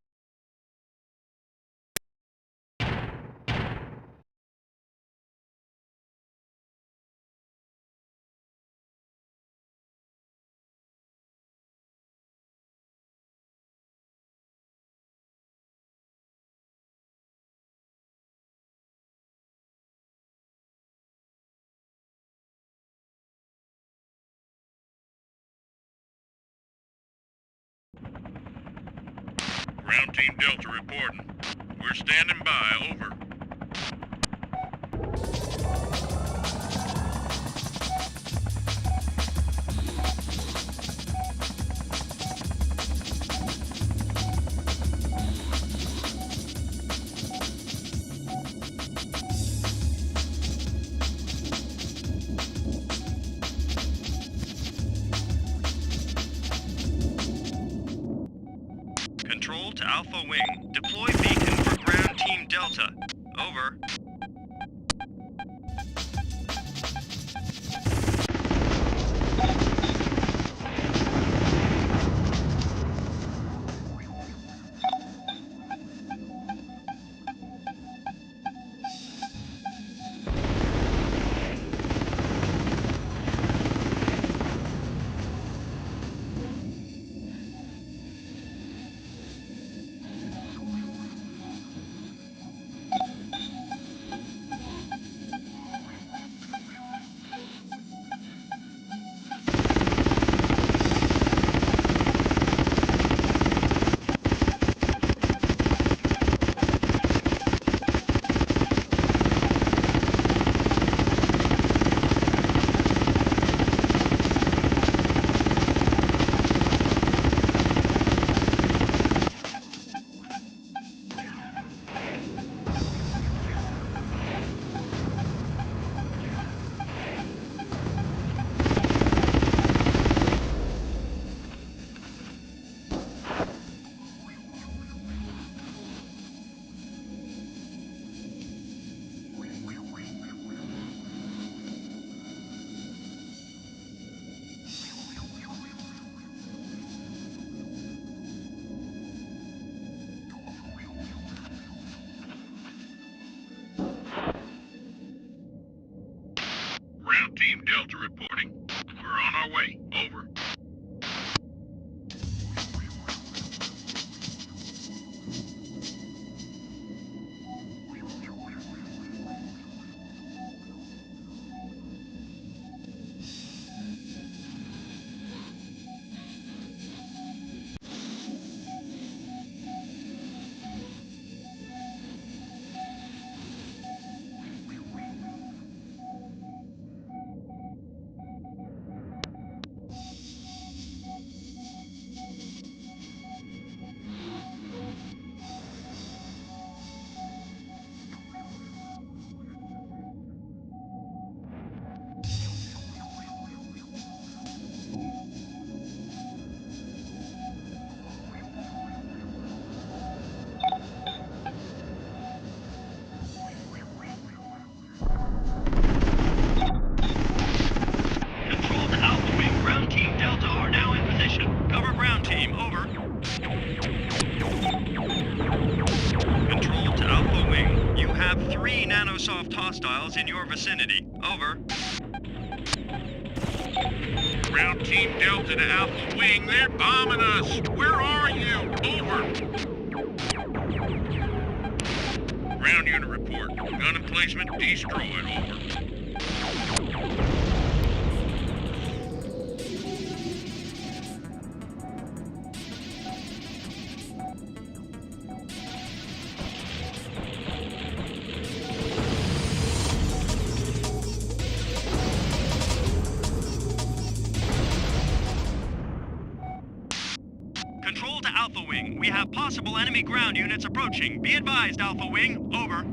Ground Team Delta reporting. We're standing by, over. Control to Alpha Wing. Deploy beacon for Ground Team Delta. Over. hostiles in your vicinity. Over. Ground Team Delta to Alpha Wing, they're bombing us! Where are you? Over! Ground unit report. Gun emplacement destroyed. Over. Control to Alpha Wing. We have possible enemy ground units approaching. Be advised, Alpha Wing. Over.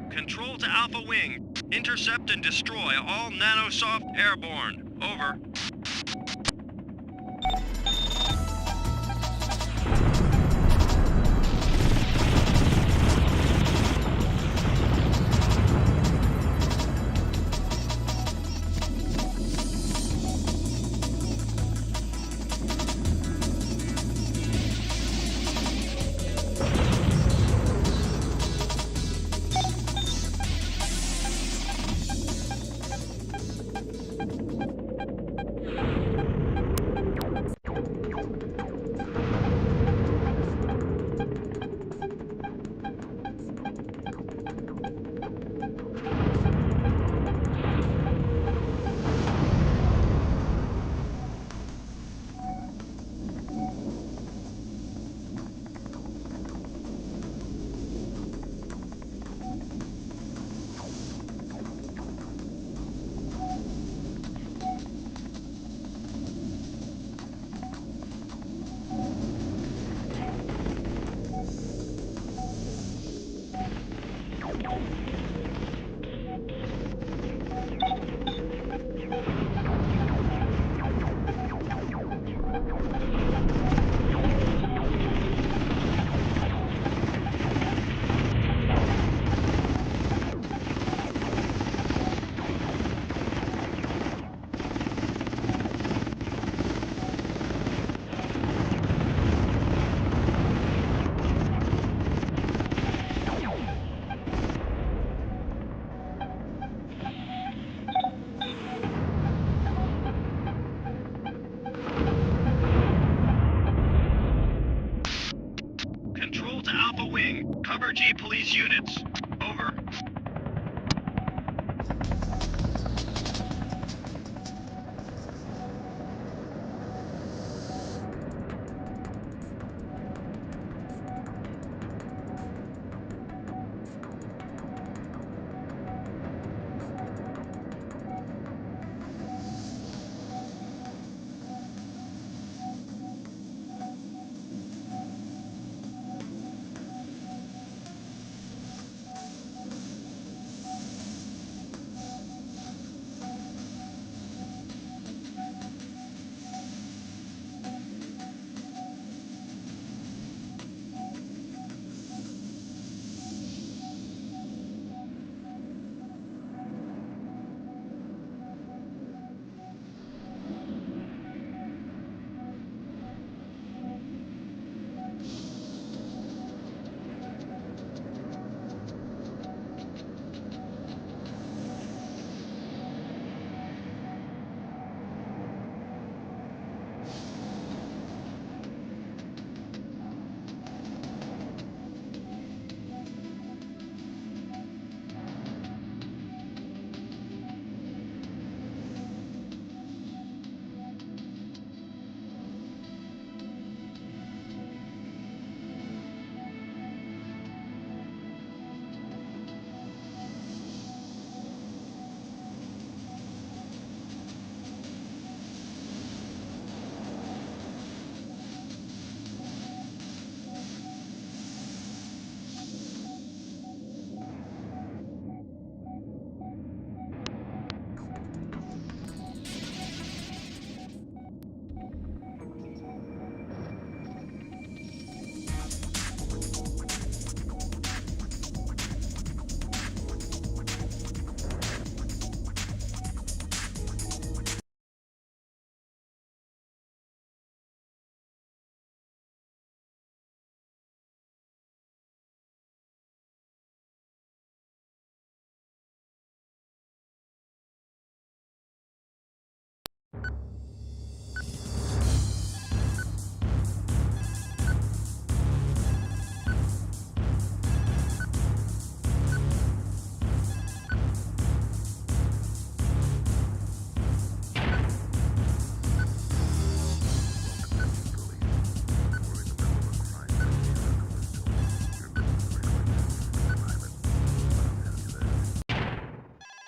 Control to Alpha Wing. Intercept and destroy all Nanosoft airborne. Over. these units. Over.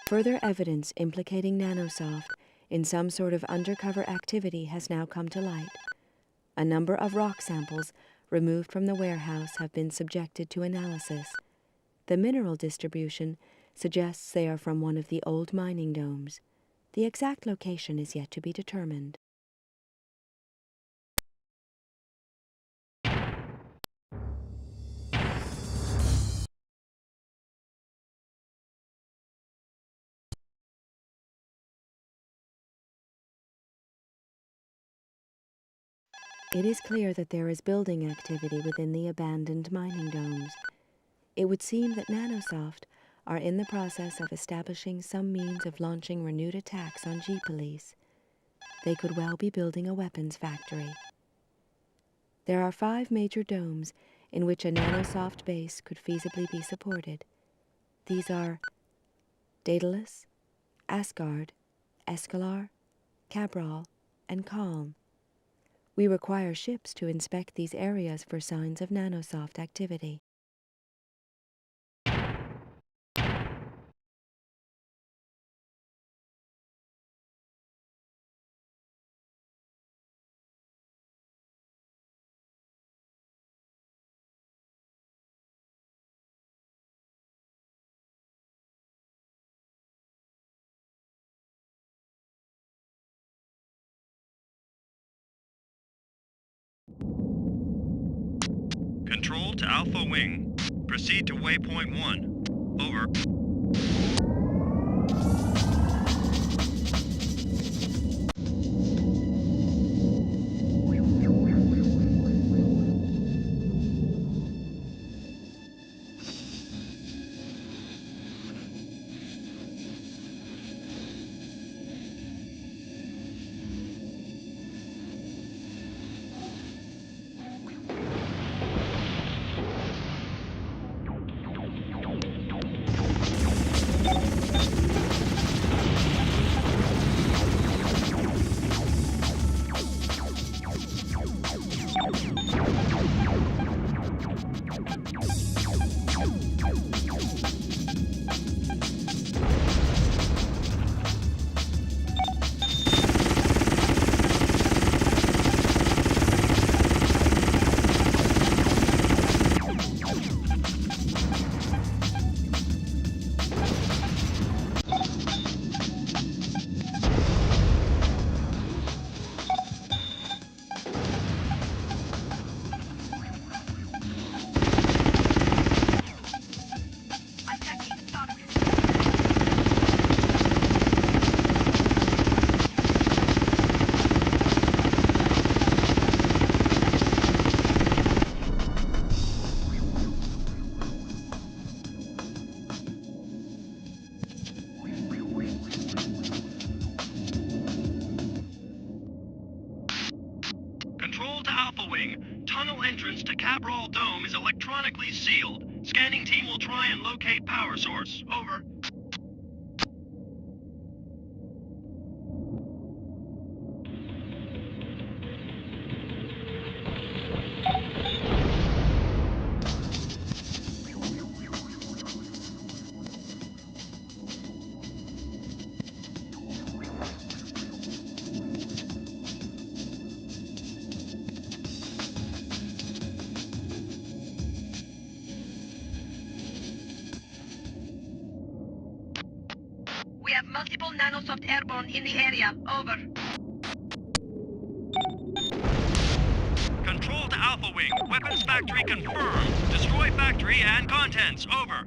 Further evidence implicating Nanosoft in some sort of undercover activity has now come to light. A number of rock samples removed from the warehouse have been subjected to analysis. The mineral distribution suggests they are from one of the old mining domes. The exact location is yet to be determined. It is clear that there is building activity within the abandoned mining domes. It would seem that Nanosoft are in the process of establishing some means of launching renewed attacks on G-Police. They could well be building a weapons factory. There are 5 major domes in which a Nanosoft base could feasibly be supported. These are Datalus, Asgard, Escalar, Cabral, and Calm. We require ships to inspect these areas for signs of Nanosoft activity. Control to Alpha Wing. Proceed to waypoint 1. Over. entrance to Cabral Dome is electronically sealed. Scanning team will try and locate power source. Over. We have multiple Nanosoft airborne in the area. Over. Control to Alpha Wing. Weapons factory confirmed. Destroy factory and contents. Over.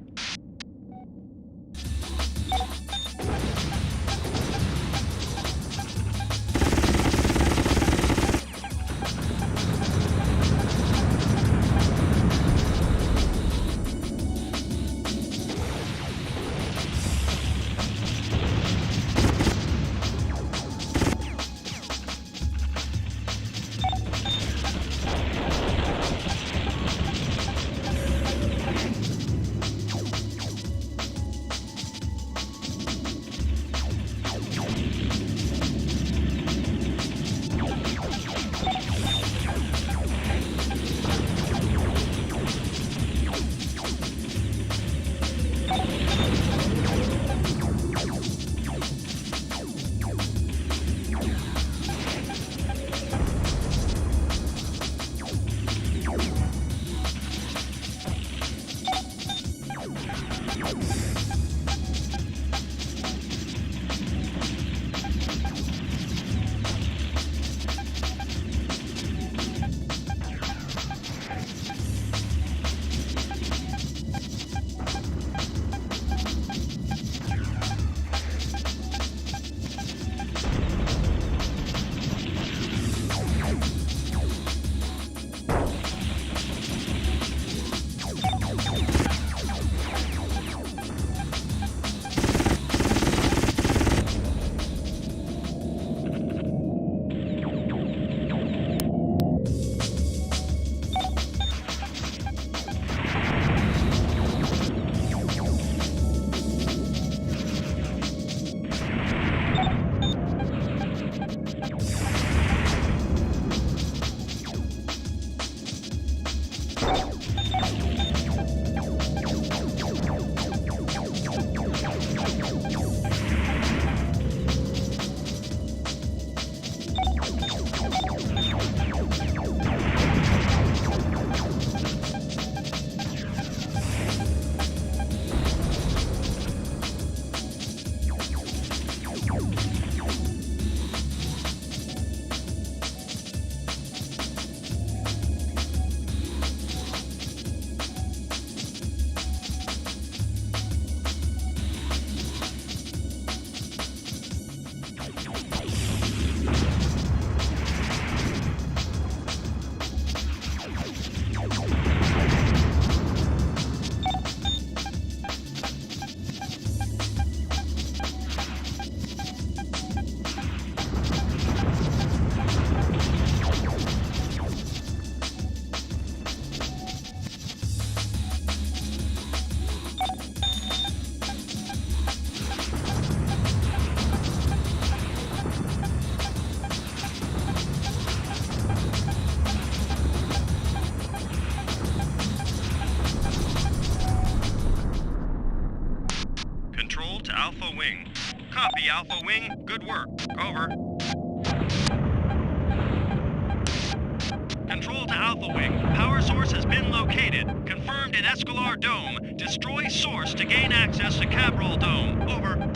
Wing. Copy, Alpha Wing. Good work. Over. Control to Alpha Wing. Power source has been located. Confirmed in Escalar Dome. Destroy source to gain access to Cabral Dome. Over.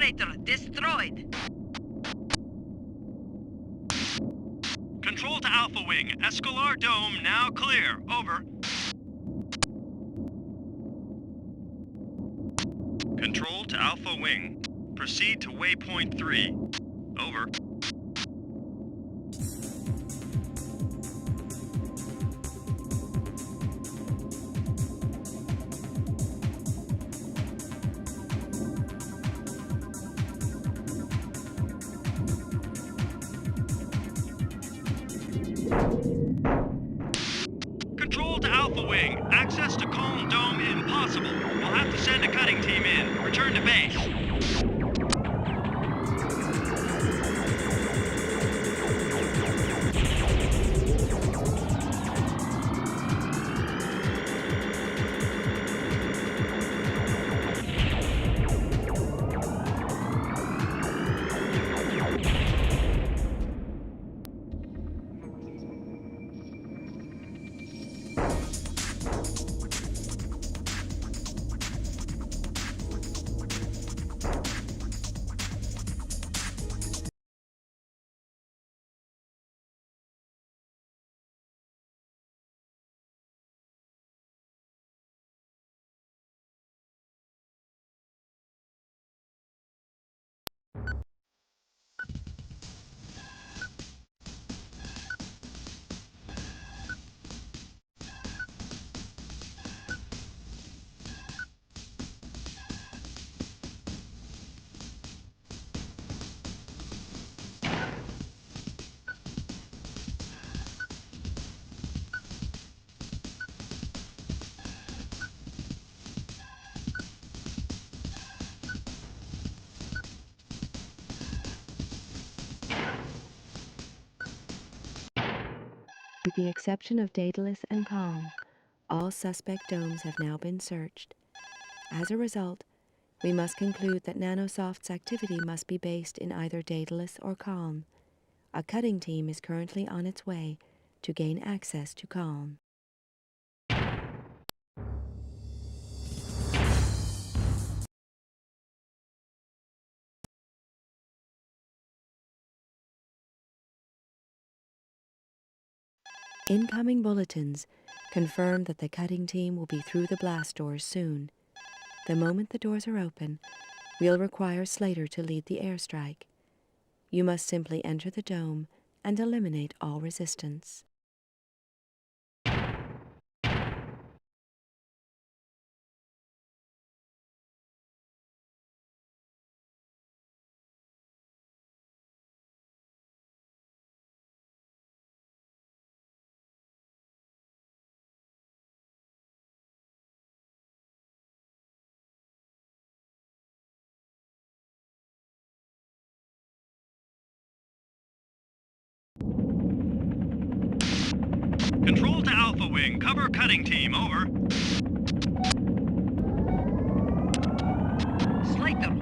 Traitor destroyed. Control to Alpha Wing. Escalar Dome now clear. Over. Control to Alpha Wing. Proceed to waypoint 3. Over. Control to Alpha Wing. Access to Calm Dome impossible. We'll have to send a cutting team in. Return to base. With the exception of Datalus and Calm, all suspect domes have now been searched. As a result, we must conclude that Nanosoft's activity must be based in either Datalus or Calm. A cutting team is currently on its way to gain access to Calm. Incoming bulletins confirm that the cutting team will be through the blast doors soon. The moment the doors are open, we'll require Slater to lead the airstrike. You must simply enter the dome and eliminate all resistance. Control to Alpha Wing. Cover cutting team. Over. Slater,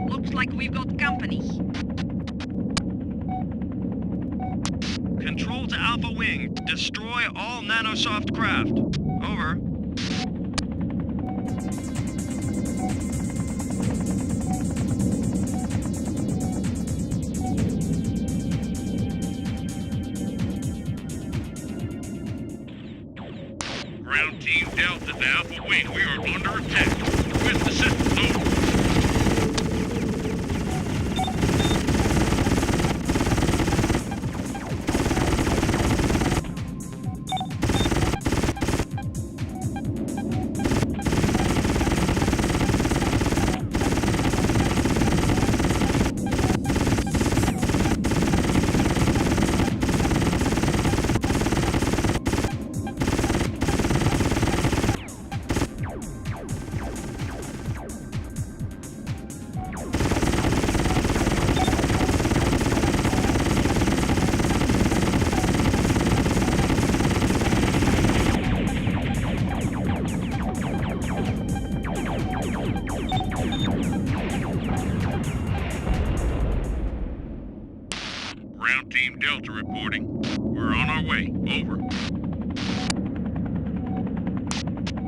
looks like we've got company. Control to Alpha Wing. Destroy all Nanosoft craft. Over. Ground Team Delta to Alpha Wing. We are under attack. With the system. Over. Ground Team Delta reporting. We're on our way. Over.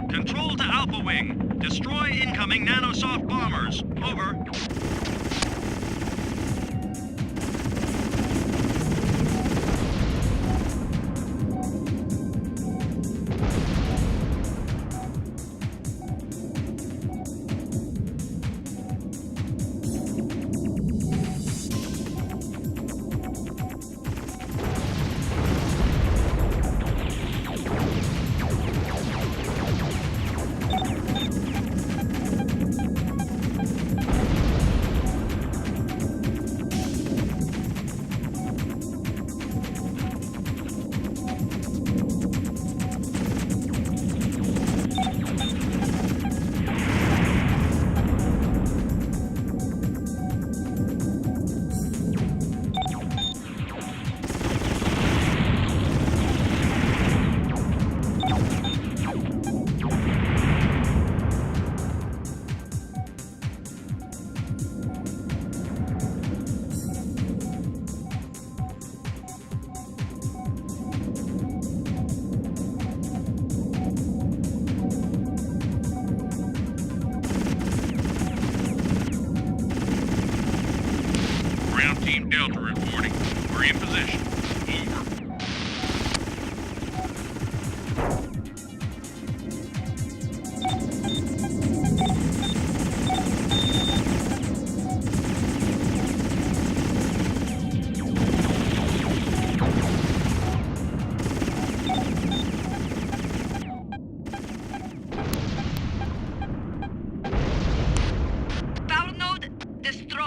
Control to Alpha Wing. Destroy incoming Nanosoft bombers. Over.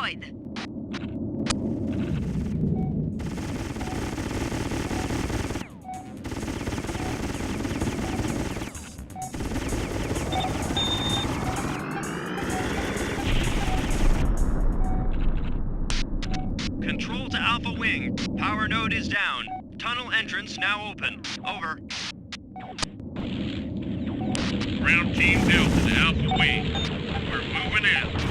droid. Control to Alpha Wing. Power node is down. Tunnel entrance now open. Over. Ground Team Delta to Alpha Wing. We're moving in.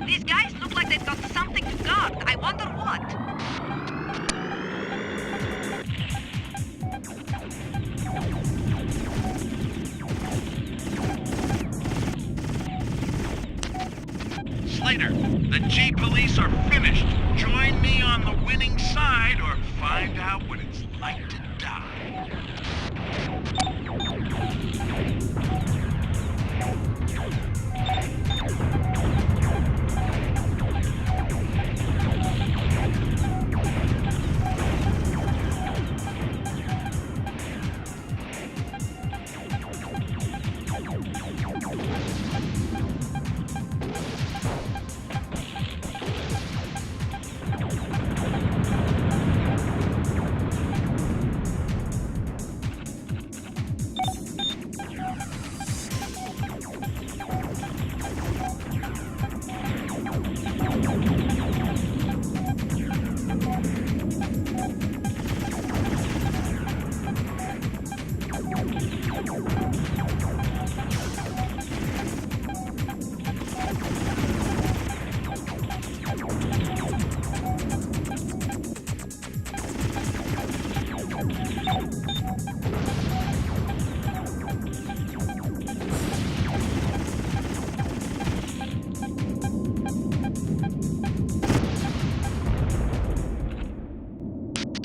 These guys look like they've got something to guard. I wonder what. Slater, the G Police are finished. Join me on the winning side or find out what it's like to die.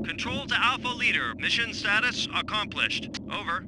Control to Alpha Leader. Mission status accomplished. Over.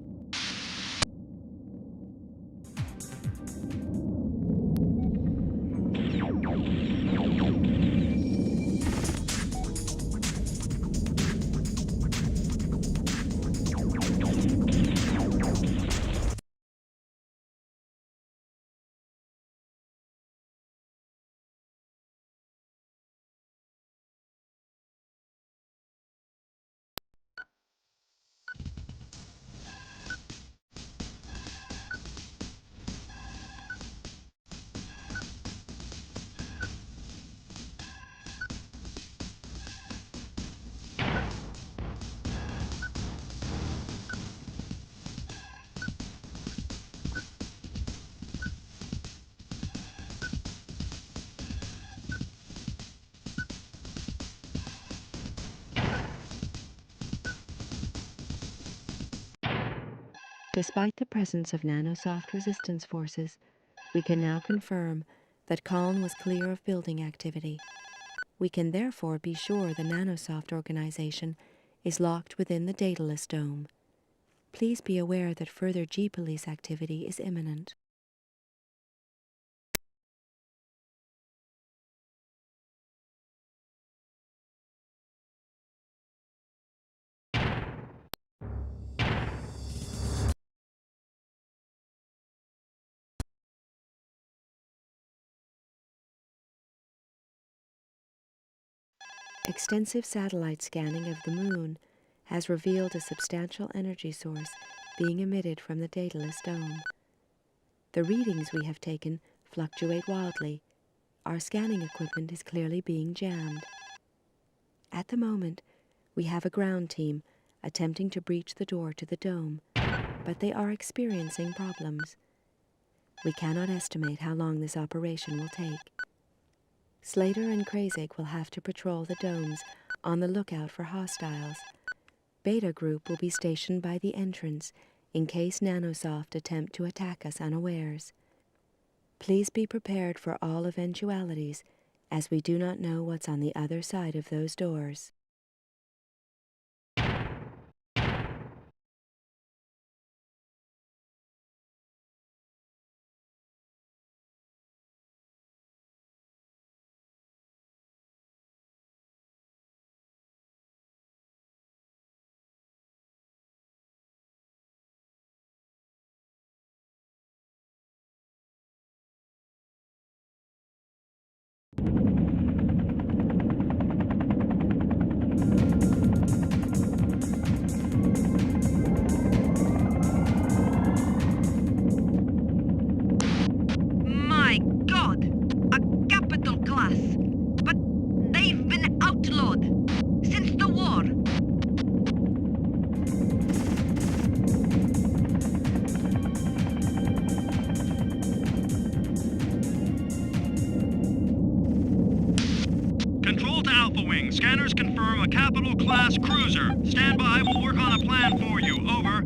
Despite the presence of Nanosoft resistance forces, we can now confirm that Caln was clear of building activity. We can therefore be sure the Nanosoft organization is locked within the Datalus dome. Please be aware that further G-Police activity is imminent. Extensive satellite scanning of the Moon has revealed a substantial energy source being emitted from the Datalus dome. The readings we have taken fluctuate wildly. Our scanning equipment is clearly being jammed. At the moment, We have a ground team attempting to breach the door to the dome, but they are experiencing problems. We cannot estimate how long this operation will take. Slater and Krasik will have to patrol the domes on the lookout for hostiles. Beta Group will be stationed by the entrance in case Nanosoft attempt to attack us unawares. Please be prepared for all eventualities, as we do not know what's on the other side of those doors. My God! A capital class! But they've been outlawed since the war! Control to Alpha Wing. Scanners confirm a capital class cruiser. Stand by, we'll work on a plan for you. Over.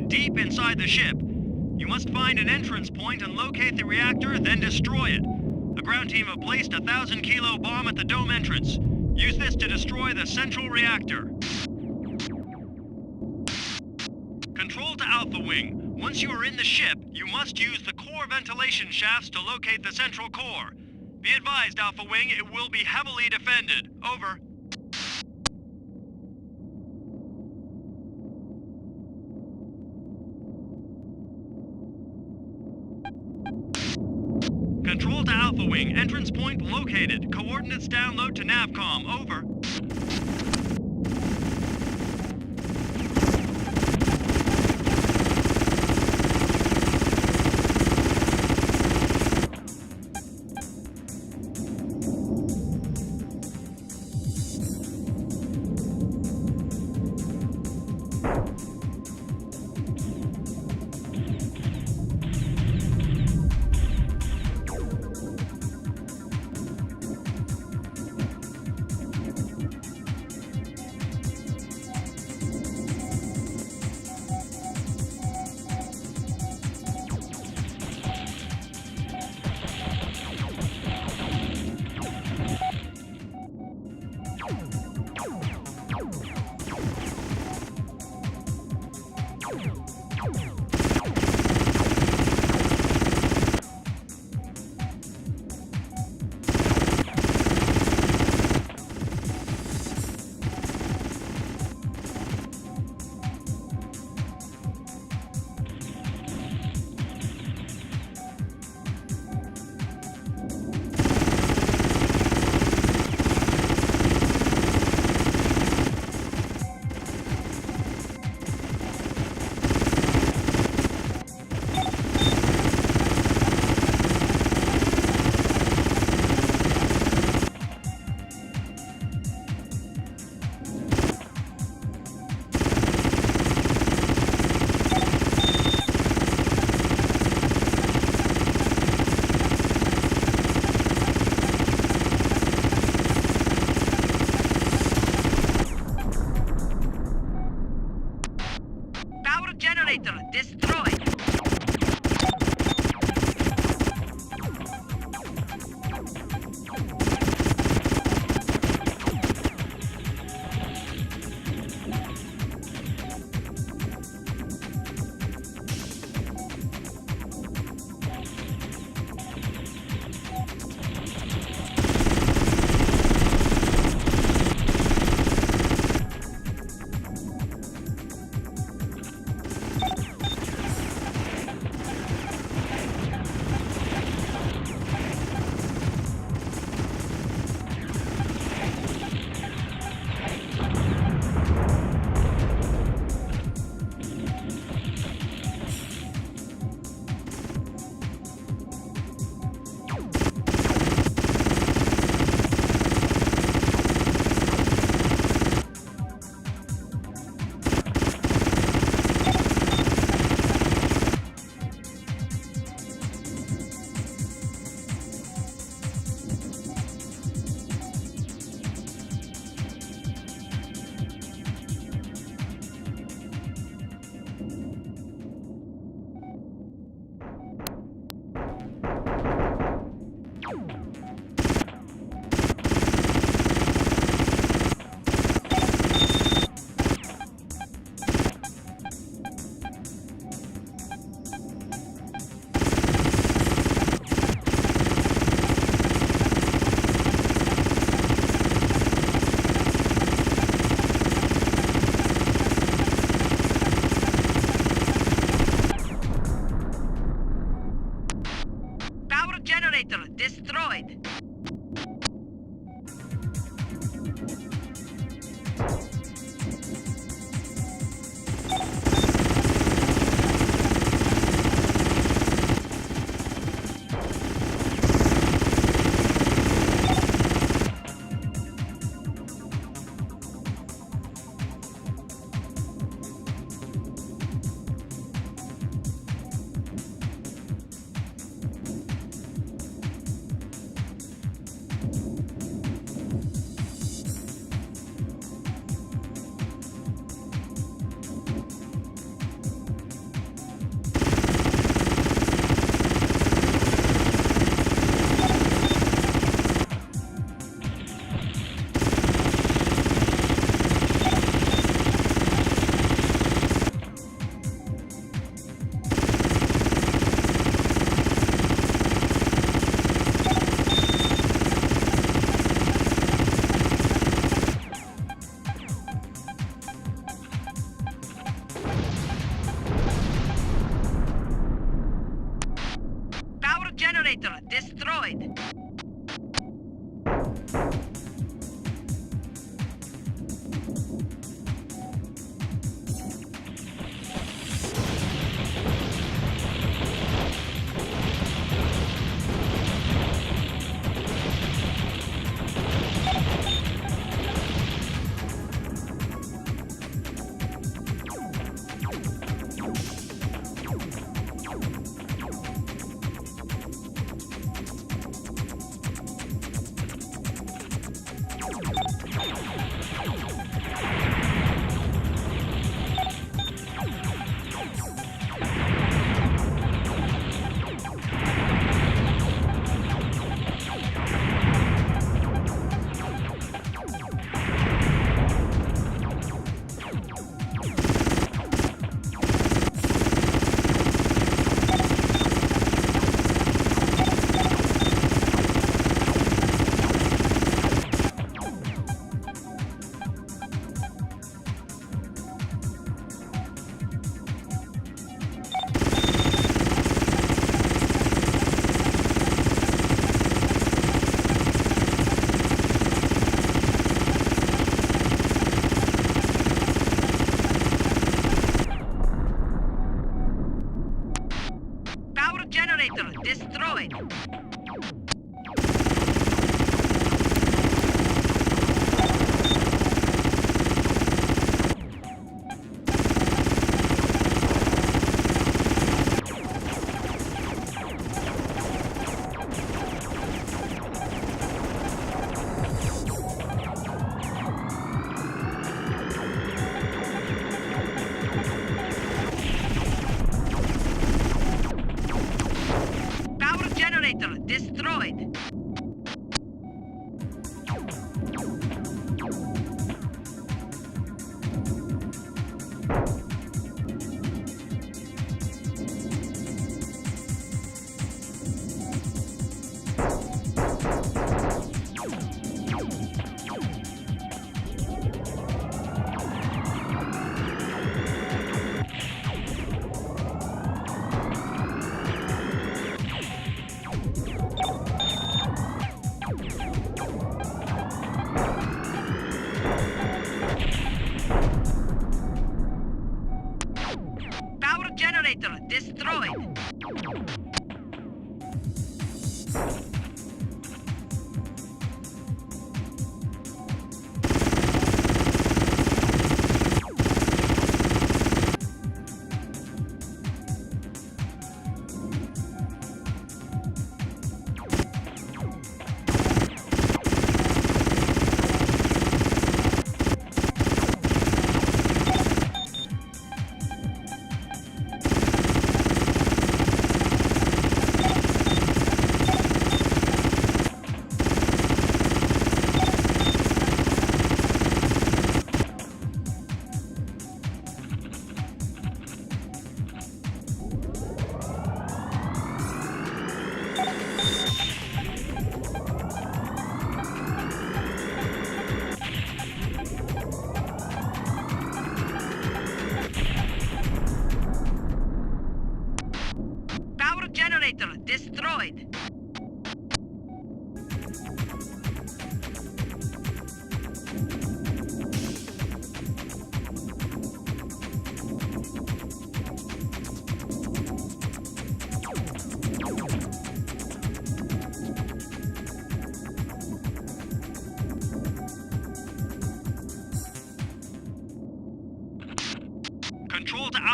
Deep inside the ship. You must find an entrance point and locate the reactor, then destroy it. A ground team have placed a 1,000-kilo bomb at the dome entrance. Use this to destroy the central reactor. Control to Alpha Wing. Once you are in the ship, you must use the core ventilation shafts to locate the central core. Be advised, Alpha Wing, it will be heavily defended. Over. Control to Alpha Wing. Entrance point located. Coordinates download to Navcom. Over. traitor destroyed.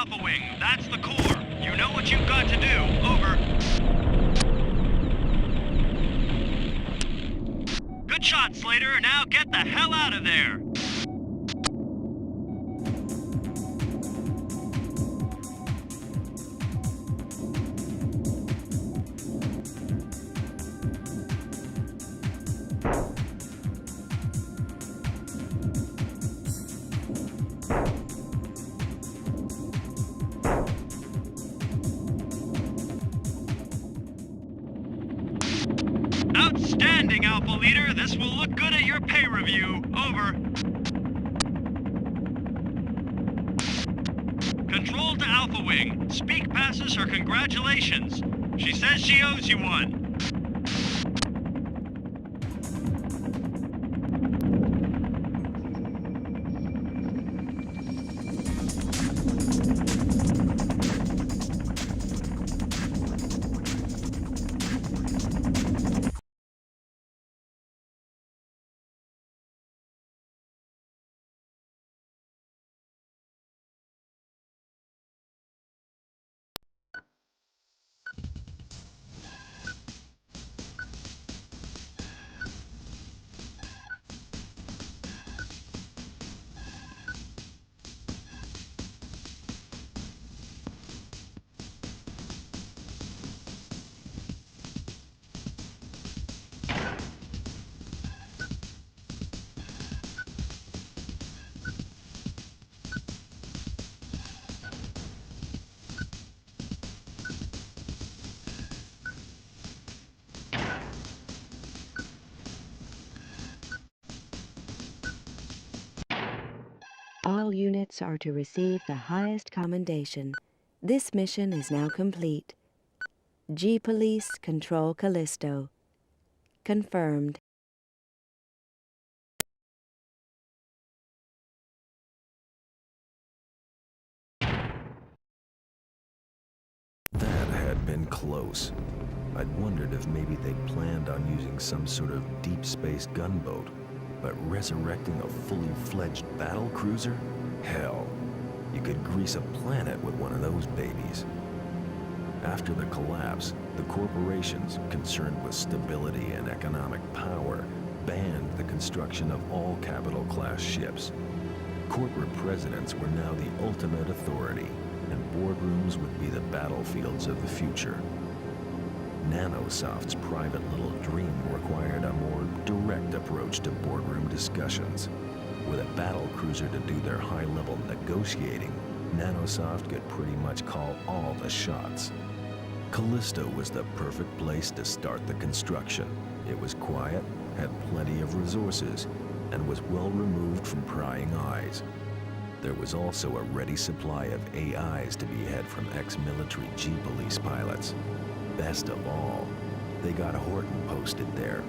Alpha Wing. That's the core. You know what you've got to do. Over. Good shot, Slater. Now get the hell out of there. Outstanding, Alpha Leader. This will look good at your pay review. Over. Control to Alpha Wing. Speak passes her congratulations. She says she owes you one. All units are to receive the highest commendation. This mission is now complete. G-Police control Callisto. Confirmed. That had been close. I'd wondered if maybe they'd planned on using some sort of deep space gunboat, but resurrecting a fully fledged battle cruiser? Hell, you could grease a planet with one of those babies. After the collapse, the corporations concerned with stability and economic power banned the construction of all capital-class ships. Corporate presidents were now the ultimate authority, and boardrooms would be the battlefields of the future. Nanosoft's private little dream required a more direct approach to boardroom discussions. With a battle cruiser to do their high-level negotiating, Nanosoft could pretty much call all the shots. Callisto was the perfect place to start the construction. It was quiet, had plenty of resources, and was well removed from prying eyes. There was also a ready supply of AIs to be had from ex-military G-Police pilots. Best of all, they got Horton posted there.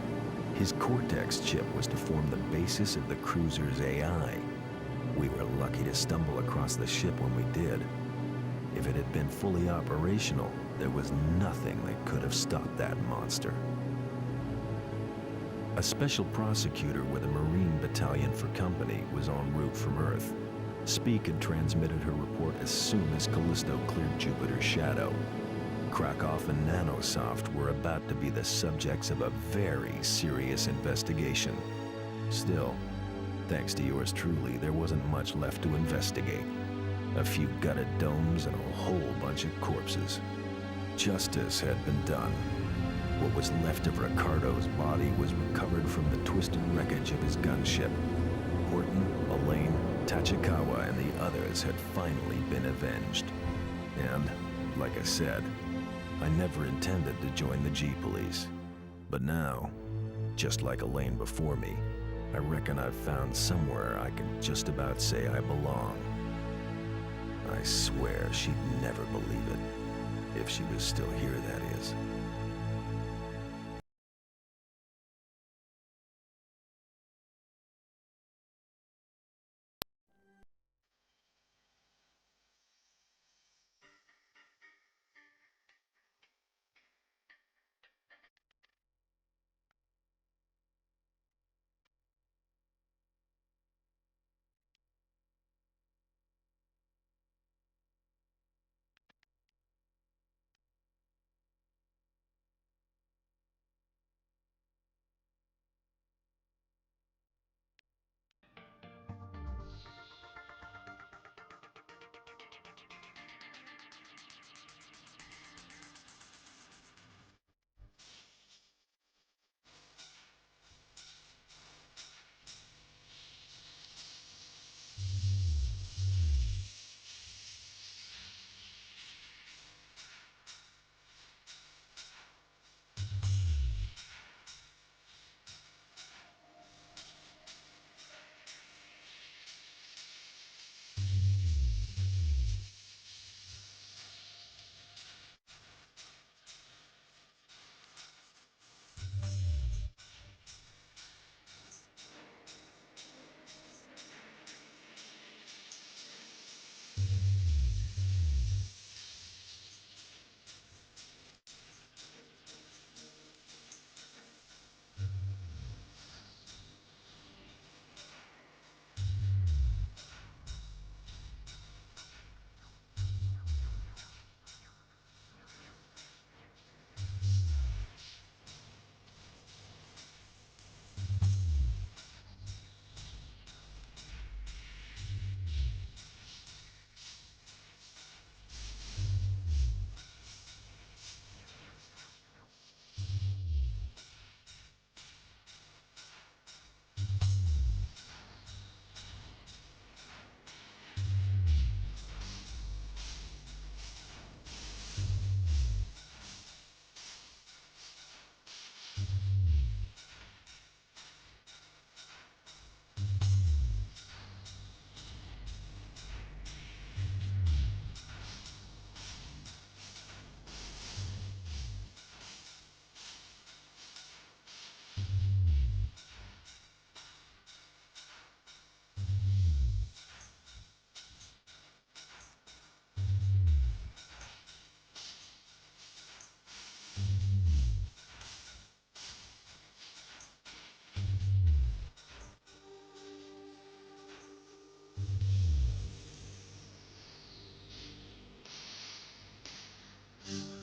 His Cortex chip was to form the basis of the cruiser's AI. We were lucky to stumble across the ship when we did. If it had been fully operational, there was nothing that could have stopped that monster. A special prosecutor with a Marine battalion for company was en route from Earth. Speak had transmitted her report as soon as Callisto cleared Jupiter's shadow. Krakow and Nanosoft were about to be the subjects of a very serious investigation. Still, thanks to yours truly, there wasn't much left to investigate. A few gutted domes and a whole bunch of corpses. Justice had been done. What was left of Ricardo's body was recovered from the twisted wreckage of his gunship. Horton, Elaine, Tachikawa, and the others had finally been avenged. And, like I said, I never intended to join the G-Police. But now, just like Elaine before me, I reckon I've found somewhere I can just about say I belong. I swear she'd never believe it. If she was still here, that is.